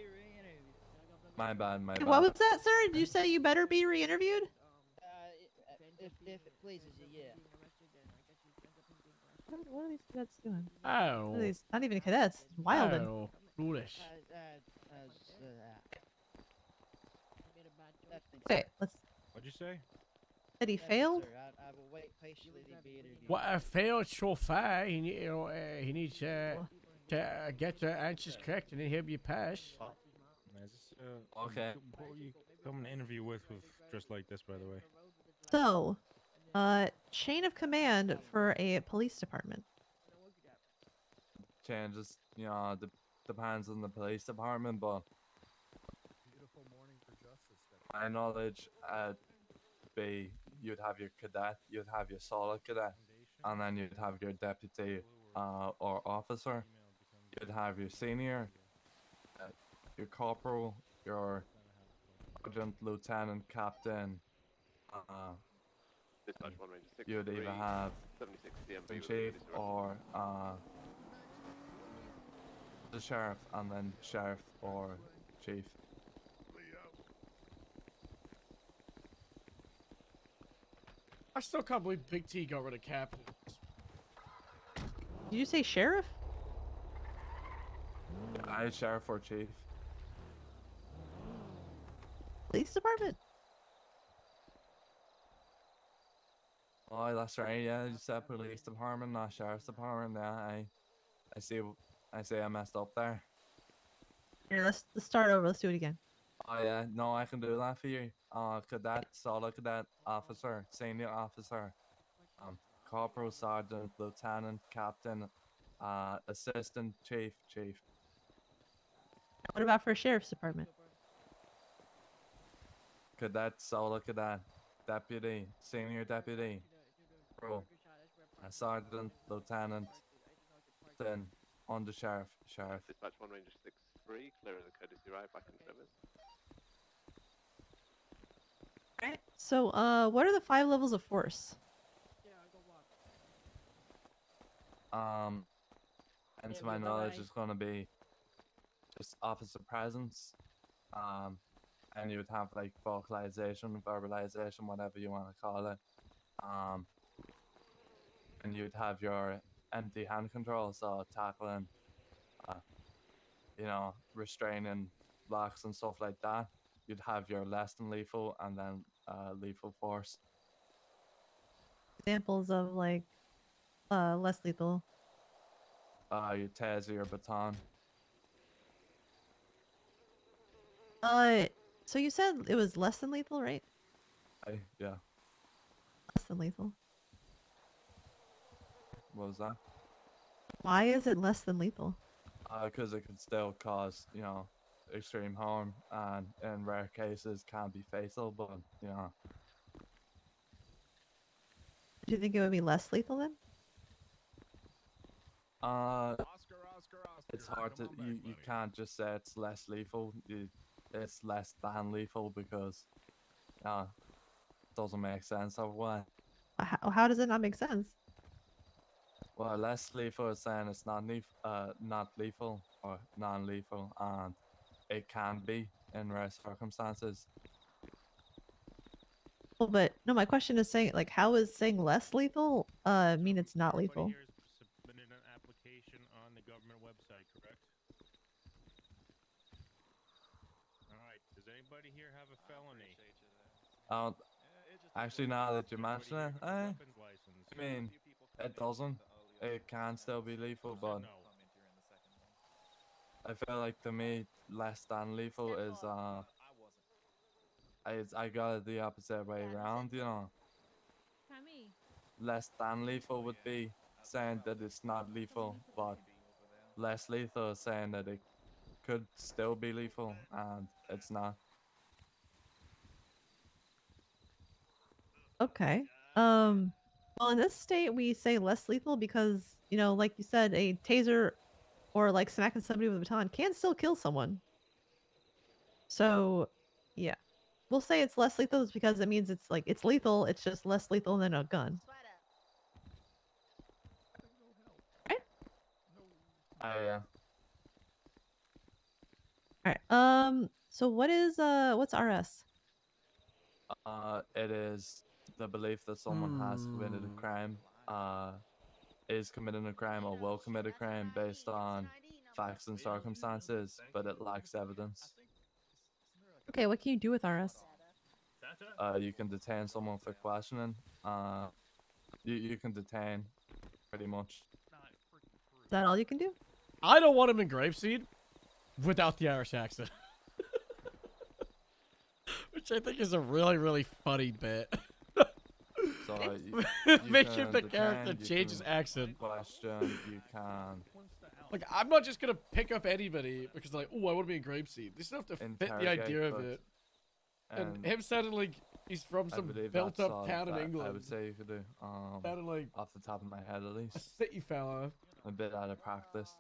S12: My bad, my bad.
S18: What was that, sir? Did you say you better be re-interviewed?
S19: If it pleases you, yeah.
S18: What are these cadets doing?
S1: Oh.
S18: What are these? Not even cadets. Wildin'.
S1: Oh. Foolish.
S18: Okay, let's.
S5: What'd you say?
S18: That he failed?
S19: I will wait patiently to be interviewed.
S1: What a failed so far. He needs to get the answers correct, and then he'll be passed.
S12: Okay.
S5: What were you coming to interview with just like this, by the way?
S18: So, chain of command for a police department.
S12: Changes, you know, depends on the police department, but my knowledge, you'd have your cadet, you'd have your solid cadet, and then you'd have your deputy or officer. You'd have your senior, your corporal, your sergeant, lieutenant, captain. You'd either have chief or the sheriff, and then sheriff or chief.
S1: I still can't believe Big T got rid of Cap.
S18: Did you say sheriff?
S12: I sheriff or chief.
S18: Police department?
S12: Oh, that's right. Yeah, you said police department, not sheriff's department. Yeah, I see. I messed up there.
S18: Here, let's start over. Let's do it again.
S12: Oh yeah, no, I can do that for you. Cadet, solid cadet, officer, senior officer, corporal, sergeant, lieutenant, captain, assistant, chief.
S18: What about for a sheriff's department?
S12: Cadet, solid cadet, deputy, senior deputy, pro, sergeant, lieutenant, then on the sheriff.
S9: Dispatch 1 Ranger 6-3, clear as a courtesy ride back in service.
S18: Alright. So, what are the 5 levels of force?
S12: And to my knowledge, it's gonna be just officer presence, and you would have like vocalization, verbalization, whatever you want to call it. And you'd have your empty hand control, so tackling, restraining blocks and stuff like that. You'd have your less than lethal and then lethal force.
S18: Examples of like less lethal.
S12: Your taser, your baton.
S18: So you said it was less than lethal, right?
S12: Yeah.
S18: Less than lethal.
S12: What was that?
S18: Why is it less than lethal?
S12: Because it could still cause, extreme harm, and in rare cases can be fatal, but,
S18: Do you think it would be less lethal then?
S12: It's hard to, you can't just say it's less lethal. It's less than lethal because, it doesn't make sense otherwise.
S18: How does it not make sense?
S12: Well, less lethal is saying it's not lethal or non-lethal, and it can be in rare circumstances.
S18: Well, but no, my question is saying like, how is saying less lethal mean it's not lethal?
S5: Submitted an application on the government website, correct? All right. Does anybody here have a felony?
S12: Actually, now that you mention it, I mean, it doesn't. It can still be lethal, but I feel like to me, less than lethal is I got it the opposite way around, Less than lethal would be saying that it's not lethal, but less lethal is saying that it could still be lethal and it's not.
S18: Okay. Well, in this state, we say less lethal because, like you said, a taser or like smacking somebody with a baton can still kill someone. So, yeah. We'll say it's less lethal because it means it's lethal, it's just less lethal than a gun. Right?
S12: Yeah.
S18: Alright. So what's RS?
S12: It is the belief that someone has committed a crime, is committing a crime or will commit a crime based on facts and circumstances, but it lacks evidence.
S18: Okay, what can you do with RS?
S12: You can detain someone for questioning. You can detain, pretty much.
S18: Is that all you can do?
S1: I don't want him in Grapeseed without the Irish accent. Which I think is a really, really funny bit.
S12: So
S1: Making the character change his accent.
S12: Question, you can.
S1: Like, I'm not just gonna pick up anybody because like, oh, I want to be in Grapeseed. They still have to fit the idea of it. And him sounding like he's from some built-up town in England.
S12: I would say you could do.
S1: Sounded like
S12: off the top of my head, at least.
S1: A city fella.
S12: A bit out of practice.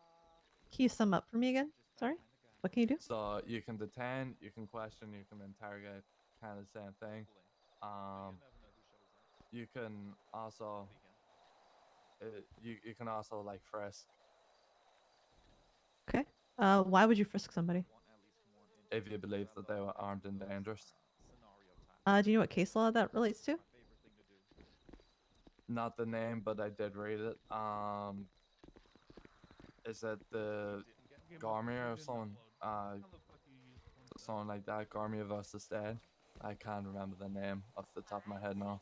S18: Can you sum up for me again? Sorry? What can you do?
S12: So you can detain, you can question, you can interrogate, kind of the same thing. You can also, you can also like frisk.
S18: Okay. Why would you frisk somebody?
S12: If you believe that they were armed and dangerous.
S18: Do you know what case law that relates to?
S12: Not the name, but I did read it. Is it the Garmier or someone? Something like that. Garmier versus Dead. I can't remember the name off the top of my head now.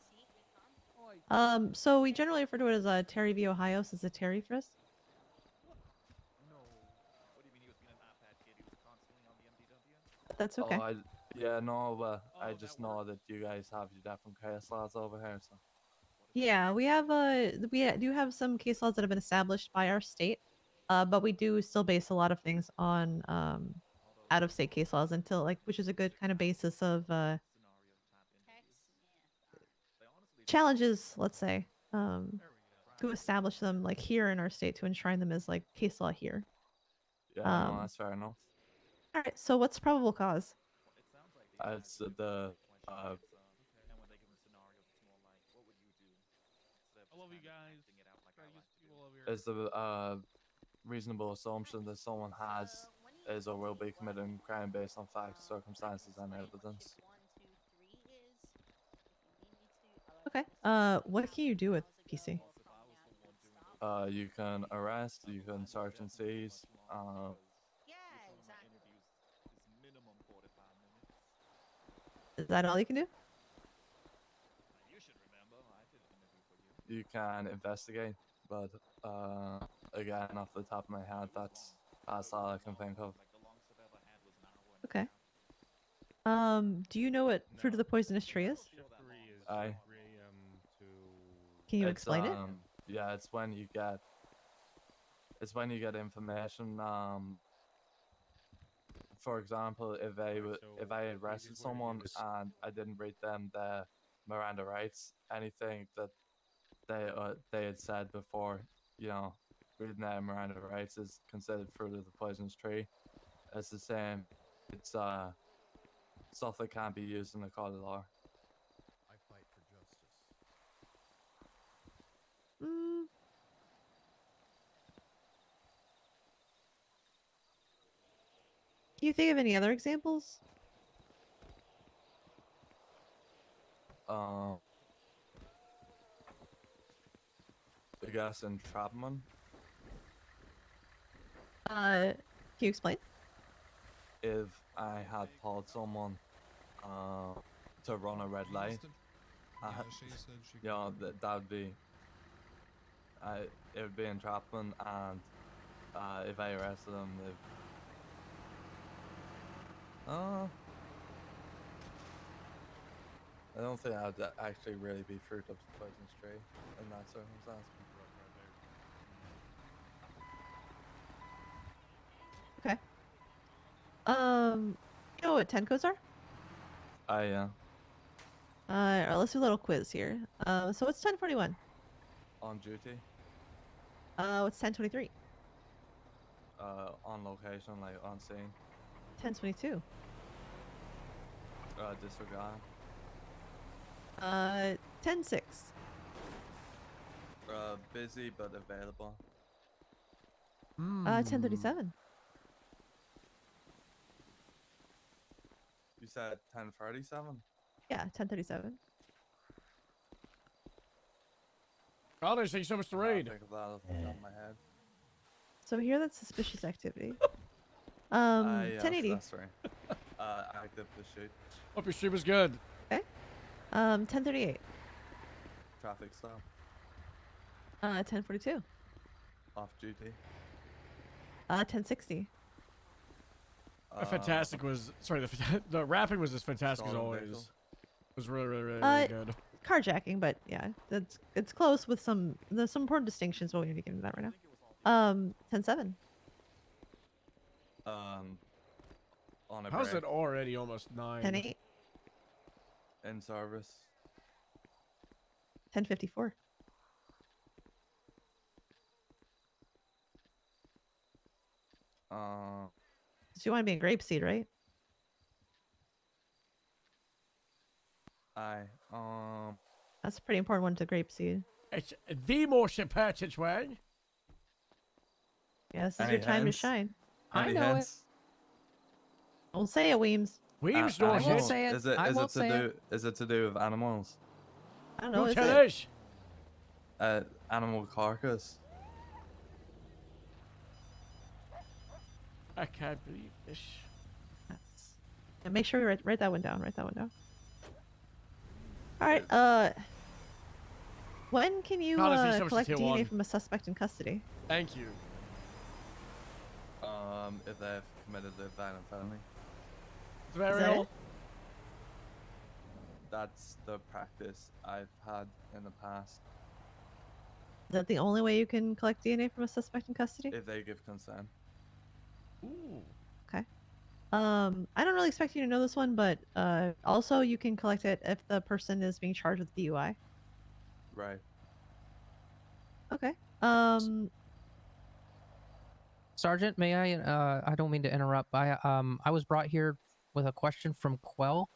S18: So we generally refer to it as Terry v. Ohio, so it's a Terry frisk. That's okay.
S12: Oh, yeah, no, but I just know that you guys have your different case laws over here, so.
S18: Yeah, we do have some case laws that have been established by our state, but we do still base a lot of things on out-of-state case laws which is a good kind of basis of challenges, let's say, to establish them like here in our state to enshrine them as like case law here.
S12: Yeah, no, that's fair enough.
S18: All right, so what's probable cause?
S12: It's the
S5: I love you guys.
S12: is the reasonable assumption that someone has is or will be committing crime based on facts, circumstances, and evidence.
S18: Okay. What can you do with PC?
S12: You can arrest, you can search and seize.
S18: Is that all you can do?
S12: You can investigate, but again, off the top of my head, that's all I can think of.
S18: Okay. Do you know what fruit of the poisonous tree is?
S12: Aye.
S18: Can you explain it?
S12: Yeah, it's when you get information. For example, if I arrested someone and I didn't read them the Miranda rights, anything that they had said before, reading their Miranda rights is considered fruit of the poisonous tree. It's the same. It's stuff that can't be used in the court of law.
S14: I fight for justice.
S18: Can you think of any other examples?
S12: I guess entrapment.
S18: Can you explain?
S12: If I had told someone to run a red light, that would be it would be entrapment, and if I arrested them, I don't think that would actually really be fruit of the poisonous tree in that circumstance.
S18: Okay. You know what 10 codes are?
S12: Yeah.
S18: Alright, let's do a little quiz here. So what's 1041?
S12: On duty.
S18: What's 1023?
S12: On location, like on scene.
S18: 1022.
S12: Disregard.
S18: 106.
S12: Busy but available.
S18: 1037.
S12: You said 1037?
S18: Yeah, 1037.
S1: Oh, there's so much to read.
S12: Think of that off the top of my head.
S18: So here that's suspicious activity.
S12: Yes,
S18: 1080.
S12: that's right. Active pursuit.
S1: Hope your stream is good.
S18: Okay. 1038.
S12: Traffic stop.
S18: 1042.
S12: Off duty.
S18: 1060.
S1: Fantastic was the rapping was as fantastic as always.
S12: vehicle.
S1: It was really good.
S18: Carjacking, but yeah, it's close with there's some important distinctions, but we need to get into that right now. 10-7.
S12: On a
S1: How's
S12: break.
S1: it already almost 9?
S18: 10-8.
S12: In service.
S18: 10-54. So you want to be in Grapeseed, right? That's a pretty important one to Grapeseed.
S1: It's the most important one.
S18: Yeah, this is your time to shine. I know it. Don't say it, Weems.
S1: Weems
S12: I
S1: knows
S12: won't
S1: it.
S12: say it. Is it to do with animals?
S18: I don't know.
S1: Who
S18: Is
S1: tell
S18: it?
S1: us?
S12: Animal carcass.
S1: I can't believe this.
S18: Yeah, make sure you write that one down. Write that one down. All right. When can you collect DNA from a suspect in custody?
S1: Thank you.
S12: If they've committed a violent felony.
S1: It's very
S18: Is that
S1: real.
S18: it?
S12: That's the practice I've had in the past.
S18: Is that the only way you can collect DNA from a suspect in custody?
S12: If they give consent.
S1: Ooh.
S18: Okay. I don't really expect you to know this one, but also you can collect it if the person is being charged with DUI.
S12: Right.
S18: Okay.
S15: Sergeant, may I don't mean to interrupt. I was brought here with a question from Quell.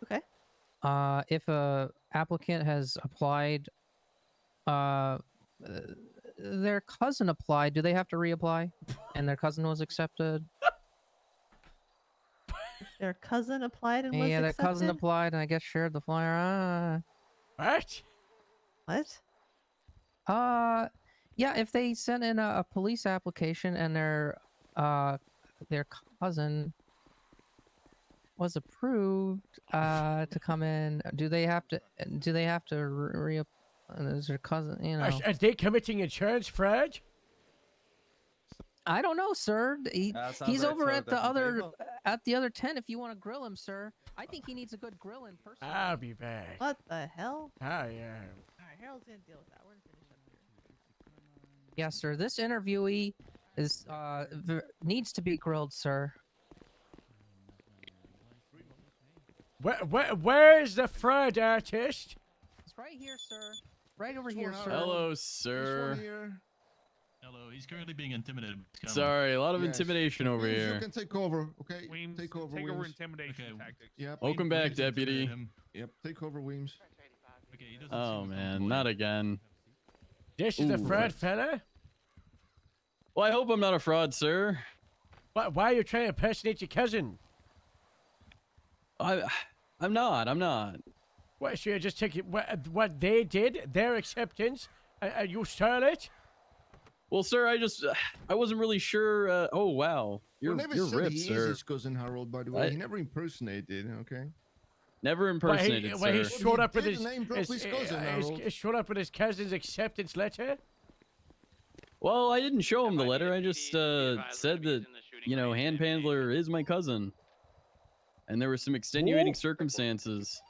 S18: Okay.
S15: If a applicant has applied, their cousin applied, do they have to reapply? And their cousin was accepted?
S18: Their cousin applied and was
S15: Yeah, their
S18: accepted.
S15: cousin applied and I guess shared the flyer.
S1: What?
S18: What?
S15: Yeah, if they sent in a police application and their cousin was approved to come in, do they have to is their cousin, you know?
S1: Are they committing insurance fraud?
S15: I don't know, sir.
S12: sounds
S15: He's
S12: like
S15: over
S12: two
S15: at the
S12: different
S15: other
S12: people.
S15: tent if you want to grill him, sir. I think he needs a good grilling personally.
S1: I'll be back.
S18: What the hell?
S1: Oh, yeah.
S18: Alright, Harold's gonna deal with that. We're gonna finish up here.
S15: Yes, sir. This interviewee is needs to be grilled, sir.
S1: Where's the fraud artist?
S15: It's right here, sir. Right over here, sir.
S4: Hello, sir.
S5: Hello, he's currently being intimidated.
S4: Sorry, a lot of intimidation over
S21: Weems,
S4: here.
S21: You can take over, okay?
S5: Weems,
S21: take over,
S5: take over
S21: Weems.
S5: intimidation tactics.
S21: Yep.
S4: Welcome back, deputy.
S21: Yep, take over, Weems.
S4: Oh man, not again.
S1: This is a fraud fella?
S4: Well, I hope I'm not a fraud, sir.
S1: Why are you trying to impersonate your cousin?
S4: I'm not.
S1: What, so you just take what they did, their acceptance, and you stole it?
S4: Well, sir, I wasn't really sure. Oh wow, you're
S21: never
S4: you're
S21: said
S4: ripped,
S21: he
S4: sir.
S21: is his cousin Harold, by the way. He never impersonated, okay?
S4: Never impersonated,
S1: Well, he
S4: sir.
S1: showed up with
S21: did
S1: his,
S21: name drop his cousin, Harold.
S1: showed up with his cousin's acceptance letter.
S4: Well, I didn't show him the letter. I just said that, you know, Hand Pandler is my cousin, and there were some extenuating circumstances.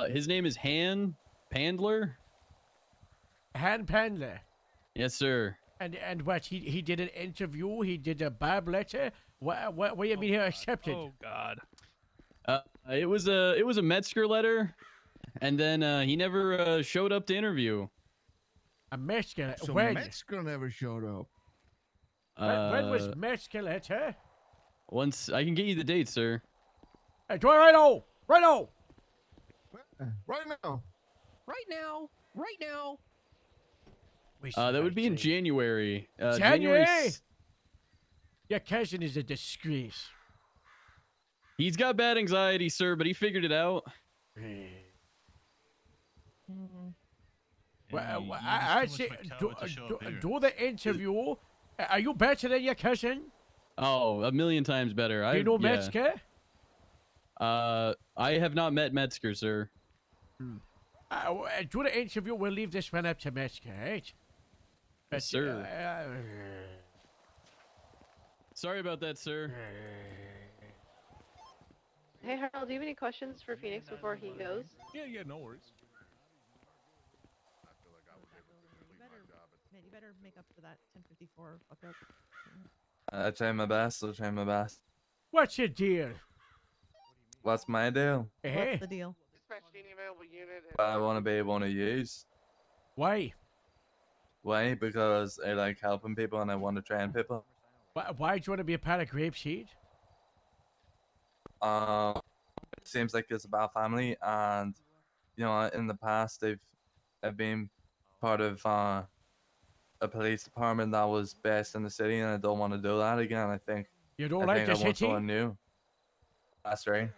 S4: His name is Han Pandler.
S1: Han Pandler.
S4: Yes, sir.
S1: And what, he did an interview, he did a Bob letter? What do you mean he accepted?
S5: Oh God.
S4: It was a Metzger letter, and then he never showed up to interview.
S1: A Metzger?
S21: So
S1: When?
S21: Metzger never showed up.
S1: When was Metzger letter?
S4: Once I can get you the date, sir.
S1: Hey, do it right now! Right now!
S21: Right now.
S15: Right now. Right now.
S4: That would be in January.
S1: January?
S4: s-
S1: Your cousin is a disgrace.
S4: He's got bad anxiety, sir, but he figured it out.
S1: Well, I say, do the interview. Are you better than your cousin?
S4: Oh, a million times better.
S1: Do you know
S4: yeah.
S1: Metzger?
S4: I have not met Metzger, sir.
S1: Do the interview. We'll leave this one up to Metzger, right?
S4: Yes, sir. Sorry about that, sir.
S22: Hey Harold, do you have any questions for Phoenix before he goes?
S5: Yeah, no worries.
S18: Man, you better make up for that 1054 fuck up.
S12: I try my best. I'll try my best.
S1: What's your deal?
S12: What's my deal?
S18: What's the deal?
S12: I want to be able to use.
S1: Why?
S12: Why? Because I like helping people and I want to train people.
S1: Why do you want to be a part of Grapeseed?
S12: It seems like it's about family, and you know, in the past I've been part of a police department that was based in the city, and I don't want to do that again. I think
S1: you don't
S12: I
S1: like
S12: think
S1: the
S12: I want
S1: city?
S12: someone new. That's right.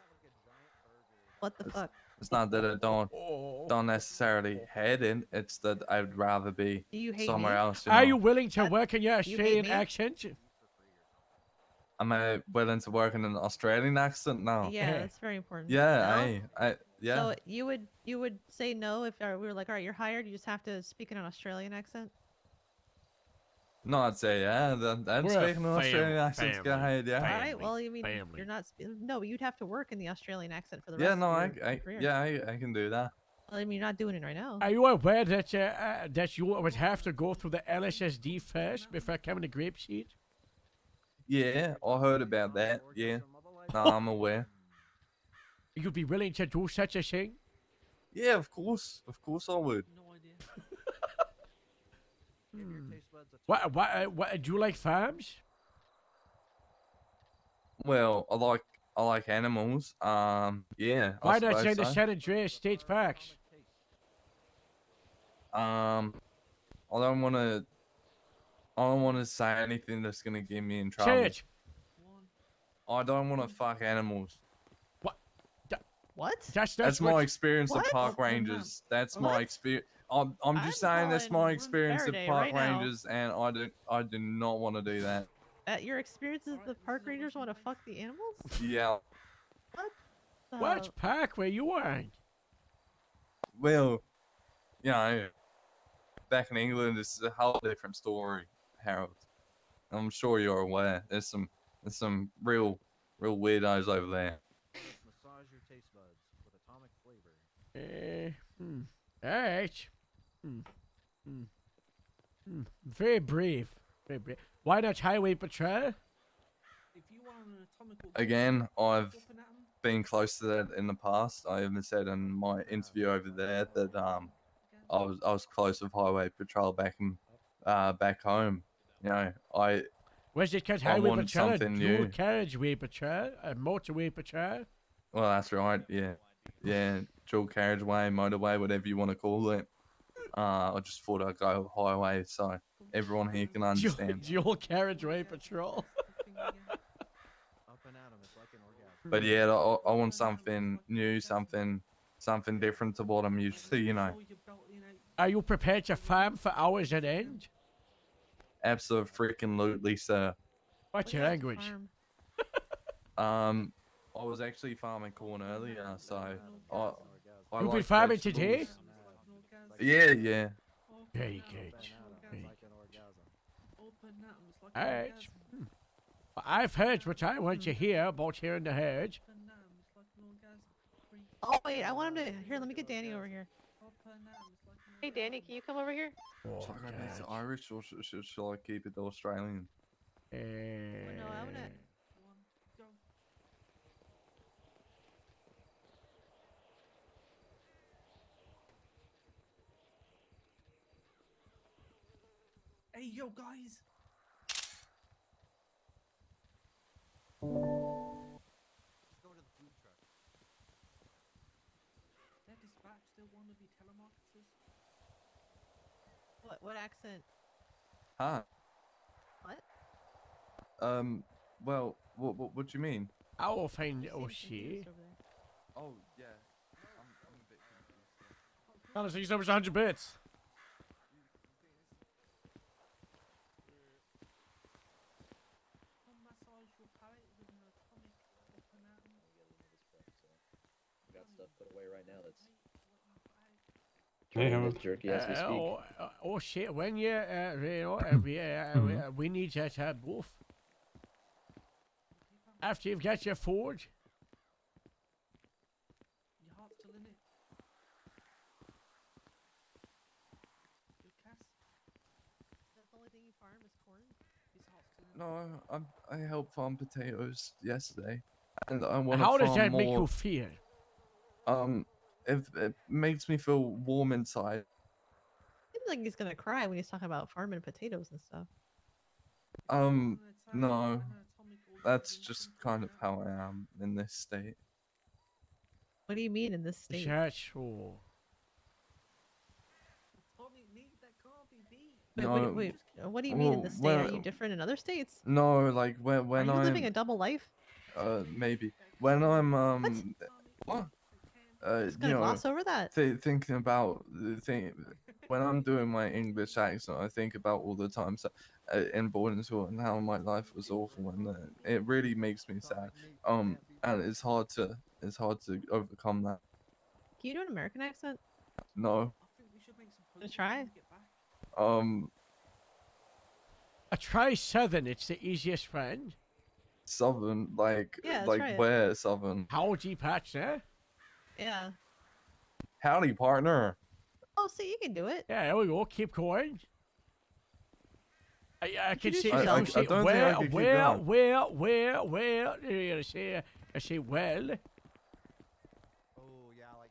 S18: What the fuck?
S12: It's not that I don't necessarily hate it. It's that I'd rather be
S18: Do you hate
S12: somewhere
S18: me?
S12: else.
S1: Are
S12: know?
S1: you willing to work in your
S18: you hate
S1: Australian
S18: me?
S1: accent?
S12: Am I willing to work in an Australian accent now?
S18: Yeah, that's very important.
S12: Yeah,
S18: No?
S12: yeah.
S18: So you would say no if we were like, all right, you're hired. You just have to speak in an Australian accent.
S12: No, I'd say yeah. I'd
S1: We're a
S12: speak in an Australian accent to get
S1: family.
S12: hired. Yeah.
S18: All right. Well, you mean
S1: family.
S18: you're not. No, you'd have to work in the Australian accent for the
S12: Yeah,
S18: rest
S12: no,
S18: of your career.
S12: I can do that.
S18: Well, I mean, you're not doing it right now.
S1: Are you aware that that you would have to go through the LSSD first before coming to Grapeseed?
S12: Yeah, I heard about that. Yeah, no, I'm aware.
S1: You'd be willing to do such a thing?
S12: Yeah, of course I would.
S1: What? Do you like farms?
S12: Well, I like animals. Yeah. I
S1: Why not
S12: suppose
S1: say the
S12: so.
S1: San Andreas State Parks?
S12: I don't want to say anything that's gonna get me in trouble.
S1: Say it.
S12: I don't want to fuck animals.
S18: What?
S12: That's my experience
S18: What?
S12: of park rangers. That's my
S18: What?
S12: experience. I'm just saying that's my experience of
S18: Faraday
S12: park
S18: right now.
S12: rangers, and I do not want to do that.
S18: At your experiences, the park rangers want to fuck the animals?
S12: Yeah.
S18: What?
S1: Which park were you on?
S12: Well, you know, back in England, it's a whole different story, Harold. I'm sure you're aware. There's some real weirdos over there.
S14: Massage your taste buds with atomic flavor.
S1: Alright. Very brave. Very brave. Why not highway patrol?
S12: Again, I've been close to that in the past. I even said in my interview over there that I was close with highway patrol back home. You know,
S1: Was it because
S12: I
S1: highway
S12: wanted
S1: patrol
S12: something
S1: dual
S12: new.
S1: carriageway patrol? A motorway patrol?
S12: Well, that's right. Yeah, dual carriageway, motorway, whatever you want to call it. I just thought I'd go highway so everyone here can understand.
S1: Dual carriageway patrol.
S12: But yeah, I want something new, something different to what I'm used to. You know.
S1: Are you prepared to farm for hours on end?
S12: Absolutely, sir.
S1: What's your language?
S12: I was actually farming corn earlier, so I
S1: You've been
S12: like
S1: farming
S12: vegetables.
S1: today?
S12: Yeah.
S1: Very good. Alright. I've heard what I want to hear about hearing the herd.
S18: Oh wait, I want him to. Here, let me get Danny over here.
S22: Hey, Danny, can you come over here?
S12: Should I go back to Irish or shall I keep it Australian?
S18: No, I wanna.
S6: Hey, yo, guys.
S14: Go to the food truck.
S6: That dispatch still want to be telemarketers?
S18: What accent?
S12: Huh?
S18: What?
S12: Well, what do you mean?
S1: I will find she.
S12: Oh yeah. I'm a bit confused.
S1: Honestly, he's over 100 bits.
S11: Got stuff put away right now that's
S2: Hey, Harold.
S11: jerky as we speak.
S1: Oh shit! When you we need you to have both. After you've got your food.
S6: Your heart's still in it. Good, Cass?
S18: That's the only thing you farm is corn?
S6: His heart's still in it.
S12: No, I helped farm potatoes yesterday, and I want to
S1: How
S12: farm
S1: does that
S12: more.
S1: make you feel?
S12: It makes me feel warm inside.
S18: Seems like he's gonna cry when he's talking about farming potatoes and stuff.
S12: No, that's just kind of how I am in this state.
S18: What do you mean in this state?
S1: Sure.
S6: Atomic meat that can't be beat.
S18: Wait, what do you mean in this state? Are you different in other states?
S12: No, like when
S18: Are you
S12: I'm
S18: living a double life?
S12: maybe when I'm what?
S18: Just gonna gloss over that.
S12: Thinking about the thing when I'm doing my English accent, I think about all the times in boarding school and how my life was awful, and it really makes me sad. And it's hard to overcome that.
S18: Can you do an American accent?
S12: No.
S18: Wanna try?
S1: I try Southern. It's the easiest friend.
S12: Southern, like
S18: Yeah,
S12: like
S18: try it.
S12: where Southern?
S1: Howdy, Patch, there.
S18: Yeah.
S12: Howdy, partner.
S18: Oh, see, you can do it.
S1: Yeah, there we go. Keep going. I can
S18: Introduce
S1: see.
S18: yourself.
S12: I don't think I can keep going.
S1: You're gonna say well.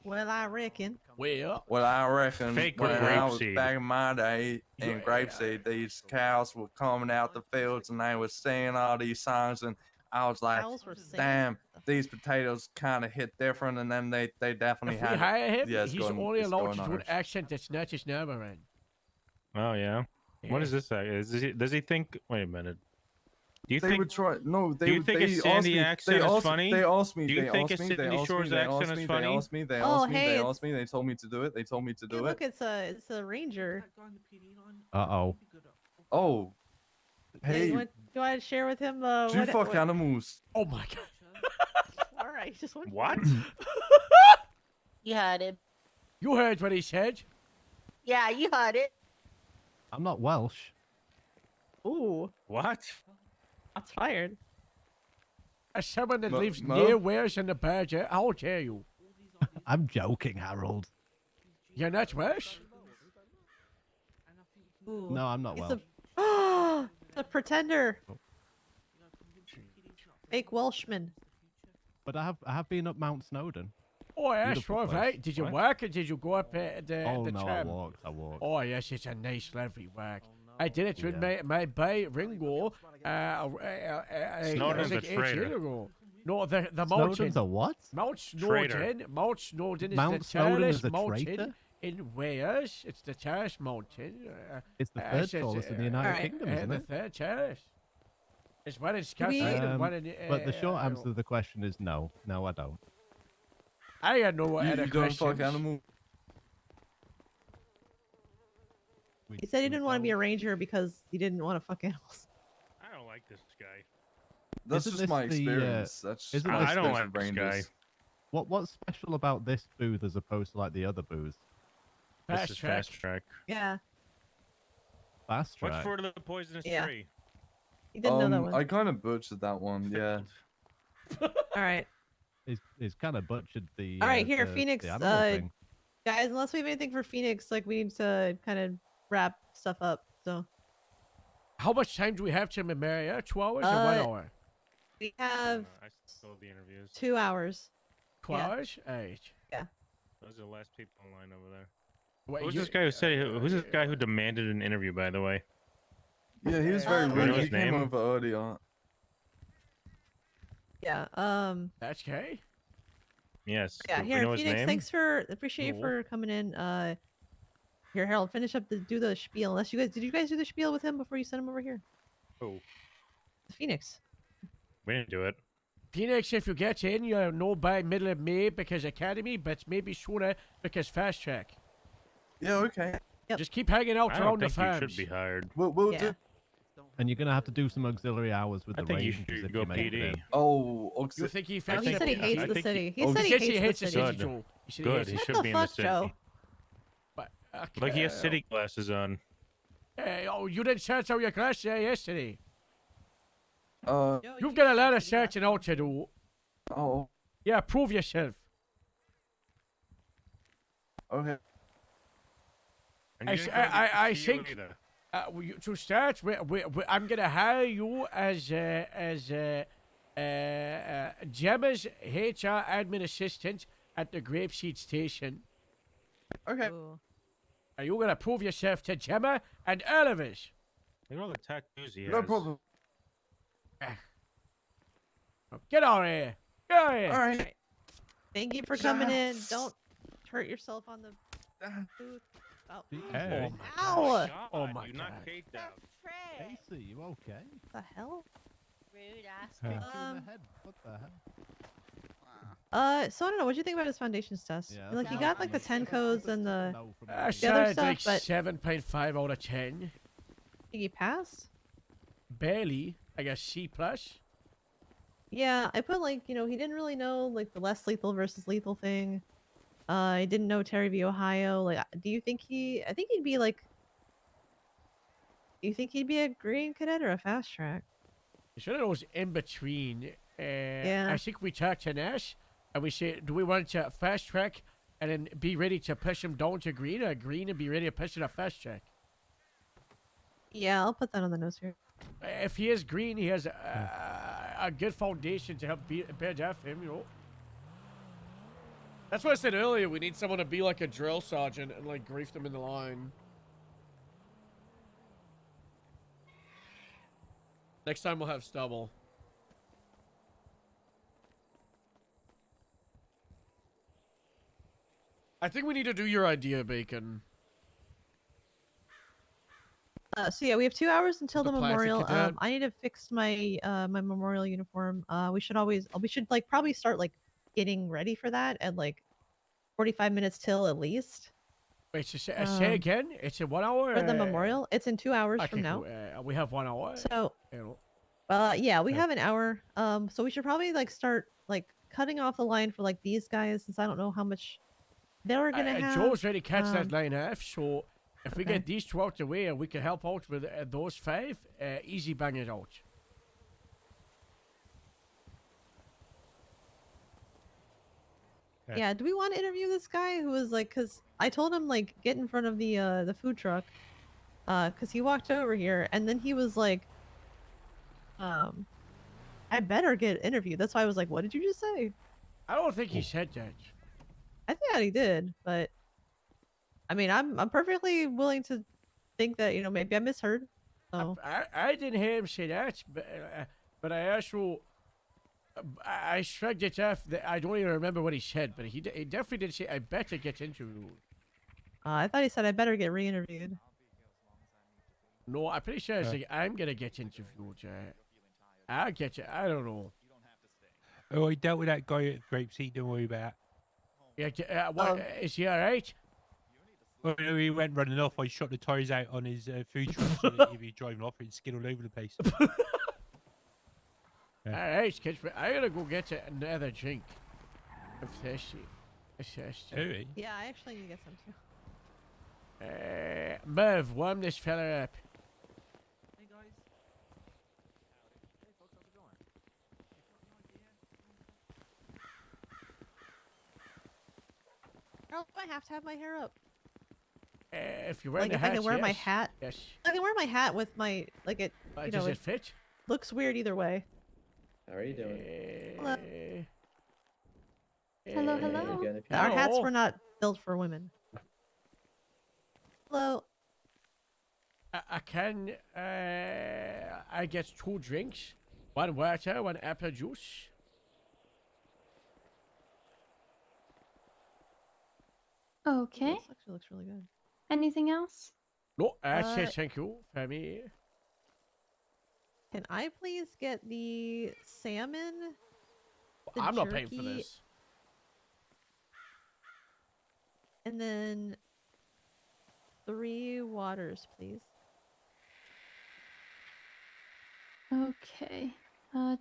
S18: Well, I reckon.
S1: Well,
S12: I reckon
S2: Fake
S12: when I was
S2: grapeseed.
S12: back in my day in grapeseed, these cows were coming out the fields and they were singing all these songs, and I was like,
S18: Cows were singing?
S12: damn, these potatoes kind of hit different, and then they definitely
S1: if we
S12: had.
S1: hire him,
S12: Yeah, it's
S1: he's
S12: going-
S1: only
S12: it's
S1: allowed
S12: going
S1: to do an
S12: Irish.
S1: accent that's not his number in.
S2: Oh yeah. What
S1: Yeah.
S2: is this? Does he think? Wait a minute.
S5: Do you
S12: they
S5: think?
S12: would try. No, they.
S5: Do you think
S12: they
S5: a
S12: asked
S5: Sandy
S12: me,
S5: accent is funny?
S12: They asked me.
S5: Do you
S12: they
S5: think a
S12: asked me. They
S5: Sandy
S12: asked
S5: Shores
S12: me. They
S5: accent
S12: asked
S5: is
S12: me.
S5: funny?
S12: They asked me. They
S18: Oh,
S12: asked me.
S18: hey,
S12: They
S18: it's-
S12: asked me. They told me to do it. They told me to
S18: Hey,
S12: do
S18: look,
S12: it.
S18: it's a ranger.
S21: Uh-oh.
S12: Oh.
S18: Yeah,
S12: Hey,
S18: you want to share with him?
S12: do you fuck animals?
S1: Oh my god.
S18: All right, just one.
S5: What?
S8: You heard him.
S1: You heard what he said.
S8: Yeah, you heard it.
S21: I'm not Welsh.
S18: Ooh,
S5: What?
S18: that's fired.
S1: As someone that
S21: Mo-
S1: lives
S21: Mo?
S1: near Wales and the Badger, how dare you?
S21: I'm joking, Harold.
S1: You're not Welsh?
S18: Ooh.
S21: No, I'm not
S18: He's
S21: Welsh.
S18: a pretender. Fake Welshman.
S21: But I have been up Mount Snowdon.
S1: Oh, yes,
S21: Beautiful
S1: right,
S21: place.
S1: right. Did you
S21: What?
S1: work or did you go up the
S21: Oh
S1: the
S21: no,
S1: tram?
S21: I walked.
S1: Oh, yes, it's a nice, lovely work. I did it with
S21: Yeah.
S1: my boy Ringo.
S5: Snowden's
S1: like
S5: a
S1: 8 years
S5: traitor.
S1: ago. No, the mountain.
S21: Snowden's a what?
S1: Mount
S5: Traitor.
S1: Snowdon. Mount Snowdon is
S21: Mount
S1: the
S21: Snowdon
S1: tallest
S21: is a
S1: mountain
S21: traitor?
S1: in Wales. It's the tallest mountain.
S21: It's the third tallest in the United Kingdom, isn't
S1: The
S21: it?
S1: third tallest. It's one in
S18: We-
S1: Scotland and one in.
S21: But the short answer to the question is no. No, I don't.
S1: I got no
S12: You
S1: other
S12: don't fuck
S1: questions.
S12: animal.
S18: He said he didn't want to be a ranger because he didn't want to fuck animals.
S5: I don't like this guy.
S12: That's
S21: Isn't
S12: just
S21: this
S12: my
S21: the,
S12: experience. That's just
S21: isn't
S12: my
S21: this
S5: I don't
S12: experience
S5: like
S12: with
S5: this guy.
S12: rangers.
S21: What's special about this booth as opposed to like the other booths?
S5: This
S1: Fast
S5: is
S1: track.
S5: fast track.
S18: Yeah,
S21: Fast
S5: What's
S21: track.
S5: for the poisonous
S18: Yeah.
S5: tree?
S18: he didn't know that one.
S12: I kind of butchered that one. Yeah.
S18: All right,
S21: He's kind of butchered the.
S18: all right. Here,
S21: the
S18: Phoenix.
S21: animal thing.
S18: Guys, unless we have anything for Phoenix, like we need to kind of wrap stuff up. So
S1: How much time do we have to Maria? 2 hours or 1
S18: Uh,
S1: hour?
S18: we have
S5: I stole the interviews.
S18: 2 hours.
S1: 2
S18: yeah.
S1: hours? Eight.
S5: Those are the last people in line over there.
S1: Wait,
S5: Who's
S1: you-
S5: this guy who said? Who's this guy who demanded an interview? By the way.
S12: Yeah, he was very
S18: You
S5: know
S12: rude. He
S5: his
S12: came
S5: name?
S12: over earlier.
S18: Yeah.
S1: That's okay.
S5: Yes.
S18: Yeah.
S5: we
S18: Here,
S5: know his
S18: Phoenix.
S5: name?
S18: Thanks for appreciate you
S5: No.
S18: for coming in. Here, Harold, finish up do the spiel. Unless you guys did you guys do the spiel with him before you sent him over here?
S5: Oh,
S18: Phoenix.
S5: we didn't do it.
S1: Phoenix, if you get in, you'll know by middle of May because Academy, but maybe sooner because Fast Track.
S12: Yeah. Okay.
S1: Just keep hanging out
S5: I
S1: around
S5: don't
S1: the
S5: think you
S1: farms.
S5: should be hired.
S12: We'll
S18: Yeah.
S12: do.
S21: And you're gonna have to do some auxiliary hours with
S5: I
S21: the
S5: think you
S21: Rangers
S5: should
S21: if
S5: go
S21: you make it
S5: PD.
S21: in.
S12: Oh,
S1: You think he
S18: Oh,
S1: fixed
S18: he
S1: it?
S18: said he
S5: I
S18: hates the
S5: think
S18: city. He
S12: oh,
S18: said
S1: He
S18: he
S1: says
S18: hates
S1: he hates
S18: the
S1: the
S18: city.
S1: city, Joel. He said he
S5: Good.
S1: hates
S5: He
S1: it.
S5: should
S18: What
S5: be
S18: the
S5: in the
S18: fuck,
S5: city.
S18: Joe?
S1: But,
S5: Like he has
S1: okay.
S5: city glasses on.
S1: Hey, oh, you didn't search out your class there yesterday.
S12: Uh.
S1: You've got a lot of searching out to do.
S12: Oh.
S1: Yeah, prove yourself.
S12: Okay.
S5: And
S1: I
S5: you
S1: s-
S5: didn't go to
S1: I
S5: the casino
S1: think-
S5: either.
S1: To start, I'm gonna hire you as Gemma's HR admin assistant at the Grapeseed station.
S12: Okay.
S1: Are you gonna prove yourself to Gemma and all of us?
S5: Look at all the tattoos he has.
S12: No problem.
S1: Get out of here! Get out of here!
S12: All right.
S18: Thank you for coming in. Don't hurt yourself on the booth. Oh.
S21: Hey.
S18: Ow!
S1: Oh my
S5: you
S1: god!
S5: knocked Kate down.
S21: Casey, you okay?
S18: What the hell?
S8: Rude ass.
S21: Kicked you in the head. What the hell?
S18: So I don't know. What do you think about his foundations test?
S21: Yeah,
S18: Like, he
S21: that's
S18: got like the 10 codes and the.
S21: No from
S1: I
S21: me.
S18: The other
S1: said
S18: stuff,
S1: like
S18: but-
S1: 7.5 out of 10.
S18: Think he passed?
S1: Barely. I guess C plus.
S18: Yeah, I put like, he didn't really know like the less lethal versus lethal thing. I didn't know Terry v. Ohio. Like, do you think I think he'd be like. Do you think he'd be a green cadet or a fast track?
S1: You should have those in between.
S18: Yeah.
S1: I think we talked to Nash and we said, do we want to fast track and then be ready to push him down to green, or green and be ready to push it to fast track?
S18: Yeah, I'll put that on the notes here.
S1: If he is green, he has a good foundation to help bed off him, That's what I said earlier. We need someone to be like a drill sergeant and like grief them in the line. Next time we'll have stubble. I think we need to do your idea, Bacon.
S18: So yeah, we have 2 hours until the
S1: The plastic
S18: memorial.
S1: cadet.
S18: I need to fix my my memorial uniform. We should like probably start like getting ready for that at like 45 minutes till at least.
S1: Wait, so say again? It's in 1 hour?
S18: For the memorial, it's in 2 hours
S1: Okay,
S18: from now.
S1: cool. We have 1 hour.
S18: So,
S1: You
S18: yeah, we
S1: Okay.
S18: have an hour. So we should probably like start like cutting off the line for like these guys, since I don't know how much they're gonna have.
S1: Joe's ready to catch that line half, so if we
S18: okay.
S1: get these two out the way and we can help out with those 5, easy bang it out.
S18: Yeah, do we want to interview this guy who was like, cause I told him like get in front of the food truck, cause he walked over here and then he was like, I better get interviewed. That's why I was like, what did you just say?
S1: I don't think he said that.
S18: I think that he did, but I mean, I'm perfectly willing to think that, you know, maybe I misheard. So
S1: I didn't hear him say that, but I also I shrugged it off. I don't even remember what he said, but he definitely did say I better get interviewed.
S18: I thought he said I better get re-interviewed.
S1: No, I'm pretty sure it's like I'm gonna get interviewed. I'll get you. I don't know.
S2: Oh, I dealt with that guy at Grapeseed. Don't worry about it.
S1: Yeah. What is he all right?
S2: Well, he went running off. I shot the tires out on his food truck so that he'd be driving off and skid all over the place.
S1: All right, kids, but I gotta go get another drink. I'm thirsty.
S2: Alright.
S18: Yeah, I actually need to get some too.
S1: Merv, warm this fella up.
S6: Hey guys. Hey folks, how's it going?
S18: Girl, do I have to have my hair up?
S1: If you're wearing
S18: Like
S1: the
S18: if
S1: hat,
S18: I can wear my
S1: yes.
S18: hat?
S1: Yes.
S18: I can wear my hat with my like it. You
S1: Does
S18: know,
S1: it fit?
S18: looks weird either way.
S11: How are you doing?
S18: Hello.
S20: Hello, hello.
S11: Again, if you
S18: Our hats were not built for women. Hello.
S1: I can. I get 2 drinks, 1 water, 1 apple juice.
S20: Okay.
S18: This actually looks really good.
S20: Anything else?
S1: No, that's it. Thank you for me.
S18: Can I please get the salmon? The
S1: I'm not paying for
S18: jerky,
S1: this.
S18: And then 3 waters, please.
S20: Okay.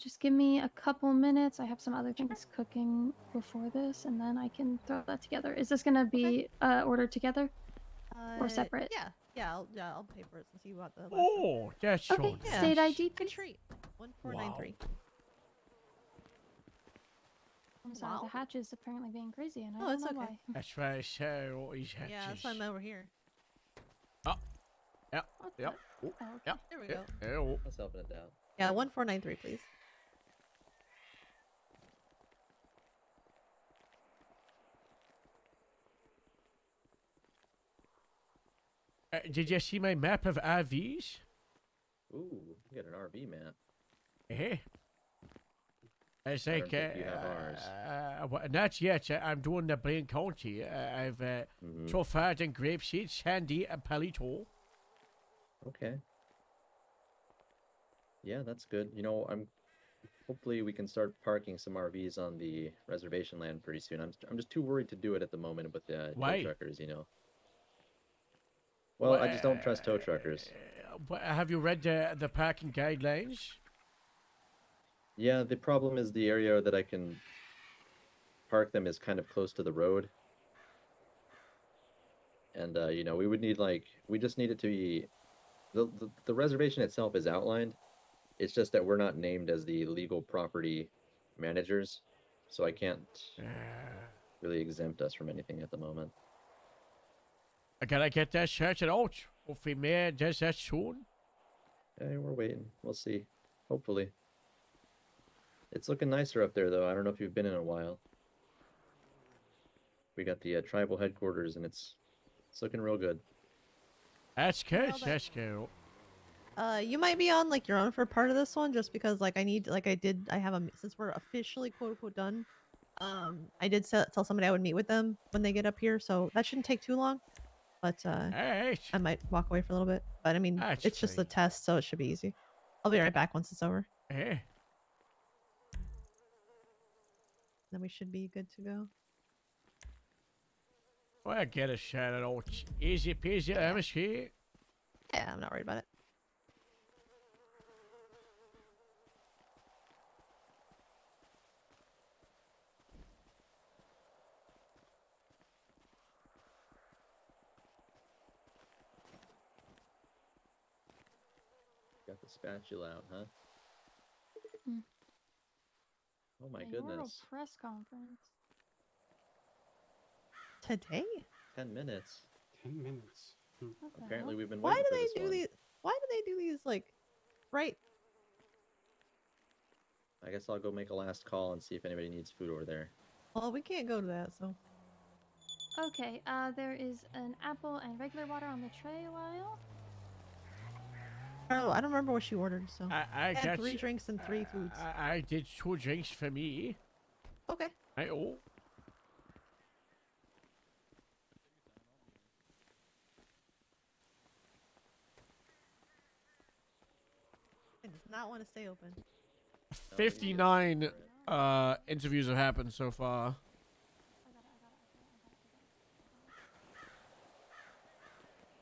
S20: Just give me a couple minutes. I have some other things cooking before this, and then I can throw that together. Is this gonna be ordered together or separate?
S18: Yeah, I'll pay for it since you bought the last
S1: Oh,
S18: one.
S1: that's
S20: Okay.
S1: so nice.
S20: State ID,
S18: Good
S20: please.
S18: treat. 1493.
S20: I'm sorry, the hatch is apparently being crazy, and I
S18: Oh,
S20: don't
S18: it's
S20: know
S18: okay.
S20: why.
S1: That's why I say all these hatches.
S18: Yeah, that's why I'm over here.
S1: Oh, yeah, yeah, oh,
S20: okay.
S1: yeah.
S18: There we
S1: yeah,
S18: go.
S1: yeah, oh.
S11: Let's help it out.
S18: Yeah, 1493, please.
S1: Did you see my map of RVs?
S11: Ooh, you got an RV map.
S1: Eh? It's
S11: I don't
S1: like,
S11: think you have ours.
S1: not yet. I'm doing the Blaine County. I've so far done Grapeseed, Sandy, and Palito.
S11: Okay. Yeah, that's good. You know, hopefully we can start parking some RVs on the reservation land pretty soon. I'm just too worried to do it at the moment with the
S1: Why?
S11: tow truckers, you know. Well, I just don't trust tow truckers.
S1: But have you read the parking guidelines?
S11: Yeah, the problem is the area that I can park them is kind of close to the road. And, you know, we would need, like, we just need it to be, the reservation itself is outlined. It's just that we're not named as the legal property managers, so I can't really exempt us from anything at the moment.
S1: I gotta get that sorted out. Hopefully, Mayor does that soon.
S11: Hey, we're waiting. We'll see. Hopefully. It's looking nicer up there, though. I don't know if you've been in a while. We got the tribal headquarters, and it's looking real good.
S1: That's good. That's good.
S18: You might be on like your own for part of this one, just because like I have since we're officially quote unquote done. I did tell somebody I would meet with them when they get up here, so that shouldn't take too long. but
S1: Alright.
S18: I might walk away for a little bit. But I mean, it's just a test, so it should be easy. I'll be right back once it's over.
S1: Hey.
S18: Then we should be good to go.
S1: Well, I get a shot at all. Easy peasy, lemon squeezy.
S18: Yeah, I'm not worried about it.
S11: Got the spatula out, huh?
S20: Hmm.
S11: Oh my
S20: Yeah, you were at
S11: goodness.
S20: a press conference.
S18: Today?
S11: 10 minutes.
S13: 10 minutes.
S11: Apparently we've been
S18: Why
S11: waiting
S18: do
S11: for
S18: they
S11: this
S18: do
S11: one.
S18: these? Why do they do these like right?
S11: I guess I'll go make a last call and see if anybody needs food over there.
S18: Well, we can't go to that, so.
S20: Okay, there is an apple and regular water on the tray aisle.
S18: Oh, I don't remember what she ordered, so.
S1: I
S18: had
S1: got
S18: 3
S1: you.
S18: drinks and 3 foods.
S1: I did 2 drinks for me.
S18: Okay.
S1: Oh.
S18: I does not want to stay open.
S1: 59 interviews have happened so far.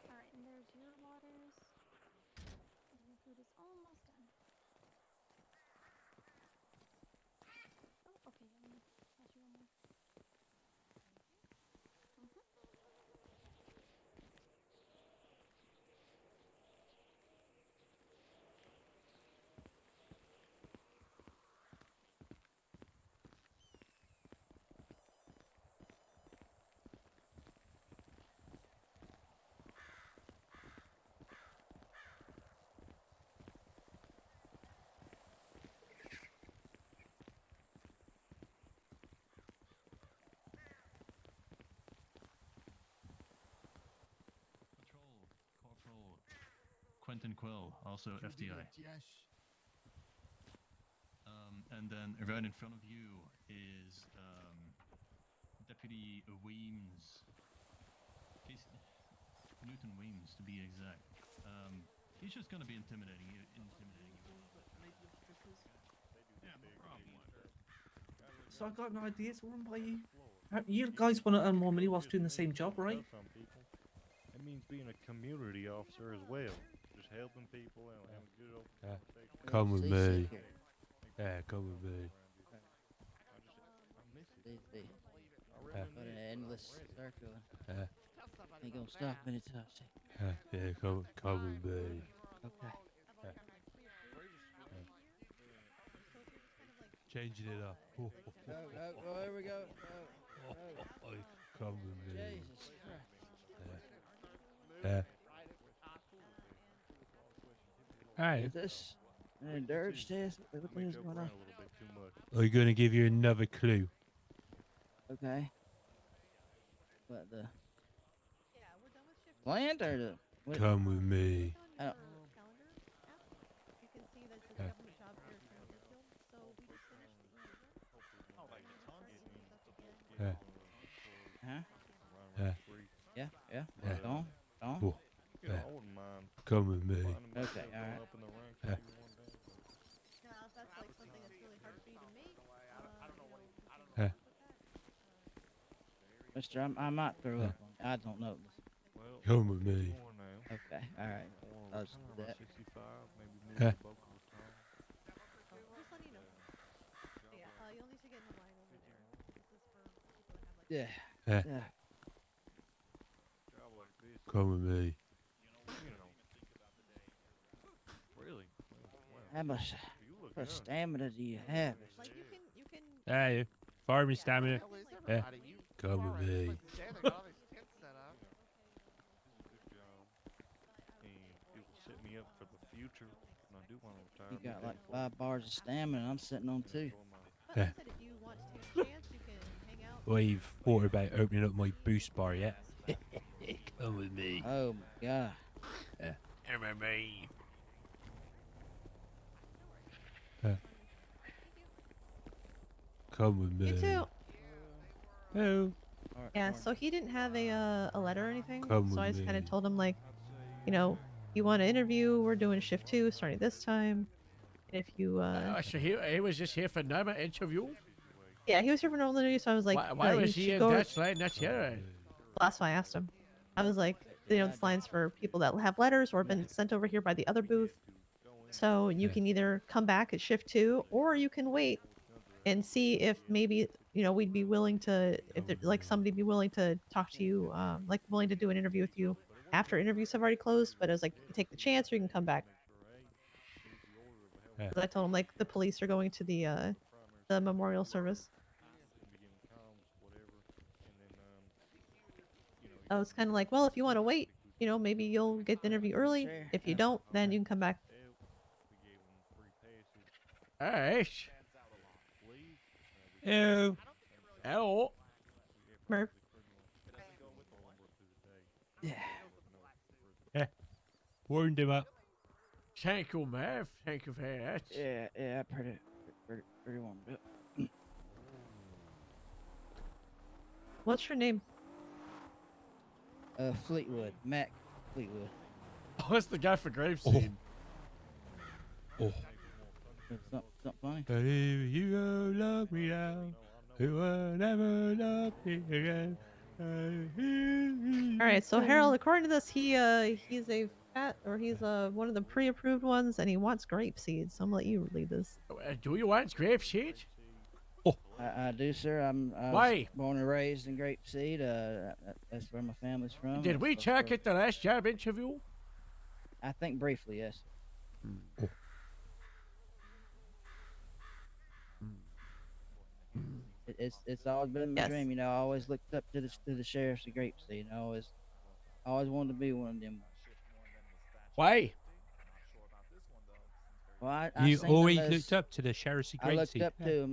S20: Alright, and there's your waters. And your food is almost done. Oh, okay, let me pass you one more.
S10: Corporal Quentin Quill, also FDI. And then right in front of you is Deputy Weems. Newton Weems, to be exact. He's just gonna be intimidating you. Yeah, probably.
S6: So I got an idea to run by you. You guys want to earn more money whilst doing the same job, right?
S5: It means being a community officer as well. Just helping people and having good old conversation.
S2: Come with me. Yeah, come with me.
S19: But an endless circle.
S2: Yeah.
S19: Ain't gonna stop anytime soon.
S2: Yeah, come with me.
S19: Okay.
S2: Yeah. Changing it up. Oh,
S19: There we go.
S2: come with me.
S19: Jesus Christ.
S2: Yeah. Hey.
S19: Is this an endurance test? What is going on?
S2: Are you going to give you another clue?
S19: Okay. What the plant or the? What?
S2: Come with me.
S19: I don't.
S2: Yeah. Yeah.
S19: Huh?
S2: Yeah.
S19: Yeah.
S2: Yeah.
S19: Go on.
S2: Oh, yeah. Come with me.
S19: Okay. All right.
S2: Yeah.
S18: Now, if that's like something that's really hard for you to make,
S2: Yeah.
S19: Mister, I might throw up on you. I don't know this.
S2: Come with me.
S19: Okay. All right. I'll just do that.
S2: Yeah.
S18: just let you know. Yeah, you'll need to get in the line over there. This is for people that have like.
S2: Yeah.
S19: Yeah.
S2: Come with me.
S5: Really?
S19: How much stamina do you have?
S18: Like you can.
S2: Hey, farming stamina. Yeah. Come with me.
S5: Set me up for the future. And I do want to retire.
S19: You got like 5 bars of stamina. I'm sitting on 2.
S18: But like I said, if you want to take a chance, you can hang out.
S2: Well, you've thought about opening up my boost bar yet? Come with me.
S19: Oh my god.
S2: Yeah.
S1: Come with me.
S2: Yeah. Come with me.
S18: You too.
S2: Hello.
S19: All
S18: Yeah, so he didn't have a letter or anything.
S2: Come
S18: So I
S2: on,
S18: just kind of
S2: man.
S18: told him like, you know, you want to interview? We're doing shift 2 starting this time. And if you
S1: So he was just here for another interview?
S18: yeah, he was here for normal interview. So I was like,
S1: Why
S18: you
S1: was he
S18: should
S1: in
S18: go.
S1: Dutch line? That's here.
S18: That's why I asked him. I was like, this line's for people that have letters or been sent over here by the other booth. So you can either come back at shift 2 or you can wait and see if maybe we'd be willing to, if like somebody be willing to talk to you, like willing to do an interview with you after interviews have already closed. But I was like, you can take the chance or you can come back.
S2: Yeah.
S18: 'Cause I told him like the police are going to the memorial service. I was kind of like, well, if you want to wait, maybe you'll get the interview early. If you don't, then you can come back.
S1: Alright.
S2: Hello.
S1: Hello.
S18: Murph.
S2: Yeah. Warned him up.
S1: Thank you, Merv. Thank you very much.
S19: Yeah, pretty warm up.
S18: What's your name?
S19: Fleetwood, Mac Fleetwood.
S1: Oh, that's the guy for Grapeseed.
S2: Oh.
S19: Something funny?
S2: But if you go love me now, you will never love me again.
S18: All right, so Harold, according to this, he's a one of the pre-approved ones, and he wants grape seeds. So I'm gonna let you lead this.
S1: Do you want Grapeseed?
S19: I do, sir. I was
S1: Why?
S19: born and raised in Grapeseed. That's where my family's from.
S1: Did we check at the last job interview?
S19: I think briefly, yes. It's always been my dream, I always looked up to the sheriffs of Grapeseed. I always wanted to be one of them.
S1: Why?
S19: Well, I
S2: You
S19: seen them
S2: always
S19: as-
S2: looked up to the sheriffs of
S19: I looked
S2: Grapeseed.
S19: up to them.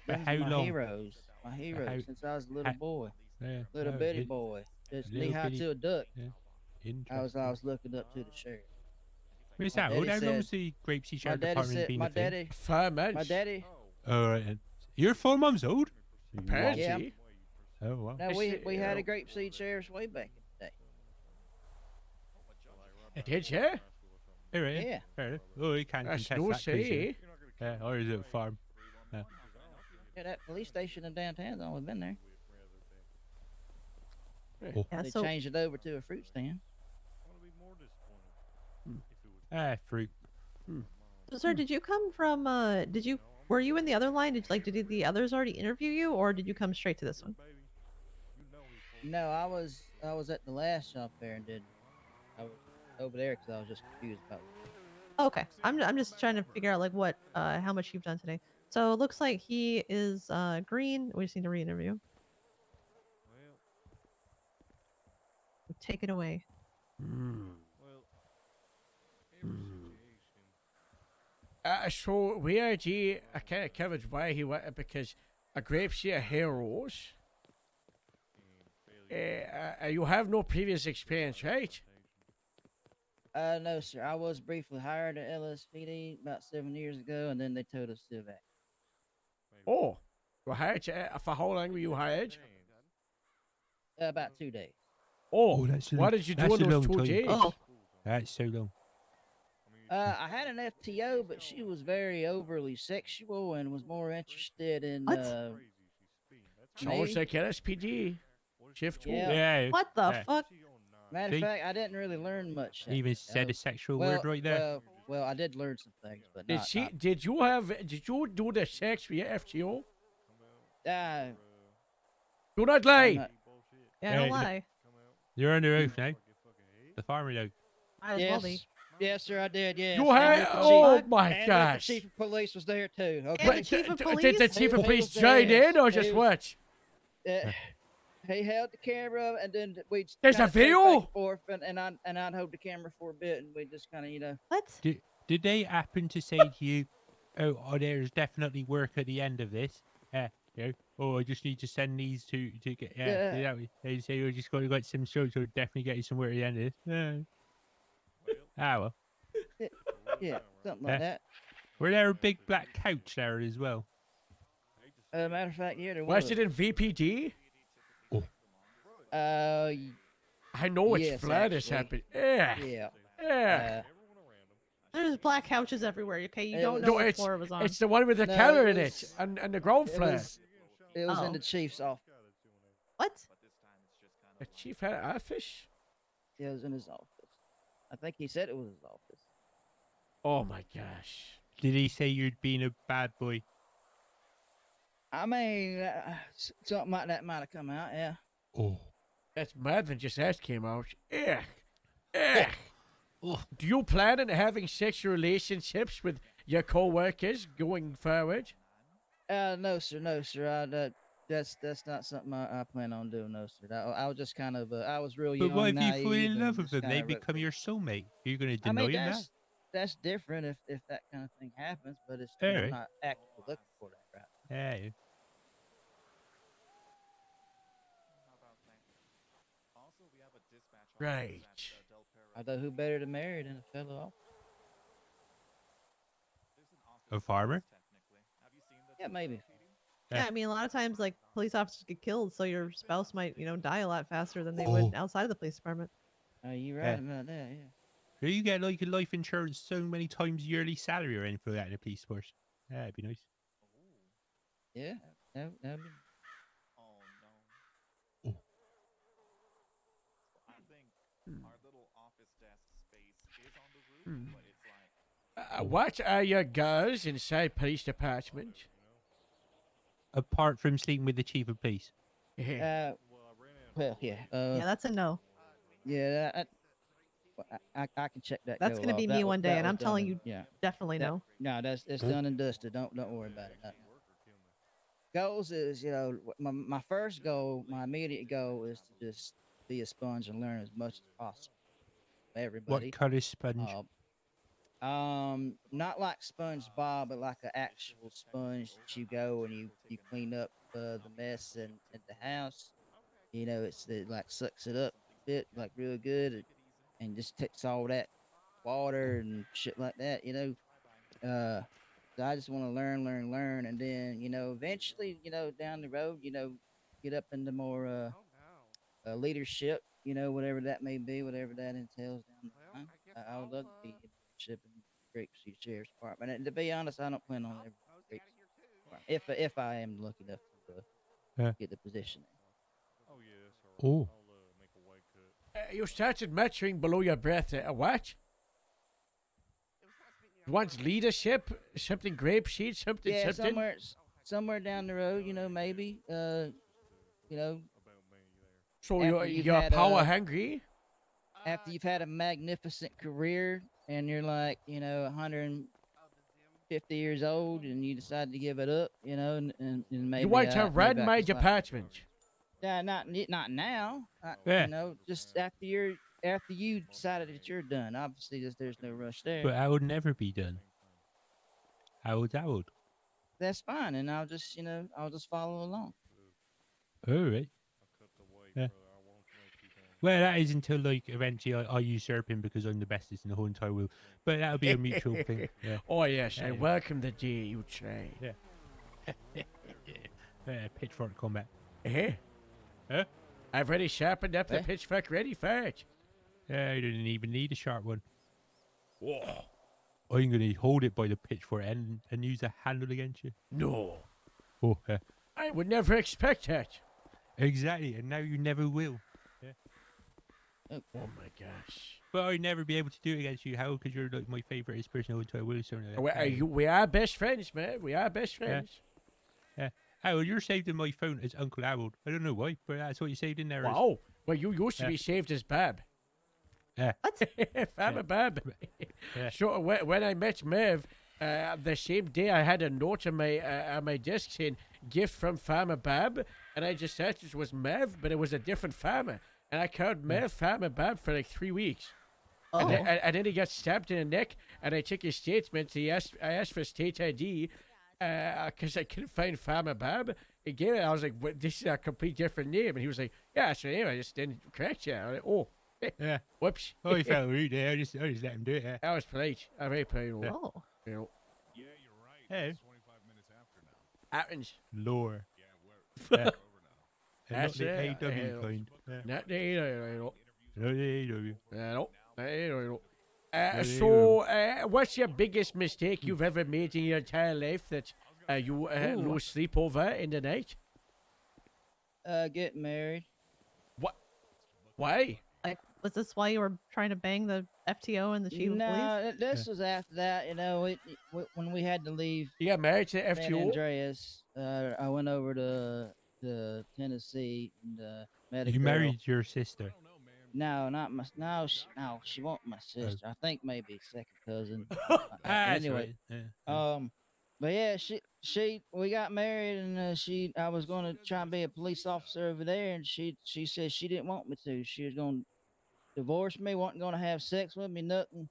S19: They're
S2: how
S19: my
S2: long?
S19: heroes. My heroes since I was a little boy,
S2: Yeah,
S19: little
S2: no,
S19: bitty
S2: it-
S19: boy, just
S2: little
S19: knee high
S2: bitty-
S19: to a duck.
S2: yeah.
S19: I was looking up to the sheriff.
S2: Where's
S19: My
S2: that? How
S19: daddy
S2: long has
S19: said-
S2: the Grapeseed
S19: my
S2: Sheriff
S19: daddy
S2: Department
S19: said-
S2: been
S19: my
S2: a thing?
S19: daddy-
S1: 5 months.
S19: My daddy.
S2: Alright, and you're 4 months old?
S1: Apparently.
S2: Oh, wow.
S19: No, we had a Grapeseed sheriff's way back in the day.
S1: Did you?
S2: Alright,
S19: Yeah.
S2: fair enough. Oh, you can't
S1: That's
S2: contest
S1: no
S2: that, 'cause,
S1: say.
S2: Yeah, or is it a farm? Yeah.
S19: Yeah, that police station in downtown's only been there.
S2: Oh.
S18: Yeah,
S19: They
S18: so
S19: changed it over to a fruit stand.
S2: Ah, fruit.
S18: So, sir, did you come from? Were you in the other line? Did the others already interview you, or did you come straight to this one?
S19: No, I was at the last shop there and I was over there because I was just confused about it.
S18: Okay, I'm just trying to figure out like what how much you've done today. So it looks like he is green. We just need to re-interview. Take it away.
S1: So we actually I kind of covered why he went because a Grapeseed heroes. You have no previous experience, right?
S19: No, sir. I was briefly hired at LSPD about 7 years ago, and then they told us to evac.
S1: Oh, you hired for how long were you hired?
S19: About 2 days.
S1: Oh,
S2: that's
S1: what did you do in those 2 days?
S19: Oh.
S2: That's so long.
S19: I had an FTO, but she was very overly sexual and was more interested in
S1: Sounds
S19: me.
S1: like LSPD. Shift 2.
S19: Yeah.
S18: What the
S2: Yeah.
S18: fuck?
S19: Matter of
S2: See?
S19: fact, I didn't really learn much.
S2: Even said a sexual word right there.
S19: Well, I did learn some things, but
S1: Did
S19: not.
S1: she?
S19: not-
S1: Did you do the sex via FTO? Do not lie.
S19: I'm not-
S18: Yeah, don't
S2: Hey,
S18: lie.
S2: You're on the roof now. The farmer dog.
S18: I was well be.
S19: Yes, sir, I did. Yes.
S1: You
S19: And
S1: had-
S19: the chief-
S1: oh my
S19: and
S1: gosh.
S19: The chief of police was there too. Okay.
S18: And the chief of
S1: Did
S18: police?
S1: the chief of
S19: He
S1: police
S19: was there,
S1: join in or
S19: yes.
S1: just
S19: He
S1: what?
S19: He held the camera, and then we.
S1: There's a video?
S19: And I'd hold the camera for a bit, and we just kind of,
S18: What?
S2: Did they happen to say to you, oh, there's definitely work at the end of this? Oh, I just need to send these to get.
S19: Yeah.
S2: Yeah. They say you just got to get some shows, so definitely get you some work at the end of this. Ah, well.
S19: Yeah, something like that.
S2: Were there a big black couch there as well?
S19: Matter of fact, yeah, there
S1: Was
S19: was.
S1: it in VPD? I know it's
S19: yes,
S1: flood has
S19: actually.
S1: happened. Yeah.
S19: Yeah.
S1: Yeah.
S18: There's black couches everywhere. Okay, you
S19: It
S18: don't
S19: was-
S18: know
S1: No,
S18: what
S1: it's
S18: floor it was on.
S1: it's the one with the
S19: No,
S1: camera
S19: it
S1: in it
S19: was-
S1: and the ground
S19: It
S1: floor.
S19: was in
S18: Oh.
S19: the chief's office.
S18: What?
S1: The chief had an office.
S19: It was in his office. I think he said it was his office.
S1: Oh my gosh.
S2: Did he say you'd been a bad boy?
S19: I mean, something like that might have come out. Yeah.
S2: Oh.
S1: That's mad than just that came out. Ugh. Ugh. Do you plan on having sexual relationships with your co-workers going forward?
S19: No, sir. No, sir. That's not something I plan on doing. No, sir. I was just kind of I was real young.
S2: But what if you
S19: naive,
S2: fall in
S19: and
S2: love with
S19: just
S2: them? They
S19: kinda
S2: become your soulmate. Are you going to
S19: I
S2: deny
S19: mean,
S2: him that?
S19: that's different if that kind of thing happens, but it's
S2: All
S19: I'm
S2: right.
S19: not actively looking for that right now.
S2: Yeah.
S1: Right.
S19: Although who better to marry than a fellow officer?
S2: A farmer?
S19: Yeah, maybe.
S18: Yeah, I mean, a lot of times, like, police officers get killed, so your spouse might, die a lot faster than they would outside of the police department.
S19: You're
S2: Yeah.
S19: right about that. Yeah.
S2: Do you get like a life insurance so many times yearly salary or anything like that in a police force? Yeah, that'd be nice.
S19: Yeah. That'd be...
S1: What are your goals inside police department?
S2: Apart from sleeping with the chief of police.
S19: Well, yeah.
S18: Yeah, that's a no.
S19: Yeah, I can check that.
S18: That's
S19: goal
S18: gonna
S19: off.
S18: be
S19: That
S18: me
S19: was-
S18: one day,
S19: that
S18: and
S19: was
S18: I'm
S19: done
S18: telling
S19: and-
S18: you,
S19: yeah,
S18: definitely
S19: that-
S18: no.
S19: No, it's done and dusted. Don't worry about it. Goals is my first goal, my immediate goal is to just be a sponge and learn as much as possible. Everybody.
S2: What colour sponge?
S19: Not like SpongeBob, but like an actual sponge that you go and you clean up the mess in the house. It like sucks it up a bit, like real good, and just takes all that water and shit like that. So I just want to learn, and then eventually, down the road, get up into more leadership. Whatever that may be, whatever that entails down the line. I would love to be in leadership in the GRAPESEED Sheriff's Department. And to be honest, I don't plan on ever if I am lucky enough to get the position.
S2: Oh.
S1: You started muttering below your breath. What? You want leadership? Something grapeseed? Something?
S19: Yeah,
S1: something?
S19: somewhere down the road, maybe.
S1: So
S19: after
S1: you're power hungry?
S19: After you've had a magnificent career and you're like, 150 years old and you decide to give it up, and maybe
S1: You want to run
S19: maybe I
S1: my
S19: just like-
S1: department?
S19: Yeah, not now.
S2: Yeah.
S19: Just after you decided that you're done. Obviously, there's no rush there.
S2: But I would never be done. I would.
S19: That's fine, and I'll just follow along.
S2: All right. Yeah. Well, that is until like eventually I usurp him because I'm the bestest in the whole entire world. But that'll be a mutual thing. Yeah.
S1: Oh yes, I
S2: Yeah.
S1: welcome the day you try.
S2: Yeah. Pitchfork combat.
S1: Eh?
S2: Huh?
S1: I've already sharpened up the
S2: Eh?
S1: pitchfork ready for it.
S2: Yeah, I didn't even need a sharp one.
S1: Whoa.
S2: I'm gonna hold it by the pitchfork and use a handle against you.
S1: No.
S2: Oh,
S1: I would never expect that.
S2: exactly, and now you never will. Yeah.
S1: Oh my gosh.
S2: But I'd never be able to do it against you, Howard, because you're like my favourite person in the world. Something like that.
S1: We are best friends, man. We are best friends.
S2: Yeah. Howard, you're saved in my phone as Uncle Harold. I don't know why, but that's what you saved in there.
S1: Wow. Well, you used to
S2: Yeah.
S1: be saved as Bab.
S2: Yeah.
S1: Farmer Bab.
S2: Yeah.
S1: So when I met Merv, the same day I had a note on my desk saying "gift from Farmer Bab," and I just thought it was Merv, but it was a different farmer, and I called Merv Farmer Bab for like 3 weeks.
S18: Oh.
S1: And then he got stabbed in the neck, and I took his statement. I asked for state ID because I couldn't find Farmer Bab. He gave it. I was like, "This is a complete different name," and he was like, "Yeah, that's your name. I just didn't correct you." I was like, "Oh,
S2: Yeah.
S1: whoops."
S2: Oh, he felt rude there. I just let him do it. Yeah.
S1: That was polite. I'm very polite.
S18: Oh.
S1: You know.
S13: Yeah, you're right.
S2: Hey.
S13: It's 25 minutes after now.
S1: Happens.
S2: Lore.
S13: Yeah, we're over now.
S2: And
S1: That's
S2: not the
S1: it.
S2: AW kind.
S1: Not the AW.
S2: Not the AW.
S1: No, no.
S2: Yeah,
S1: So, what's your biggest mistake you've ever made in your entire life that you lose sleep over in the night?
S19: Get married.
S1: What? Why?
S18: Like, was this why you were trying to bang the FTO and the chief of police?
S19: No, this was after that. You know, when we had to leave.
S1: You got married to
S19: San
S1: FTO?
S19: Andreas. I went over to Tennessee and met a
S2: You
S19: girl.
S2: married your sister.
S19: No, not my. No, she wasn't my sister. I think maybe second cousin.
S2: That's
S19: Anyway,
S2: right. Yeah.
S19: but yeah, we got married, and I was going to try and be a police officer over there, and she said she didn't want me to. She was going to divorce me, wasn't going to have sex with me, nothing.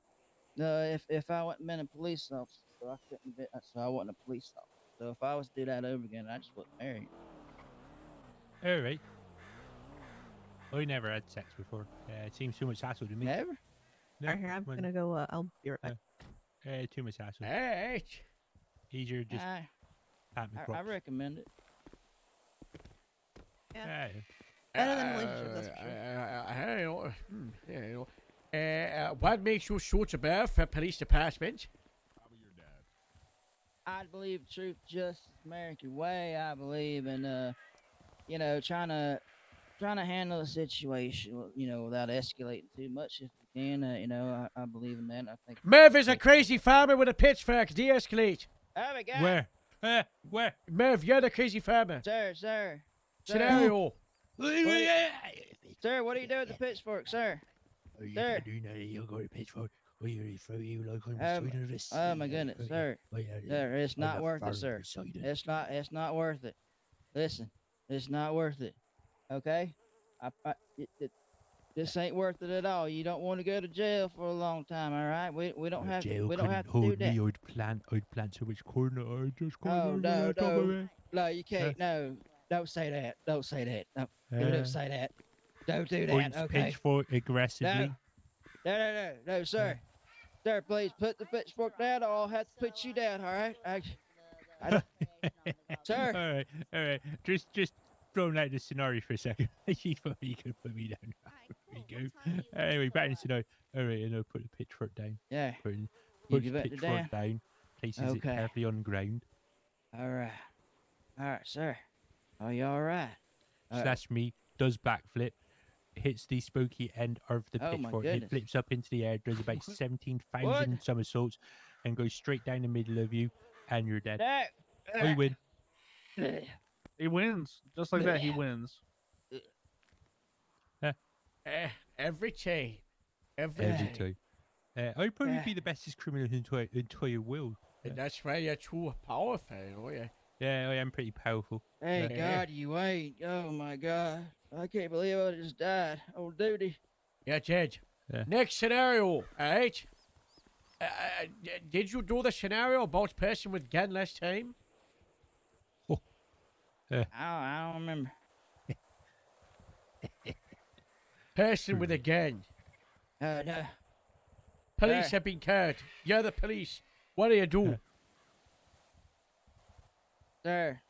S19: If I wasn't been a police officer, so I couldn't be. So I wasn't a police officer. So if I was to do that over again, I just wasn't married.
S2: All right. I never had sex before. It seems too much hassle to me.
S19: Never?
S2: No,
S18: Alright, here, I'm gonna go. I'll be right back.
S2: Too much hassle.
S1: Hey.
S2: Easier just pat me
S19: I
S2: props.
S19: recommend it.
S18: Yeah. Better than relationship, that's for sure.
S1: What makes you such a bear for police department?
S19: I believe truth, justice, American way. I believe in trying to handle the situation, without escalating too much if we can. I believe in that. I think
S1: Merv is a crazy farmer with a pitchfork. De-escalate.
S19: Oh my God.
S2: Where? Where?
S1: Merv, you're the crazy farmer.
S19: Sir.
S1: Scenario.
S19: Sir, what do you do with the pitchfork, sir?
S2: Oh, you
S19: Sir.
S2: can't do that. You got a pitchfork. Well, you throw you like I'm between of this.
S19: Oh my goodness, sir. Sir, it's not worth it, sir. It's not worth it. Listen, it's not worth it. Okay? This ain't worth it at all. You don't want to go to jail for a long time, all right? We don't have
S2: Jail
S19: we don't have to
S2: couldn't
S19: do
S2: hold
S19: that.
S2: me. I'd plant so much corn that I'd just go
S19: Oh
S2: over
S19: no,
S2: the top of it.
S19: no, you can't. No, don't say that. Don't say that. No, don't say that. Don't do that.
S2: Points
S19: Okay.
S2: pitchfork aggressively.
S19: No, sir. Sir, please put the pitchfork down, or I'll have to put you down. All right? Sir.
S2: All right. Just throwing out the scenario for a second. You thought you could put me down. There you go. Anyway, back in the scenario. All right, and I'll put the pitchfork down.
S19: Yeah.
S2: Put
S19: You
S2: the
S19: give it
S2: pitchfork down. Places it
S19: Okay.
S2: carefully on the ground.
S19: All right, sir. Are you all right?
S2: Slash me, does backflip, hits the spooky end of the
S19: Oh, my
S2: pitchfork. It
S19: goodness.
S2: flips up into the air, does about 17,000 somersaults, and goes straight down the middle of you, and you're dead. I win.
S13: He wins. Just like that, he wins.
S1: Every time.
S2: Every time. I'd probably be the bestest criminal in the entire world.
S1: And that's why you're too powerful, yeah.
S2: Yeah, I am pretty powerful.
S19: Hey, God, you ain't. Oh, my God. I can't believe I just died on duty.
S1: Yeah, Jed.
S2: Yeah.
S1: Next scenario, all right? Did you do the scenario about person with gun last time?
S19: I don't remember.
S1: Person with a gun.
S19: No.
S1: Police
S19: Sir.
S1: have been called. You're the police. What do you do?
S19: Sir.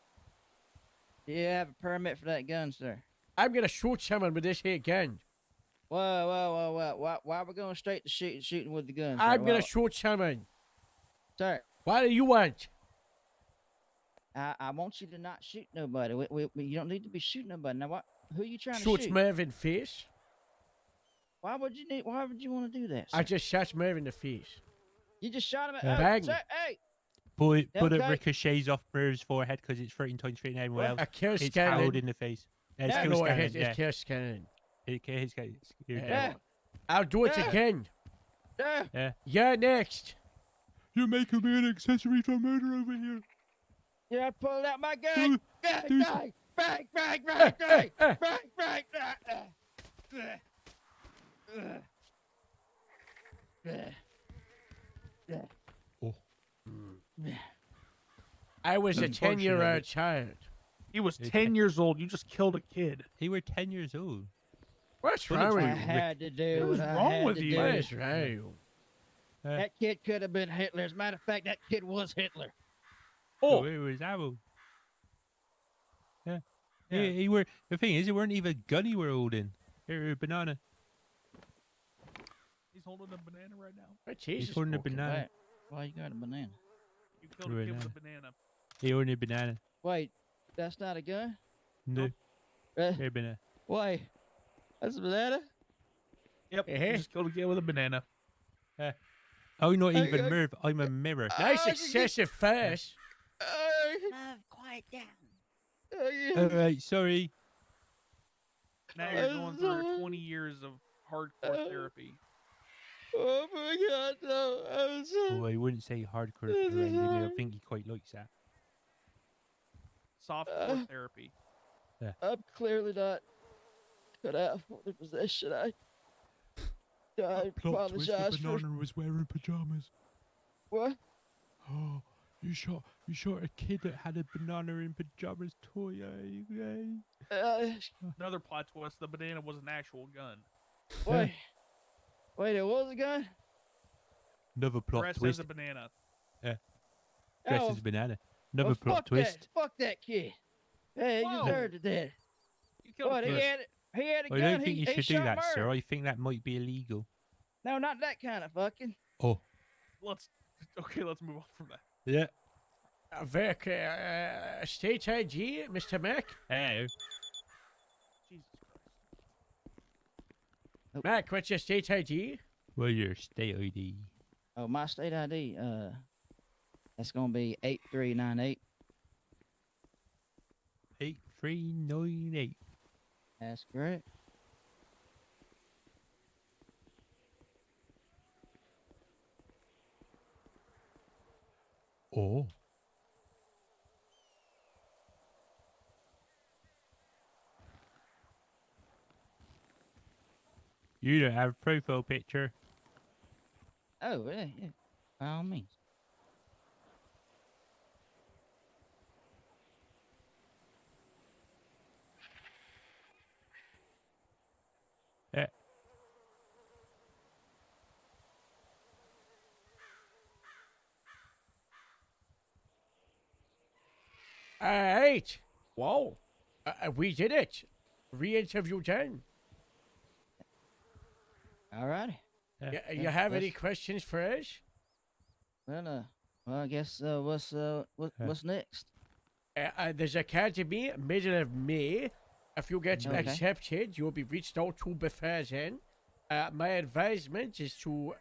S19: Do you have a permit for that gun, sir?
S1: I'm gonna shoot someone with this here gun.
S19: Whoa. Why are we going straight to shooting with the gun, sir?
S1: I'm gonna shoot someone.
S19: Sir.
S1: What do you want?
S19: I want you to not shoot nobody. You don't need to be shooting nobody. Now, who are you trying to
S1: Shoot
S19: shoot?
S1: Merv in face.
S19: Why would you want to do that, sir?
S1: I just shot Merv in the face.
S19: You just shot him at
S1: Bang.
S19: sir, hey!
S2: But it
S19: Okay.
S2: ricochets off Merv's forehead because it's 13 times straight everywhere else.
S1: A kill
S2: It's
S1: scanning.
S2: held in the face. It's kill
S1: No,
S2: scanning,
S1: it's kill scanning.
S19: Yeah.
S1: I'll do it
S19: Yeah.
S1: again.
S19: Yeah.
S1: You're next.
S2: You're making me an accessory to murder over here.
S19: Yeah, I pulled out my gun. Bang.
S1: I was a 10-year-old child.
S13: He was 10 years old. You just killed a kid.
S2: He were 10 years old.
S1: What's
S2: What
S1: wrong
S2: is
S1: with
S19: I
S1: you?
S19: had to do
S13: What's
S19: what I
S13: wrong
S19: had
S13: with
S19: to
S13: you?
S19: do.
S1: What is wrong with you?
S19: That kid could have been Hitler. As a matter of fact, that kid was Hitler.
S1: Oh,
S2: it was Apple. Yeah. He were, the thing is, it weren't even a gun he were holding. Here, a banana.
S13: He's holding a banana right now.
S1: Oh,
S2: He's
S1: Jesus.
S2: holding a banana.
S19: Why you got a banana?
S13: You killed a
S2: Right
S13: kid
S2: now.
S13: with a banana.
S2: He holding a banana.
S19: Wait, that's not a gun?
S2: No.
S19: Uh,
S2: Here, banana.
S19: why? That's a banana?
S13: Yep. You just killed a kid with a banana.
S2: I'm not
S19: I-
S2: even
S19: I-
S2: Merv. I'm a mirror.
S1: Nice excessive fast.
S8: Quiet down.
S2: All right, sorry.
S13: Now you're going through 20 years of hardcore therapy.
S19: Oh my god, no. I'm so...
S2: Oh, I wouldn't say hardcore rendering. I think he quite likes that.
S13: Softcore therapy.
S19: I'm clearly not cut out for the position. I apologize for...
S2: was wearing pajamas.
S19: What?
S2: Oh, you shot a kid that had a banana in pajamas toy.
S13: Another plot twist: the banana was an actual gun.
S19: Wait, it was a gun?
S2: Another plot
S13: Dressed
S2: twist.
S13: as a banana.
S2: Yeah. Dressed
S19: Oh,
S2: as a banana. Another
S19: oh,
S2: plot
S19: fuck
S2: twist.
S19: Fuck that kid. Hey,
S13: Whoa.
S19: you deserved it then.
S13: You killed
S19: What,
S13: a
S19: he
S13: kid.
S19: had a gun.
S2: I don't think you
S19: he
S2: should do
S19: shot
S2: that, sir.
S19: Merv.
S2: I think that might be illegal.
S19: No, not that kind of fucking.
S2: Oh.
S13: Let's move on from that.
S2: Yeah.
S1: Vic, state ID, Mr. Mac.
S2: Hey.
S13: Jesus Christ.
S1: Mac, what's your state ID?
S2: Well, your state ID.
S19: Oh, my state ID, that's gonna be 8398.
S2: 8398.
S19: That's correct.
S2: Oh. You don't have a profile picture.
S19: Oh, yeah. By all means.
S2: Yeah.
S1: Alright. Whoa. We did it. Re-interview done.
S19: Alrighty.
S1: You have any questions for us?
S19: Well, I guess what's next?
S1: There's academy middle of May. If you get
S19: Okay.
S1: accepted, you'll be reached out to before then. My advisement is to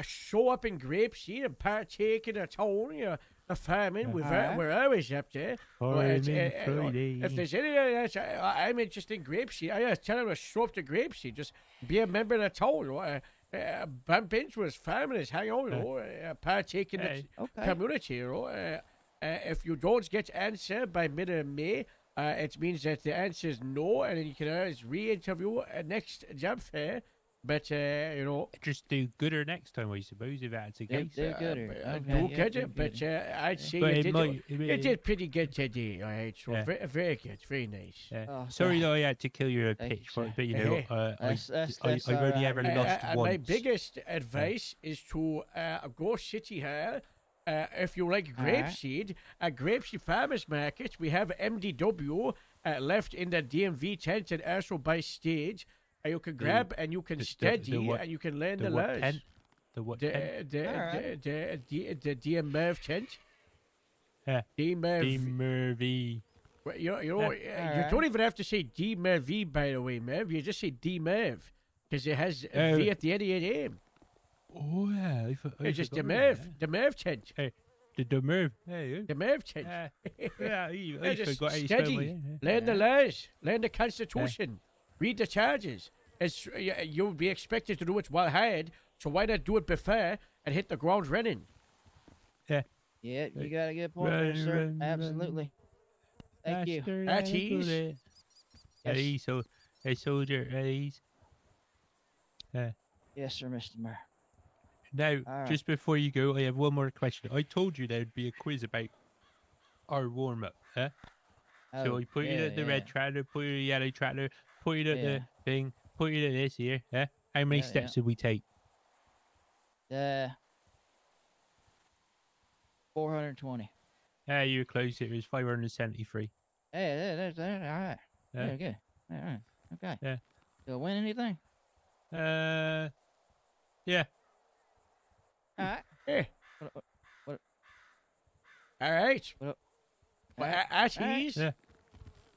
S1: show up in Grapeseed and partake in a town, a farming. We're always up there. If there's any I'm interested in Grapeseed, I just tell them to show up to Grapeseed. Just be a member of the town. Bump into us, farming us, hang out, partake in the community. If you don't get answer by middle of May, it means that the answer is no, and then you can always re-interview next job fair. But
S2: just do gooder next time, I suppose, if that's the case.
S19: Do gooder.
S1: do get it, but I'd say you did pretty good today. All right, so very good, very nice.
S2: Sorry that I had to kill your pitch, but you know, I've only ever lost once.
S1: My biggest advice is to go City Hall. If you like Grapeseed, at Grapeseed Farmers Market, we have MDW left in the DMV tent and also by stage. You can grab and you can steady and you can learn the laws.
S2: The what tent?
S1: The DMV tent.
S2: Yeah.
S1: DMV. You don't even have to say DMV, by the way, Merv. You just say DMV because it has a V at the end of your name.
S2: Oh yeah,
S1: It's just the Merv tent.
S2: Hey, the Merv. Hey,
S1: the Merv tent.
S2: Yeah, I
S1: just
S2: forgot how you
S1: steady.
S2: spell my
S1: Learn the laws. Learn the Constitution. Read the charges. You'll be expected to do it while hired, so why not do it before and hit the ground running?
S19: Yeah, you got a good point there, sir. Absolutely. Thank you.
S1: At ease.
S2: At ease, so a soldier at ease.
S19: Yes, sir, Mr. Mayor.
S2: Now, just before you go, I have one more question. I told you there'd be a quiz about our warm-up, huh? So I put it at the red tractor, put it at the yellow tractor, put it at the thing, put it at this here, huh? How many steps did we take?
S19: 420.
S2: You're close. It was 573.
S19: Hey, there's all right.
S2: Yeah.
S19: Very good. All right. Okay.
S2: Yeah.
S19: You'll win anything?
S2: Yeah.
S19: All right.
S1: Yeah.
S19: What?
S1: All right.
S19: What?
S1: Well,
S19: All right.
S1: as
S19: All right.
S1: he's.
S2: Yeah.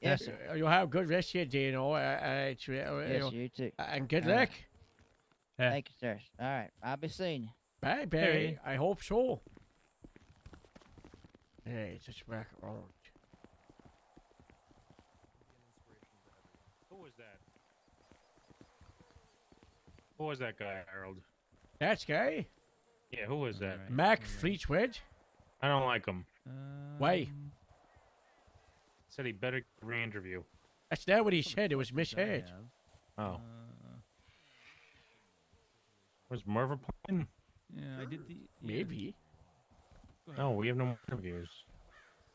S19: Yes, sir.
S1: You'll have a good rest of your day, you know.
S19: Yes, you too.
S1: And good
S19: All right.
S1: luck.
S2: Yeah.
S19: Thank you, sir. All right. I'll be seeing you.
S1: Bye, bye. I hope so. Hey, just back around.
S2: Who was that? Who was that guy, Harold?
S1: That guy?
S2: Yeah, who was that?
S1: Mac Fleetwood?
S2: I don't like him.
S1: Why?
S2: Said he better re-interview.
S1: That's not what he said. It was misheard.
S2: Oh. Was Merv playing?
S13: Yeah, I did the.
S1: Maybe.
S2: No, we have no more interviews.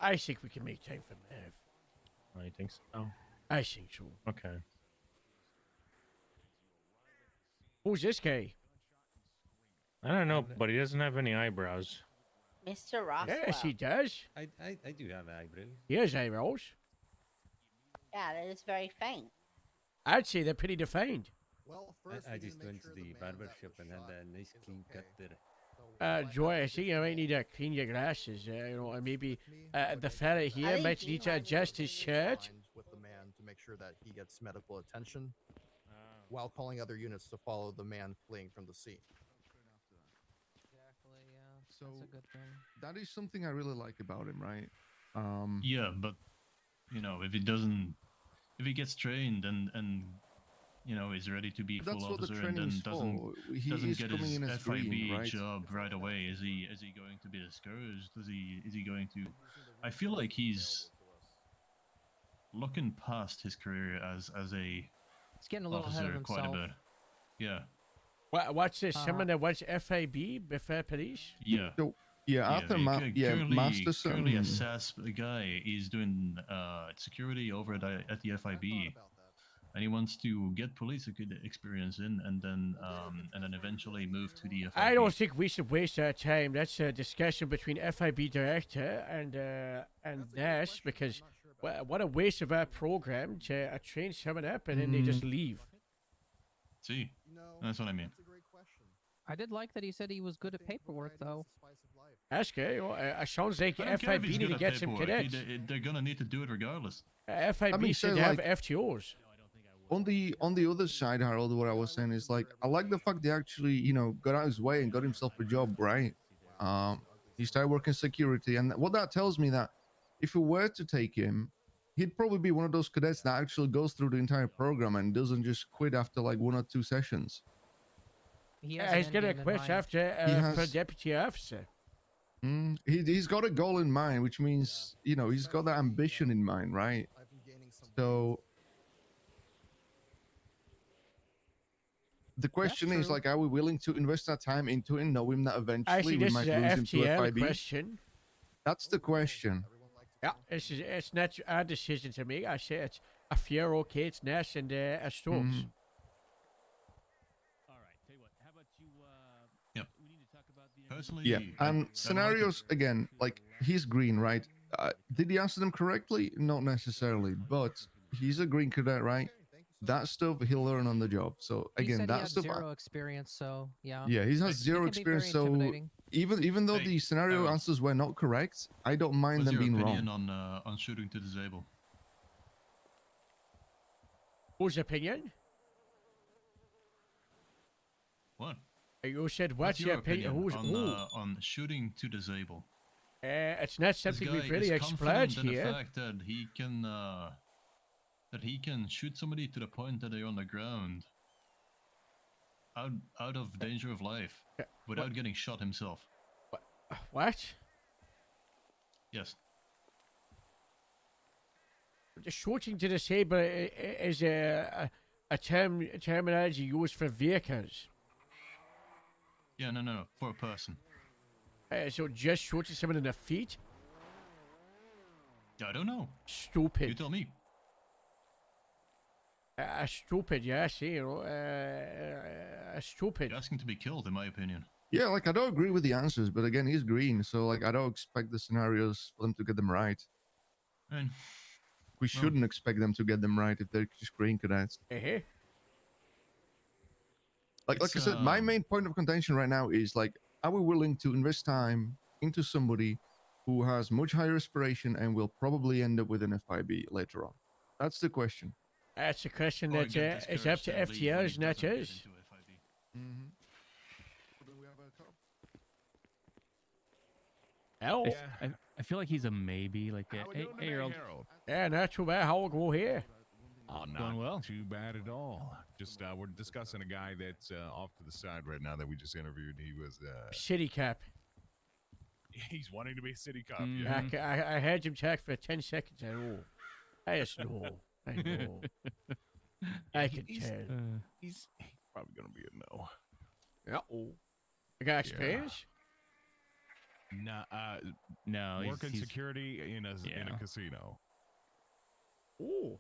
S1: I think we can make time for Merv.
S2: Oh, you think so?
S1: I think so.
S2: Okay.
S1: Who's this guy?
S2: I don't know, but he doesn't have any eyebrows.
S8: Mr. Roswell.
S1: Yes, he does.
S16: I do have eyebrows.
S1: He has eyebrows.
S8: Yeah, that is very faint.
S1: I'd say they're pretty defined.
S16: Well, first I just went to the barber shop and had a nice clean cut there.
S1: Joy, I think you might need to clean your glasses. You know, and maybe the fella here might need to adjust his shirt.
S21: With the man to make sure that he gets medical attention, while calling other units to follow the man fleeing from the scene.
S15: Exactly. Yeah.
S17: So
S15: That's a good thing.
S17: that is something I really like about him, right?
S10: Yeah, but you know, if he gets trained and you know is ready to be
S17: That's
S10: full
S17: what the
S10: officer and then
S17: training's
S10: doesn't
S17: for. He is
S10: get
S17: coming
S10: his
S17: in as
S10: FIB
S17: green, right?
S10: job right away, is he going to be discouraged? Is he going to? I feel like he's looking past his career as a
S15: He's getting a little ahead
S10: officer
S15: of
S10: quite a
S15: himself.
S10: bit. Yeah.
S1: What's this? Someone that wants FIB before police?
S10: Yeah.
S17: So, yeah, after Masterson.
S10: Currently a SAS guy. He's doing security over at the FIB, and he wants to get police experience in, and then eventually move to the FIB.
S1: I don't think we should waste our time. That's a discussion between FIB director and Nash, because what a waste of our program to train someone up and then they just leave.
S10: See, that's what I mean.
S15: I did like that he said he was good at paperwork, though.
S1: That's good. Well, sounds like
S10: I don't care if
S1: FIB
S10: he's
S1: need
S10: good
S1: to
S10: at
S1: get some
S10: paperwork.
S1: cadets.
S10: They're gonna need to do it regardless.
S1: FIB
S17: I mean,
S1: should
S17: so,
S1: have
S17: like,
S1: FTOs.
S17: On the other side, Harold, what I was saying is like I like the fact they actually, you know, got out his way and got himself a job, right? He started working security, and what that tells me that if we were to take him, he'd probably be one of those cadets that actually goes through the entire program and doesn't just quit after like 1 or 2 sessions.
S1: He's gonna quit after for deputy officer.
S17: He's got a goal in mind, which means, you know, he's got that ambition in mind, right? So the question is, like, are we willing to invest our time into it, knowing that
S1: I
S17: eventually
S1: see
S17: we
S1: this
S17: might
S1: is a
S17: lose him to
S1: FTL
S17: FIB?
S1: question.
S17: That's the question.
S1: Yeah, it's not our decision to make. I say it's a Fiero, Kate's Nash, and a Stokes.
S10: Yep. Personally,
S17: Yeah,
S10: I
S17: and
S10: like it.
S17: scenarios again, like he's green, right? Did he answer them correctly? Not necessarily, but he's a green cadet, right? That stuff he'll learn on the job. So
S15: He
S17: again,
S15: said he
S17: that
S15: had
S17: stuff.
S15: zero experience, so yeah.
S17: Yeah, he has
S15: It
S17: zero
S15: can be very
S17: experience. So
S15: intimidating.
S17: even though the scenario answers were not correct, I don't mind
S10: What's
S17: them
S10: your
S17: being
S10: opinion
S17: wrong.
S10: on shooting to disable?
S1: Whose opinion?
S10: What?
S1: You said what's
S10: your
S1: your opinion? Who's
S10: on shooting to disable?
S1: It's not
S10: This
S1: something
S10: guy
S1: we've really
S10: is
S1: explored
S10: confident in
S1: here.
S10: the fact that he can shoot somebody to the point that they're on the ground, out of danger of life, without getting shot himself.
S1: What?
S10: Yes.
S1: The shooting to disable is a terminology used for vehicles.
S10: Yeah, no, for a person.
S1: So just shooting someone in the feet?
S10: I don't know.
S1: Stupid.
S10: You tell me.
S1: Stupid, yeah, see, you know, stupid.
S10: You're asking to be killed, in my opinion.
S17: Yeah, like I don't agree with the answers, but again, he's green, so like I don't expect the scenarios for them to get them right.
S10: And
S17: we shouldn't expect them to get them right if they're just green cadets. Like I said, my main point of contention right now is like, are we willing to invest time into somebody who has much higher aspiration and will probably end up with an FIB later on? That's the question.
S1: That's a question that is up to FTOs, not us. Hell.
S3: I feel like he's a maybe. Like, hey, Harold.
S1: Yeah, not too bad. How will go here?
S7: Oh, not too bad at all. Just we're discussing a guy that's off to the side right now that we just interviewed. He was
S1: City cop.
S7: He's wanting to be a city cop.
S1: Yeah. I had him check for 10 seconds. I just know. I know. I can tell.
S7: He's probably gonna be a no.
S1: Uh-oh. I got experience?
S3: No.
S7: Working
S3: he's
S7: security in a casino.
S1: Ooh.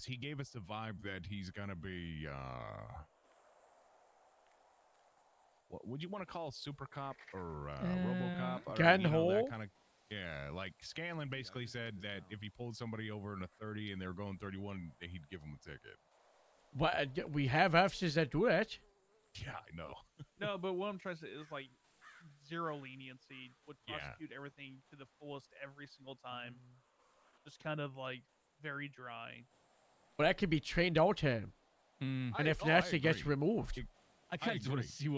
S7: He gave us the vibe that he's gonna be what would you want to call super cop or RoboCop? Or,
S1: gun hole?
S7: That kind of, yeah, like Scanlon basically said that if he pulled somebody over in a 30 and they were going 31, he'd give them a ticket.
S1: But we have officers that do that.
S7: Yeah, I know.
S13: No, but what I'm trying to say is like zero leniency, would prosecute everything to the fullest every single time. Just kind of like very dry.
S1: Well, that could be trained out him. And if nasty gets removed.
S3: I kind of just want to see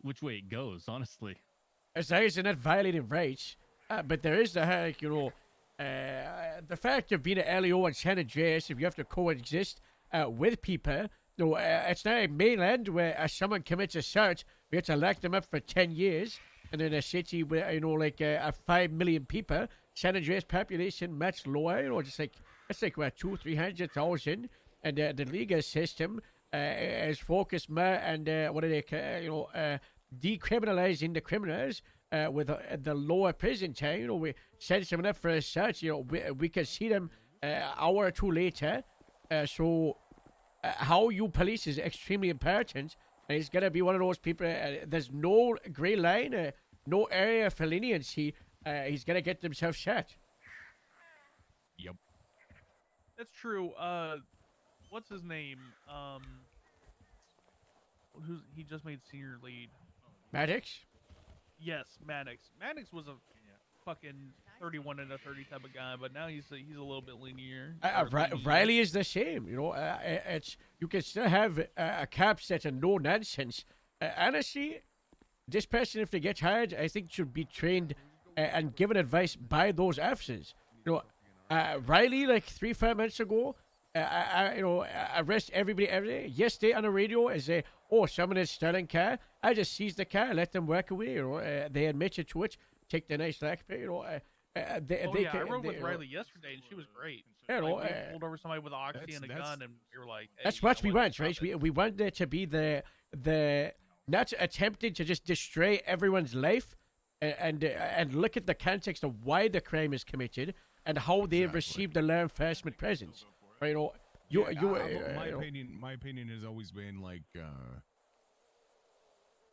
S3: which way it goes, honestly.
S1: As long as they're not violating rights. But there is the, the fact of being an LEO in San Andreas, if you have to coexist with people, it's not a mainland where someone commits a search, we have to lock them up for 10 years. And in a city where, 5 million people, San Andreas population much lower, it's like what, 200,000-300,000. And the legal system is focused more on decriminalizing the criminals with the lower prison time. We send someone up for a search, we can see them an hour or two later. So how you police is extremely important. And he's going to be one of those people, there's no gray line, no area for leniency. He's going to get himself shot.
S7: Yep.
S13: That's true. What's his name? He just made senior lead.
S1: Maddox?
S13: Yes, Maddox. Maddox was a fucking 31 and a 30 type of guy, but now he's a little bit linear.
S1: Riley is the same. It's you can still have cops that are no nonsense. Honestly, this person, if they get hired, I think should be trained and given advice by those officers. Riley, like 3-5 months ago, arrest everybody every day. Yesterday on the radio, and say, "Oh, someone is stealing car." I just seize the car, let them walk away. They admit to it, take the nice lack pay.
S13: I rode with Riley yesterday, and she was great. We pulled over somebody with an oxy and a gun, and we were like, hey,
S1: that's what we want, right? We want there to be the not attempting to just destroy everyone's life, and look at the context of why the crime is committed and how they have received the law enforcement presence. Right?
S7: My opinion has always been like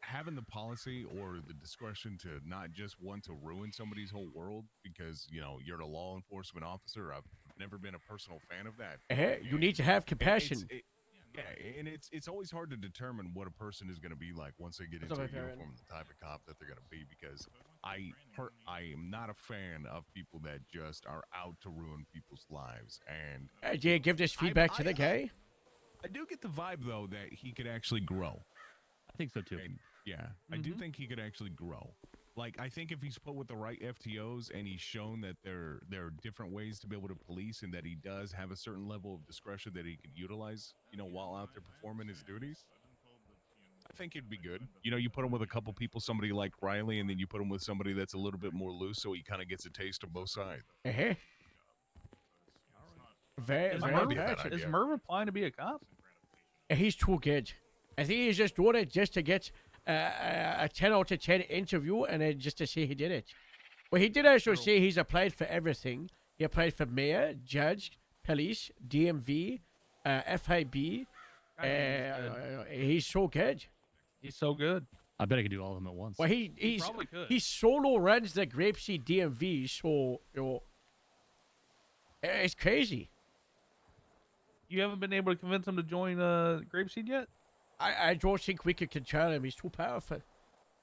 S7: having the policy or the discretion to not just want to ruin somebody's whole world because you're a law enforcement officer. I've never been a personal fan of that.
S1: You need to have compassion.
S7: And it's always hard to determine what a person is going to be like once they get into a uniform, the type of cop that they're going to be, because I am not a fan of people that just are out to ruin people's lives. And
S1: do you give this feedback to the guy?
S7: I do get the vibe though that he could actually grow.
S3: I think so too.
S7: And, I do think he could actually grow. Like, I think if he's put with the right FTOs and he's shown that there are different ways to be able to police and that he does have a certain level of discretion that he can utilize, while out there performing his duties, I think it'd be good. You put him with a couple people, somebody like Riley, and then you put him with somebody that's a little bit more loose so he kind of gets a taste of both sides.
S13: Is Merv applying to be a cop?
S1: He's too good. I think he's just doing it just to get a 10 out of 10 interview and then just to say he did it. Well, he did also say he's applied for everything. He applied for mayor, judge, police, DMV, FIB. He's so good.
S13: He's so good.
S3: I bet I could do all of them at once.
S1: Well, he solo runs the Grapeseed DMV, so It's crazy.
S13: You haven't been able to convince him to join Grapeseed yet?
S1: I don't think we could control him. He's too powerful.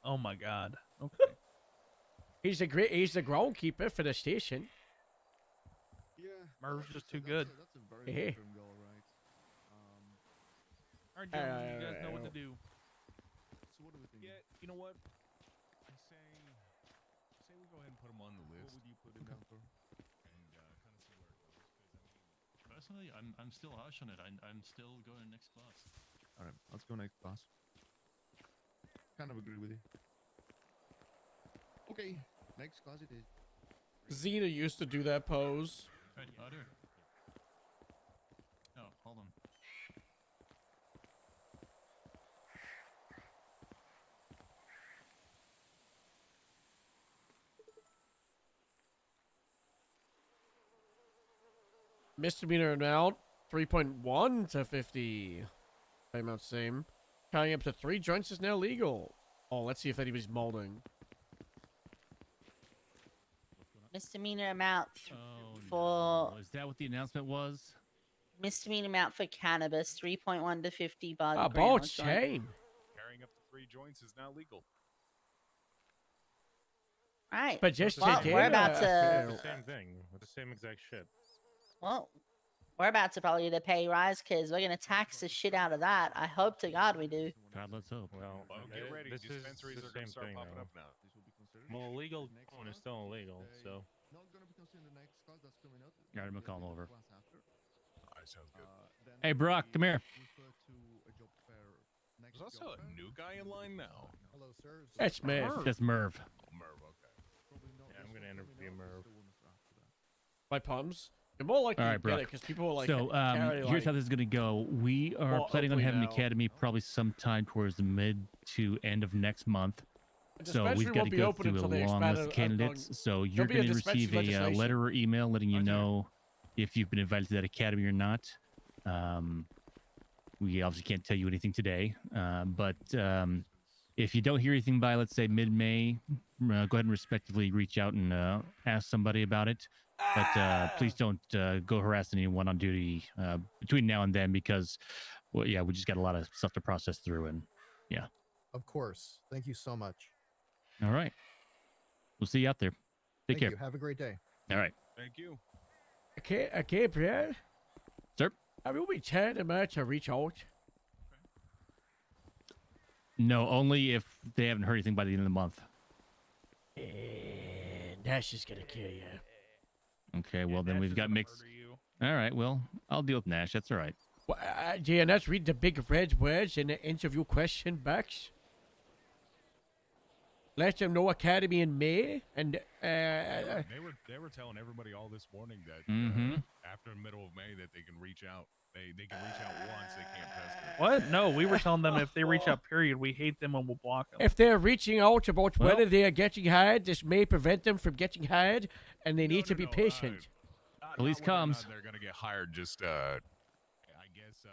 S13: Oh my god. Okay.
S1: He's the groundkeeper for the station.
S17: Yeah.
S13: Merv's just too good.
S17: That's a very
S1: Hey.
S17: long-term goal, right?
S13: All right, gentlemen, you guys know what to do.
S7: So what do we think? Yeah, you know what? I say we go ahead and put him on the list.
S17: What would you put him down for?
S7: And kind of see where it goes. Because
S10: Personally, I'm still harsh on it. I'm still going next class.
S17: All right, let's go next class. Kind of agree with you. Okay, next class it is.
S1: Xena used to do that pose.
S10: Right, harder. Oh, hold on.
S1: Misdemeanor amount 3.1 to 50. Amount same. Counting up to 3 joints is now legal. Oh, let's see if anybody's molding.
S8: Misdemeanor amount
S3: Oh, no. Is that what the announcement was?
S8: misdemeanor amount for cannabis 3.1 to 50 by the
S1: Ah,
S8: ground
S1: both
S8: joint.
S1: same.
S7: carrying up to 3 joints is now legal.
S8: Right.
S1: But just
S8: well,
S1: today,
S8: we're about
S5: It's
S8: to.
S5: the same thing. It's the same exact shit.
S8: Well, we're about to probably get a pay rise because we're gonna tax the shit out of that. I hope to God we do.
S3: God, let's hope.
S5: Well,
S7: Get ready.
S5: This
S7: Dispensaries
S5: is
S7: are
S5: the
S7: going
S5: same
S7: to start
S5: thing,
S7: popping
S5: though.
S7: up now.
S5: Well, illegal is still illegal, so.
S17: Not gonna be considered the next class that's coming up.
S3: All right, I'm gonna call him over.
S17: Class after.
S7: All right, sounds good.
S17: Then
S3: Hey, Brock, come here.
S17: refer to a job fair. Next
S7: There's
S17: job
S7: also a
S17: fair.
S7: new guy in line now.
S5: Hello, sir.
S1: That's Merv.
S3: That's Merv.
S7: Oh, Merv, okay.
S17: Probably not
S5: Yeah, I'm
S17: this
S5: gonna
S17: one
S5: interview
S17: coming up, but
S5: Merv.
S17: still one after that.
S1: My palms. You're more likely
S3: All
S1: to
S3: right,
S1: get it
S3: Brock.
S1: because people will like.
S3: So
S1: carry,
S3: here's how
S1: like-
S3: this is gonna go. We are
S1: Well,
S3: planning on
S1: hopefully
S3: having
S1: now.
S3: the academy probably sometime towards the mid to end of next month.
S1: The
S3: So
S1: dispensary
S3: we've got
S1: won't
S3: to
S1: be
S3: go
S1: open
S3: through a
S1: until they
S3: long
S1: expand
S3: list of
S1: it,
S3: candidates. So you're
S1: be a
S3: going to
S1: dispensary
S3: receive a
S1: legislation.
S3: letter or email letting you know if you've been invited to that academy or not. We obviously can't tell you anything today, but if you don't hear anything by, let's say, mid-May, go ahead and respectively reach out and ask somebody about it. But please don't go harassing anyone on duty between now and then because, well, yeah, we just got a lot of stuff to process through, and yeah.
S21: Of course. Thank you so much.
S3: All right. We'll see you out there. Take
S21: Thank
S3: care.
S21: you. Have a great day.
S3: All right.
S7: Thank you.
S1: Okay, Brad.
S3: Sir?
S1: I will be telling them to reach out.
S3: No, only if they haven't heard anything by the end of the month.
S1: And that's just gonna kill you.
S3: Okay, well, then we've got mixed. All right, well, I'll deal with Nash. That's all right.
S1: Well, yeah, let's read the big red words in the interview question box. Let them know Academy in May, and
S7: They were telling everybody all this morning that after the middle of May that they can reach out. They can reach out once. They can't pester.
S13: What? No, we were telling them if they reach out, period, we hate them and we'll block them.
S1: if they're reaching out about
S13: Well-
S1: whether they are getting hired, this may prevent them from getting hired, and they need to be patient.
S3: Police
S7: Not whether or
S3: comes.
S7: not they're gonna get hired. Just I guess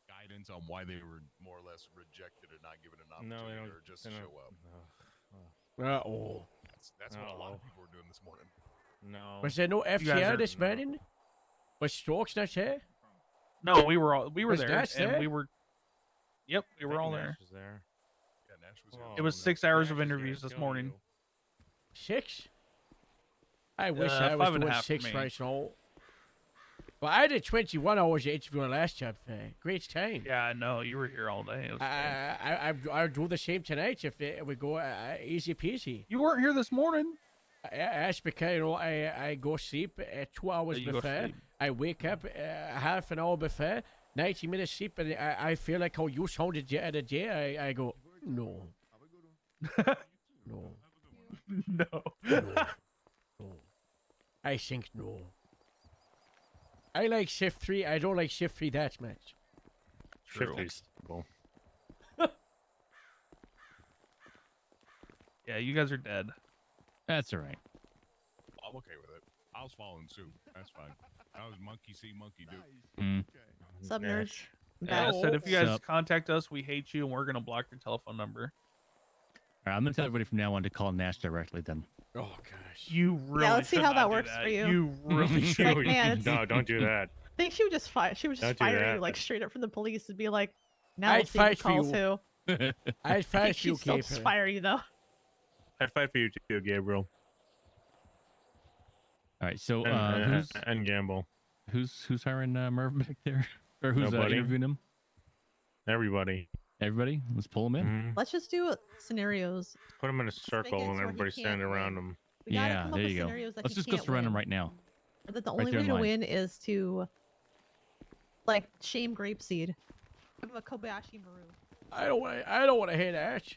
S7: guidance on why they were more or less rejected or not given an opportunity
S5: No, they don't.
S7: or just
S5: they don't-
S7: show up.
S1: Uh-oh.
S7: That's what a lot of people were doing this morning.
S5: No.
S1: Was there no
S13: guys
S1: FTR
S13: are-
S1: this morning? Was Strokes not here?
S13: No, we were
S1: Was
S13: there,
S1: Nash
S13: and
S1: there?
S13: we were. Yep, we were all there.
S5: Nash was there.
S7: Yeah, Nash was
S5: Oh,
S13: It was
S5: no.
S13: 6 hours of
S5: Nash is gonna
S13: interviews this
S5: kill
S13: morning.
S5: you.
S1: 6? I wish I was
S13: 5.5
S1: doing
S13: for
S1: 6
S13: me.
S1: right now. Well, I did 21 hours of interviewing last job fair. Great time.
S13: Yeah, I know. You were here all day. It was great.
S1: I'll do the same tonight if we go easy peasy.
S13: You weren't here this morning.
S1: That's because, you know, I go sleep 2 hours
S13: You go
S1: before.
S13: sleep.
S1: I wake up half an hour before, 90 minutes sleep, and I feel like how you sounded the other day. I go, no. No.
S13: No.
S1: No. I think no. I like shift 3. I don't like shift 3 that much.
S5: Shift three's cool.
S13: Yeah, you guys are dead.
S3: That's all right.
S7: I'm okay with it. I was following suit. That's fine. I was monkey see, monkey do.
S3: Mm.
S18: Sub nerds.
S13: Yeah, I said if you guys
S3: Sup.
S13: contact us, we hate you, and we're gonna block your telephone number.
S3: All right, I'm going to tell everybody from now on to call Nash directly then.
S1: Oh gosh.
S13: You really
S18: Yeah, let's see
S13: should
S18: how
S13: not
S18: that
S13: do
S18: works
S13: that.
S18: for you.
S13: You really should.
S18: Like, man, it's,
S2: No, don't do that.
S18: I think she would just fire. She would just
S2: Don't do
S18: fire you
S2: that.
S18: like straight up from the police and be like, "Now we'll
S1: I'd
S18: see who
S1: fight for
S18: calls
S1: you.
S18: who."
S1: I'd
S18: I
S1: fight
S18: think
S1: for you,
S18: she'd still just
S1: Gabriel.
S18: fire you though.
S2: I'd fight for you too, Gabriel.
S3: All right, so
S2: and Gamble.
S3: who's hiring Merv back there, or who's
S2: Nobody.
S3: interviewing him?
S2: Everybody.
S3: Everybody, let's pull him in.
S2: Mhm.
S18: Let's just do scenarios.
S2: Put them in a circle
S18: gets
S2: and
S18: where he
S2: everybody standing
S18: can't
S2: around
S18: win.
S2: them.
S18: We gotta
S3: Yeah,
S18: come
S3: there
S18: up with
S3: you go.
S18: scenarios that
S3: Let's
S18: he
S3: just go
S18: can't
S3: surround him
S18: win.
S3: right now.
S18: Or that the
S3: Right
S18: only
S3: there
S18: way
S3: in
S18: to
S3: line.
S18: win is to like shame Grapeseed. Give him a Kobayashi Maru.
S1: I don't want to hear that.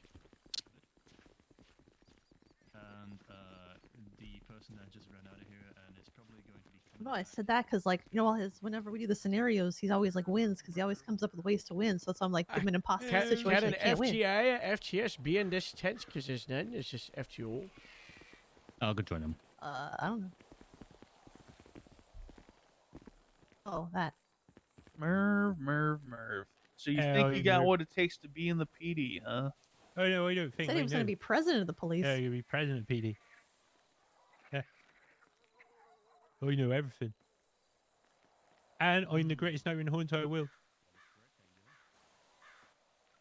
S3: And the person that just ran out of here, and it's probably going to be.
S18: No, I said that because, like, you know, whenever we do the scenarios, he's always like wins because he always comes up with ways to win. So I'm like, give him an impossible
S1: Can
S18: situation.
S1: an
S18: He can't win.
S1: FGA, FTS be in this tense? Because there's none. It's just FTO.
S3: I'll go join him.
S18: I don't know. Oh, that.
S13: Merv. So you think you got what it takes to be in the PD, huh?
S2: Oh no, I don't think.
S18: Said he
S2: I
S18: was going to
S2: know.
S18: be president of the police.
S2: Yeah, you'll be president, PD. Yeah. I know everything. And I'm the greatest sniper in the whole entire world.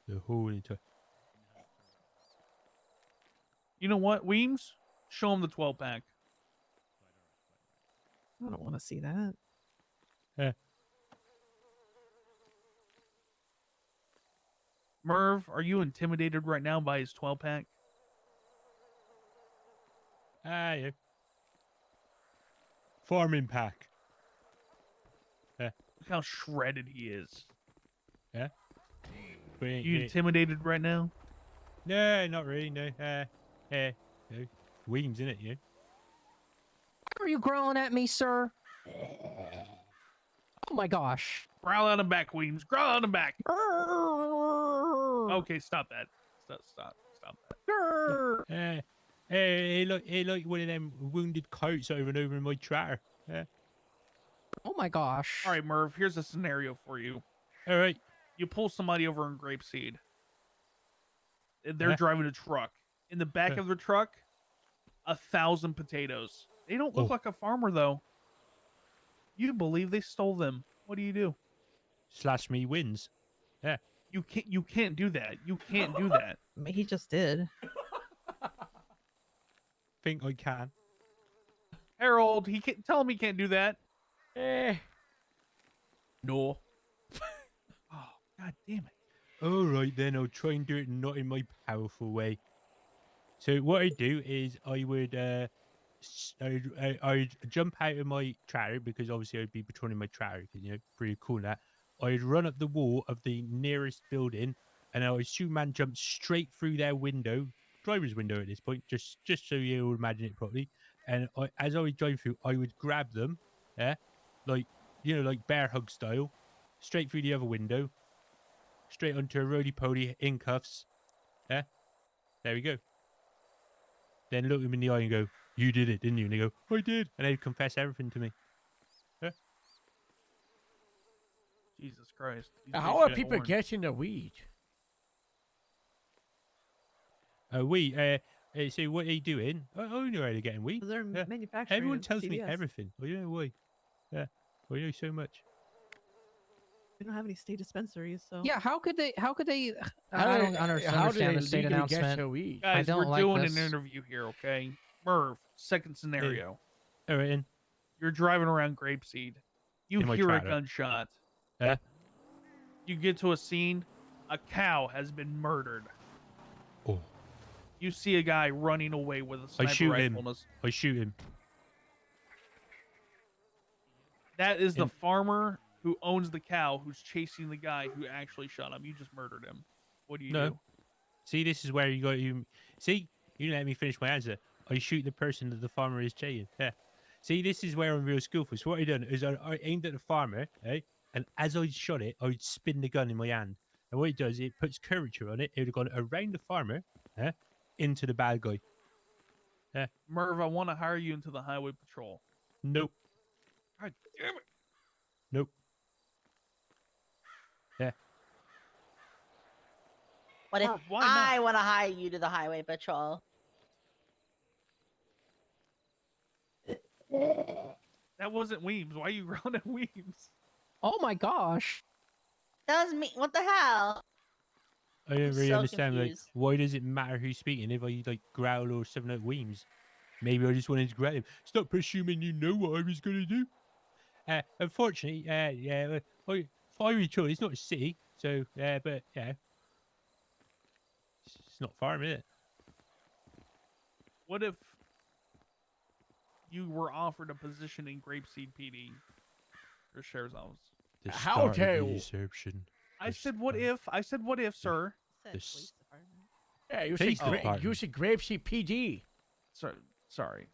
S2: The whole entire.
S13: You know what, Weems? Show him the 12-pack.
S18: I don't want to see that.
S2: Yeah.
S13: Merv, are you intimidated right now by his 12-pack?
S2: Yeah. Farming pack. Yeah.
S13: Look how shredded he is.
S2: Yeah.
S13: You intimidated right now?
S2: No, not really. No. No. Weems in it, you.
S15: Are you growling at me, sir? Oh my gosh.
S13: Growl out him back, Weems. Growl out him back. Okay, stop that. Stop that.
S2: Hey, like one of them wounded coats over and over in my tractor. Yeah.
S15: Oh my gosh.
S13: All right, Merv, here's a scenario for you.
S2: All right.
S13: You pull somebody over in Grapeseed. They're
S2: Yeah.
S13: driving a truck. In the back
S2: Yeah.
S13: of their truck, 1,000 potatoes. They don't look
S2: Oh.
S13: like a farmer, though. You believe they stole them. What do you do?
S2: Slash me wins. Yeah.
S13: You can't do that. You can't do that.
S18: I mean, he just did.
S2: Think I can.
S13: Harold, he can't tell him he can't do that.
S1: No.
S13: Oh, god damn it.
S2: All right, then I'll try and do it not in my powerful way. So what I do is I would I'd jump out of my tractor because obviously I'd be patrolling my tractor because you know pretty cool that. I'd run up the wall of the nearest building and I would Superman jump straight through their window, driver's window at this point, just so you all imagine it properly. And as I would drive through, I would grab them, like like bear hug style, straight through the other window, straight onto a roly-poly in cuffs. There we go. Then look them in the eye and go, "You did it, didn't you?" And they go, "I did," and they'd confess everything to me.
S13: Jesus Christ. These
S1: How
S13: guys
S1: are
S13: should
S1: people
S13: warn.
S1: getting the weed?
S2: So what are you doing? I know how they're getting weed.
S18: They're
S2: Yeah.
S18: manufacturing.
S2: Everyone
S18: at
S2: tells me
S18: CVS.
S2: everything. I don't know why. Yeah, I know so much.
S18: We don't have any state dispensaries, so.
S15: Yeah, how could they?
S1: How
S15: I
S1: do
S15: don't
S1: they-
S15: understand
S1: how do they
S15: the state
S1: legally get
S15: announcement.
S1: to weed?
S15: I
S13: Guys,
S15: don't
S13: we're
S15: like
S13: doing
S15: this.
S13: an interview here, okay? Merv, second scenario.
S2: All right, then.
S13: You're driving around Grapeseed. You
S2: In my
S13: hear a
S2: tractor.
S13: gunshot.
S2: Yeah.
S13: You get to a scene. A cow has been murdered.
S2: Oh.
S13: You see a guy running away with a
S2: I
S13: sniper
S2: shoot
S13: rifle.
S2: him.
S13: in his-
S2: I shoot him.
S13: That is the farmer who owns the cow who's chasing the guy who actually shot him. You just murdered him. What do you do?
S2: See, this is where you got you. See, you didn't let me finish my answer. I shoot the person that the farmer is chasing. Yeah. See, this is where I'm real skillful. So what I done is I aimed at the farmer, and as I shot it, I would spin the gun in my hand. And what it does, it puts curvature on it. It would have gone around the farmer, into the bad guy. Yeah.
S13: Merv, I want to hire you into the highway patrol.
S2: Nope.
S13: God damn it.
S2: Nope. Yeah.
S8: What if
S13: Merv, why
S8: I
S13: not?
S8: want to hire you to the highway patrol?
S13: That wasn't Weems. Why are you grounding Weems?
S15: Oh my gosh.
S8: That was me. What the hell?
S2: I don't really
S8: so
S2: understand.
S8: confused.
S2: Like, why does it matter who's speaking if I like growl or something like Weems? Maybe I just wanted to grab him. Stop presuming you know what I was gonna do. Unfortunately, yeah, Fiery Troll is not a city, so but yeah, it's not far, is it?
S13: What if you were offered a position in Grapeseed PD or Sheriff's Office?
S2: The
S1: How
S2: start of
S1: dare
S2: the
S1: you?
S2: usurpation.
S13: I said, what if? I said, what if, sir?
S2: This
S1: Yeah, you
S2: Police
S1: said
S2: department.
S1: you said Grapeseed PD.
S13: Sorry.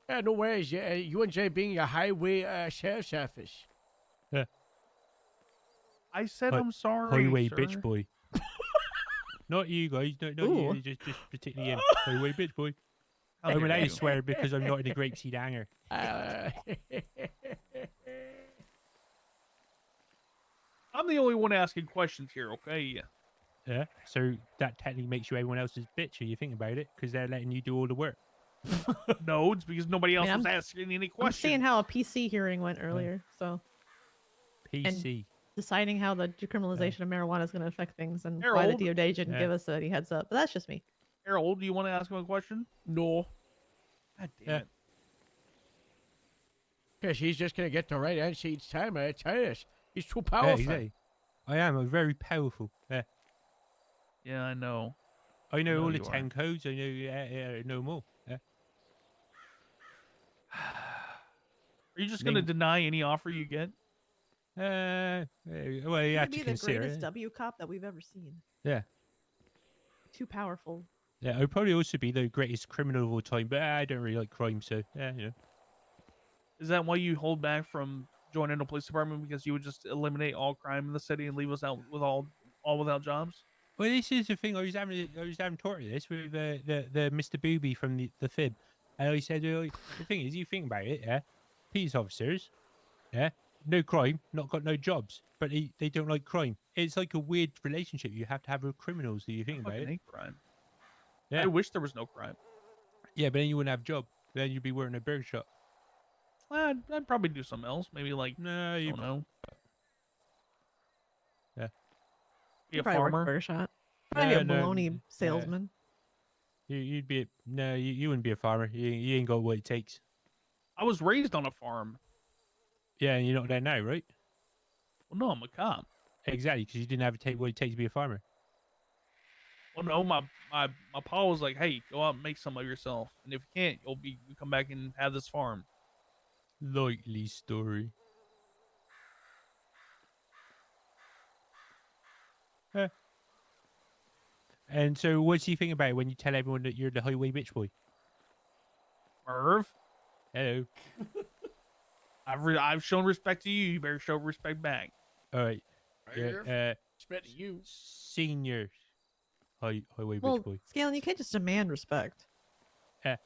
S1: Yeah, no worries. Yeah, you enjoy being a highway sheriff's office.
S2: Yeah.
S13: I said,
S2: Hi-
S13: I'm sorry,
S2: Highway
S13: sir.
S2: bitch boy. Not you guys, not
S13: Ooh.
S2: you, just particularly him. Highway bitch boy.
S13: How
S2: I'm
S13: dare
S2: allowed
S13: you.
S2: to swear because I'm not in a grapeseed hanger.
S13: I'm the only one asking questions here, okay?
S2: Yeah. So that technically makes you everyone else's bitch. Are you thinking about it? Because they're letting you do all the work.
S13: No, it's because nobody else
S18: I mean,
S13: was
S18: I'm-
S13: asking any
S18: I'm
S13: questions.
S18: seeing how a PC hearing went earlier, so
S2: PC.
S18: deciding how the decriminalization of marijuana is going to affect things and why
S13: Harold?
S18: the DOJ didn't
S2: Yeah.
S18: give us any heads up. But that's just me.
S13: Harold, do you want to ask him a question?
S1: No.
S13: God damn it.
S1: Because he's just going to get the right answer each time. I tell you this. He's too
S2: Yeah,
S1: powerful.
S2: exactly. I am. I'm very powerful. Yeah.
S13: Yeah, I know.
S2: I know all the
S13: you are.
S2: 10 codes. I know, know more. Yeah.
S13: Are you just going to deny any offer you get?
S2: Well, you
S18: He's
S2: have
S18: be
S2: to
S18: the
S2: consider
S18: greatest
S2: it.
S18: W cop that we've ever seen.
S2: Yeah.
S18: Too powerful.
S2: Yeah, I'd probably also be the greatest criminal of all time, but I don't really like crime, so yeah, you know.
S13: Is that why you hold back from joining the police department, because you would just eliminate all crime in the city and leave us out with all without jobs?
S2: Well, this is the thing. I was having talk to this with the Mr. Booby from the Fib, and I said, the thing is, you think about it, yeah, police officers, yeah, no crime, not got no jobs, but they don't like crime. It's like a weird relationship you have to have with criminals. Do you think
S13: I
S2: about
S13: fucking
S2: it?
S13: hate crime.
S2: Yeah.
S13: I wish there was no crime.
S2: Yeah, but then you wouldn't have a job. Then you'd be working a burger shop.
S13: Well, I'd probably do something else. Maybe like,
S2: no,
S13: I don't know.
S2: Yeah.
S13: Be a
S18: Probably work
S13: farmer.
S18: burger shop. Probably be a
S2: No,
S18: baloney salesman.
S2: You'd be you wouldn't be a farmer. You ain't got what it takes.
S13: I was raised on a farm.
S2: Yeah, and you're not there now, right?
S13: Well, no, I'm a cop.
S2: Exactly, because you didn't have to take what it takes to be a farmer.
S13: Well, no, my pa was like, "Hey, go out and make some of yourself, and if you can't, you come back and have this farm."
S2: Likely story. Yeah. And so, what do you think about it when you tell everyone that you're the highway bitch boy?
S13: Merv,
S2: hello.
S13: I've shown respect to you. You better show respect back.
S2: All right.
S1: Merv,
S2: Yeah,
S1: respect to you.
S2: Senior highway
S18: Well,
S2: bitch boy.
S18: Scalen, you can't just demand respect.
S2: Yeah.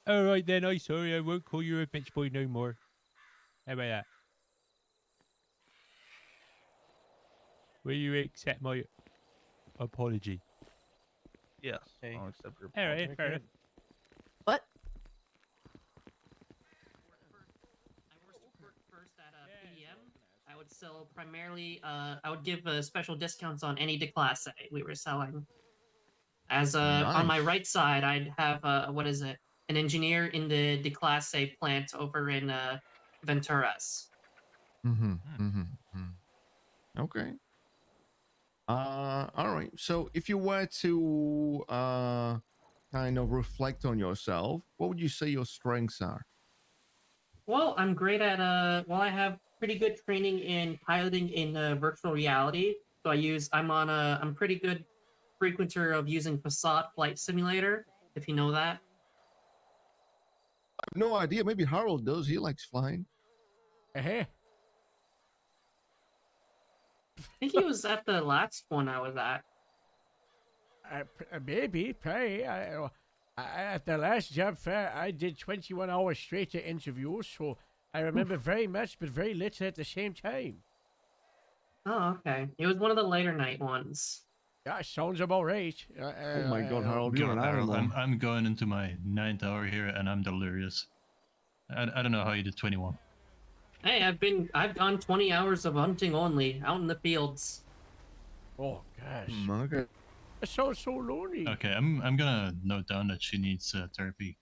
S2: All right then. I'm sorry. I won't call you a bitch boy no more. How about that? Will you accept my apology?
S13: Yes, I'll accept your
S2: All right,
S13: apology.
S2: fair enough.
S18: What?
S4: I would sell primarily, I would give special discounts on any declasse we were selling. As on my
S17: Nice.
S4: right side, I'd have, what is it? An engineer in the declasse plant over in Venturas.
S17: Okay. All right. So if you were to kind of reflect on yourself, what would you say your strengths are?
S4: Well, I'm great at, well, I have pretty good training in piloting in virtual reality. So I'm pretty good frequenter of using Facade Flight Simulator, if you know that.
S17: I have no idea. Maybe Harold does. He likes flying.
S1: Hey.
S4: I think he was at the last one I was at.
S1: Maybe, probably. At the last job fair, I did 21 hours straight at interviews, so I remember very much, but very little at the same time.
S4: Oh, okay. It was one of the later night ones.
S1: Yeah, sounds about right.
S17: Oh my God, Harold, you're an
S10: God, Harold,
S17: animal.
S10: I'm going into my 9th hour here and I'm delirious. I don't know how you did 21.
S4: Hey, I've gone 20 hours of hunting only, out in the fields.
S1: Oh gosh.
S17: Okay.
S1: That sounds so lonely.
S10: Okay, I'm gonna note down that she needs therapy.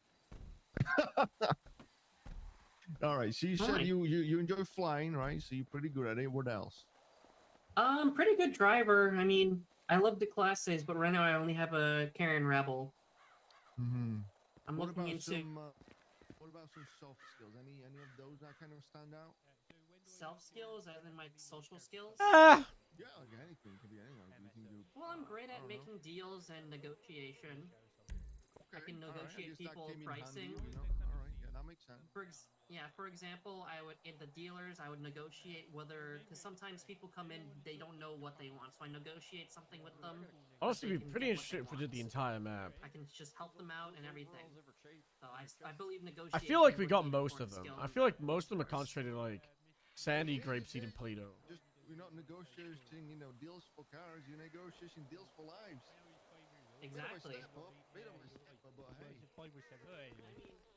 S17: All right. So you said
S4: Alright.
S17: you enjoy flying, right? So you're pretty good at it. What else?
S4: Pretty good driver. I mean, I love the Class A's, but right now I only have a Karen Rebel.
S17: Mm-hmm.
S4: I'm
S17: What
S4: looking
S17: about
S4: into
S17: what about some soft skills? Any of those that kind of stand out?
S4: self skills, as in my social skills.
S1: Ah!
S17: Yeah, like anything. Could be anything. You can do.
S4: Well, I'm great
S17: I
S4: at
S17: don't know.
S4: making deals and negotiation. I can
S17: All right, I
S4: negotiate
S17: guess that
S4: people
S17: came in handy,
S4: pricing.
S17: you know. All right, yeah, that makes sense.
S4: For example, I would in the dealers, I would negotiate whether because sometimes people come in, they don't know what they want, so I negotiate something with them.
S1: Honestly,
S4: they
S1: it'd be
S4: can
S1: pretty
S4: get what they
S1: interesting if we did the
S4: want.
S1: entire map.
S4: I can just help them out and everything. So I believe negotiation.
S1: I feel like we
S4: would
S1: got
S4: be an
S1: most of
S4: important
S1: them.
S4: skill
S1: I feel like
S4: in
S1: most of them are
S4: force.
S1: concentrated like Sandy, Grapeseed, and Polito.
S17: Just we're not negotiating, deals for cars. You're negotiating deals for lives.
S4: Exactly.
S17: Bit of a step up, but hey.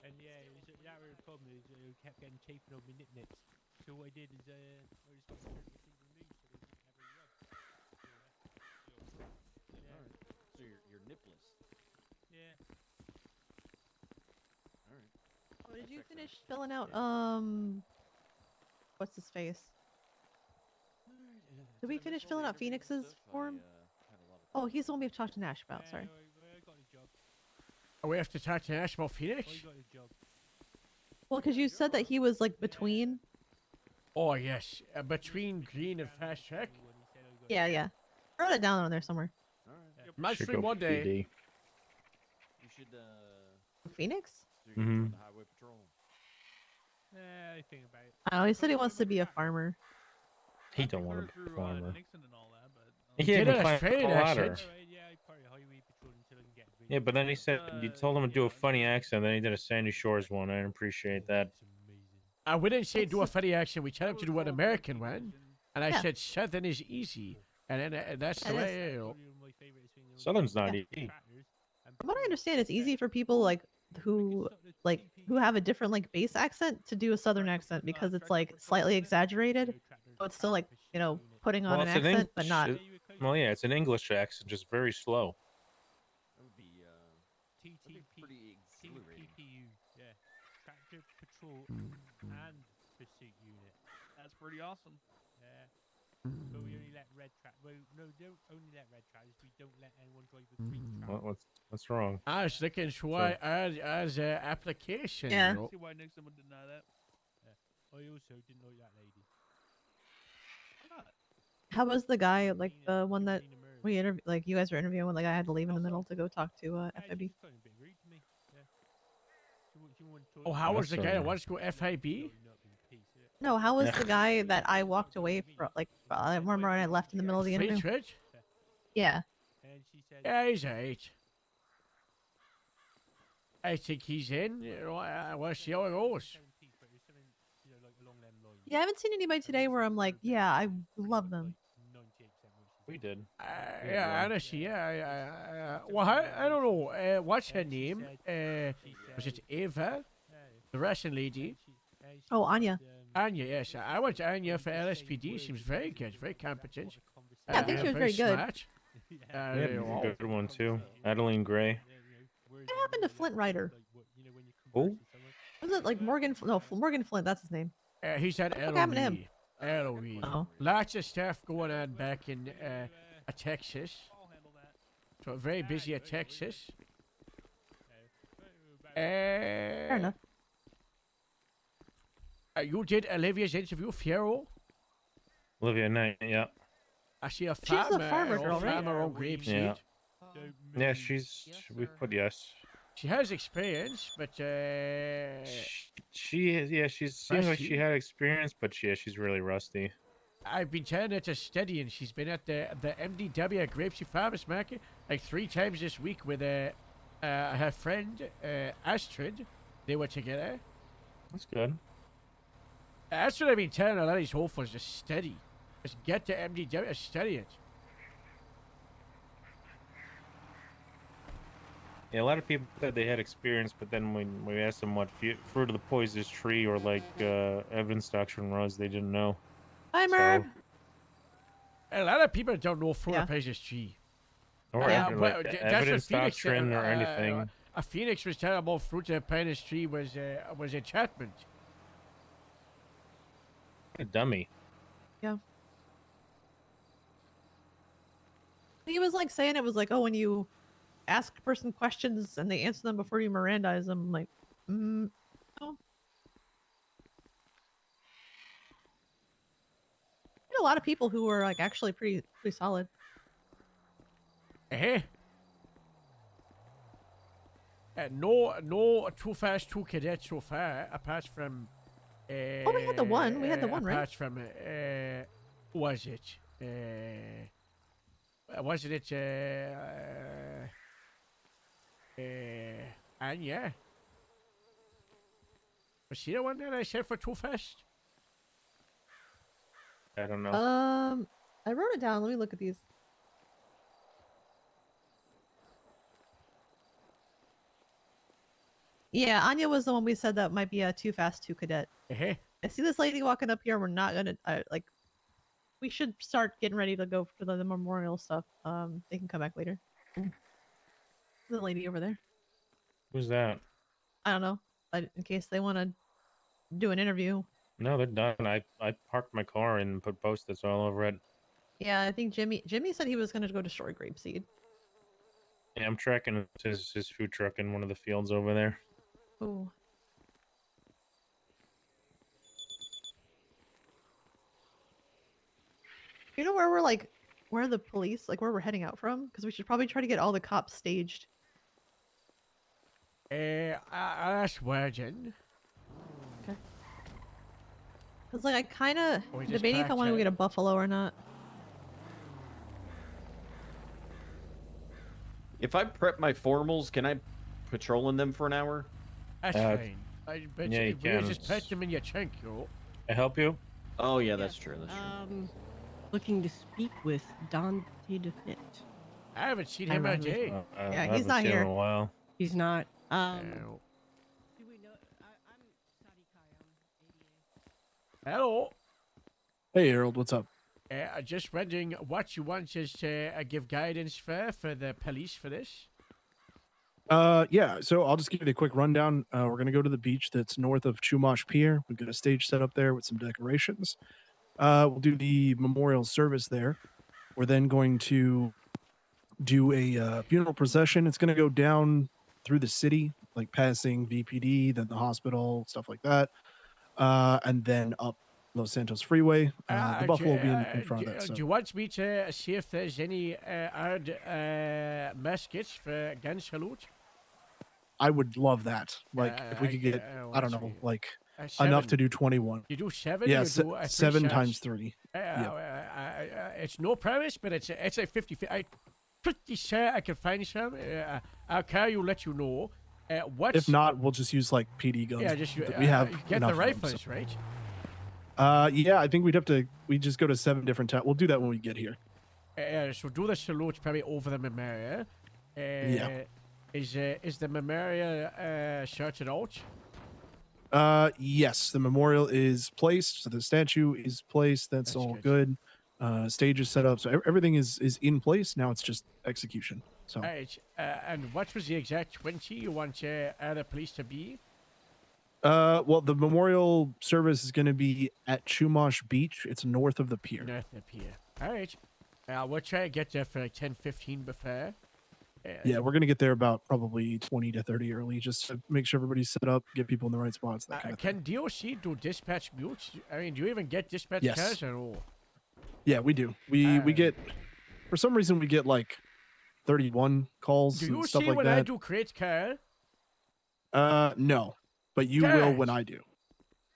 S2: And yeah, that was the problem is kept getting chafing on my nip. So what I did is I just got rid of the single news so they didn't have a rub.
S16: Alright. So you're nipless.
S2: Yeah.
S16: Alright.
S18: Oh, did you finish filling out what's his face? Did we finish filling out Phoenix's form? Oh, he's the one we've talked to Nash about. Sorry.
S2: I got a job.
S1: Oh, we have to talk to Ash about Phoenix?
S2: I got a job.
S18: Well, because you said that he was like between.
S1: Oh yes, between green and fast check.
S18: Yeah, yeah. I wrote it down on there somewhere.
S16: Alright.
S1: Match stream one day.
S16: You should
S18: Phoenix?
S16: so you're gonna join the highway patrol.
S2: I think about it.
S18: Oh, he said he wants to be a farmer.
S9: He don't want to be a farmer.
S2: Nixon and all that, but
S9: He
S1: Did
S9: can't even
S1: it
S9: climb
S1: straight,
S9: the
S1: I
S9: ladder.
S1: said.
S2: yeah, I part of highway patrol until I can get green.
S9: Yeah, but then he said you told him to do a funny accent. Then he did a Sandy Shores one. I didn't appreciate that.
S1: We didn't say do a funny accent. We told him to do an American one, and I
S18: Yeah.
S1: said Southern is easy, and then that's the
S18: It
S1: way.
S9: Southern's not easy.
S18: From what I understand, it's easy for people who have a different base accent to do a southern accent because it's slightly exaggerated. So it's still putting on
S9: Well,
S18: an
S9: it's an
S18: accent, but
S9: English.
S18: not.
S9: Well, yeah, it's an English accent, just very slow.
S16: That would be pretty exhilarating.
S2: TPU, yeah. Tractor Patrol and Pursuit Unit.
S13: That's pretty awesome.
S2: Yeah. But we only let red track. Well, no, don't only let red trackers. We don't let anyone drive the green track.
S9: What's wrong?
S1: I was looking for why as an application.
S18: Yeah.
S1: You know.
S13: See why Nixon would deny that.
S2: I also didn't like that lady.
S18: How was the guy the one that we interviewed? You guys were interviewing when the guy had to leave in the middle to go talk to FIB.
S1: Oh, how was the guy that wants to go FIB?
S18: No, how was the guy that I walked away from? I remember when I left in the middle of the interview.
S1: Fleetwood?
S18: Yeah.
S1: Yeah, he's 8. I think he's in. You know, I want to see how it goes.
S18: Yeah, I haven't seen anybody today where I'm like, yeah, I love them.
S9: We did.
S1: Yeah, honestly, yeah. Well, I don't know. What's her name? Was it Ava? The Russian lady.
S18: Oh, Anya.
S1: Anya, yes. I went to Anya for LSPD. She was very good, very competent.
S18: Yeah, I think she was very good.
S1: Smart.
S9: Yeah, good one too. Adeline Gray.
S18: What happened to Flint Rider?
S9: Who?
S18: Was it Morgan? No, Morgan Flint. That's his name.
S1: He's at
S18: What happened to him?
S1: LOE.
S18: Oh.
S1: Lots of stuff going on back in Texas. So very busy at Texas.
S18: Fair enough.
S1: You did Olivia's interview, Fiero?
S9: Olivia Knight. Yeah.
S1: I see a
S18: She's
S1: farmer.
S18: a farmer girl, right?
S1: Farmer on Grapeseed.
S9: Yeah. Yeah, we put yes.
S1: She has experience, but
S9: She is. Yeah, she seems like she
S1: Rusty?
S9: had experience, but she's really rusty.
S1: I've been telling her to study, and she's been at the MDW at Grapeseed Farmers Market 3 times this week with her friend Astrid. They were together.
S9: That's good.
S1: That's what I've been telling a lot of these hopefuls, just study. Just get to MDW and study it.
S9: Yeah, a lot of people said they had experience, but then when we asked them what fruit of the poisonous tree or like evidence doctrine was, they didn't know.
S18: Hi,
S9: So,
S18: Merv.
S1: A lot of people don't know fruit
S18: Yeah.
S1: of poisonous tree.
S9: or
S1: But
S9: like
S1: that's what
S9: evidence
S1: Phoenix said.
S9: doctrine or anything.
S1: A Phoenix was telling about fruit of poisonous tree was enchantment.
S9: What a dummy.
S18: Yeah. He was like saying it was like, oh, when you ask a person questions and they answer them before you Mirandize them, I'm like, no. A lot of people who were like actually pretty solid.
S1: No too fast, too cadet so far, apart from.
S18: Oh, we had the one. We had the one, right?
S1: Apart from, was it? Wasn't it? And yeah. Was she the one that I said for too fast?
S9: I don't know.
S18: I wrote it down. Let me look at these. Yeah, Anya was the one we said that might be a too fast, too cadet. I see this lady walking up here. We're not gonna like. We should start getting ready to go for the memorial stuff. They can come back later. The lady over there.
S9: Who's that?
S18: I don't know, but in case they want to do an interview.
S9: No, they're done. I parked my car and put post-its all over it.
S18: Yeah, I think Jimmy said he was going to go destroy Grapeseed.
S9: Yeah, I'm tracking his food truck in one of the fields over there.
S18: Oh. You know where we're like, where the police, like where we're heading out from? Because we should probably try to get all the cops staged.
S1: I asked Virgin.
S18: Okay. Because like I kind of
S1: We just
S18: debating if I
S1: packed
S18: want to
S1: it.
S18: get a buffalo or not.
S14: If I prep my formals, can I patrol in them for an hour?
S1: That's fine. I bet
S9: yeah,
S1: you,
S9: you
S1: we
S9: can.
S1: just put them in your trunk, yo.
S9: I help you?
S14: Oh yeah, that's true. That's true.
S22: Looking to speak with Dante DeFitt.
S1: I haven't seen
S22: Hi,
S1: him in a
S22: Riley.
S1: day.
S9: I
S18: Yeah, he's
S9: haven't
S18: not
S9: seen him
S18: here.
S9: in a while.
S22: He's not.
S1: Hello.
S23: Hey, Harold, what's up?
S1: Just wondering what you want us to give guidance for the police for this.
S23: Yeah, so I'll just give you a quick rundown. We're gonna go to the beach that's north of Chumash Pier. We've got a stage set up there with some decorations. We'll do the memorial service there. We're then going to do a funeral procession. It's gonna go down through the city, like passing VPD, then the hospital, stuff like that, and then up Los Santos Freeway. The Buffalo will be in front of that. So.
S1: Do you want me to see if there's any odd muskets for gun salute?
S23: I would love that. Like, if we could get, I don't know, like enough to do 21.
S1: You do 7?
S23: Yeah,
S1: you do, 3
S23: 7
S1: shots?
S23: times 3.
S1: It's no promise, but it's a 50. I'm pretty sure I can find some. I'll call you, let you know. What's,
S23: If not, we'll just use like PD guns.
S1: yeah, just
S23: we have
S1: get
S23: enough
S1: the
S23: of them,
S1: rifles,
S23: so.
S1: right?
S23: Yeah, I think we just go to 7 different times. We'll do that when we get here.
S1: So do the salute probably over the memorial.
S23: Yeah.
S1: Is the memorial shirted out?
S23: Yes, the memorial is placed. So the statue is placed. That's all good. Stage is set up. So everything is in place. Now it's just execution. So
S1: Alright, and what was the exact 20 you want other police to be?
S23: well, the memorial service is going to be at Chumash Beach. It's north of the pier.
S1: North of the pier. Alright. We'll try to get there for like 10-15 before.
S23: Yeah, we're going to get there about probably 20 to 30 early, just to make sure everybody's set up, get people in the right spots. That kind of
S1: can DOC do dispatch mutes? I mean, do you even get dispatch
S23: Yes.
S1: cars at all?
S23: Yeah, we do. We get, for some reason, we get like 31 calls
S1: Do
S23: and
S1: you
S23: stuff
S1: see
S23: like
S1: when
S23: that.
S1: I do create car?
S23: No, but you will when I do.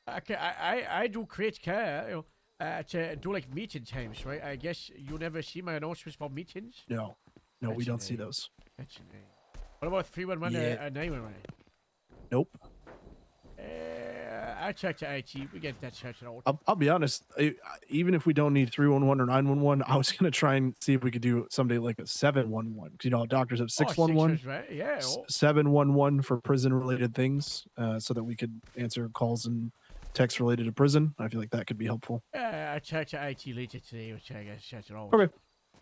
S1: Okay, I do create car, you know, to do like meeting times, right? I guess you never see my announcements for meetings?
S23: No, we
S1: That's
S23: don't see
S1: an A.
S23: those.
S1: That's an A. What about 311
S23: Yeah.
S1: and 911?
S23: Nope.
S1: I checked the IT. We get that checked out.
S23: I'll be honest. Even if we don't need 311 or 911, I was gonna try and see if we could do someday like a 711. You know, doctors have 611.
S1: 6 right? Yeah.
S23: 711 for prison-related things, so that we could answer calls and texts related to prison. I feel like that could be helpful.
S1: I checked the IT later today, which I guess checked it out.
S23: Okay.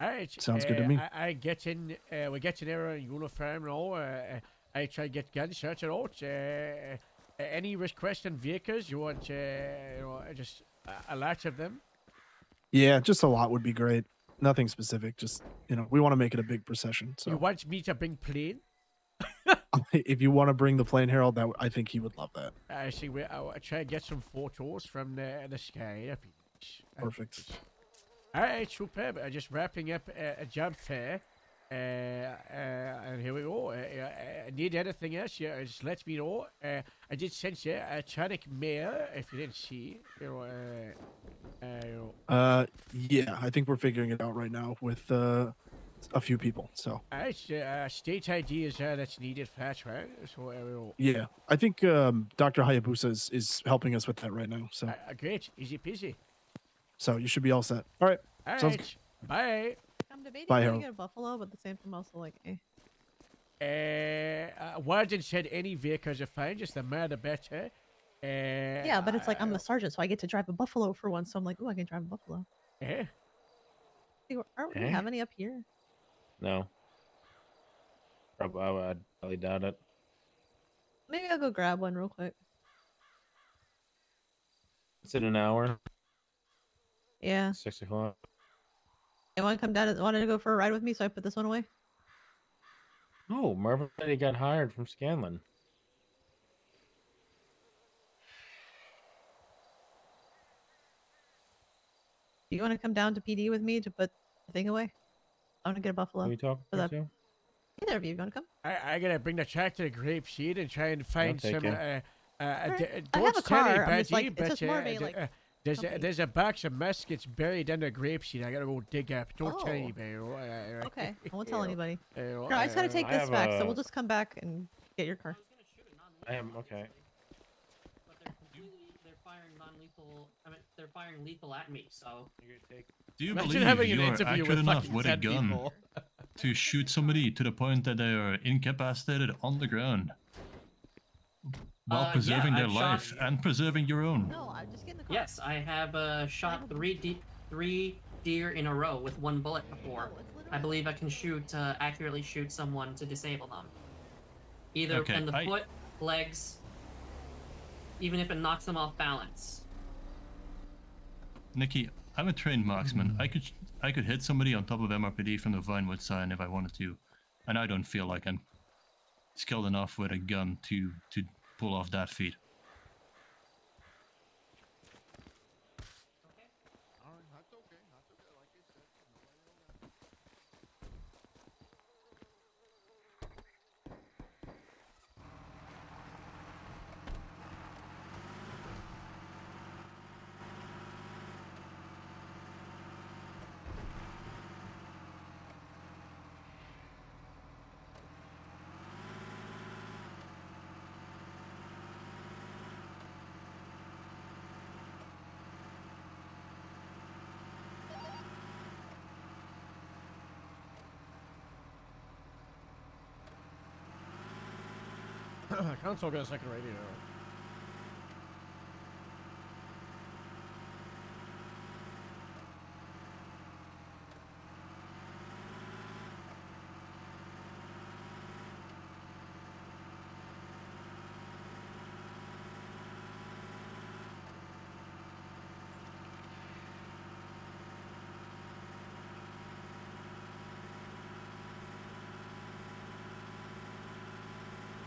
S1: All right.
S23: Sounds good to me.
S1: I get in. We get in there in uniform now. I try to get guns, search it out. Any request on vehicles? You want, just a lot of them?
S23: Yeah, just a lot would be great. Nothing specific. Just we want to make it a big procession. So
S1: You want me to bring plane?
S23: if you want to bring the plane, Harold, I think he would love that.
S1: I see. I try to get some photos from the sky.
S23: Perfect.
S1: All right, superb. Just wrapping up a job fair. And here we go. Need anything else? Yeah, just let me know. I did send you a electronic mail if you didn't see.
S23: Yeah, I think we're figuring it out right now with a few people. So
S1: Alright, state ID is that's needed for that, right? So
S23: yeah, I think Dr. Hayabusa is helping us with that right now. So
S1: great, easy peasy.
S23: so you should be all set. All right.
S1: All
S23: Sounds
S1: right, bye.
S18: I'm debating
S23: Bye,
S18: how to
S23: Harold.
S18: get a buffalo, but at the same time also like, eh.
S1: Warden said any vehicles are fine, just the more the better.
S18: Yeah, but it's like I'm the sergeant, so I get to drive a buffalo for once. So I'm like, oh, I can drive a buffalo.
S1: Yeah.
S18: Aren't we
S9: Eh?
S18: have any up here?
S9: No. I'd probably doubt it.
S18: Maybe I'll go grab one real quick.
S9: It's in an hour.
S18: Yeah.
S9: 6 o'clock.
S18: You want to come down? Want to go for a ride with me? So I put this one away.
S9: Oh, Marvin said he got hired from Scanlon.
S18: Do you want to come down to PD with me to put the thing away? I want to get a buffalo.
S9: Who are you talking
S18: for that.
S9: to?
S18: Either of you want to come?
S1: I gotta bring the tractor to Grapeseed and try and find
S9: take
S1: some.
S9: you.
S18: I have
S1: Don't
S18: a
S1: tell
S18: car, I'm
S1: anybody,
S18: just like- it's
S1: but
S18: just more of a, like,
S1: there's a box of muskets buried under Grapeseed. I gotta go dig up. Don't tell
S18: Oh.
S1: anybody.
S18: Okay, I won't tell anybody.
S1: No,
S18: No, I just gotta take
S9: I
S18: this
S9: have
S18: back, so
S9: a-
S18: we'll just come back and get your car.
S9: I am okay.
S4: They're firing non-lethal. I mean, they're firing lethal at me. So.
S10: Do you
S1: Imagine
S10: believe
S1: having an
S10: you are
S1: interview
S10: accurate
S1: with
S10: enough
S1: fucking
S10: with a
S1: 10
S10: gun
S1: people.
S10: to shoot somebody to the point that they are incapacitated on the ground while
S4: Yeah,
S10: preserving their
S4: I've
S10: life
S4: shot-
S10: and preserving your own?
S18: No, I'm just getting the car.
S4: Yes, I have shot three deer in a row with one bullet before. I believe I can accurately shoot someone to disable them. Either
S10: Okay,
S4: in the foot, legs, even if it knocks them off balance.
S10: Nikki, I'm a trained marksman. I could hit somebody on top of MRPD from the Vinewood sign if I wanted to, and I don't feel like I'm skilled enough with a gun to pull off that feat.
S1: Console got a second radio.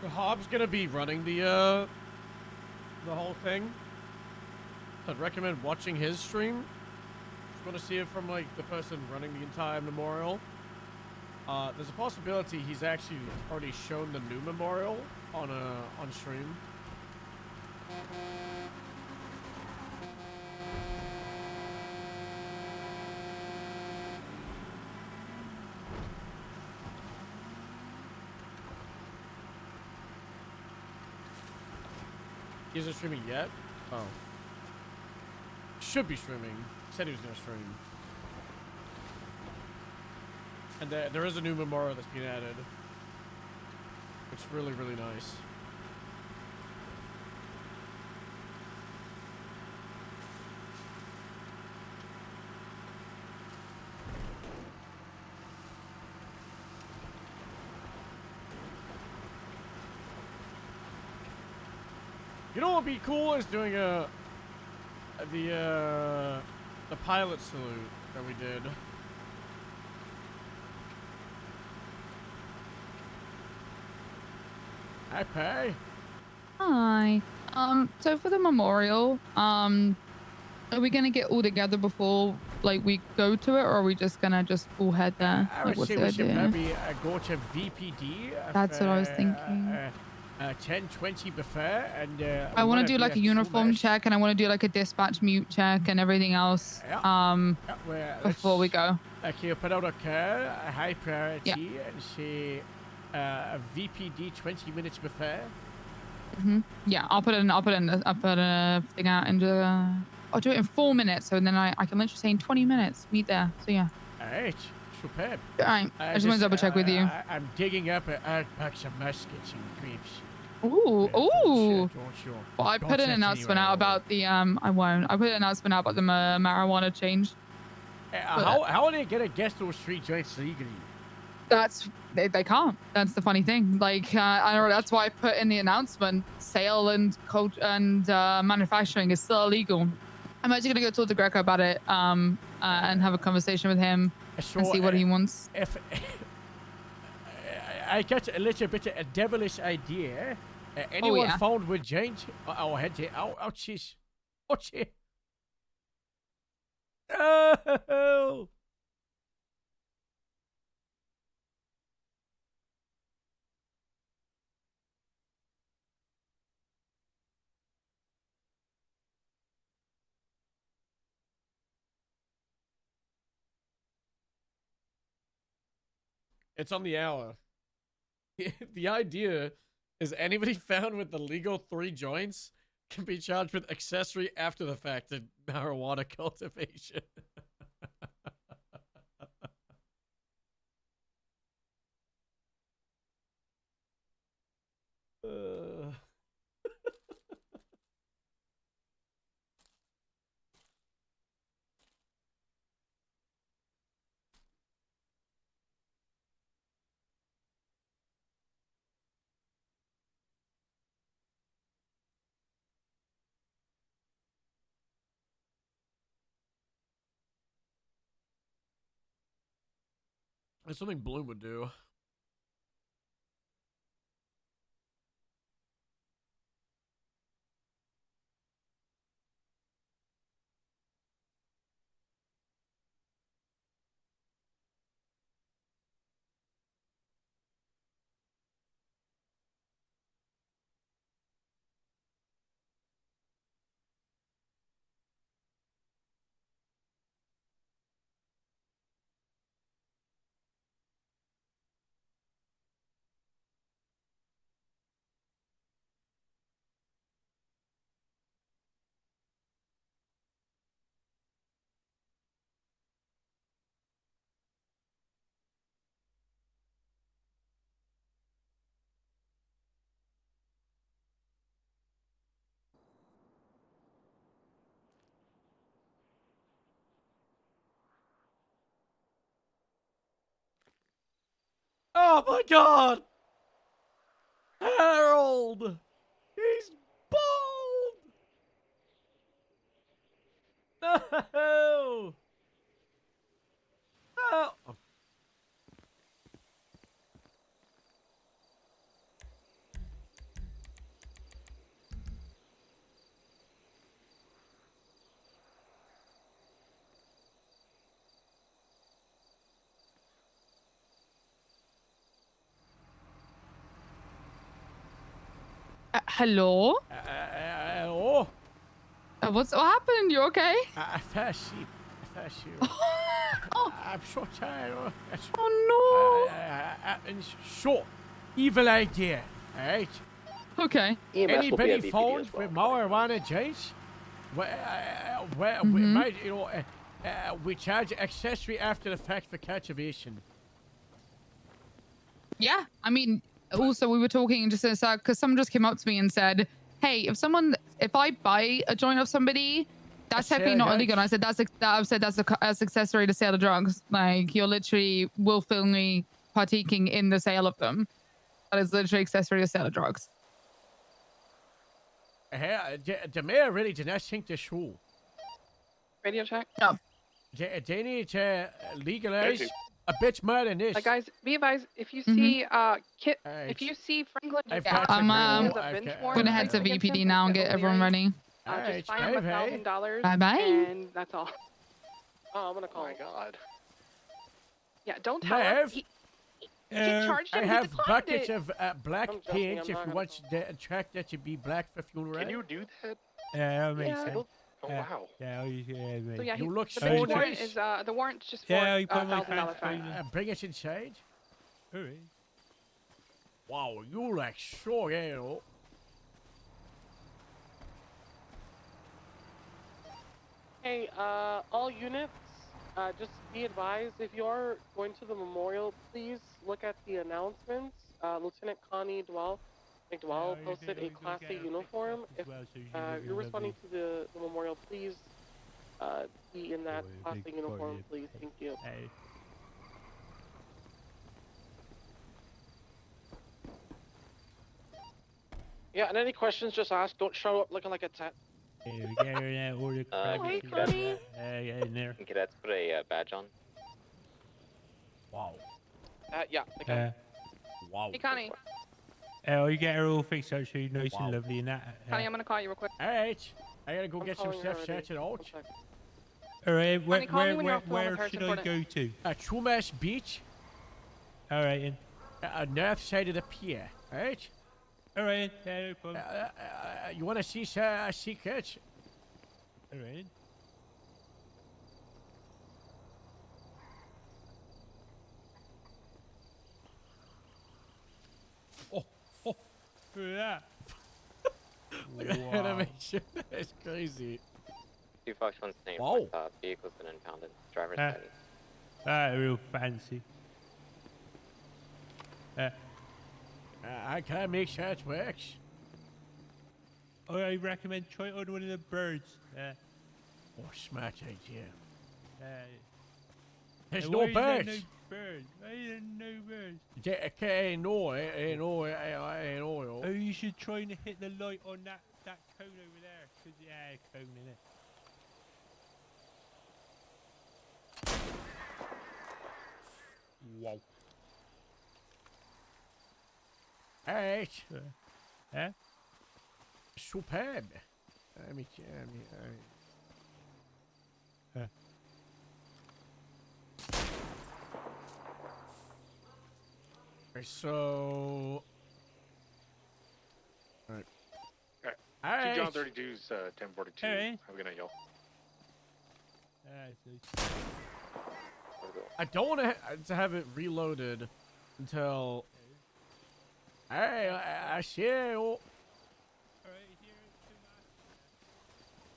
S1: Hobbs gonna be running the whole thing. I'd recommend watching his stream. Just want to see it from like the person running the entire memorial. There's a possibility he's actually already shown the new memorial on stream. He isn't streaming yet. Oh. Should be streaming. Said he was gonna stream. And there is a new memorial that's been added. It's really, really nice. You know what would be cool is doing the pilot salute that we did. Hi, Pay.
S11: Hi. So for the memorial, are we gonna get all together before like we go to it, or are we just gonna all head there?
S1: I
S11: Like,
S1: would
S11: what's
S1: say
S11: the
S1: we should
S11: idea?
S1: maybe go to VPD.
S11: That's what I was thinking.
S1: 10:20 before, and
S11: I want to
S1: wanna
S11: do
S1: be
S11: like
S1: at
S11: a
S1: the
S11: uniform
S1: mess.
S11: check, and I want to do like a dispatch mute check and everything else. Before we go.
S1: Okay, you put out a call, a high priority, and say VPD 20 minutes before.
S11: Yeah, I'll put a thing out and I'll do it in 4 minutes, so then I can literally say in 20 minutes meet there. So yeah.
S1: Alright, superb.
S11: Alright, I just want to double check with you.
S1: I'm digging up a box of muskets and grapes.
S11: Ooh, ooh.
S1: Don't you?
S11: Well, I put an announcement out about the I won't. I put an announcement out about the marijuana change.
S1: How are they gonna get those 3 joints legally?
S11: That's they can't. That's the funny thing. Like I know that's why I put in the announcement: sale and manufacturing is still illegal. I'm actually gonna go talk to Greco about it and have a conversation with him and see what he wants.
S1: If I got a little bit of a devilish idea. Anyone
S11: yeah.
S1: found with joint? Oh, head here. Ouchies. Ouchie. Oh! It's on the hour. The idea is anybody found with the legal 3 joints can be charged with accessory after the fact in marijuana cultivation. That's something Bloom would do. Oh my god! Harold! He's bald! No! Oh.
S11: Hello?
S1: Oh.
S11: What happened? You okay?
S1: I fell asleep. I'm so tired.
S11: Oh
S1: no! And short, evil idea. Alright?
S11: Okay.
S1: Anybody found with marijuana joints where we
S11: Mhm.
S1: might, we charge accessory after the fact for captivation.
S11: Yeah, I mean, also we were talking just a sec because someone just came up to me and said, "Hey, if I buy a joint of somebody, that's
S1: Sale
S11: technically
S1: of
S11: not
S1: drugs.
S11: illegal." And I said, I've said that's accessory to sale of drugs. Like you're literally willfully partaking in the sale of them. That is literally accessory to sale of drugs.
S1: The mayor really did not think this through.
S6: Radio check.
S11: No.
S1: They need to legalize a bit more than this.
S6: Guys, be advised if you
S11: Mhm.
S6: see if you see Franklin,
S1: I've
S11: Yeah,
S1: got to
S11: I'm
S1: go.
S6: has a
S1: I've
S6: bench
S1: got-
S6: warrant
S11: gonna head to
S6: against
S11: VPD
S6: him
S11: now and
S6: for
S11: get everyone
S6: illegal
S11: ready.
S6: just fine him
S1: bye-bye.
S6: $1,000.
S11: Bye-bye.
S6: And that's all. Oh, I'm gonna call. Oh my god. Yeah, don't tell him.
S1: Mav,
S6: He charged him.
S1: I
S6: He
S1: have
S6: declined
S1: buckets
S6: it.
S1: of black
S6: I'm joking,
S1: paint
S6: I'm
S1: if
S6: not
S1: you
S6: gonna
S1: want the tractor to be black for funeral.
S6: Can you do that?
S2: Yeah, that makes
S6: Yeah.
S2: sense.
S6: Oh wow.
S2: Yeah, mate.
S6: So yeah,
S1: You look
S6: the
S1: so
S6: bench warrant
S1: nice.
S6: is the warrant's just for
S2: Yeah, you put my
S6: $1,000
S2: pants
S6: fine.
S1: Bring us inside.
S2: Alright.
S1: Wow, you look so gay,
S12: Hey, all units, just be advised, if you are going to the memorial, please look at the announcements. Lieutenant Connie McDowell posted a Class A uniform. If you're responding to the memorial, please be in that Class A uniform, please. Thank you.
S6: Yeah, and any questions, just ask. Don't show up looking like a tat.
S2: Hey, we get her in that order.
S6: hey, Connie.
S2: Get in there.
S20: Cadets put a badge on.
S1: Wow.
S6: Yeah. Okay.
S1: Wow.
S6: Hey, Connie.
S2: Oh, you get her all fixed up so you're nice and lovely and that.
S6: Connie, I'm gonna call you real quick.
S1: Alright. I gotta go
S12: I'm
S1: get some
S12: calling
S1: stuff
S12: her
S1: sorted out.
S2: Alright,
S6: Connie, call me when you're off the line
S2: where
S6: with her,
S2: should
S6: it's
S2: I go to?
S1: Chumash Beach.
S2: Alright,
S1: North side of the pier. Alright?
S2: alright, no problem.
S1: You wanna see secrets?
S2: Alright. Oh, look at that.
S1: Look at the animation. That's crazy.
S20: 251's name.
S1: Wow.
S20: Vehicle's been impounded. Driver's
S2: Ah.
S20: study.
S2: Real fancy.
S1: I can't make sure it works.
S2: I recommend try on one of the birds.
S1: Oh, smart idea. There's
S2: why
S1: no
S2: is there
S1: birds.
S2: no birds? Why is there no birds?
S1: No.
S2: Oh, you should try and hit the light on that cone over there. Cause cone in it. Wow.
S1: Alright.
S2: Yeah.
S1: Superb. So. Alright.
S24: Alright. John 32's 1042.
S2: Alright.
S24: Have a good night, y'all.
S1: I don't want to have it reloaded until. Hey, I see you.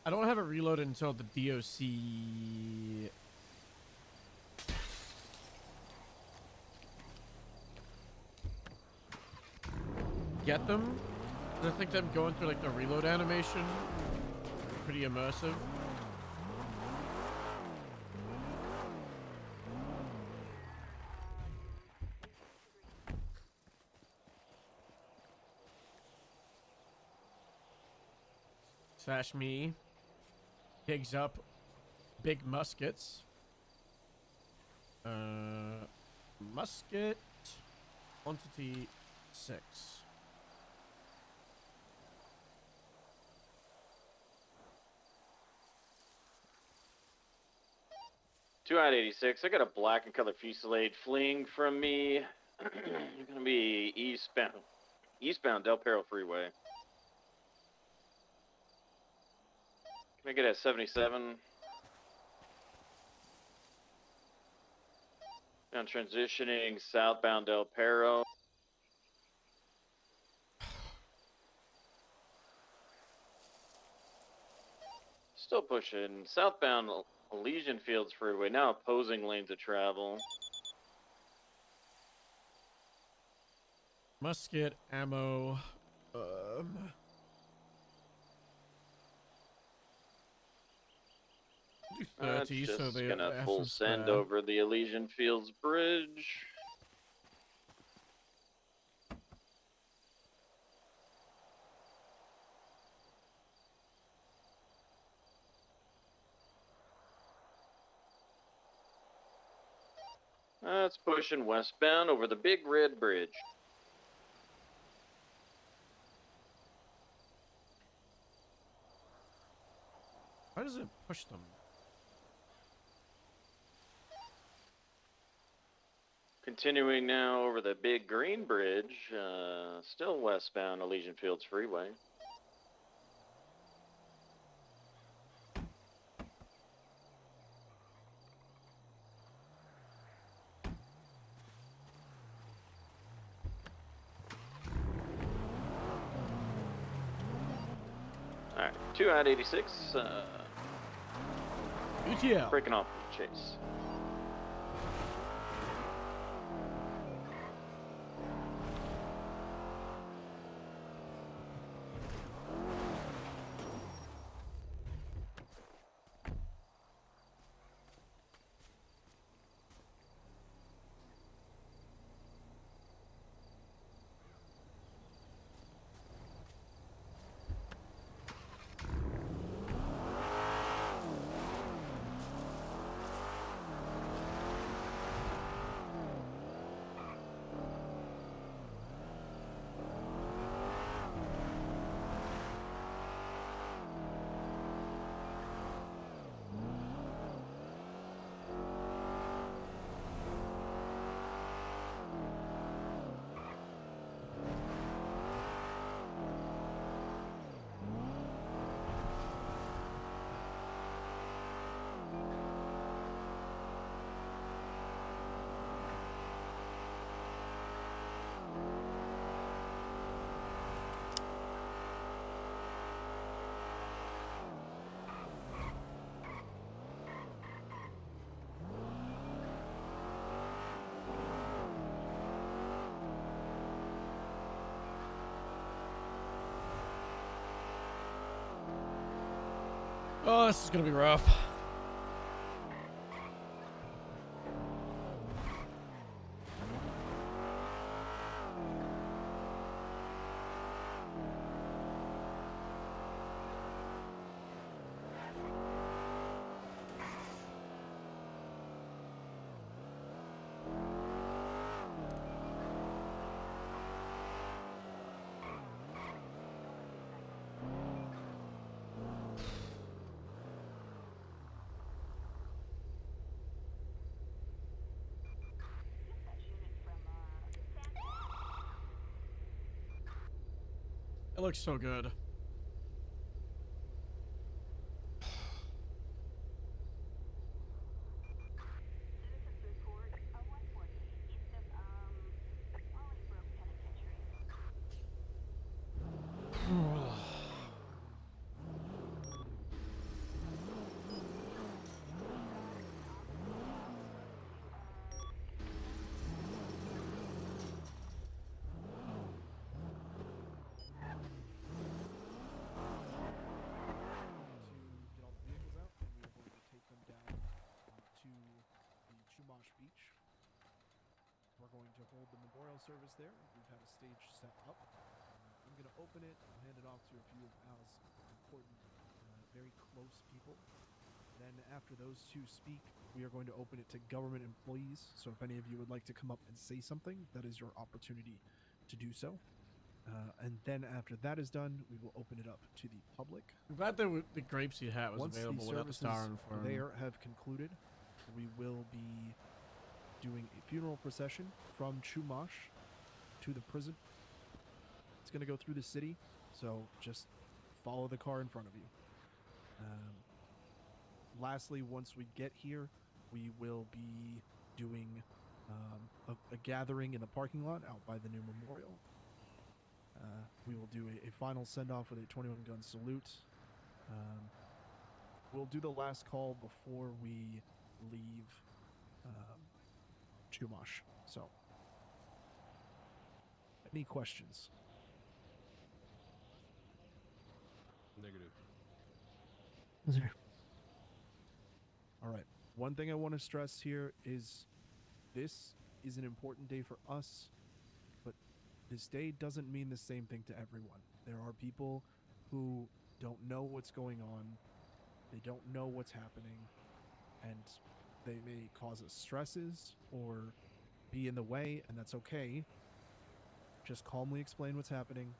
S1: I don't have it reloaded until the DOC. Get them? I think them going through like the reload animation. Pretty immersive. Slash me digs up big muskets. Musket quantity 6.
S14: Two out 86. I got a black and color Fusillade fleeing from me. You're gonna be eastbound Del Perro Freeway. Can I get a 77? Now transitioning southbound Del Perro. Still pushing. Southbound Elysian Fields Freeway, now opposing lanes of travel.
S1: Musket, ammo. 30,
S14: Just
S1: so they
S14: gonna
S1: have
S14: full
S1: some
S14: send
S1: spare.
S14: over the Elysian Fields Bridge. That's pushing westbound over the Big Red Bridge.
S1: Why does it push them?
S14: Continuing now over the Big Green Bridge, still westbound Elysian Fields Freeway. Alright, 2 out 86,
S1: UTL.
S14: breaking off the chase.
S1: Oh, this is gonna be rough. It looks so good.
S23: We're going to hold the memorial service there. We've had a stage set up. I'm going to open it. I'll hand it off to a few of Al's important, very close people. Then after those two speak, we are going to open it to government employees. So if any of you would like to come up and say something, that is your opportunity to do so. And then after that is done, we will open it up to the public.
S1: I'm glad that the Grapeseed hat was
S23: Once
S1: available
S23: the
S1: without the
S23: services
S1: star in front.
S23: there have concluded, we will be doing a funeral procession from Chumash to the prison. It's going to go through the city, so just follow the car in front of you. Lastly, once we get here, we will be doing a gathering in the parking lot out by the new memorial. We will do a final send-off with a 21-gun salute. we'll do the last call before we leave Chumash. So, any questions?
S16: Negative.
S23: Is there? All right. One thing I want to stress here is this is an important day for us, but this day doesn't mean the same thing to everyone. There are people who don't know what's going on, they don't know what's happening, and they may cause us stresses or be in the way, and that's okay. Just calmly explain what's happening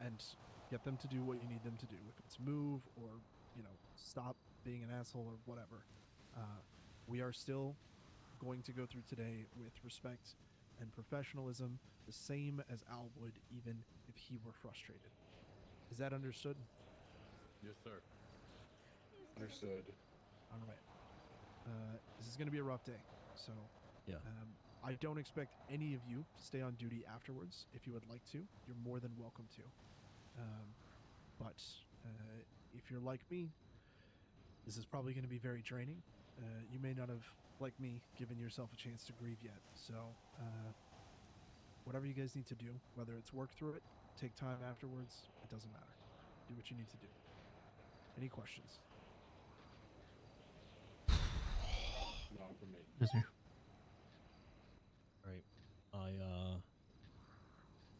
S23: and get them to do what you need them to do. If it's move or, stop being an asshole or whatever. We are still going to go through today with respect and professionalism, the same as Al would even if he were frustrated. Is that understood?
S16: Yes, sir.
S23: Understood. All right. This is going to be a rough day, so
S5: yeah.
S23: I don't expect any of you to stay on duty afterwards. If you would like to, you're more than welcome to. But if you're like me, this is probably going to be very draining. You may not have, like me, given yourself a chance to grieve yet. So, whatever you guys need to do, whether it's work through it, take time afterwards, it doesn't matter. Do what you need to do. Any questions?
S16: Not for me.
S23: Yes, sir.
S5: Right.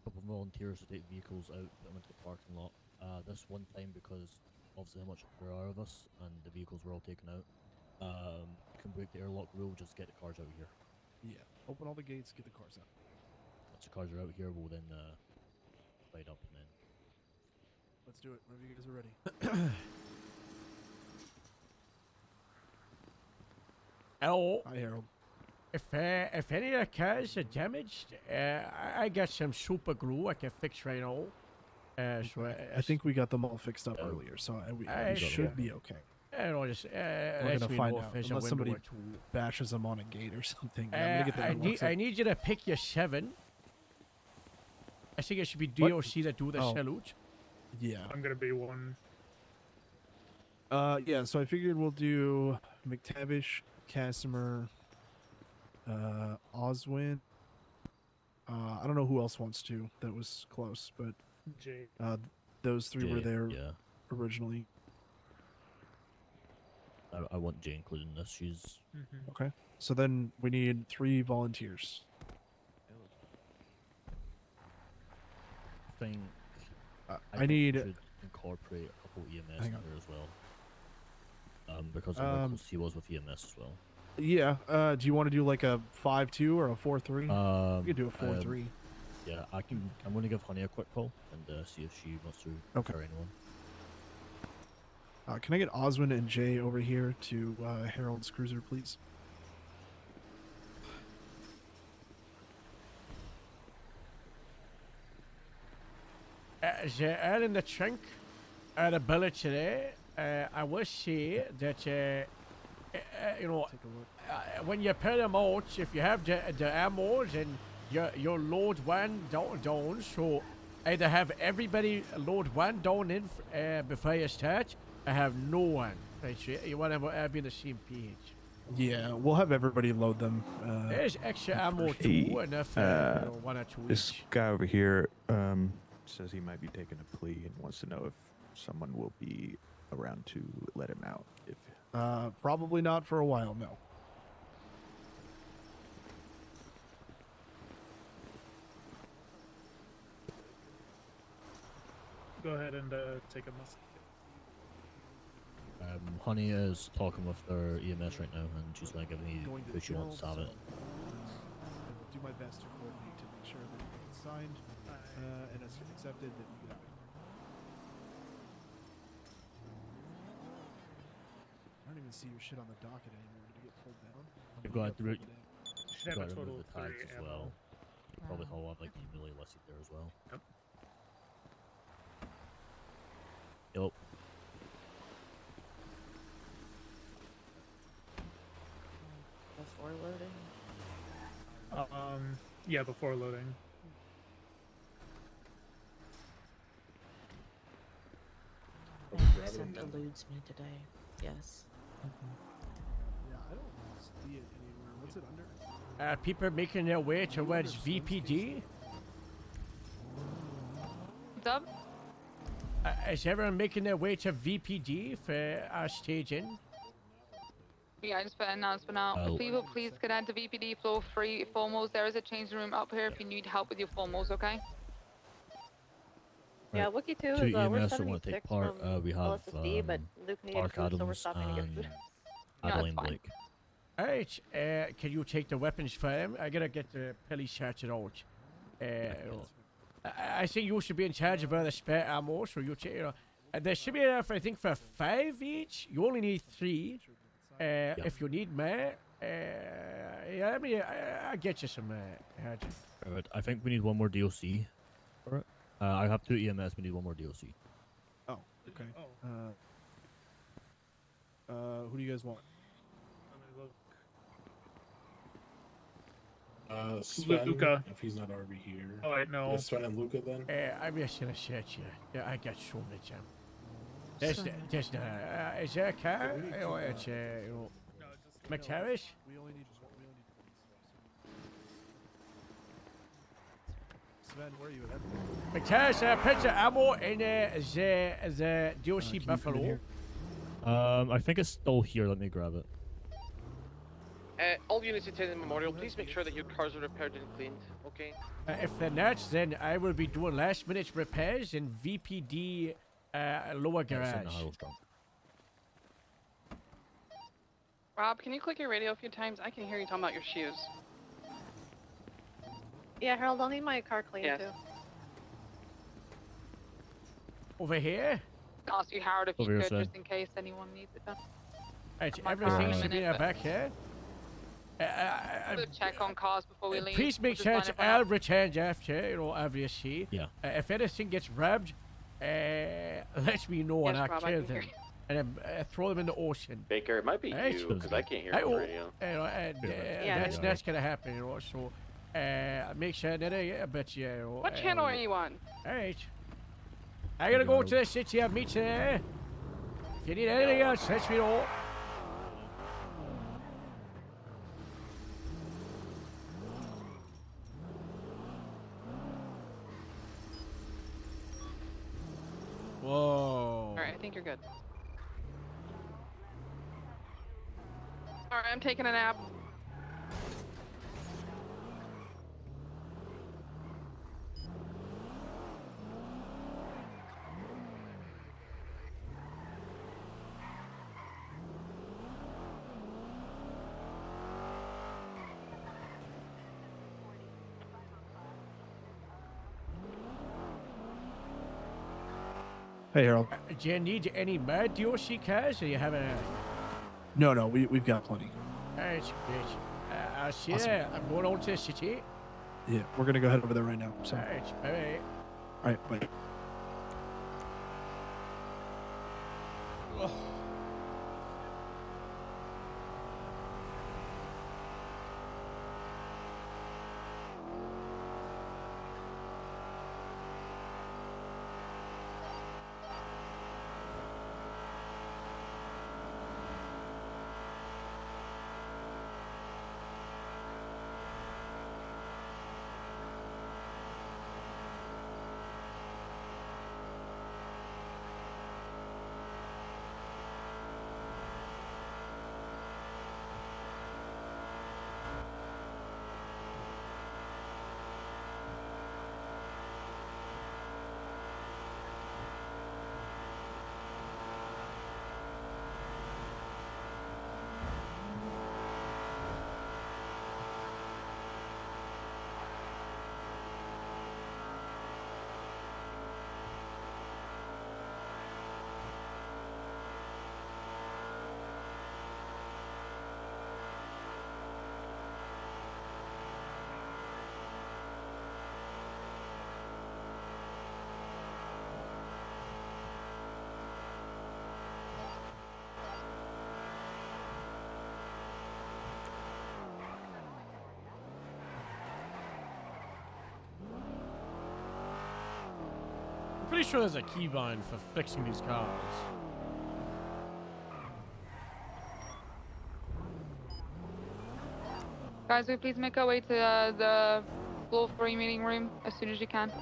S5: Couple of volunteers to take vehicles out, put them into the parking lot. This one time, because obviously how much there are of us and the vehicles were all taken out, you can break the airlock rule, just get the cars out here.
S23: Yeah. Open all the gates, get the cars out.
S5: Once the cars are out here, we'll then light up and then.
S23: Let's do it. Whenever you guys are ready.
S1: Hello.
S23: Hi, Harold.
S1: If any of the cars are damaged, I got some super glue I can fix right now.
S23: I think we got them all fixed up earlier, so we should be okay.
S1: I don't just,
S23: We're gonna find out unless somebody bashes them on a gate or something. I'm gonna get that.
S1: I need you to pick your 7. I think it should be DOC that do the salute.
S23: Yeah.
S7: I'm gonna be one.
S23: Yeah. So I figured we'll do McTavish, Casimir, Oswin. I don't know who else wants to. That was close, but
S7: Jay.
S23: Those 3 were
S5: Jay,
S23: there
S5: yeah.
S23: originally.
S5: I want Jay included in this. She's
S23: Okay. So then we need 3 volunteers.
S5: I think
S23: I need.
S5: we should incorporate a couple EMS in
S23: Hang on.
S5: there as well. Because of how close he was with EMS as well.
S23: Yeah. Do you want to do like a 5-2 or a 4-3? You could do a 4-3.
S5: Yeah, I'm going to give Honey a quick call and see if she wants to carry anyone.
S23: Can I get Oswin and Jay over here to Harold's cruiser, please?
S1: They're out in the trunk at the village today. I will say that, when you put them out, if you have the ammo, then your load 1 down. So either have everybody load 1 down in before you start. I have no one. Right, so you want to be the same page.
S23: Yeah, we'll have everybody load them.
S1: There's extra ammo
S19: Hey,
S1: too, enough 1 or 2
S19: this
S1: each.
S19: guy over here says he might be taking a plea and wants to know if someone will be around to let him out. If
S23: Probably not for a while, no.
S7: Go ahead and take a message.
S5: Honey is talking with their EMS right now, and she's going to give me who she wants to have it.
S23: I'll do my best to coordinate to make sure that it's signed and it's accepted that you get out. I don't even see your shit on the docket anymore. Did you get pulled down?
S5: You've got to
S7: Should have a total
S5: remove
S7: of
S5: the tags
S7: 3
S5: as well.
S7: ammo.
S5: Probably haul up like Emily listed there as well.
S7: Yep.
S5: Yup.
S8: Before loading.
S7: Yeah, before loading.
S8: Send a eludes me today. Yes.
S23: Yeah, I don't see it anywhere. What's it under?
S1: People making their way towards VPD.
S11: What's up?
S1: Is everyone making their way to VPD for our staging?
S11: Yeah, I just put an announcement out.
S1: Oh.
S11: People, please get out to VPD floor 3 formals. There is a changing room up here if you need help with your formals, okay?
S6: Yeah,
S5: Right.
S6: Wookie 2
S5: Two
S6: is, we're
S5: EMS that want to
S6: 76
S5: take part.
S6: from
S5: We have
S6: LSSD, but Luke needed
S5: Clark
S6: food, so we're
S5: Adams
S6: stopping to get
S5: and
S6: food.
S5: Adeline
S11: fine.
S5: Blake.
S1: Alright, can you take the weapons for him? I gotta get the police searched out. I think you should be in charge of the spare ammo, so you take, there should be enough, I think, for 5 each. You only need 3. If you need more, yeah, I mean, I'll get you some,
S5: Right. I think we need one more DOC for it. I have 2 EMS. We need one more DOC.
S23: Oh, okay. Who do you guys want?
S7: Sven, Luca.
S24: If he's not already here.
S7: Oh, wait, no.
S24: Yeah, Sven and Luca then.
S1: I'm just gonna search you. Yeah, I got so many of them. There's not, is there a car? It's, McTavish?
S23: We only need Sven, where are you at?
S1: McTavish, put the ammo in the DOC Buffalo.
S5: I think it's still here. Let me grab it.
S12: All units attending Memorial, please make sure that your cars are repaired and cleaned, okay?
S1: If they're not, then I will be doing last-minute repairs in VPD lower garage.
S6: Rob, can you click your radio a few times? I can hear you talking about your shoes.
S3: Yeah, Harold, I'll need my car cleaned
S6: Yes.
S3: too.
S1: Over here?
S11: Ask you, Howard, if you
S1: Over here,
S11: could,
S1: sir.
S11: just in case anyone needs it done.
S1: Right,
S11: My
S1: everything
S11: car's
S1: should be
S11: in a minute,
S1: back here.
S11: We'll check on cars before we leave.
S1: Please make sure it's all returned after, obviously.
S5: Yeah.
S1: If anything gets robbed, let me know and
S6: Yes,
S1: I'll
S6: Rob, I
S1: kill
S6: can hear
S1: them. And then throw them in the ocean.
S14: Baker, it might be
S1: Right?
S14: you, because I can't hear you on the radio.
S1: That's gonna happen, so make sure that I bet you.
S6: What channel are you on?
S1: Alright. I gotta go to the city. I'll meet you there. If you need anything else, let me know. Whoa.
S6: Alright, I think you're good. Alright, I'm taking a nap.
S23: Hey, Harold.
S1: Do you need any more DOC cars, or you have enough?
S23: No, we've got plenty.
S1: Alright, great. I'll see
S23: Awesome.
S1: you. I'm going on to the city.
S23: Yeah, we're gonna go head over there right now. So,
S1: Alright, bye-bye.
S23: all right, bye.
S1: I'm pretty sure there's a keybind for fixing these cars.
S11: Guys, will you please make our way to the floor 3 meeting room as soon as you can?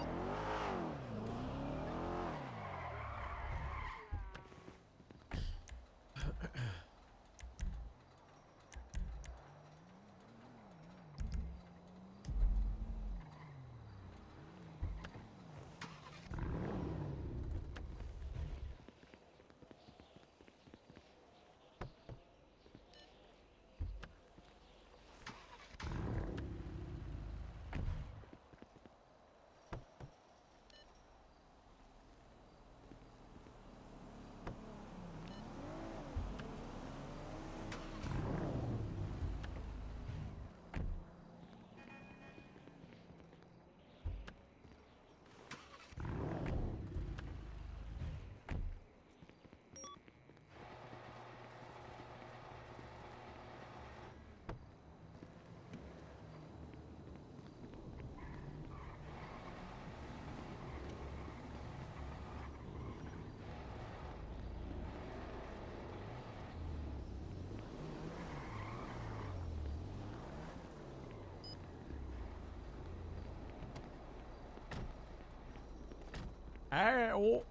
S1: Oh,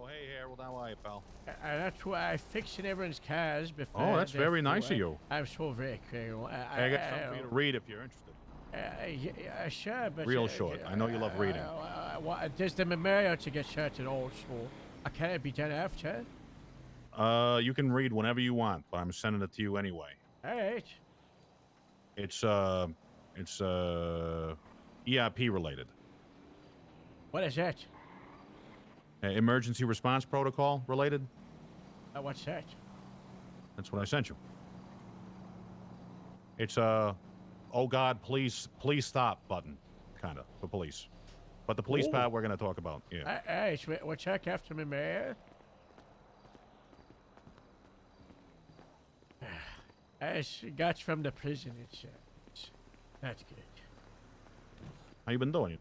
S13: hey, Harold, how are you, pal?
S1: that's why I fixing everyone's cars before.
S13: Oh, that's very nice of you.
S1: I'm so very cool.
S13: I got something for you to read if you're interested.
S1: Yeah, sure, but
S13: Real short. I know you love reading.
S1: Does the memorial to get started also? Can it be done after?
S13: You can read whenever you want, but I'm sending it to you anyway.
S1: All right.
S13: It's ERP related.
S1: What is that?
S13: Emergency response protocol related.
S1: What's that?
S13: That's what I sent you. It's oh God, please stop button, kind of, for police. But the police part we're gonna talk about. Yeah.
S1: Hey, we'll check after me, man. I got from the prison. It's that's good.
S13: How you been doing?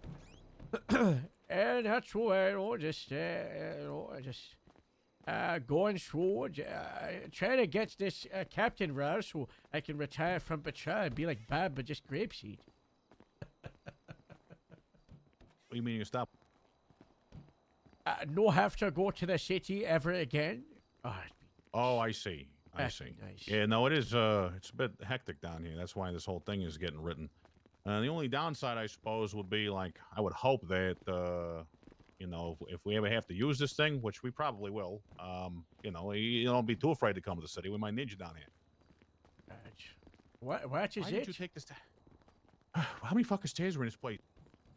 S1: And that's why, just going through, trying to get this captain role so I can retire from patrol and be like Bob, but just grapeseed.
S13: What do you mean you stop?
S1: No have to go to the city ever again.
S13: Oh, I see. I see.
S1: Nice.
S13: Yeah, no, it is. It's a bit hectic down here. That's why this whole thing is getting written. The only downside, I suppose, would be like I would hope that you know, if we ever have to use this thing, which we probably will, you know, you don't be too afraid to come to the city. We might need you down here.
S1: What is
S13: Why
S1: it?
S13: did you take this? How many fucking stairs were in this place?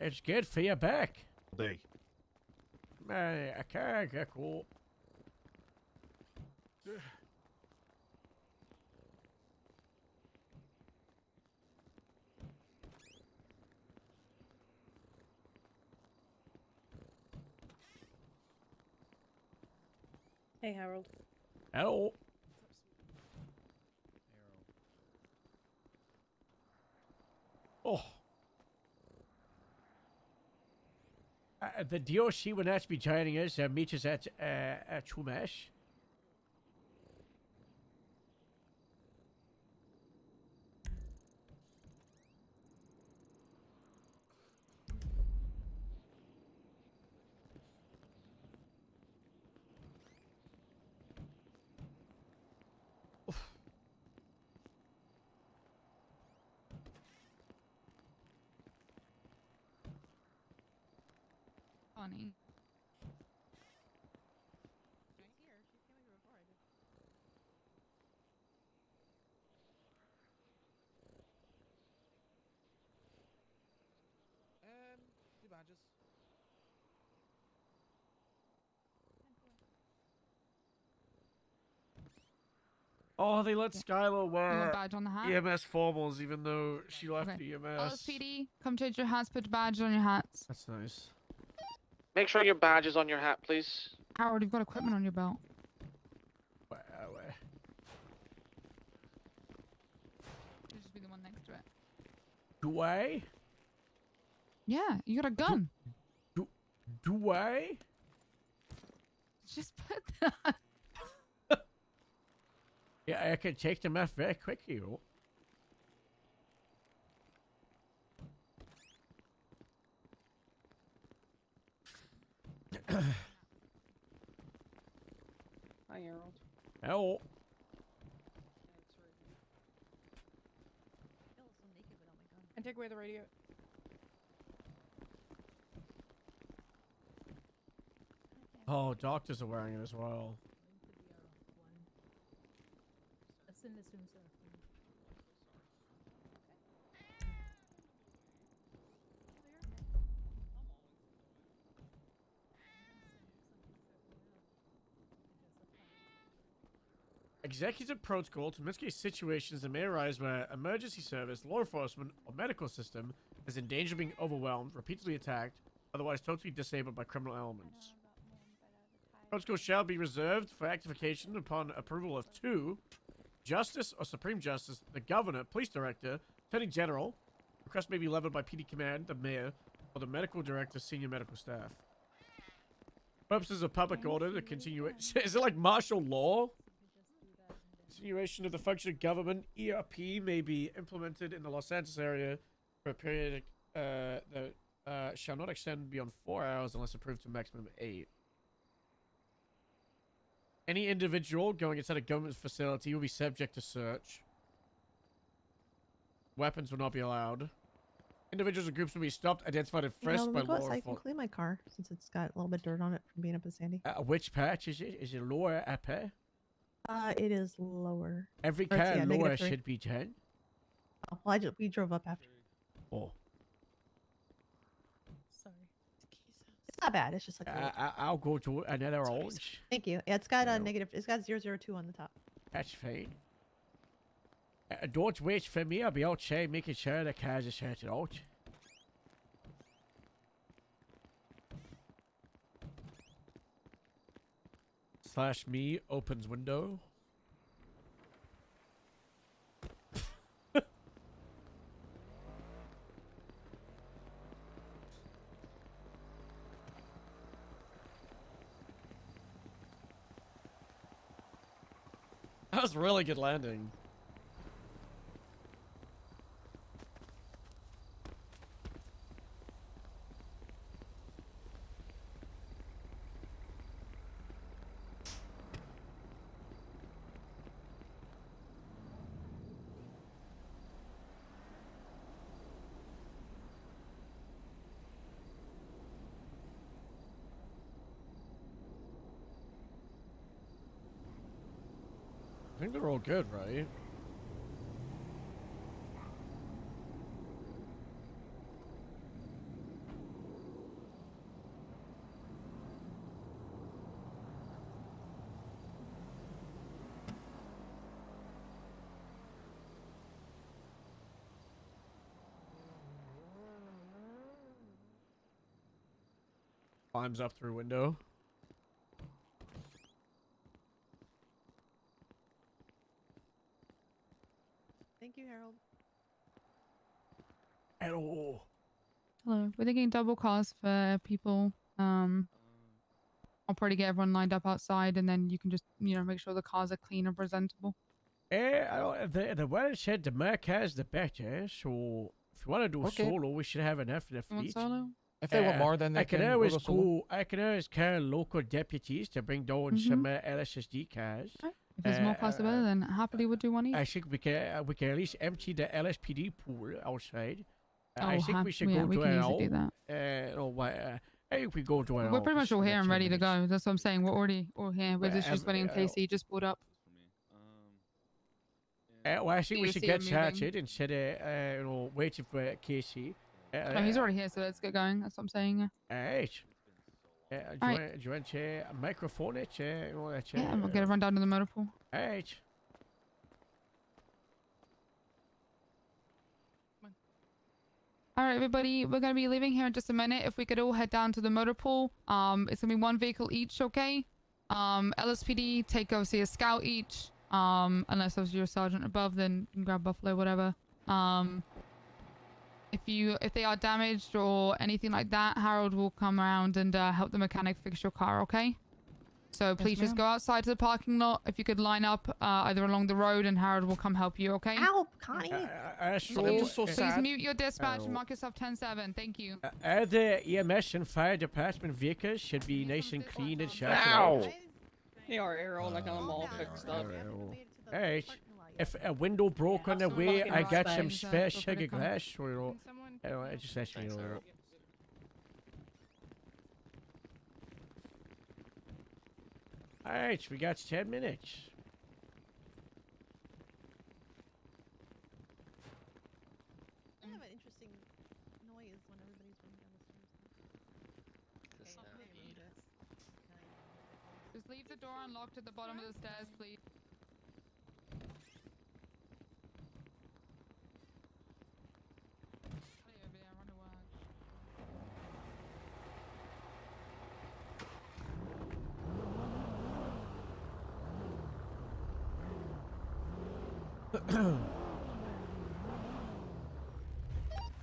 S1: It's good for your back.
S13: Day.
S1: Man, I can't get cool.
S22: Hey, Harold.
S1: Hello. Oh. The DOC will not be joining us. Meet us at Chumash.
S11: Funny.
S15: Two badges.
S1: Oh, they let Skylar
S11: You
S1: wear
S11: want a badge on the hat?
S1: EMS formals even though she left
S11: Okay.
S1: the EMS.
S11: LSPD, come change your hats, put the badge on your hats.
S1: That's nice.
S12: Make sure your badge is on your hat, please.
S11: Howard, you've got equipment on your belt. Should just be the one next to it.
S1: Do I?
S11: Yeah, you got a gun.
S1: Do I?
S11: Just put that.
S1: Yeah, I can take them off very quickly.
S11: take away the radio.
S1: Oh, doctors are wearing it as well. Executive protocol to mitigate situations that may arise where emergency service, law enforcement, or medical system is in danger of being overwhelmed, repeatedly attacked, otherwise totally disabled by criminal elements. Protocol shall be reserved for activation upon approval of 2, Justice or Supreme Justice, the Governor, Police Director, Attorney General. Request may be leveled by PD Command, the Mayor, or the Medical Director, Senior Medical Staff. Purposes of public order to continue. Is it like martial law? Continuation of the function of government, ERP, may be implemented in the Los Santos area for a period that shall not extend beyond 4 hours unless approved to a maximum of 8. Any individual going inside a government facility will be subject to search. Weapons will not be allowed. Individuals and groups will be stopped, identified, and frisked by law
S9: I can
S1: enforcement.
S9: clean my car since it's got a little bit of dirt on it from being up in Sandy.
S1: Which patch is it? Is it lower upper?
S9: It is lower.
S1: Every
S9: Or it's,
S1: car
S9: yeah,
S1: lower
S9: -3.
S1: should be 10.
S9: Oh, well, we drove up after.
S1: Oh.
S9: Sorry. It's not bad. It's just like.
S1: I'll go to another orange.
S9: Thank you. Yeah, it's got a negative. It's got 002 on the top.
S1: That's fine. Don't wait for me. I'll be outside making sure the cars are sorted out. /me opens window. That was a really good landing. I think they're all good, right? Climbs up through window.
S9: Thank you, Harold.
S1: Hello.
S11: Hello. We're thinking double calls for people. I'll probably get everyone lined up outside, and then you can just, make sure the cars are clean and presentable.
S1: The one said the more cars, the better. So if you want to do solo, we should have enough in the
S11: You want
S1: fleet.
S11: solo?
S17: If they want more, then they
S1: I can
S17: can
S1: always
S17: go solo.
S1: I can always call local deputies to bring down some LSSD cars.
S11: If there's more cars available, then happily would do one each.
S1: I think we can at least empty the LSPD pool outside. I
S11: Oh,
S1: think we should
S11: yeah,
S1: go
S11: we
S1: to
S11: can
S1: our
S11: easily do
S1: own.
S11: that.
S1: I think we go to our
S11: We're
S1: own,
S11: pretty much
S1: just
S11: all
S1: for
S11: here and ready to
S1: change.
S11: go. That's what I'm saying. We're already all here. We're just waiting in case he just pulled up.
S1: Well, I think we
S11: You
S1: should
S11: see
S1: get
S11: him moving.
S1: started instead of waiting for Casey.
S11: No, he's already here, so let's get going. That's what I'm saying.
S1: Alright. Do
S11: Alright.
S1: you want a microphone it?
S11: Yeah, we'll get everyone down to the motor pool.
S1: Alright.
S11: All right, everybody, we're going to be leaving here in just a minute. If we could all head down to the motor pool. It's going to be one vehicle each, okay? LSPD, take obviously a scout each. Unless obviously you're a sergeant above, then you can grab Buffalo, whatever. If they are damaged or anything like that, Harold will come around and help the mechanic fix your car, okay? So please just go outside to the parking lot. If you could line up either along the road, and Harold will come help you, okay?
S9: Ow, Connie!
S11: Please mute your dispatch and mark yourself 10-7. Thank you.
S1: The EMS and fire department vehicles should be nice and clean and shut.
S6: Ow! They are arrow like I'm all fixed up.
S1: Alright. If a window broke on the
S8: Awesome
S1: way,
S8: fucking
S1: I got
S8: ride.
S1: some
S11: Feel
S1: spare
S11: free to
S1: sugar
S11: come.
S1: glass. So, you know, I just let you know. Alright, we got 10 minutes.
S9: I have an interesting noise when everybody's running down the stairs.
S11: Just leave the door unlocked at the bottom of the stairs, please.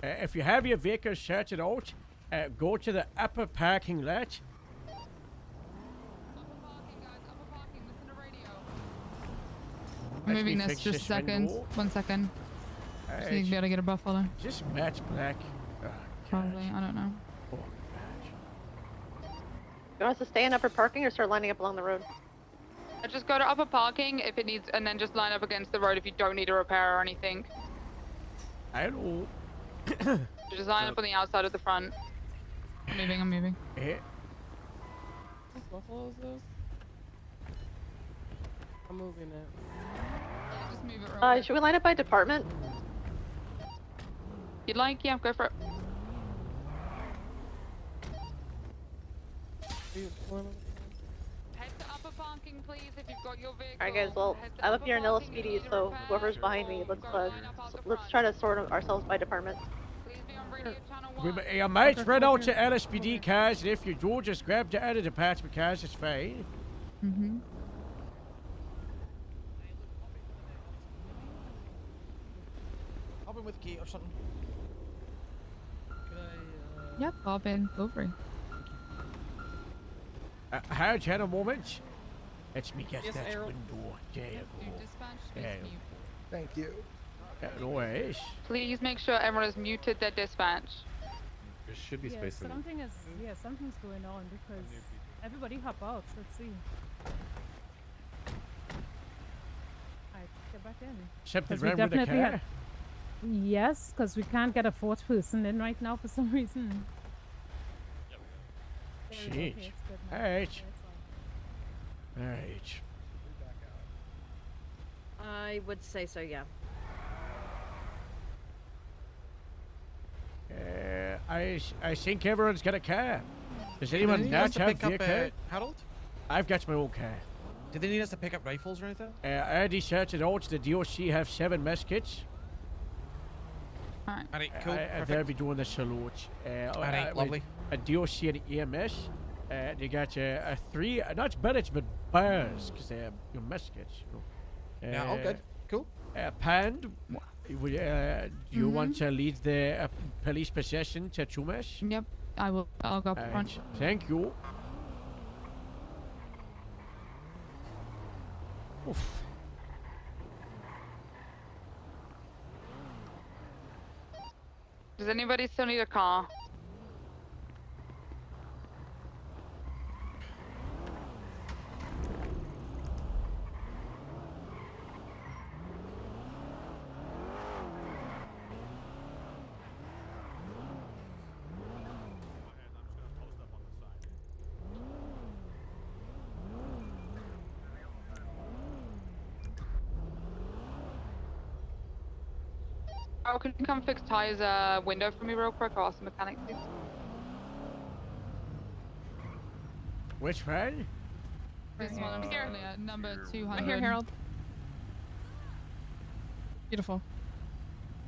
S1: If you have your vehicle searched out, go to the upper parking lot.
S11: I'm
S1: Let
S11: moving
S1: me
S11: this
S1: fix
S11: just a second.
S1: window.
S11: 1 second. So you can be able to get a buff follow.
S1: Just match black.
S11: Probably. I don't know.
S3: You want us to stay in upper parking or start lining up along the road?
S11: Just go to upper parking if it needs, and then just line up against the road if you don't need a repair or anything.
S1: I know.
S11: Just line up on the outside of the front. I'm moving. I'm moving.
S1: Eh.
S12: What buffalo is this? I'm moving it.
S11: Just move it real
S3: Should we line up by department?
S11: You'd like? Yeah, go for it. Head to upper parking, please, if you've got your vehicle.
S3: Alright guys, well, I'm up here in LSPD, so whoever's behind me, let's try to sort ourselves by department.
S1: You might spread out to LSPD cars, and if you do, just grab the other department cars, it's fine.
S11: Mm-hmm.
S15: Hop in with the key or something. Could I,
S11: Yep, hop in. Go free.
S1: Hold on a moment. Let me get
S12: Yes,
S1: that
S12: Errol.
S1: window. There you go. There you
S15: Thank you.
S1: go. No worries.
S11: Please make sure everyone has muted their dispatch.
S16: There should be space in it.
S4: Something's going on because everybody hop out. Let's see. Alright, get back in.
S1: Something
S4: 'Cause we
S1: wrong with the
S4: definitely
S1: car?
S4: had- Yes, because we can't get a fourth person in right now for some reason. There we go. Okay,
S1: Jeez.
S4: it's good now.
S1: Alright.
S4: Okay, it's on.
S1: Alright.
S17: I would say so, yeah.
S1: I think everyone's got a car. Does
S15: Do
S1: anyone
S15: they need
S1: not
S15: us to
S1: have
S15: pick up,
S1: vehicle?
S15: Harold?
S1: I've got my own car.
S15: Do they need us to pick up rifles or anything?
S1: I already searched it out. The DOC have 7 muskets.
S15: Alright, cool.
S1: They'll
S15: Perfect.
S1: be doing the salute.
S15: Alright, lovely.
S1: A DOC and EMS. They got 3, not bullets, but bars, because they have your muskets. You know.
S15: Yeah, all good. Cool.
S1: Pand, do you want to lead the police procession to Chumash?
S11: Yep, I will. I'll go up front.
S1: Thank you. Oof.
S11: Does anybody still need a car? Oh, can you come fix Ty's window for me real quick? I'll ask the mechanic, please.
S1: Which one?
S11: This one, I'm sorry, number 200.
S4: Right here, Harold. Beautiful.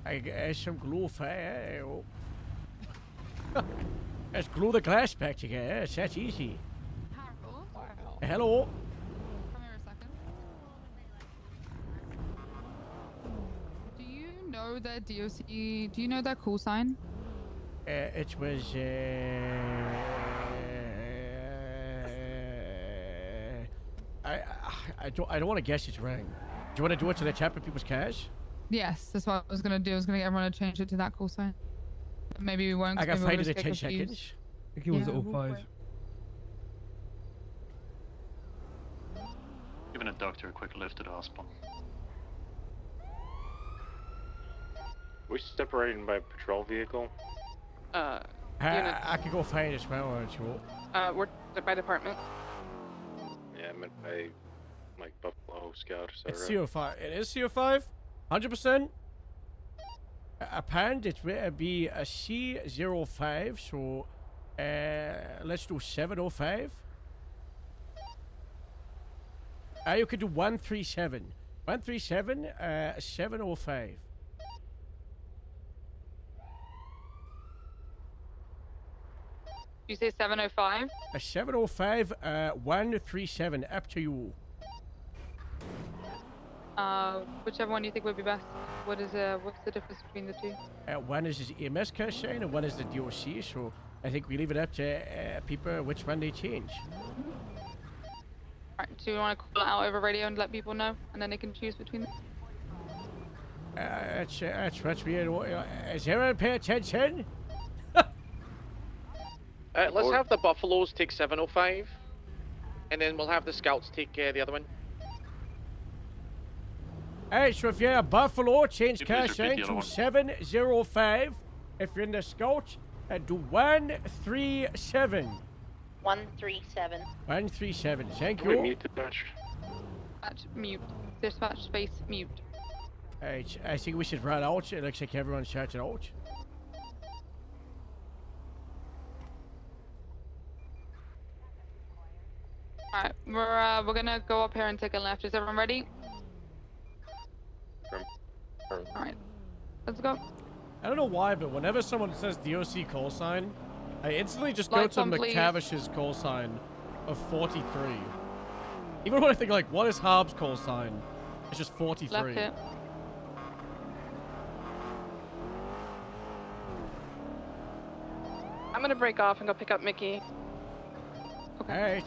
S1: I got some glue fire. Let's glue the glass back together. That's easy.
S11: Harold?
S1: Wow. Hello.
S11: Come here a second. Do you know their DOC? Do you know their call sign?
S1: It was I don't want to guess it's wrong. Do you want to do it to the tap of people's cars?
S11: Yes, that's what I was gonna do. I was gonna get everyone to change it to that call sign. But maybe we won't.
S1: I got
S11: 'cause maybe
S1: 5
S11: we'll
S1: to
S11: just
S1: 10
S11: get confused.
S1: seconds.
S18: I think it was
S11: Yeah,
S18: 05.
S10: Giving a doctor a quick lift to the hospital.
S2: We separating by patrol vehicle.
S6: Units.
S1: I could go find as well, if you want.
S6: We're by department.
S2: Yeah, I meant by like Buffalo Scout,
S1: It's
S2: etc.
S1: CO5. It is CO5? 100%? A pound, it will be a C05, so let's do 705. You could do 137. 137, 705.
S11: You say 705?
S1: A 705, 137, up to you.
S11: Whichever one you think would be best. What's the difference between the two?
S1: One is his EMS cash sign and one is the DOC, so I think we leave it up to people which one they change.
S11: Alright, do you want to call it out over radio and let people know, and then they can choose between them?
S1: That's what's weird. Is everyone pay attention?
S18: Let's have the Buffaloes take 705, and then we'll have the Scouts take the other one.
S1: Alright, so if you're a Buffalo, change
S18: Please
S1: cash
S18: repeat
S1: sign
S18: the other
S1: to
S18: one.
S1: 705. If you're in the Scout, do 137.
S8: 137.
S1: 137, thank
S2: Can we
S1: you.
S2: mute dispatch?
S11: Dispatch, mute. Dispatch space, mute.
S1: Alright, I think we should run out. It looks like everyone's shouting out.
S11: Alright, we're gonna go up here and take a left. Is everyone ready? Alright, let's go.
S1: I don't know why, but whenever someone says DOC call sign, I instantly just go
S11: Lights
S1: to
S11: on, please.
S1: McTavish's call sign of 43. Even when I think like, what is Harb's call sign? It's just 43.
S11: Left hit.
S6: I'm gonna break off and go pick up Mickey.
S1: Alright.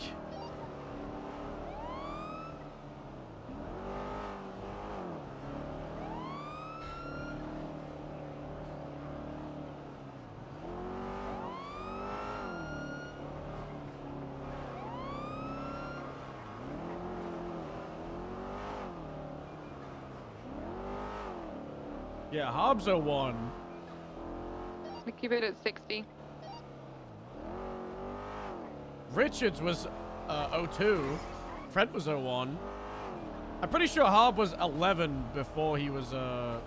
S1: Yeah, Hobbs 01.
S11: We keep it at 60.
S1: Richards was 02. Trent was 01. I'm pretty sure Hobb was 11 before he was the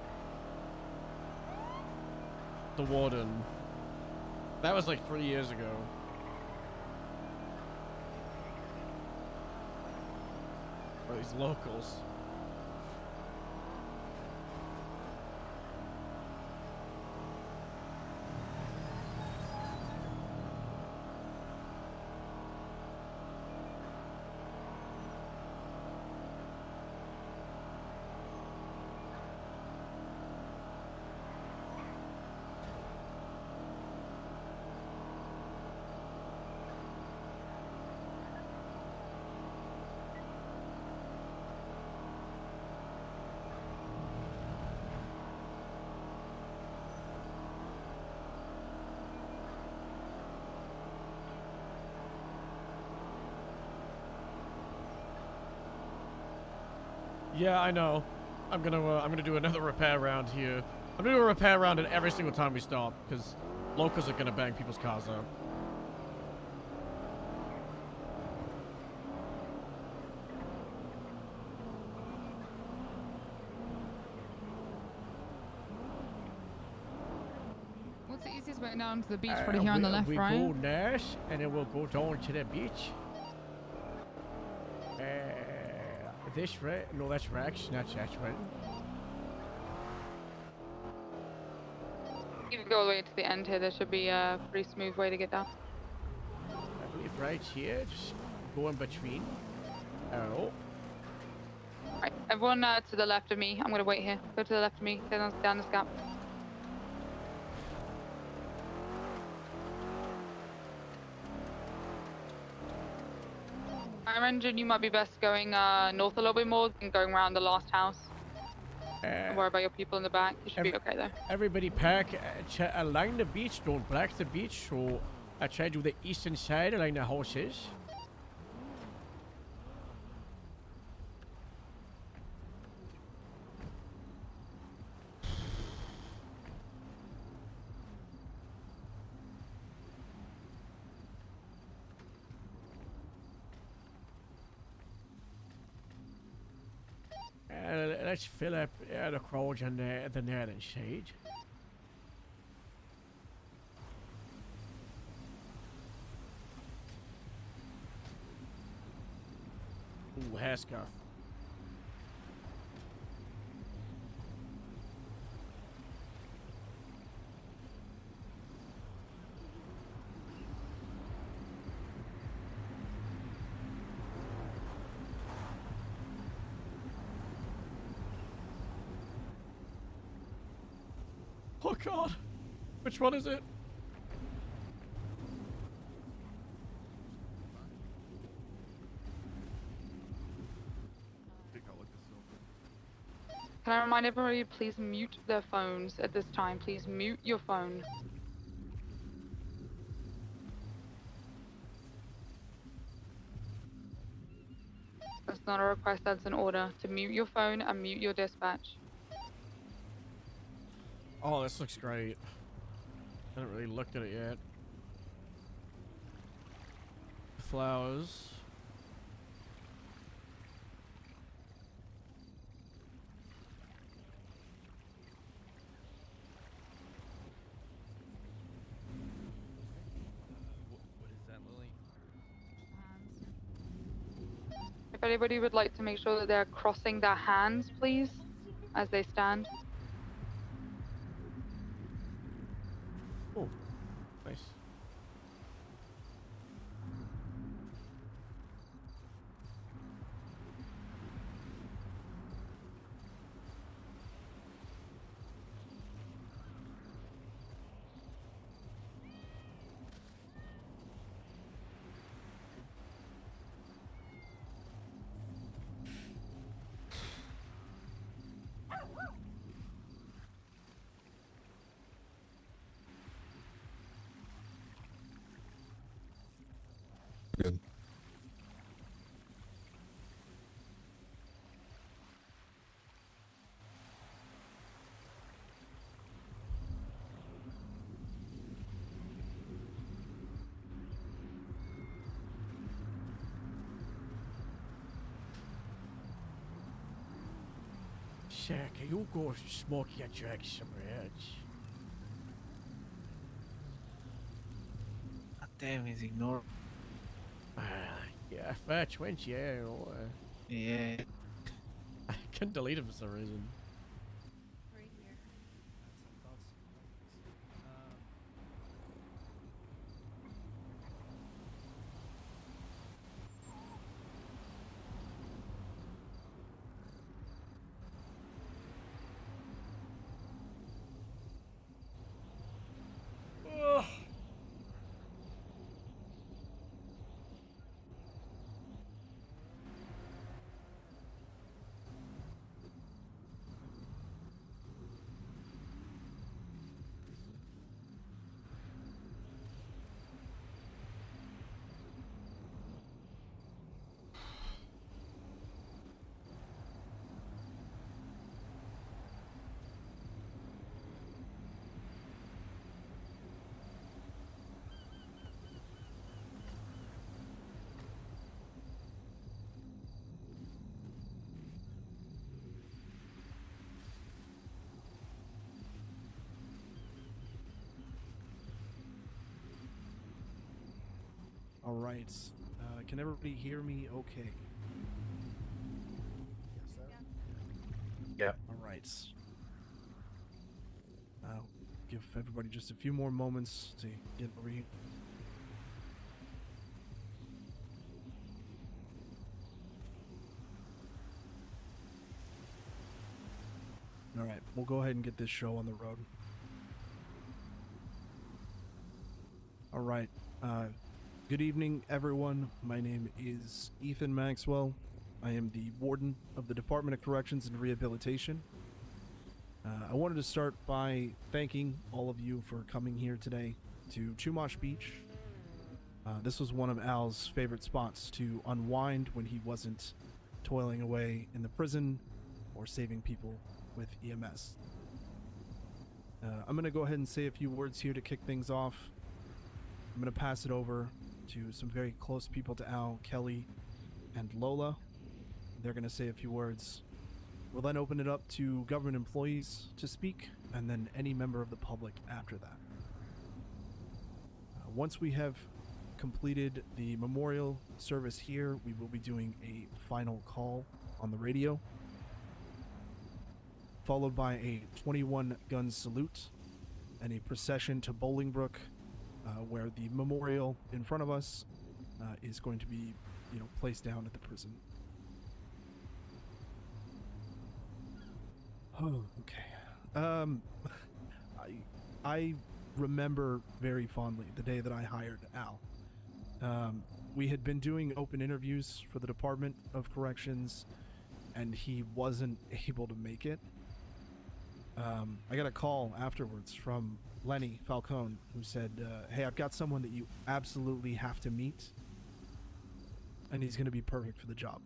S1: warden. That was like 3 years ago. Or these locals. Yeah, I know. I'm gonna do another repair round here. I'm gonna do a repair round at every single time we stop, because locals are gonna bang people's cars up.
S11: What's the easiest way down to the beach? Probably here on the left,
S1: we
S11: right?
S1: go Nash, and then we'll go down to the beach. This right? No, that's Rex. That's right.
S11: You can go all the way to the end here. There should be a pretty smooth way to get down.
S1: I believe right here. Just go in between. Oh.
S11: Right, everyone to the left of me. I'm gonna wait here. Go to the left of me. Go down this gap. Fire engine, you might be best going north a little bit more than going around the last house. Don't worry about your people in the back. You should be okay there.
S1: Everybody pack along the beach. Don't block the beach. So I try to do the eastern side along the houses. let's fill up the crowd and the northern side. Ooh, hair scarf. Oh god! Which one is it?
S11: Can I remind everybody, please mute their phones at this time. Please mute your phone. That's not a request, that's an order. To mute your phone and mute your dispatch.
S1: Oh, this looks great. I haven't really looked at it yet. Flowers.
S15: What is that, Lily?
S11: If anybody would like to make sure that they're crossing their hands, please, as they stand.
S1: Oh, nice.
S7: Good.
S1: Sir, can you go smoke your drugs somewhere else?
S15: God damn, he's ignoring.
S1: Yeah, fair twinge, yeah.
S15: Yeah.
S1: I couldn't delete it for some reason.
S9: Right here.
S1: Ugh.
S23: All right. Can everybody hear me okay?
S24: Yes, sir.
S15: Yeah.
S23: All right. I'll give everybody just a few more moments to get over here. All right, we'll go ahead and get this show on the road. All right. Good evening, everyone. My name is Ethan Maxwell. I am the warden of the Department of Corrections and Rehabilitation. I wanted to start by thanking all of you for coming here today to Chumash Beach. This was one of Al's favorite spots to unwind when he wasn't toiling away in the prison or saving people with EMS. I'm going to go ahead and say a few words here to kick things off. I'm going to pass it over to some very close people to Al, Kelly, and Lola. They're going to say a few words. We'll then open it up to government employees to speak, and then any member of the public after that. Once we have completed the memorial service here, we will be doing a final call on the radio, followed by a 21-gun salute and a procession to Bolingbrook, where the memorial in front of us is going to be, placed down at the prison. Oh, okay. I remember very fondly the day that I hired Al. We had been doing open interviews for the Department of Corrections, and he wasn't able to make it. I got a call afterwards from Lenny Falcone, who said, hey, I've got someone that you absolutely have to meet, and he's going to be perfect for the job.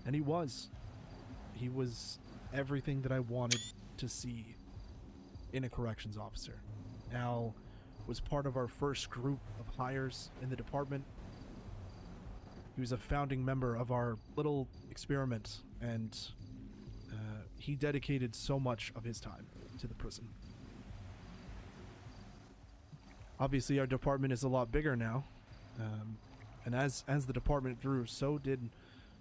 S23: And he was. He was everything that I wanted to see in a corrections officer. Al was part of our first group of hires in the department. He was a founding member of our little experiment, and he dedicated so much of his time to the prison. Obviously, our department is a lot bigger now, and as the department grew, so did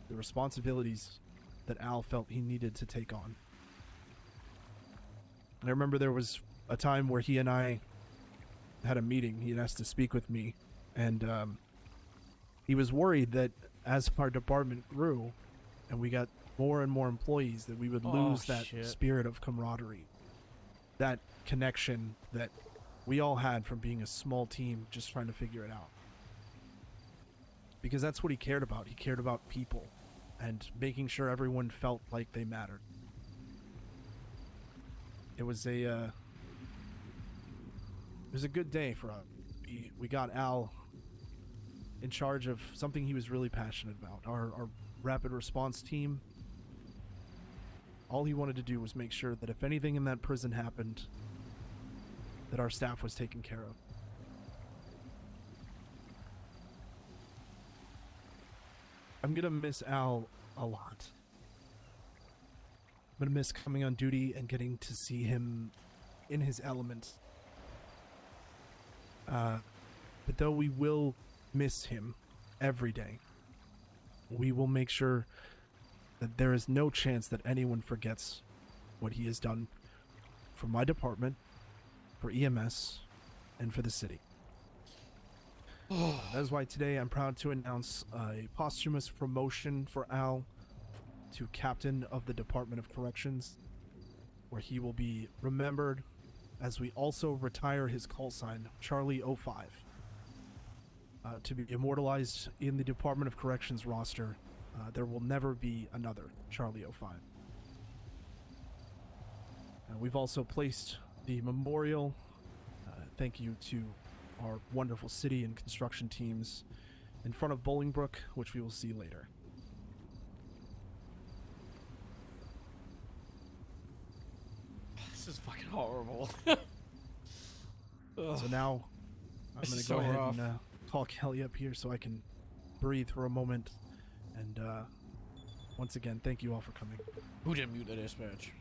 S23: the responsibilities that Al felt he needed to take on. And I remember there was a time where he and I had a meeting. He had asked to speak with me, and he was worried that as our department grew and we got more and more employees, that we would lose that spirit of camaraderie, that connection that we all had from being a small team just trying to figure it out. Because that's what he cared about. He cared about people and making sure everyone felt like they mattered. It was a good day for us. We got Al in charge of something he was really passionate about, our rapid response team. All he wanted to do was make sure that if anything in that prison happened, that our staff was taken care of. I'm gonna miss Al a lot. I'm gonna miss coming on duty and getting to see him in his element. But though we will miss him every day, we will make sure that there is no chance that anyone forgets what he has done for my department, for EMS, and for the city. That is why today I'm proud to announce a posthumous promotion for Al to Captain of the Department of Corrections, where he will be remembered as we also retire his call sign, Charlie 05, to be immortalized in the Department of Corrections roster. There will never be another Charlie 05. We've also placed the memorial. Thank you to our wonderful city and construction teams in front of Bolingbrook, which we will see later.
S1: This is fucking horrible.
S23: So now I'm
S1: This
S23: going
S1: is
S23: to go
S1: so
S23: ahead
S1: rough.
S23: and call Kelly up here so I can breathe for a moment. And once again, thank you all for coming.
S1: Who didn't mute the dispatch?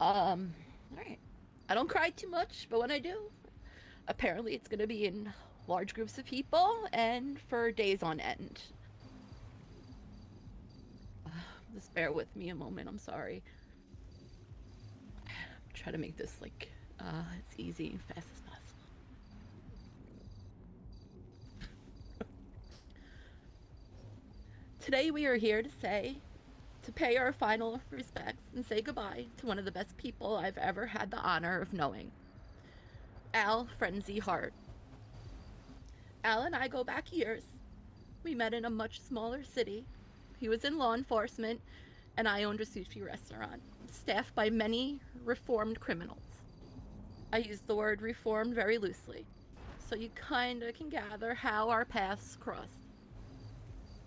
S7: Alright. I don't cry too much, but when I do, apparently it's gonna be in large groups of people and for days on end. Just bear with me a moment, I'm sorry. Try to make this as easy and fast as possible. Today we are here to pay our final respects and say goodbye to one of the best people I've ever had the honor of knowing. Al Frenzy Hart. Al and I go back years. We met in a much smaller city. He was in law enforcement, and I owned a sushi restaurant, staffed by many reformed criminals. I use the word reformed very loosely, so you kinda can gather how our paths crossed.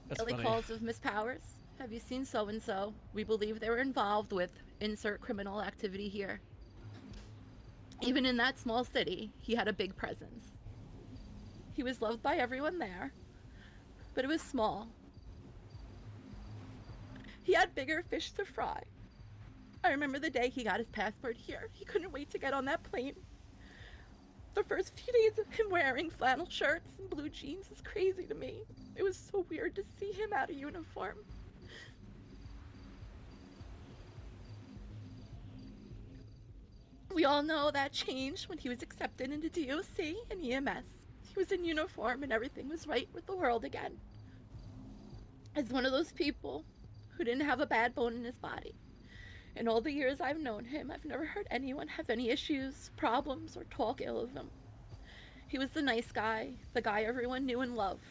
S1: That's
S7: Daily
S1: funny.
S7: calls of Miss Powers. Have you seen so-and-so? We believe they were involved with insert criminal activity here. Even in that small city, he had a big presence. He was loved by everyone there, but it was small. He had bigger fish to fry. I remember the day he got his passport here. He couldn't wait to get on that plane. The first few days of him wearing flannel shirts and blue jeans is crazy to me. It was so weird to see him out of uniform. We all know that changed when he was accepted into DOC and EMS. He was in uniform and everything was right with the world again. As one of those people who didn't have a bad bone in his body. In all the years I've known him, I've never heard anyone have any issues, problems, or talk ill of him. He was the nice guy, the guy everyone knew and loved.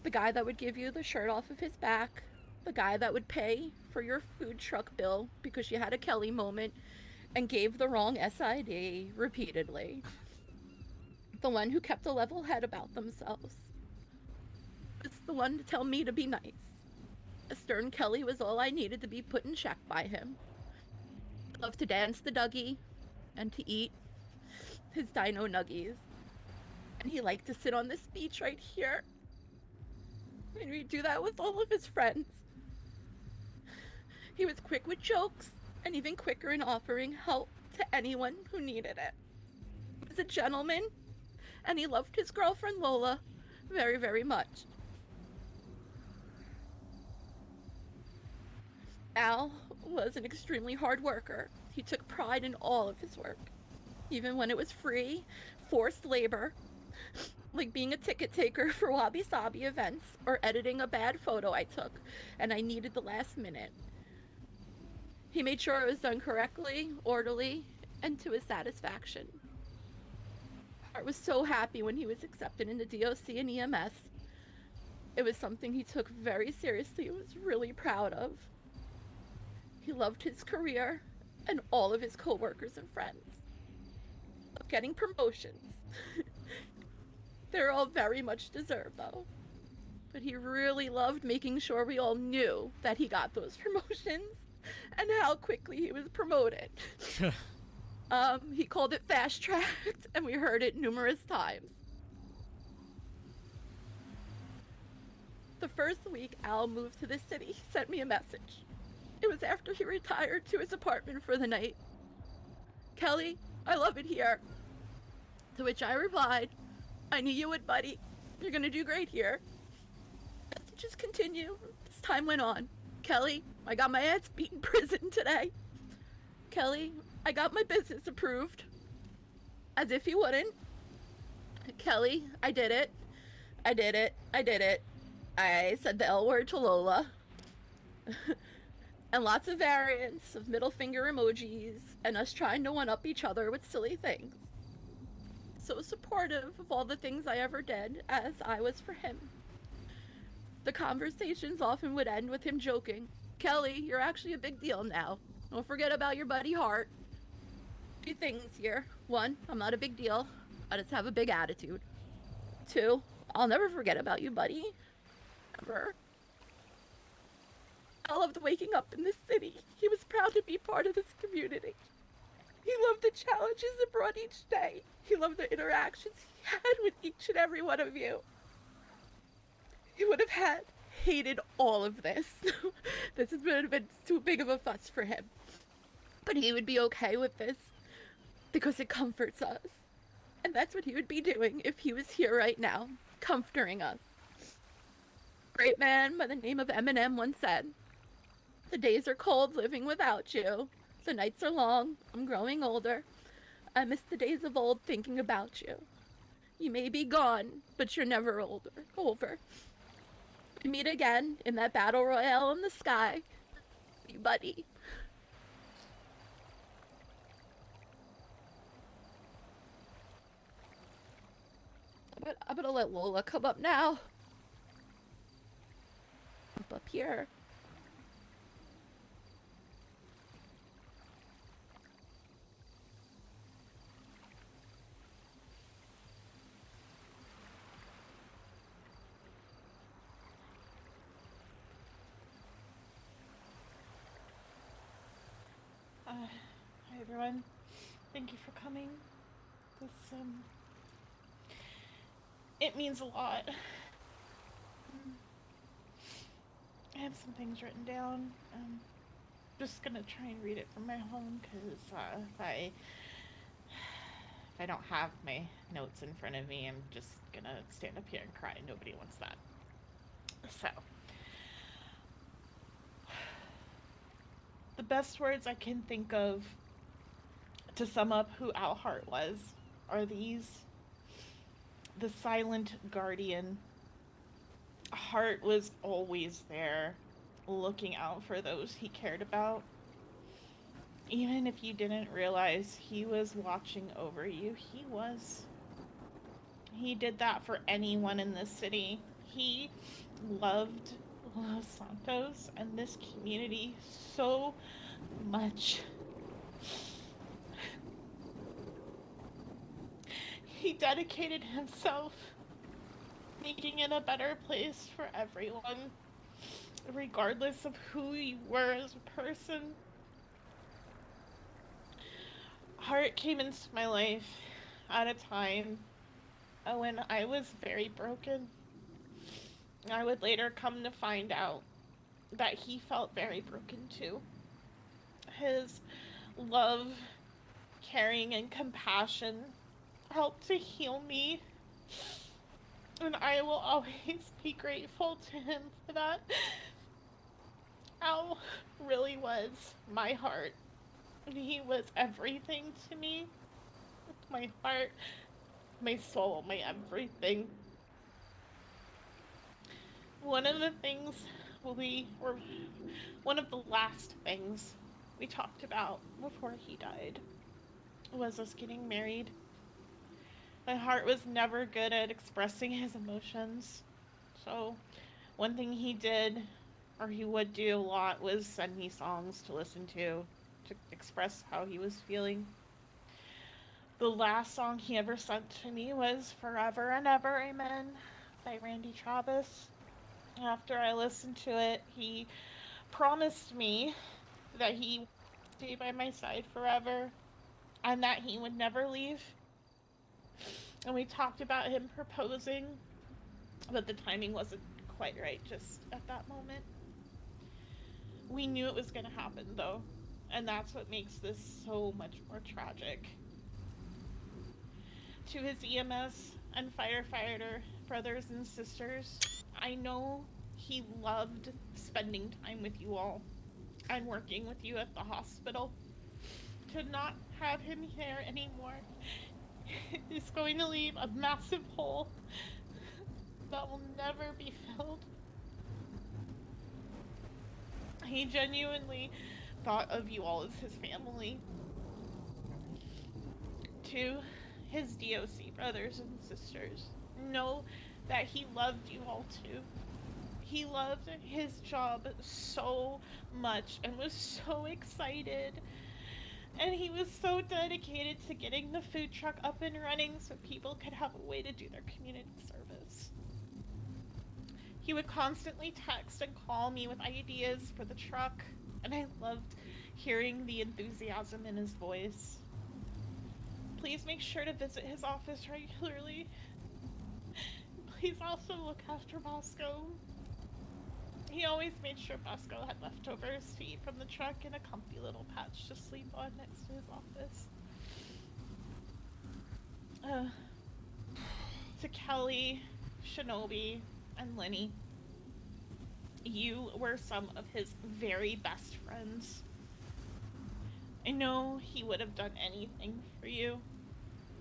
S7: The guy that would give you the shirt off of his back, the guy that would pay for your food truck bill because you had a Kelly moment and gave the wrong SID repeatedly. The one who kept a level head about themselves. It's the one to tell me to be nice. A stern Kelly was all I needed to be put in check by him. He loved to dance the Dougie and to eat his dino nuggies. And he liked to sit on this beach right here. And we'd do that with all of his friends. He was quick with jokes and even quicker in offering help to anyone who needed it. He was a gentleman and he loved his girlfriend Lola very, very much. Al was an extremely hard worker. He took pride in all of his work, even when it was free, forced labor, like being a ticket taker for Wabi Sabi events or editing a bad photo I took and I needed the last minute. He made sure it was done correctly, orderly, and to his satisfaction. I was so happy when he was accepted into DOC and EMS. It was something he took very seriously and was really proud of. He loved his career and all of his co-workers and friends. Of getting promotions. They're all very much deserved though. But he really loved making sure we all knew that he got those promotions and how quickly he was promoted. He called it fast-tracked and we heard it numerous times. The first week Al moved to the city, he sent me a message. It was after he retired to his apartment for the night. Kelly, I love it here. To which I replied, I knew you would, buddy. You're gonna do great here. Just continue as time went on. Kelly, I got my ass beat in prison today. Kelly, I got my business approved. As if he wouldn't. Kelly, I did it. I did it. I did it. I said the L word to Lola. And lots of variants of middle finger emojis and us trying to one-up each other with silly things. So supportive of all the things I ever did, as I was for him. The conversations often would end with him joking, Kelly, you're actually a big deal now. Don't forget about your buddy Hart. 2 things here. 1, I'm not a big deal. I just have a big attitude. 2, I'll never forget about you, buddy. Ever. I loved waking up in this city. He was proud to be part of this community. He loved the challenges it brought each day. He loved the interactions he had with each and every one of you. He would have hated all of this. This has been too big of a fuss for him. But he would be okay with this because it comforts us. And that's what he would be doing if he was here right now, comforting us. A great man by the name of Eminem once said, the days are cold living without you. The nights are long. I'm growing older. I miss the days of old thinking about you. You may be gone, but you're never over. We meet again in that battle royale in the sky. You buddy. But I'm gonna let Lola come up now. Up here.
S5: Hi everyone. Thank you for coming. This, it means a lot. I have some things written down. Just gonna try and read it from my home, because if I don't have my notes in front of me, I'm just gonna stand up here and cry. Nobody wants that. So, the best words I can think of to sum up who Al Hart was are these: the silent guardian. Hart was always there, looking out for those he cared about. Even if you didn't realize he was watching over you, he was. He did that for anyone in this city. He loved Los Santos and this community so much. He dedicated himself making it a better place for everyone, regardless of who you were as a person. Hart came into my life at a time when I was very broken. I would later come to find out that he felt very broken too. His love, caring, and compassion helped to heal me, and I will always be grateful to him for that. Al really was my heart. He was everything to me. My heart, my soul, my everything. One of the last things we talked about before he died was us getting married. My heart was never good at expressing his emotions, so one thing he did, or he would do a lot, was send me songs to listen to express how he was feeling. The last song he ever sent to me was Forever and Ever Amen by Randy Travis. After I listened to it, he promised me that he would stay by my side forever and that he would never leave. And we talked about him proposing, but the timing wasn't quite right just at that moment. We knew it was going to happen though, and that's what makes this so much more tragic. To his EMS and firefighter brothers and sisters, I know he loved spending time with you all and working with you at the hospital. To not have him here anymore is going to leave a massive hole that will never be filled. He genuinely thought of you all as his family. To his DOC brothers and sisters, know that he loved you all too. He loved his job so much and was so excited. And he was so dedicated to getting the food truck up and running so people could have a way to do their community service. He would constantly text and call me with ideas for the truck, and I loved hearing the enthusiasm in his voice. Please make sure to visit his office regularly. Please also look after Bosco. He always made sure Bosco had leftovers to eat from the truck and a comfy little patch to sleep on next to his office. To Kelly, Shinobi, and Lenny, you were some of his very best friends. I know he would have done anything for you,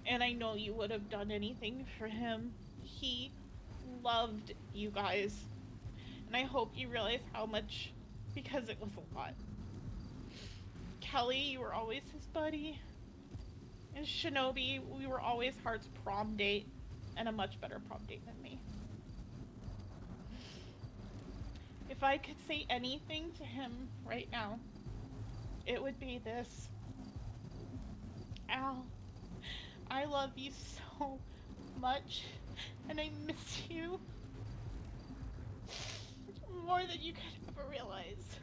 S5: and I know you would have done anything for him. He loved you guys, and I hope you realize how much, because it was a lot. Kelly, you were always his buddy, and Shinobi, we were always Hart's prom date. and a much better prom date than me. If I could say anything to him right now, it would be this. Al, I love you so much, and I miss you more than you could ever realize.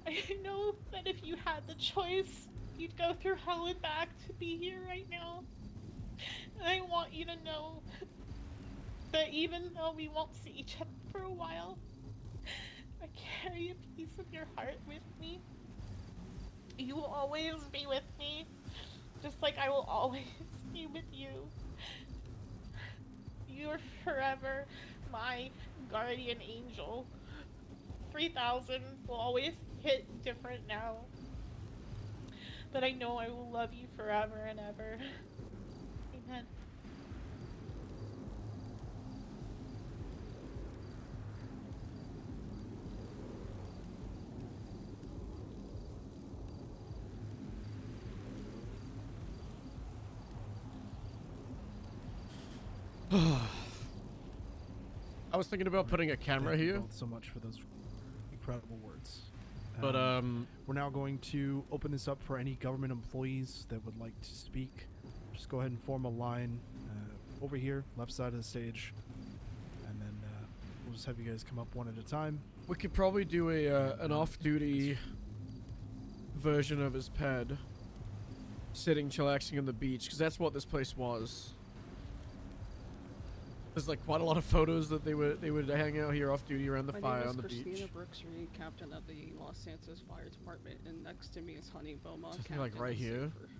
S5: I know that if you had the choice, you'd go through hell and back to be here right now. And I want you to know that even though we won't see each other for a while, I carry a piece of your heart with me. You will always be with me, just like I will always be with you. You're forever my guardian angel. 3000 will always hit different now. But I know I will love you forever and ever. Amen.
S1: I was thinking about putting a camera
S23: Thank you
S1: here.
S23: both so much for those incredible words.
S1: But,
S23: we're now going to open this up for any government employees that would like to speak. Just go ahead and form a line over here, left side of the stage, and then we'll just have you guys come up one at a time.
S1: We could probably do an off-duty version of his ped, sitting, chillaxing on the beach, because that's what this place was. There's like quite a lot of photos that they would hang out here off-duty around the fire on the beach.
S14: My name is Christina Brooks Reed, captain of the Los Santos Fire Department, and next to me is Honey Beaumont,
S1: Something
S14: captain
S1: like right
S14: of
S1: here.
S14: Safer.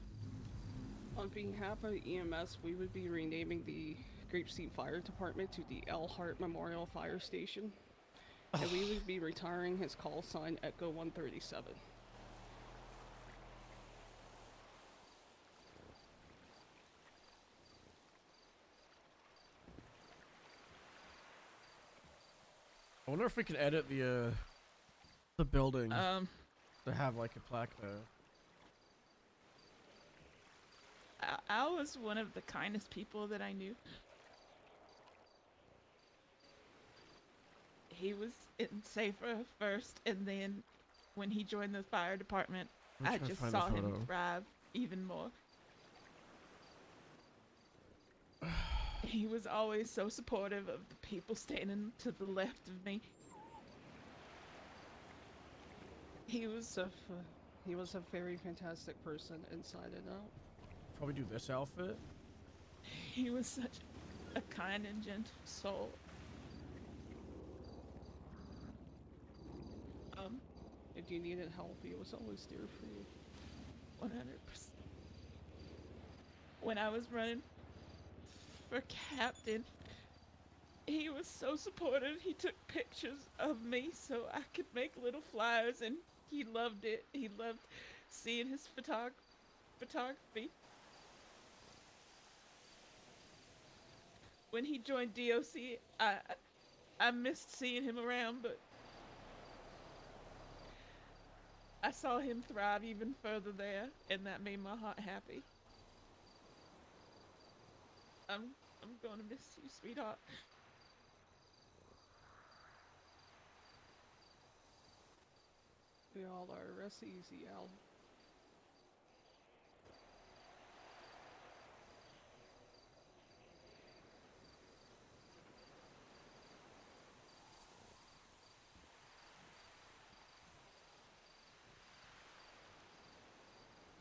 S14: On behalf of EMS, we would be renaming the Grapeseed Fire Department to the L. Hart Memorial Fire Station, and we would be retiring his call sign Echo 137.
S1: I wonder if we could edit the building to have like a plaque there.
S19: Al was one of the kindest people that I knew. He was in Safer first, and then when he joined the fire department,
S1: I'm
S19: I
S1: trying to
S19: just
S1: find the
S19: saw him
S1: photo.
S19: thrive even more. He was always so supportive of the people standing to the left of me. He was
S14: a very fantastic person inside and out.
S1: Probably do this outfit.
S19: He was such a kind and gentle soul.
S14: If you needed help, he was always there for you.
S19: 100%. When I was running for captain, he was so supportive. He took pictures of me so I could make little flyers, and he loved it. He loved seeing his photography. When he joined DOC, I missed seeing him around, but I saw him thrive even further there, and that made my heart happy. I'm gonna miss you, sweetheart.
S14: We all are. Rest easy, Al.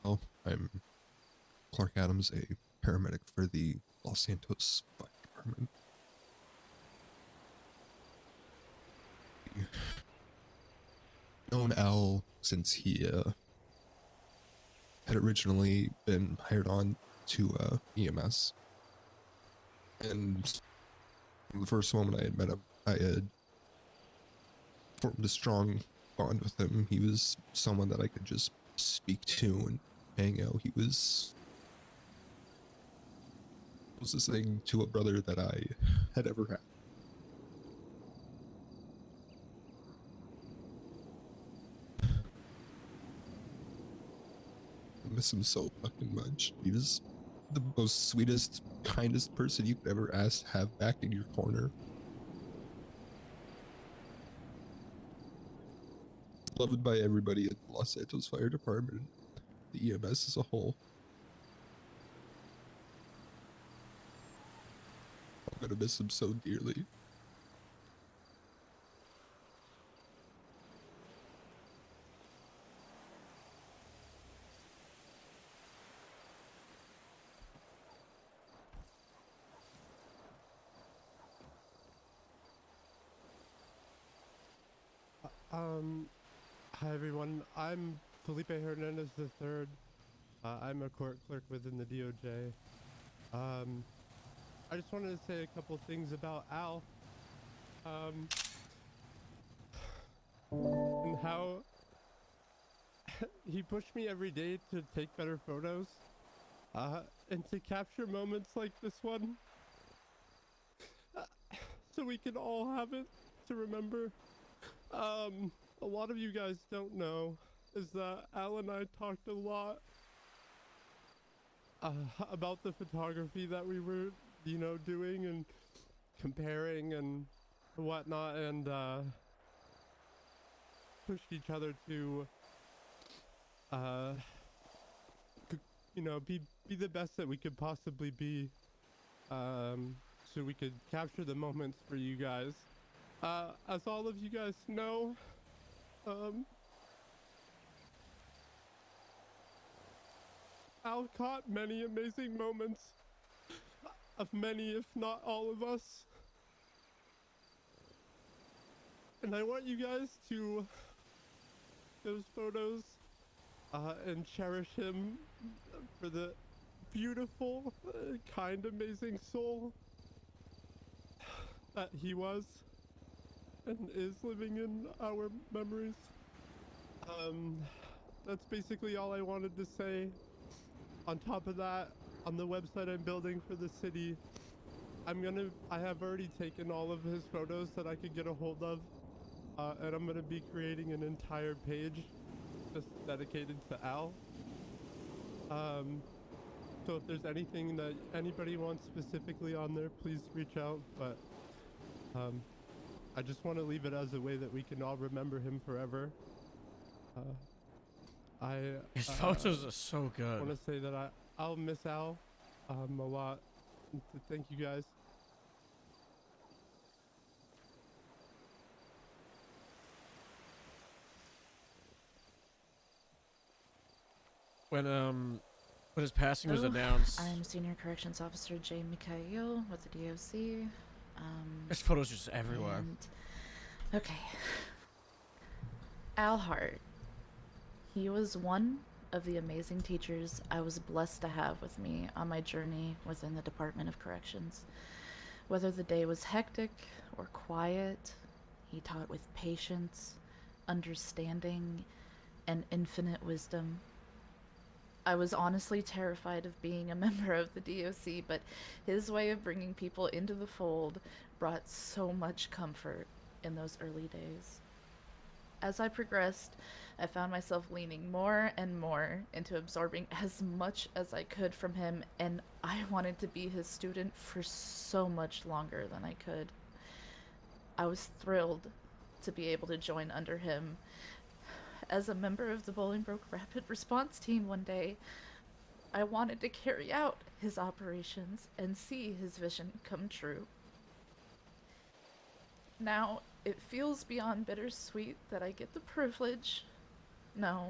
S20: Oh, I'm Clark Adams, a paramedic for the Los Santos Fire Department. Known Al since he had originally been hired on to EMS, and from the first moment I had met him, I had formed a strong bond with him. He was someone that I could just speak to and hang out. He was closest thing to a brother that I had ever had. I miss him so fucking much. He was the most sweetest, kindest person you could ever ask to have back in your corner. Loved by everybody in the Los Santos Fire Department, the EMS as a whole. I'm gonna miss him so dearly.
S3: Hi everyone. I'm Felipe Hernandez III. I'm a court clerk within the DOJ. I just wanted to say a couple things about Al. And how he pushed me every day to take better photos. And to capture moments like this one. So we can all have it to remember. A lot of you guys don't know is that Al and I talked a lot about the photography that we were, you know, doing and comparing and whatnot, and pushed each other to, you know, be the best that we could possibly be, so we could capture the moments for you guys. As all of you guys know, Al caught many amazing moments of many, if not all of us. And I want you guys to those photos and cherish him for the beautiful, kind, amazing soul that he was and is living in our memories. That's basically all I wanted to say. On top of that, on the website I'm building for the city, I have already taken all of his photos that I could get a hold of, and I'm gonna be creating an entire page just dedicated to Al. So if there's anything that anybody wants specifically on there, please reach out, but I just want to leave it as a way that we can all remember him forever.
S1: His photos are so good.
S3: I want to say that I'll miss Al a lot. Thank you guys.
S1: When his passing was announced,
S13: I'm Senior Corrections Officer Jay Mikhail with the DOC.
S1: his photos just everywhere.
S13: Okay. Al Hart. He was one of the amazing teachers I was blessed to have with me on my journey within the Department of Corrections. Whether the day was hectic or quiet, he taught with patience, understanding, and infinite wisdom. I was honestly terrified of being a member of the DOC, but his way of bringing people into the fold brought so much comfort in those early days. As I progressed, I found myself leaning more and more into absorbing as much as I could from him, and I wanted to be his student for so much longer than I could. I was thrilled to be able to join under him as a member of the Bolingbroke Rapid Response Team one day. I wanted to carry out his operations and see his vision come true. Now, it feels beyond bittersweet that I get the privilege, no,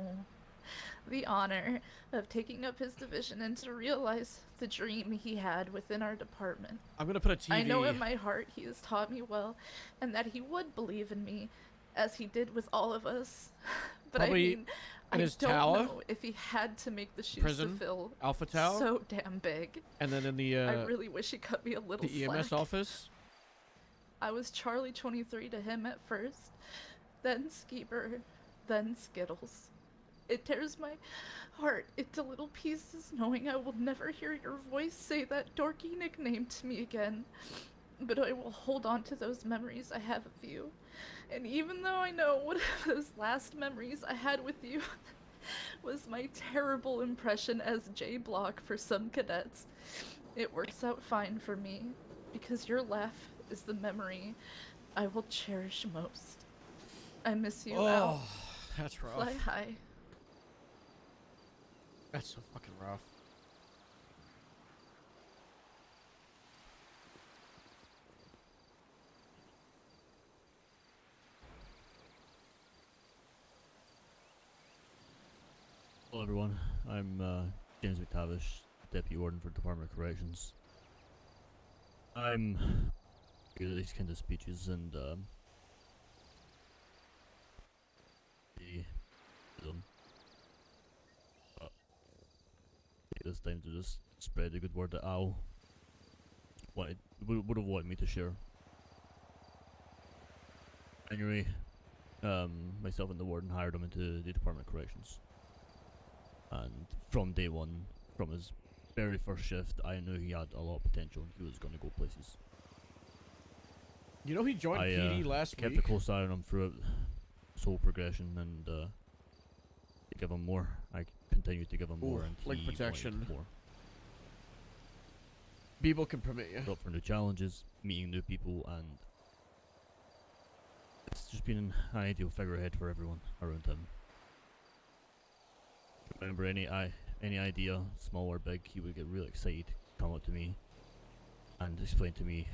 S13: the honor of taking up his division and to realize the dream he had within our department.
S1: I'm gonna put a TV.
S13: I know in my heart he has taught me well, and that he would believe in me, as he did with all of us. But
S1: Probably
S13: I mean,
S1: in
S13: I
S1: his
S13: don't
S1: tower?
S13: know if he had to make the shoes
S1: Prison?
S13: to fill
S1: Alpha Tower?
S13: so damn big.
S1: And then in the
S13: I really wish he cut me a little
S1: the EMS
S13: slack.
S1: office.
S13: I was Charlie 23 to him at first, then Skeeper, then Skittles. It tears my heart into little pieces knowing I will never hear your voice say that dorky nickname to me again. But I will hold on to those memories I have of you. And even though I know what those last memories I had with you was my terrible impression as J Block for some cadets. It works out fine for me, because your laugh is the memory I will cherish most. I miss you, Al.
S1: Oh, that's rough.
S13: Fly high.
S1: That's so fucking rough.
S12: Hello everyone, I'm James McTavish, Deputy Warden for Department of Corrections. I'm good at these kind of speeches and take this time to just spread the good word that Al would have wanted me to share. Anyway, myself and the Warden hired him into the Department of Corrections. And from day one, from his very first shift, I knew he had a lot of potential and he was going to go places.
S1: You know he joined PD last
S12: kept
S1: week?
S12: a close eye on him throughout his whole progression and to give him more. I continued to give him more and
S1: link
S12: he
S1: protection.
S12: wanted more.
S1: People can permit you.
S12: Up for new challenges, meeting new people, and it's just been an ideal figurehead for everyone around him. Remember any idea, small or big, he would get really excited, come up to me, and explain to me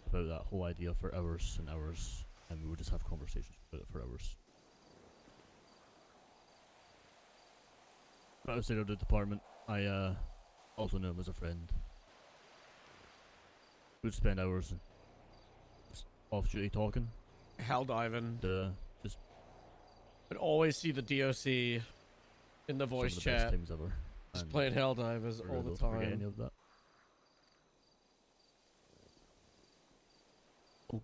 S12: about that whole idea for hours and hours, and we would just have conversations about it for hours. But outside of the department, I also knew him as a friend. We'd spend hours just off duty talking.
S1: Hell diving.
S12: Just
S1: I'd always see the DOC in the voice
S12: some of the
S1: chat.
S12: best times ever.
S1: Just
S12: and
S1: playing Helldivers
S12: I
S1: all
S12: really
S1: the
S12: don't forget any
S1: time.
S12: of that. Oh.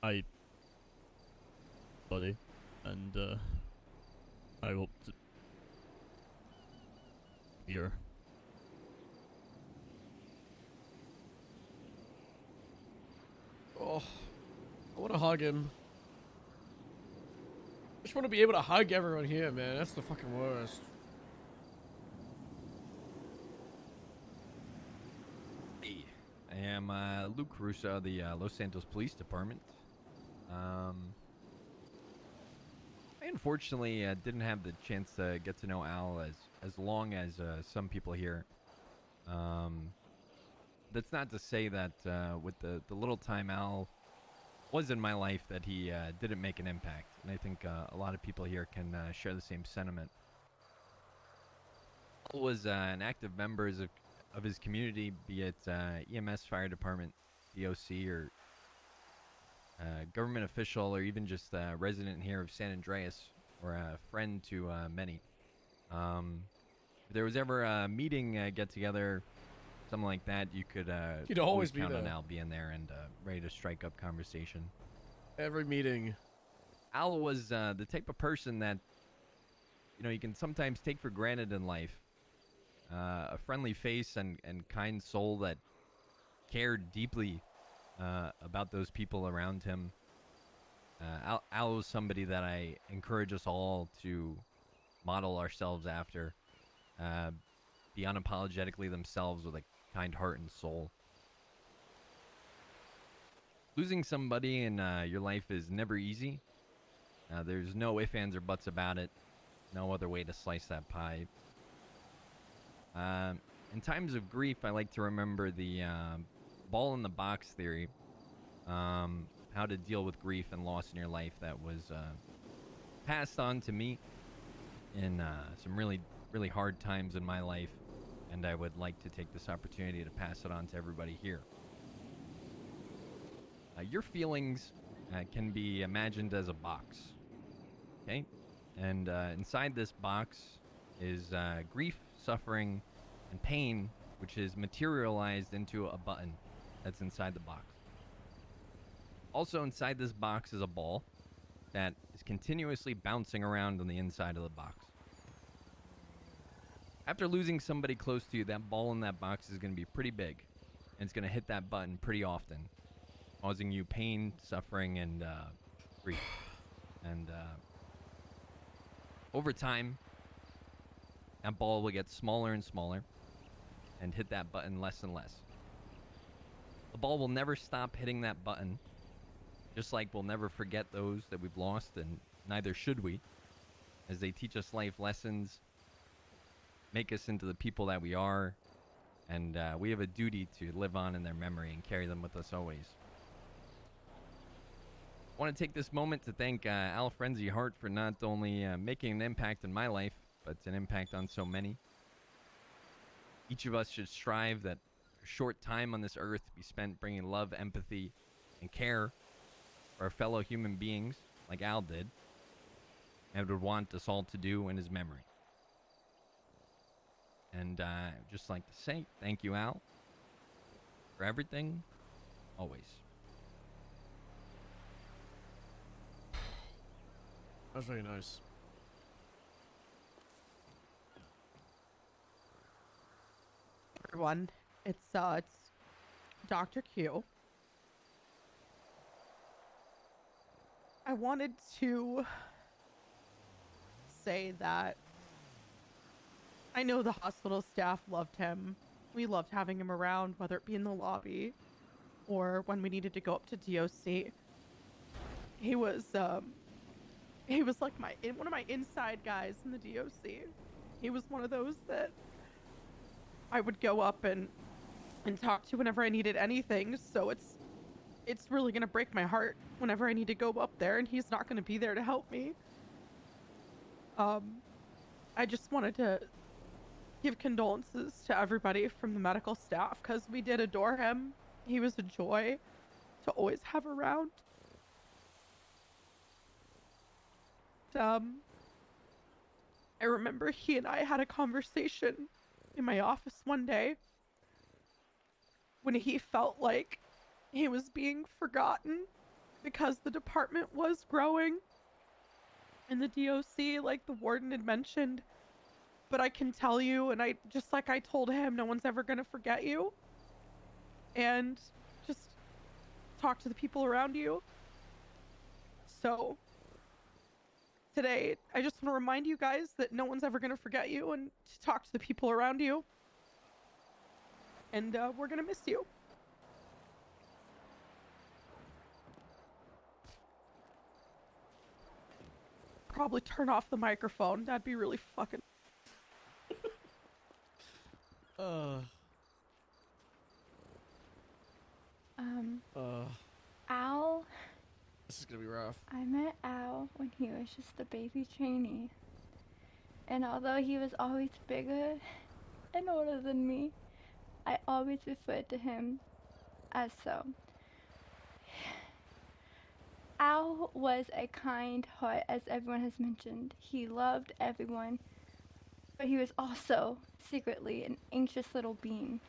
S12: I buddy, and I hope to here.
S1: Oh, I want to hug him. I just want to be able to hug everyone here, man. That's the fucking worst.
S16: Hey, I am Luke Caruso of the Los Santos Police Department. I unfortunately didn't have the chance to get to know Al as long as some people here. That's not to say that with the little time Al was in my life that he didn't make an impact. And I think a lot of people here can share the same sentiment. Al was an active member of his community, be it EMS, fire department, DOC, or government official, or even just a resident here of San Andreas, or a friend to many. If there was ever a meeting get-together, something like that, you could
S1: He'd always be
S16: count on
S1: there.
S16: Al being there and ready to strike up conversation.
S1: Every meeting.
S16: Al was the type of person that, you can sometimes take for granted in life. A friendly face and kind soul that cared deeply about those people around him. Al was somebody that I encourage us all to model ourselves after. Be unapologetically themselves with a kind heart and soul. Losing somebody in your life is never easy. There's no ifs, ands, or buts about it. No other way to slice that pie. In times of grief, I like to remember the ball in the box theory. How to deal with grief and loss in your life that was passed on to me in some really, really hard times in my life. And I would like to take this opportunity to pass it on to everybody here. Your feelings can be imagined as a box, okay? And inside this box is grief, suffering, and pain, which is materialized into a button that's inside the box. Also inside this box is a ball that is continuously bouncing around on the inside of the box. After losing somebody close to you, that ball in that box is going to be pretty big, and it's going to hit that button pretty often, causing you pain, suffering, and grief. And over time, that ball will get smaller and smaller and hit that button less and less. The ball will never stop hitting that button, just like we'll never forget those that we've lost, and neither should we, as they teach us life lessons, make us into the people that we are, and we have a duty to live on in their memory and carry them with us always. I want to take this moment to thank Al Frenzy Hart for not only making an impact in my life, but an impact on so many. Each of us should strive that a short time on this earth be spent bringing love, empathy, and care for our fellow human beings, like Al did, and would want us all to do in his memory. And I'd just like to say thank you, Al, for everything, always.
S1: That was very nice.
S4: Everyone, it's Dr. Q. I wanted to say that I know the hospital staff loved him. We loved having him around, whether it be in the lobby or when we needed to go up to DOC. He was like one of my inside guys in the DOC. He was one of those that I would go up and talk to whenever I needed anything. So it's really gonna break my heart whenever I need to go up there and he's not gonna be there to help me. I just wanted to give condolences to everybody from the medical staff because we did adore him. He was a joy to always have around. I remember he and I had a conversation in my office one day when he felt like he was being forgotten because the department was growing in the DOC, like the warden had mentioned. But I can tell you, and just like I told him, no one's ever gonna forget you. And just talk to the people around you. So today, I just want to remind you guys that no one's ever gonna forget you and to talk to the people around you. And we're gonna miss you. Probably turn off the microphone. That'd be really fucking...
S17: Al.
S1: This is gonna be rough.
S17: I met Al when he was just a baby trainee. And although he was always bigger and older than me, I always referred to him as so. Al was a kind heart, as everyone has mentioned. He loved everyone, but he was also secretly an anxious little being.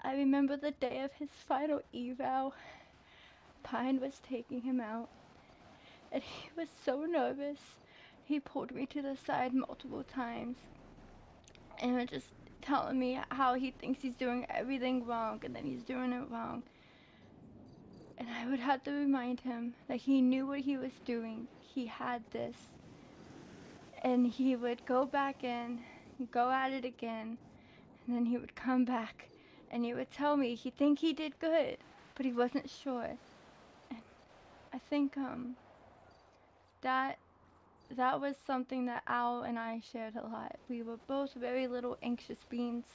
S17: I remember the day of his final eval. Pine was taking him out, and he was so nervous. He pulled me to the side multiple times and was just telling me how he thinks he's doing everything wrong and then he's doing it wrong. And I would have to remind him that he knew what he was doing. He had this. And he would go back in, go at it again, and then he would come back and he would tell me he think he did good, but he wasn't sure. And I think that was something that Al and I shared a lot. We were both very little anxious beings,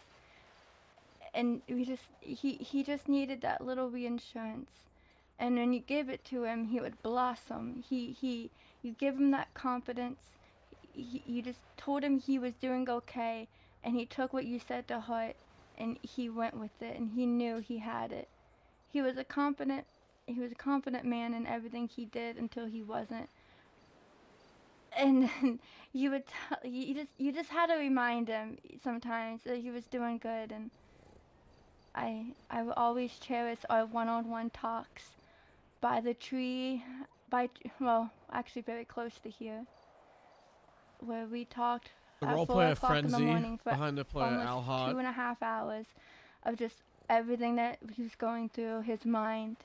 S17: and he just needed that little reassurance. And when you give it to him, he would blossom. You give him that confidence. You just told him he was doing okay, and he took what you said to heart, and he went with it, and he knew he had it. He was a confident man in everything he did until he wasn't. And then you just had to remind him sometimes that he was doing good. And I will always cherish our one-on-one talks by the tree, well, actually very close to here, where we talked
S1: The
S17: at
S1: role
S17: 4
S1: player
S17: o'clock in the
S1: frenzy
S17: morning for
S1: behind the player
S17: almost
S1: Al Hart.
S17: 2.5 hours of just everything that he was going through, his mind.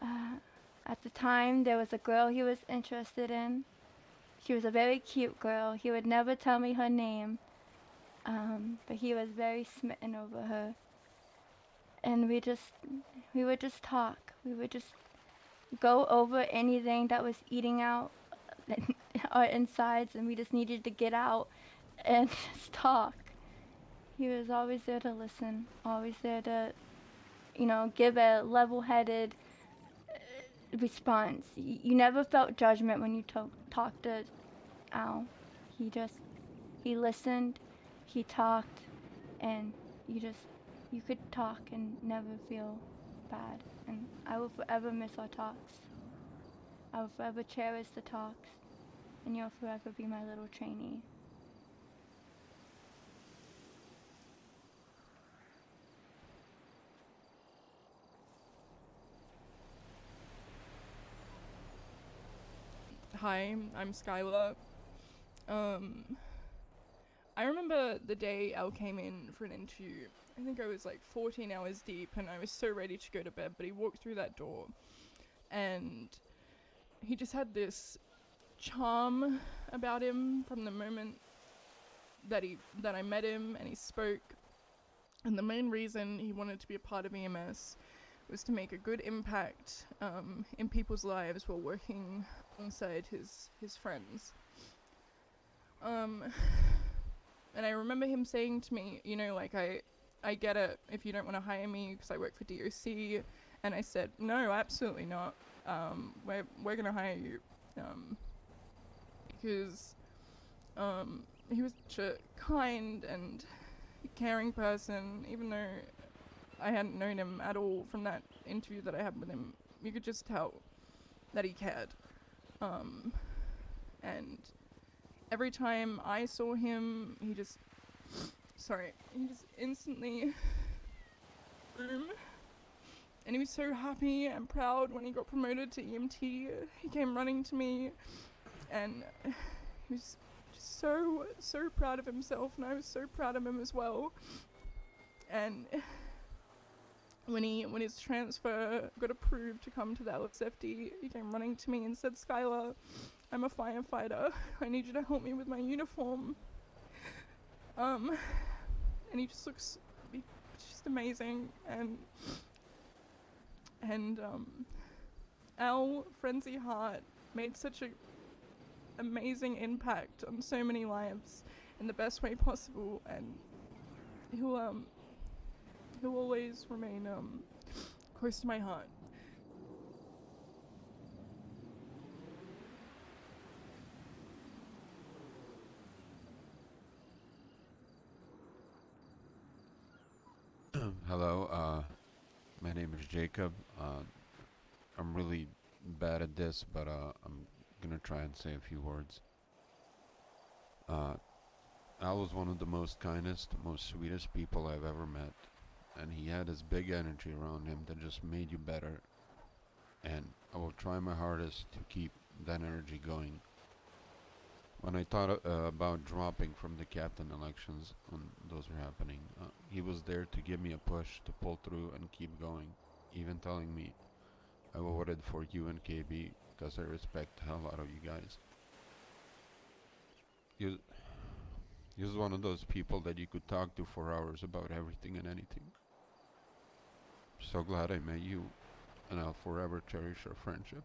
S17: At the time, there was a girl he was interested in, She was a very cute girl. He would never tell me her name, but he was very smitten over her. And we would just talk. We would just go over anything that was eating out our insides, and we just needed to get out and just talk. He was always there to listen, always there to, give a level-headed response. You never felt judgment when you talked to Al. He listened, he talked, and you could talk and never feel bad. And I will forever miss our talks. I will forever cherish the talks, and you'll forever be my little trainee.
S10: Hi, I'm Skylar. I remember the day Elle came in for an interview. I think I was like 14 hours deep and I was so ready to go to bed, but he walked through that door and he just had this charm about him from the moment that I met him and he spoke. And the main reason he wanted to be a part of EMS was to make a good impact in people's lives while working alongside his friends. And I remember him saying to me, I get it if you don't want to hire me because I work for DOC. And I said, no, absolutely not. We're going to hire you. Because he was such a kind and caring person, even though I hadn't known him at all from that interview that I had with him. You could just tell that he cared. And every time I saw him, he just instantly and he was so happy and proud when he got promoted to EMT. He came running to me and he was just so proud of himself, and I was so proud of him as well. And when his transfer got approved to come to the LSFD, he came running to me and said, Skylar, I'm a firefighter. I need you to help me with my uniform. And he just looks just amazing. And Al Frenzy Heart made such a amazing impact on so many lives in the best way possible, and he'll always remain close to my heart.
S18: Hello, my name is Jacob. I'm really bad at this, but I'm gonna try and say a few words. Al was one of the most kindest, most sweetest people I've ever met, and he had this big energy around him that just made you better, and I will try my hardest to keep that energy going. When I thought about dropping from the captain elections when those were happening, he was there to give me a push to pull through and keep going, even telling me I voted for you and KB because I respect the hell out of you guys. He was one of those people that you could talk to for hours about everything and anything. So glad I met you, and I'll forever cherish our friendship.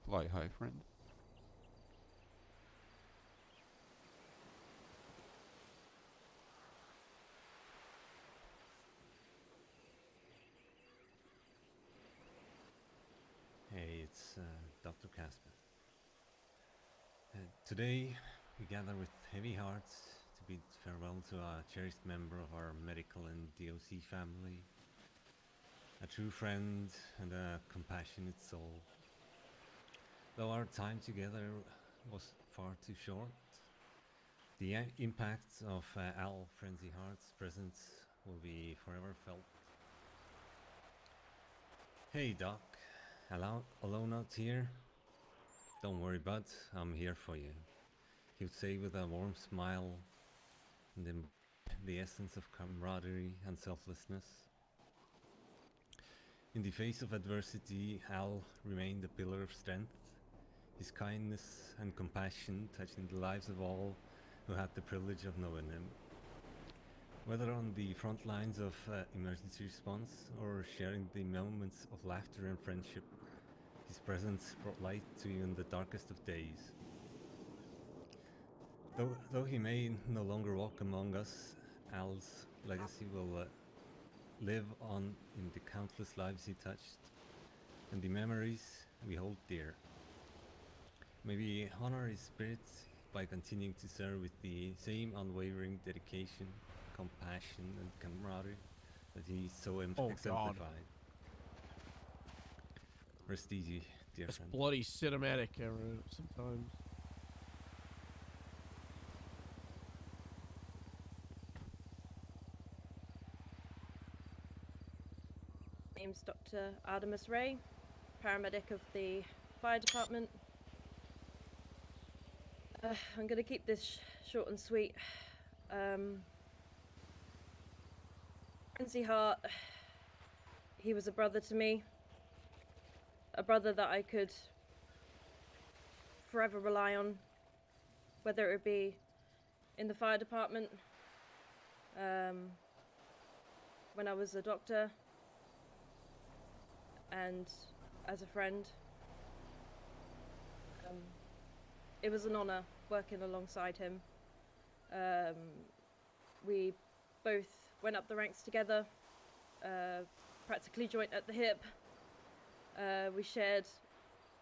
S18: Fly high, friend.
S21: Hey, it's Dr. Casper. Today, we gather with heavy hearts to bid farewell to a cherished member of our medical and DOC family, a true friend and a compassionate soul. Though our time together was far too short, the impact of Al Frenzy Heart's presence will be forever felt. Hey Doc, alone out here? Don't worry, bud, I'm here for you, he would say with a warm smile and the essence of camaraderie and selflessness. In the face of adversity, Al remained a pillar of strength. His kindness and compassion touching the lives of all who had the privilege of knowing him. Whether on the front lines of emergency response or sharing the moments of laughter and friendship, his presence brought light to even the darkest of days. Though he may no longer walk among us, Al's legacy will live on in the countless lives he touched and the memories we hold dear. May we honor his spirit by continuing to serve with the same unwavering dedication, compassion, and camaraderie that he so exemplified. Rest easy, dear
S1: It's
S21: friend.
S1: bloody cinematic, Cameron, sometimes.
S2: Name's Dr. Artemis Ray, paramedic of the fire department. I'm gonna keep this short and sweet. Quincy Hart, he was a brother to me. A brother that I could forever rely on, whether it be in the fire department, when I was a doctor, and as a friend. It was an honor working alongside him. We both went up the ranks together, practically joint at the hip. We shared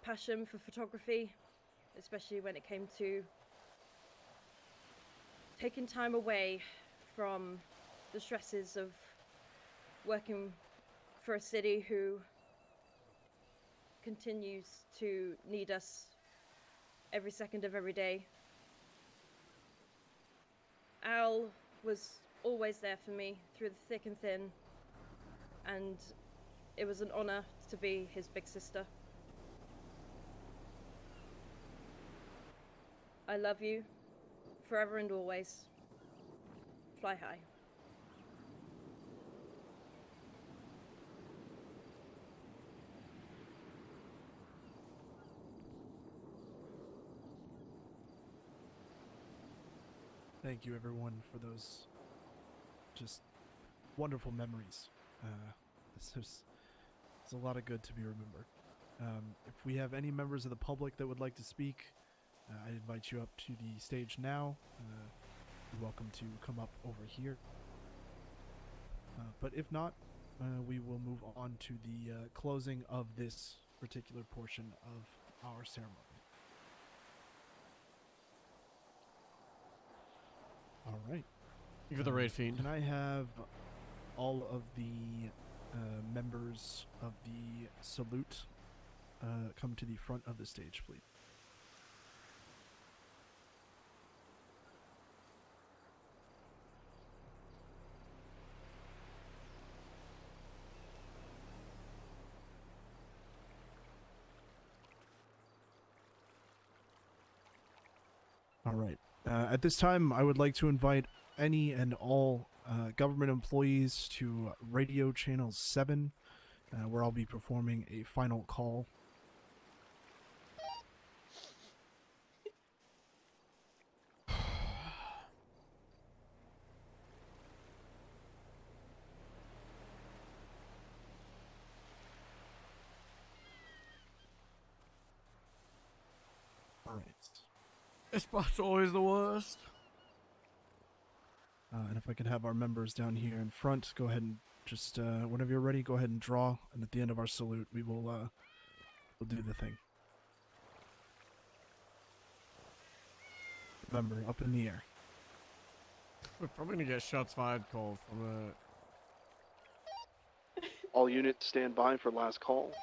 S2: passion for photography, especially when it came to taking time away from the stresses of working for a city who continues to need us every second of every day. Al was always there for me through the thick and thin, and it was an honor to be his big sister. I love you forever and always. Fly high.
S23: Thank you, everyone, for those just wonderful memories. There's a lot of good to be remembered. If we have any members of the public that would like to speak, I invite you up to the stage now. You're welcome to come up over here. But if not, we will move on to the closing of this particular portion of our ceremony. All right.
S1: Thank you for the raid feed.
S23: Can I have all of the members of the salute come to the front of the stage, please? All right. At this time, I would like to invite any and all government employees to Radio Channel 7, where I'll be performing a final call. All right.
S1: This spot's always the worst.
S23: And if I could have our members down here in front, go ahead and just, whenever you're ready, go ahead and draw. And at the end of our salute, we will, we'll do the thing. Remember, up in the air.
S1: We're probably gonna get shots fired call from
S23: All units stand by for last call.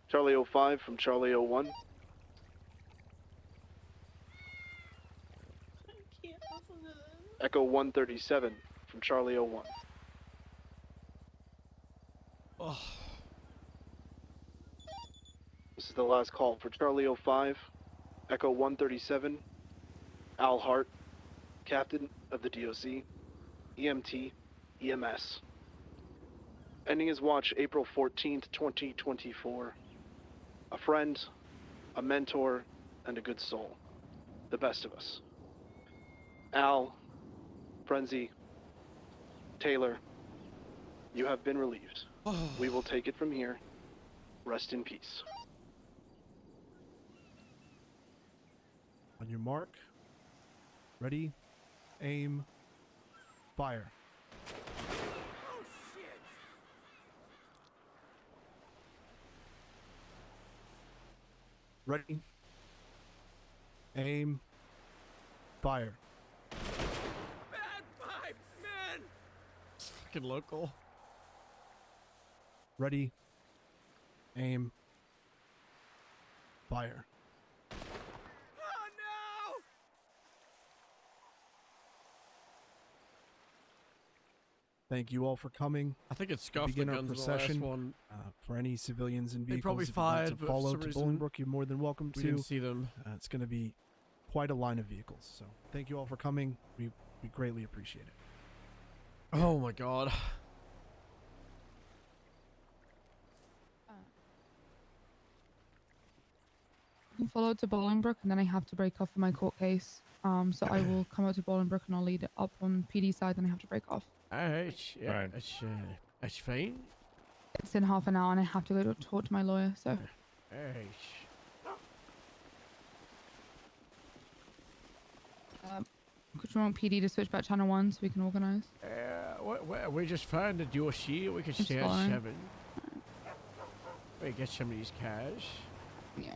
S23: Charlie 05 from Charlie 01. Echo 137 from Charlie 01.
S1: Oh.
S23: This is the last call for Charlie 05, Echo 137, Al Hart, Captain of the DOC, EMT, EMS. Ending his watch April 14th, 2024. A friend, a mentor, and a good soul. The best of us. Al, Frenzy, Taylor, you have been relieved. We will take it from here. Rest in peace. On your mark. Ready, aim, fire. Ready, aim, fire.
S1: Bad vibes, man. It's fucking local.
S23: Ready, aim, fire. Thank you all for coming.
S1: I think it's
S23: To
S1: scuffed the
S23: begin our
S1: guns in the last
S23: procession.
S1: one.
S23: For any civilians and
S1: They
S23: vehicles,
S1: probably
S23: if you'd like
S1: fired,
S23: to
S1: but for
S23: follow
S1: some
S23: to
S1: reason
S23: Bolingbroke, you're more than welcome
S1: we
S23: to.
S1: didn't see them.
S23: It's going to be quite a line of vehicles. So thank you all for coming. We greatly appreciate it.
S1: Oh my god.
S6: I follow to Bolingbroke and then I have to break off for my court case. So I will come out to Bolingbroke and I'll lead it up on PD side, then I have to break off.
S1: Alright, yeah, that's fine.
S6: It's in half an hour and I have to go to talk to my lawyer, so.
S1: Alright.
S6: Could you want PD to switch back channel 1 so we can organise?
S1: We just found the DOC. We can
S6: It's
S1: stay at
S6: fine.
S1: 7. We get some of these cars.
S6: Yeah.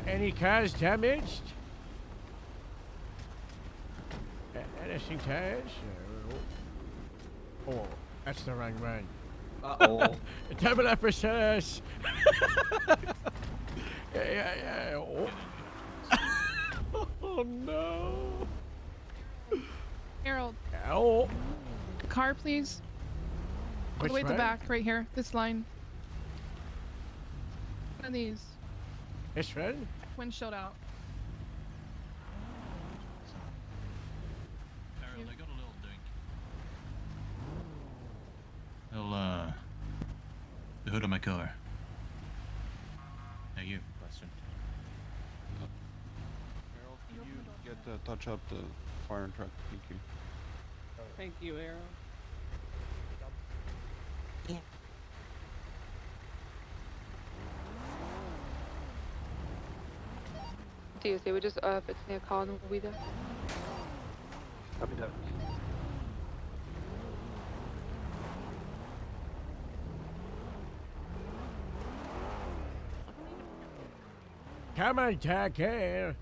S1: Any cars damaged? Anything damaged? Oh, that's the wrong one.
S8: Uh-oh.
S1: Double episodes. yeah. Oh. Oh no.
S6: Harold.
S1: Oh.
S6: Car, please. All
S1: Which
S6: the way at the
S1: way?
S6: back, right here. This line. One of these.
S1: This one?
S6: Windshield out.
S11: Harold, I got a little dink. The hood of my car. Hey, you, question.
S18: Harold, can you get touch up the fire truck? Thank you.
S14: Thank you, Arrow.
S15: Yeah.
S22: Tuesday, we're just fixing a car and we'll be there.
S23: Copy that.
S1: Come on, Jack here.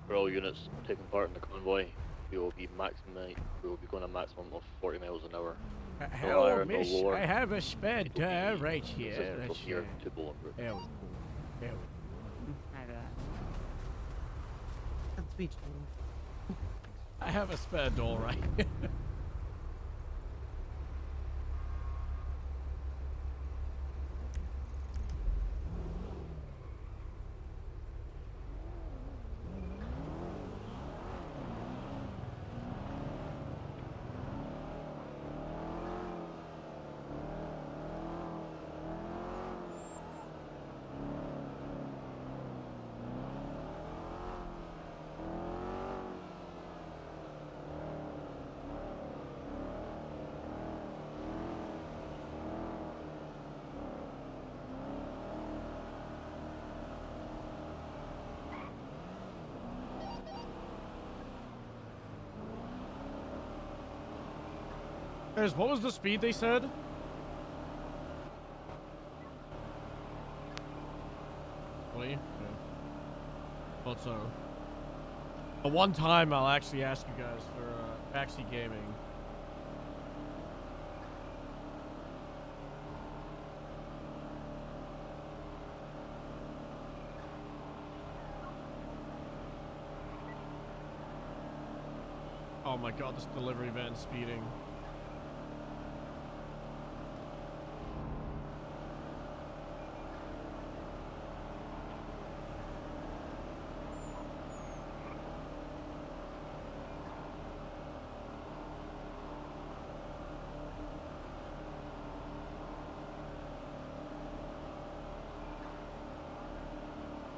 S12: For all units taking part in the convoy, we will be going a maximum of 40 miles an hour. No
S1: Hello,
S12: higher, no
S1: miss.
S12: lower.
S1: I have a spare
S12: It will
S1: tire
S12: be
S1: right here.
S12: consistent
S1: Let's
S12: from here to Bolingbroke.
S1: There we go. There we go.
S15: That's speech.
S1: I have a spare door right here. Guys, what was the speed they said? Thought so. But one time I'll actually ask you guys for backseat gaming. Oh my god, this delivery van speeding.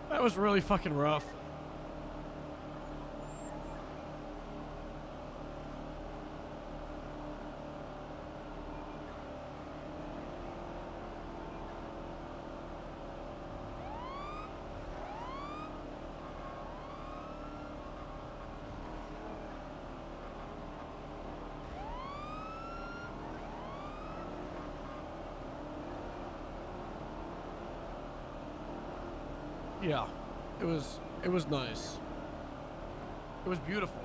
S1: That was really fucking rough. Yeah, it was nice. It was beautiful.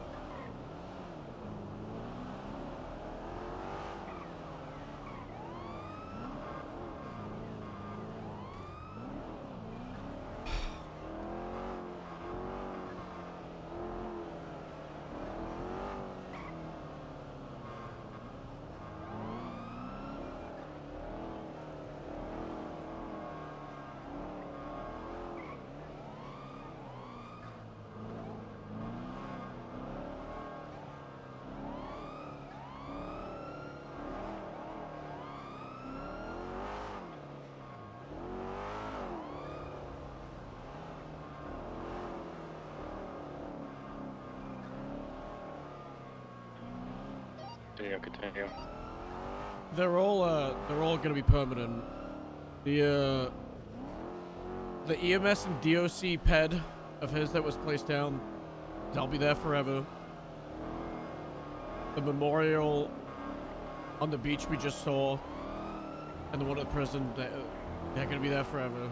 S7: Continue.
S1: They're all gonna be permanent. The EMS and DOC ped of his that was placed down, they'll be there forever. The memorial on the beach we just saw, and the one at the prison, they're gonna be there forever.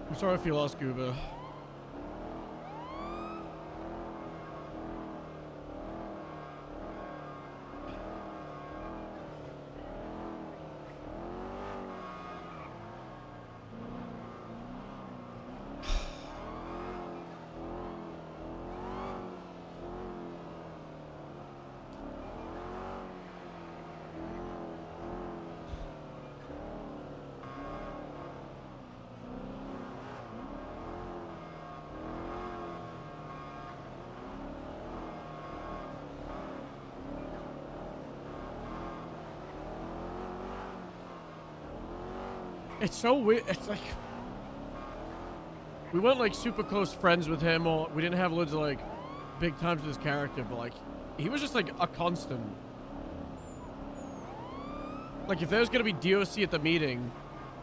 S1: I'm sorry if you lost Gooba. It's so weird. It's like we weren't like super close friends with him, or we didn't have loads of like big times with his character, but like he was just like a constant. Like if there was gonna be DOC at the meeting,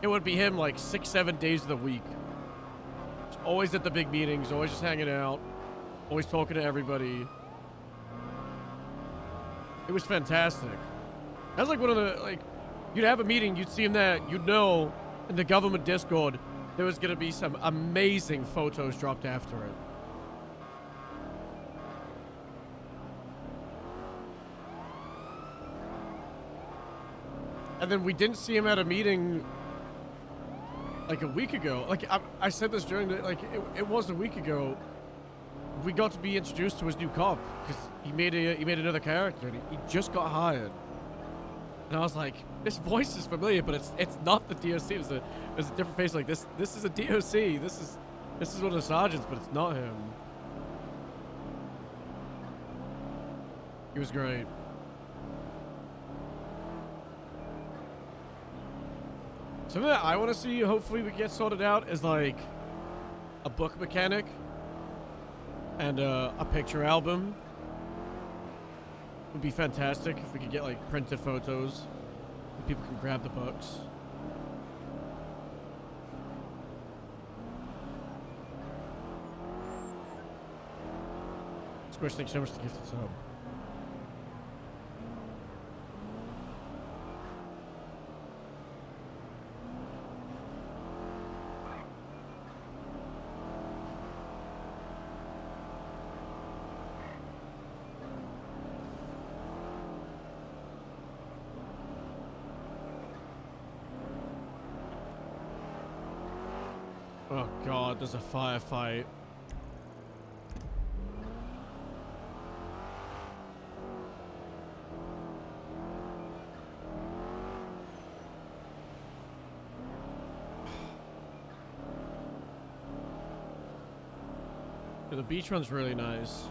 S1: it would be him like 6-7 days of the week. Just always at the big meetings, always just hanging out, always talking to everybody. It was fantastic. That was like one of the like you'd have a meeting, you'd see him there, you'd know in the government Discord there was gonna be some amazing photos dropped after it. And then we didn't see him at a meeting like a week ago. Like I said this during the, like it was a week ago. We got to be introduced to his new cop because he made another character and he just got hired. And I was like, this voice is familiar, but it's not the DOC. It was a different face. Like this is a DOC. This is one of the sergeants, but it's not him. He was great. Something that I want to see, hopefully we get sorted out, is like a book mechanic and a picture album. Would be fantastic if we could get like printed photos and people can grab the books. Squish, thanks so much for the gifted sub. Oh god, there's a firefight. Yeah, the beach one's really nice.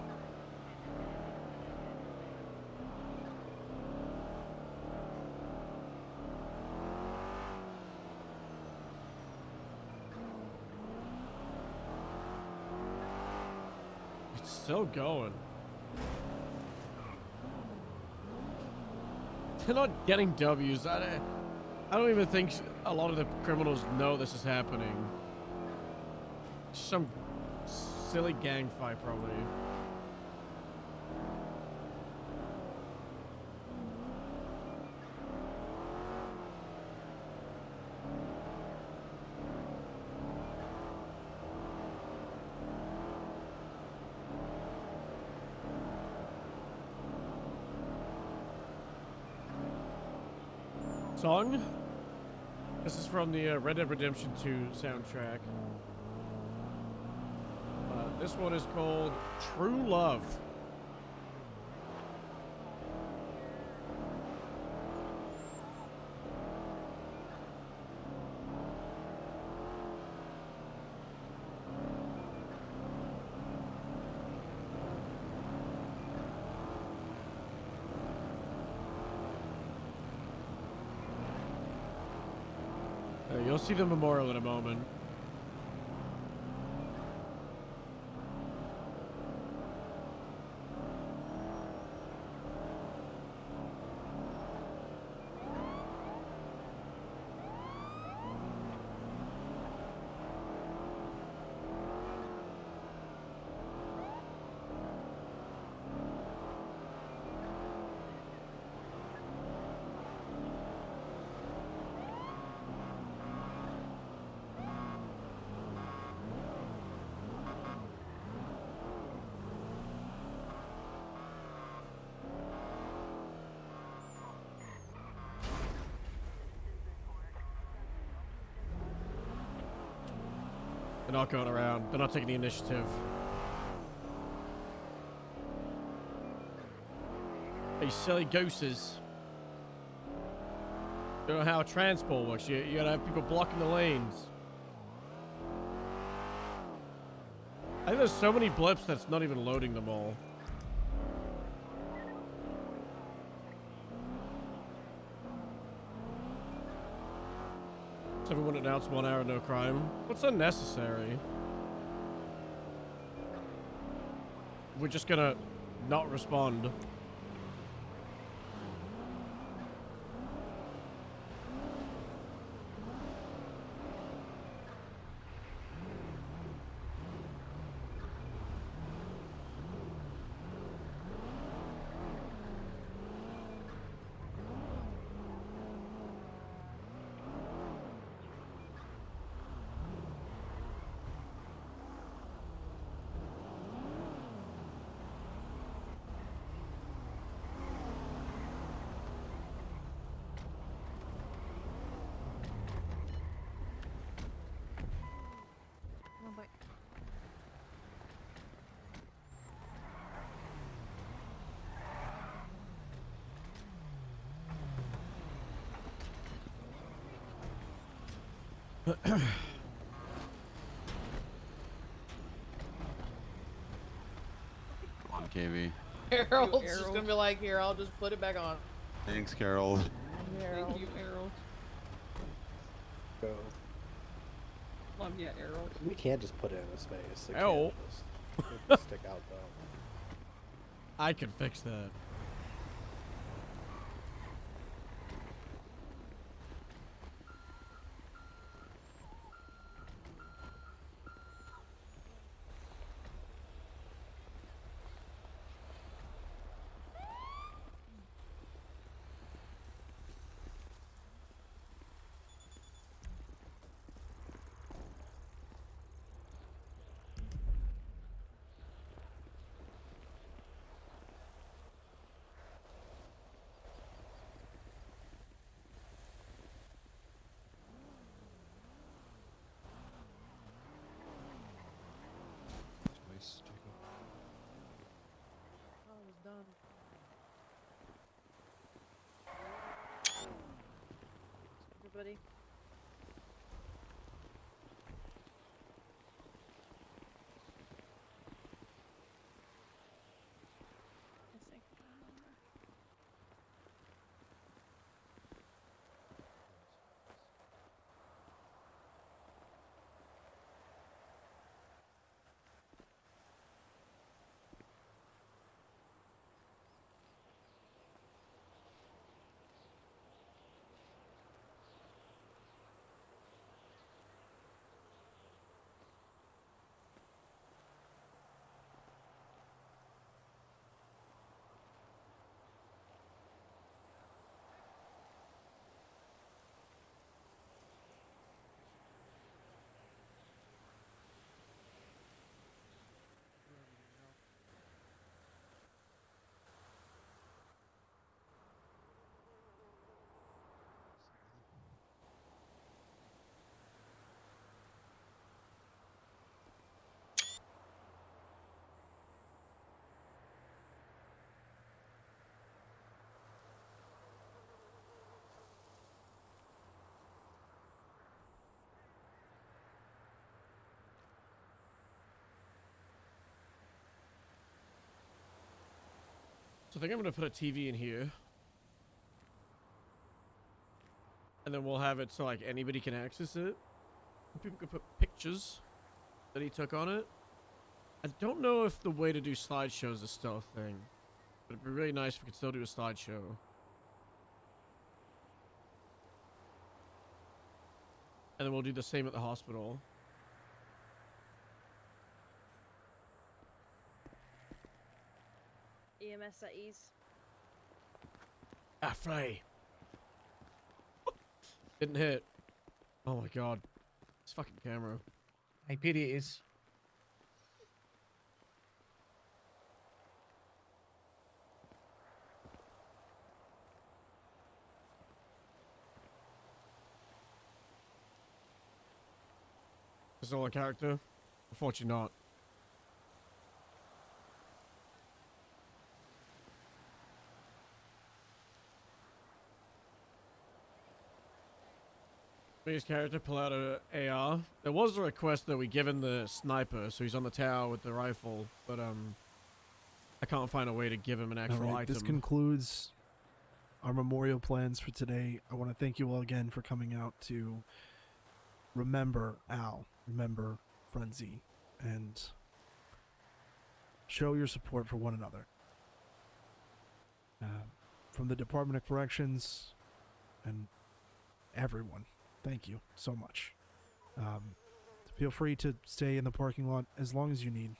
S1: It's still going. They're not getting W's. I don't even think a lot of the criminals know this is happening. Some silly gang fight, probably. Song? This is from the Red Dead Redemption 2 soundtrack. This one is called True Love. You'll see the memorial in a moment. They're not going around. They're not taking the initiative. Hey, silly gooses. You don't know how transport works. You gotta have people blocking the lanes. I think there's so many blips that's not even loading them all. Everyone announced 1 hour no crime. What's unnecessary? We're just gonna not respond.
S18: Come on, KV.
S7: Harold's just gonna be like, here, I'll just put it back on.
S18: Thanks, Carol.
S14: Thank you, Errol.
S8: Go.
S14: Love you, Errol.
S8: We can't just put it in a space. It
S1: Ow.
S8: can't just stick out though.
S1: I can fix that.
S2: buddy.
S1: So I think I'm gonna put a TV in here. And then we'll have it so like anybody can access it. People can put pictures that he took on it. I don't know if the way to do slideshows is still a thing. But it'd be really nice if we could still do a slideshow. And then we'll do the same at the hospital.
S2: EMS at ease.
S1: Ah, fly. Didn't hit. Oh my god. This fucking camera.
S15: Hey, PD it is.
S1: Is it all a character? Unfortunately not. His character pull out a AR. There was a request that we give him the sniper, so he's on the tower with the rifle, but I can't find a way to give him an actual item.
S23: This concludes our memorial plans for today. I want to thank you all again for coming out to remember Al, remember Frenzy, and show your support for one another. From the Department of Corrections and everyone, thank you so much. Feel free to stay in the parking lot as long as you need.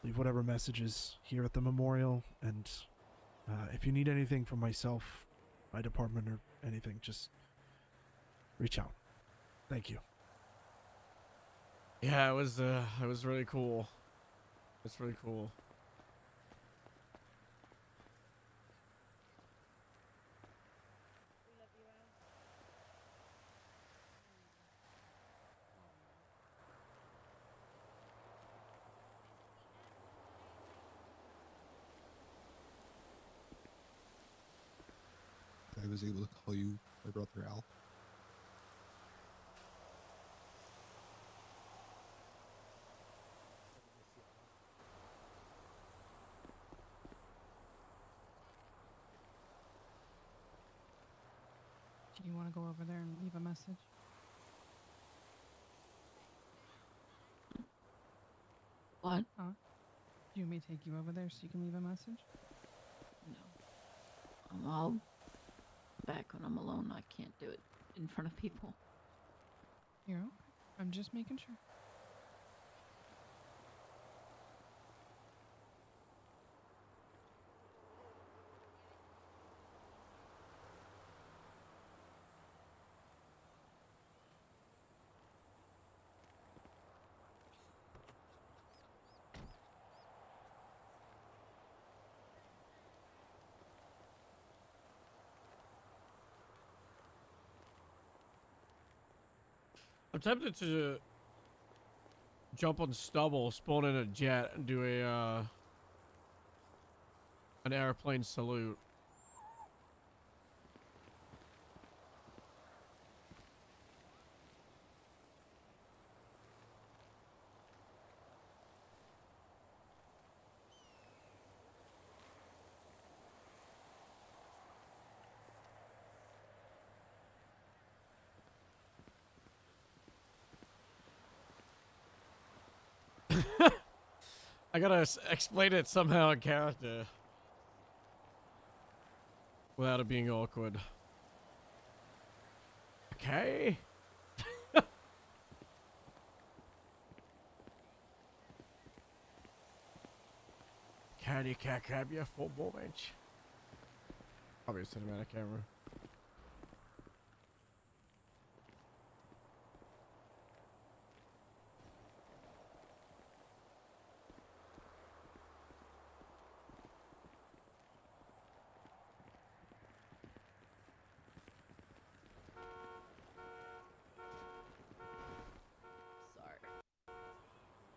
S23: Leave whatever messages here at the memorial, and if you need anything from myself, my department, or anything, just reach out. Thank you.
S1: Yeah, it was really cool. It's really cool.
S20: I was able to call you my brother Al.
S6: Do you want to go over there and leave a message?
S13: What?
S6: Huh? Do you want me to take you over there so you can leave a message?
S13: I'm all back when I'm alone. I can't do it in front of people.
S6: You're okay. I'm just making sure.
S1: I'm tempted to jump on stubble, spawn in a jet, and do a an airplane salute. I gotta explain it somehow in character. Without it being awkward. Okay. Can you grab your full moment? Probably a cinematic camera.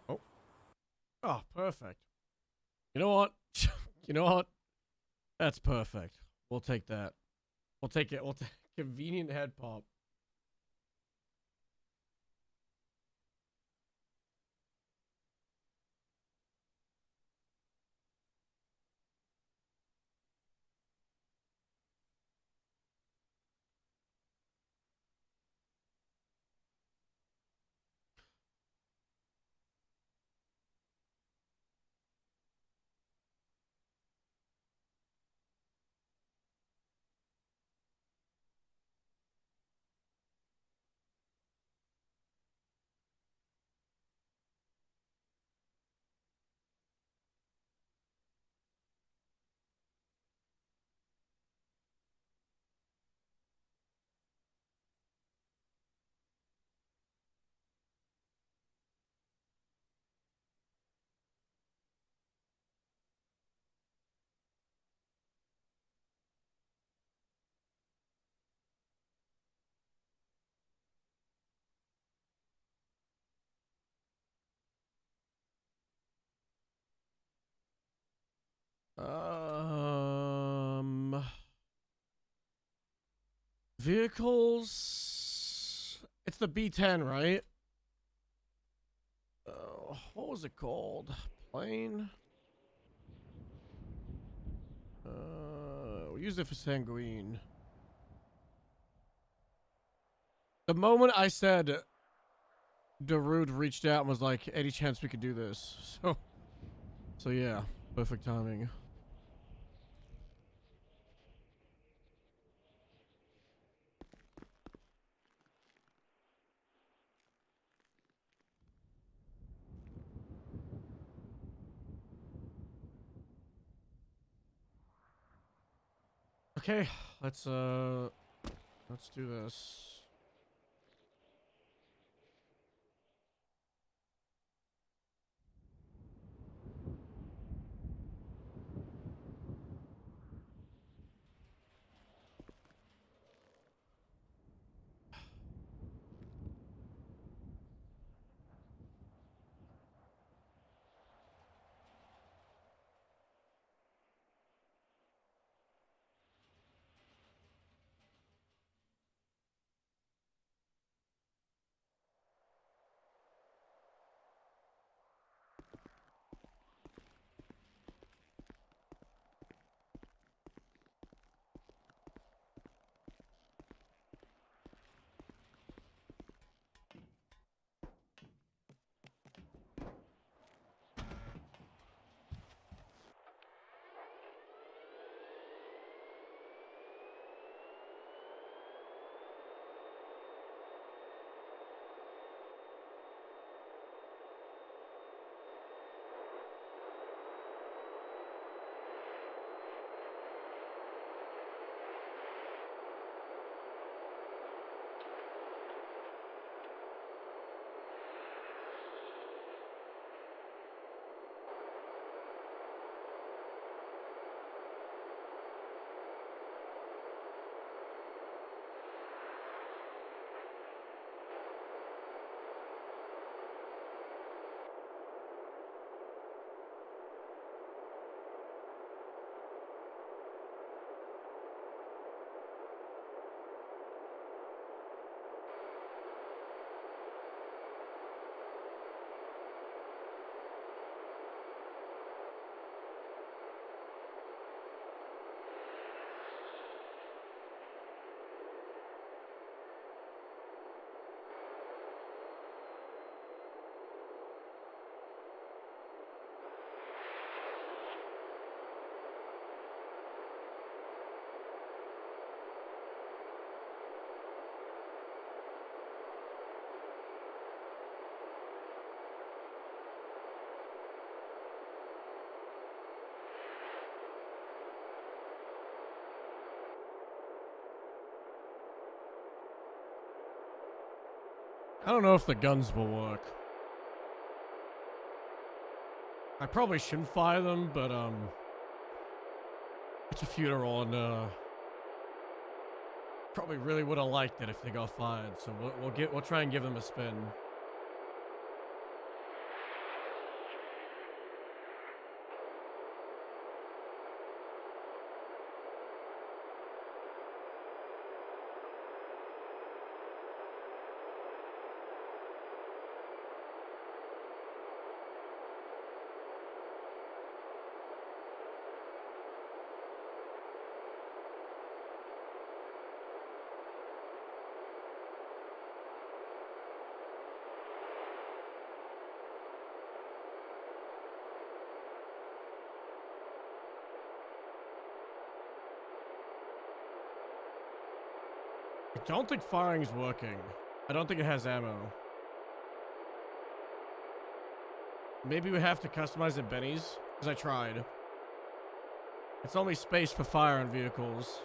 S1: Oh. Oh, perfect. You know what? You know what? That's perfect. We'll take that. We'll take it. We'll take convenient head pop. Vehicles. It's the B10, right? What was it called? Plane. We used it for Sanguine. The moment I said, Darude reached out and was like, "Any chance we could do this?" So yeah, perfect timing. Okay, let's do this. I don't know if the guns will work. I probably shouldn't fire them, but it's a funeral and probably really would have liked it if they got fired. So we'll try and give them a spin. I don't think firing's working. I don't think it has ammo. Maybe we have to customize at Benny's, because I tried. It's only space for fire on vehicles.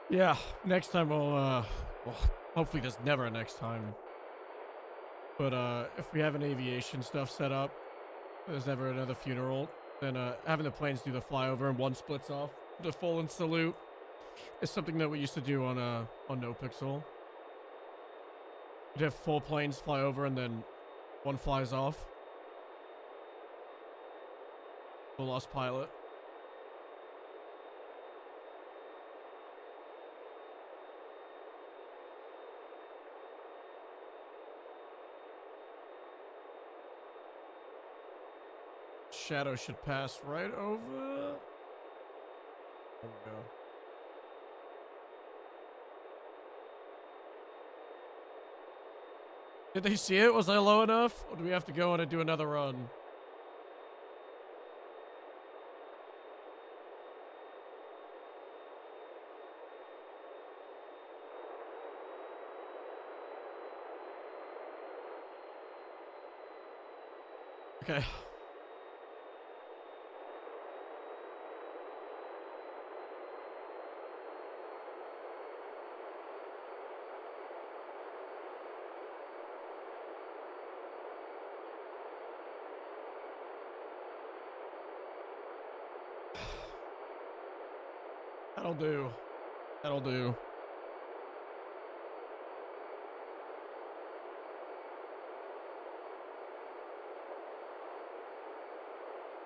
S1: Yeah, next time well, hopefully there's never a next time. But if we have an aviation stuff set up, there's ever another funeral, then having the planes do the flyover and one splits off, the full and salute, is something that we used to do on No Pixel. You'd have 4 planes fly over and then one flies off. The lost pilot. Shadow should pass right over. There we go. Did they see it? Was I low enough? Or do we have to go in and do another run? Okay. That'll do. That'll do.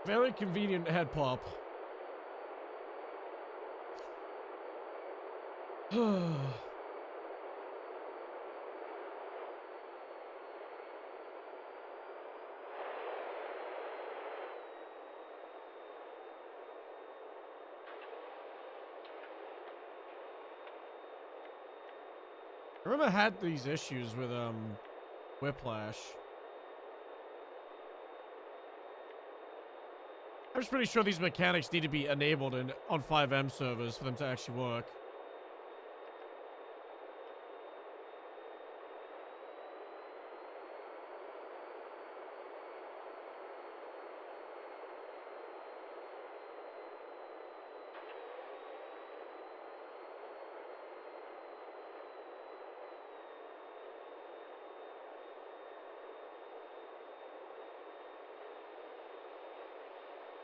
S1: Very convenient head pop. I remember I had these issues with Whiplash. I'm just pretty sure these mechanics need to be enabled on 5M servers for them to actually work.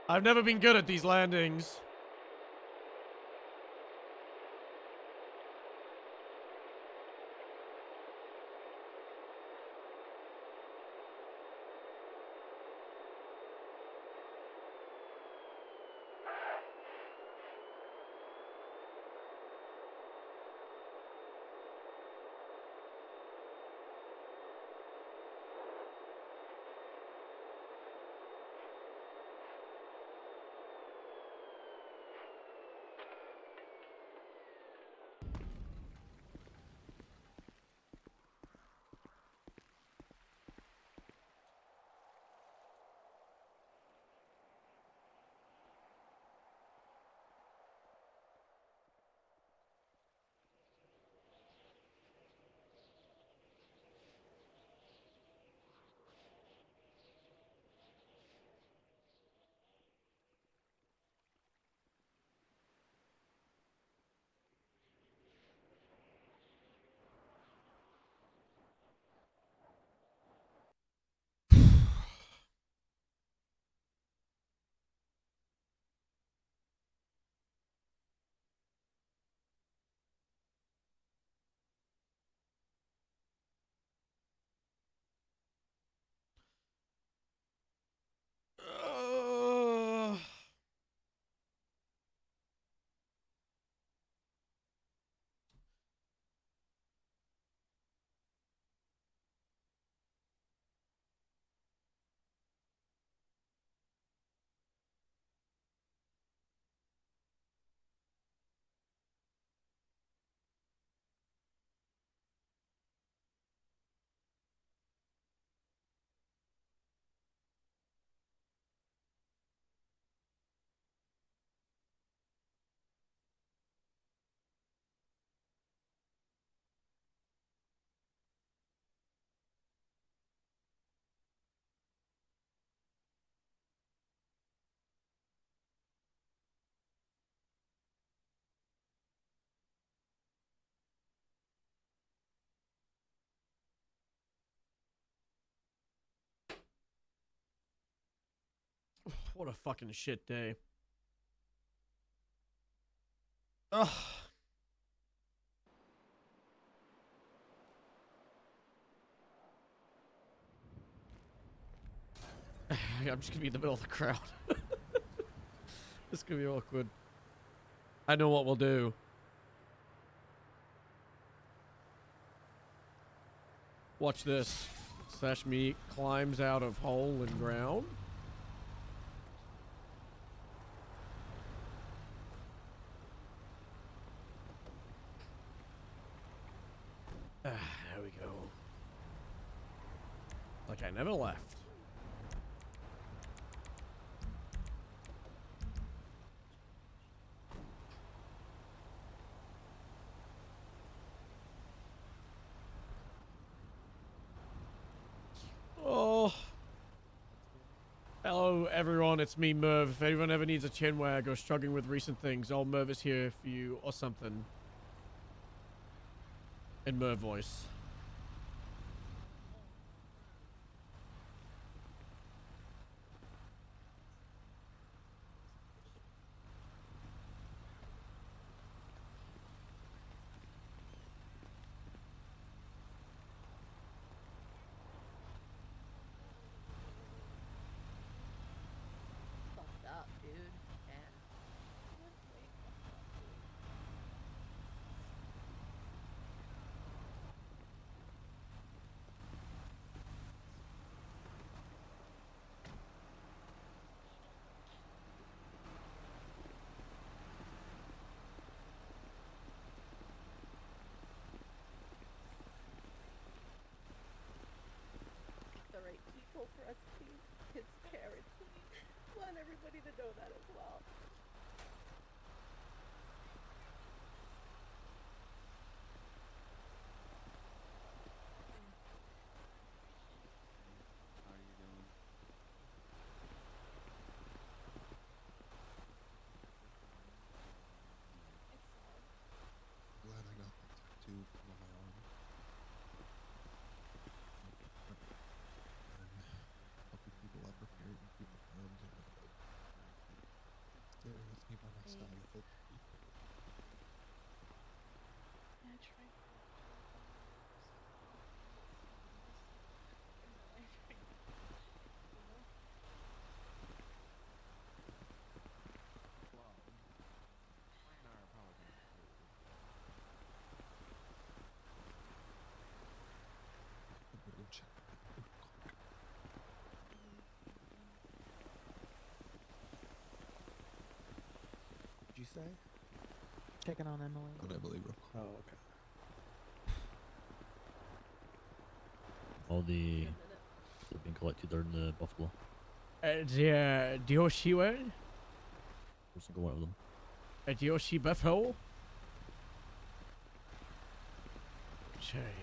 S1: I've never been good at these landings. What a fucking shit day. Ugh. I'm just gonna be in the middle of the crowd. This is gonna be awkward. I know what we'll do. Watch this. Sashmi climbs out of hole in ground. There we go. Like I never left. Oh. Hello, everyone. It's me, Merv. If anyone ever needs a chin wag or struggling with recent things, old Merv is here for you or something. In Merv voice.
S7: Fucked up, dude. Yeah.
S4: The right people for us, please. His parents. Want everybody to know that as well.
S21: How are you doing?
S20: Glad I got that tattoo on my arm. And helping people I prepared and people around him. There with me by my side.
S5: Did you say? Checking on Emily.
S20: What I believe.
S8: Oh, okay.
S12: All the they've been collected are in the Buffalo.
S1: The Dioshi way?
S12: Let's go out of them.
S1: A Dioshi Buffalo? Okay.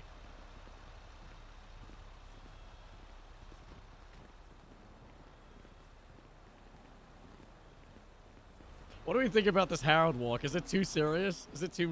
S1: What do we think about this Harold walk? Is it too serious? Is it too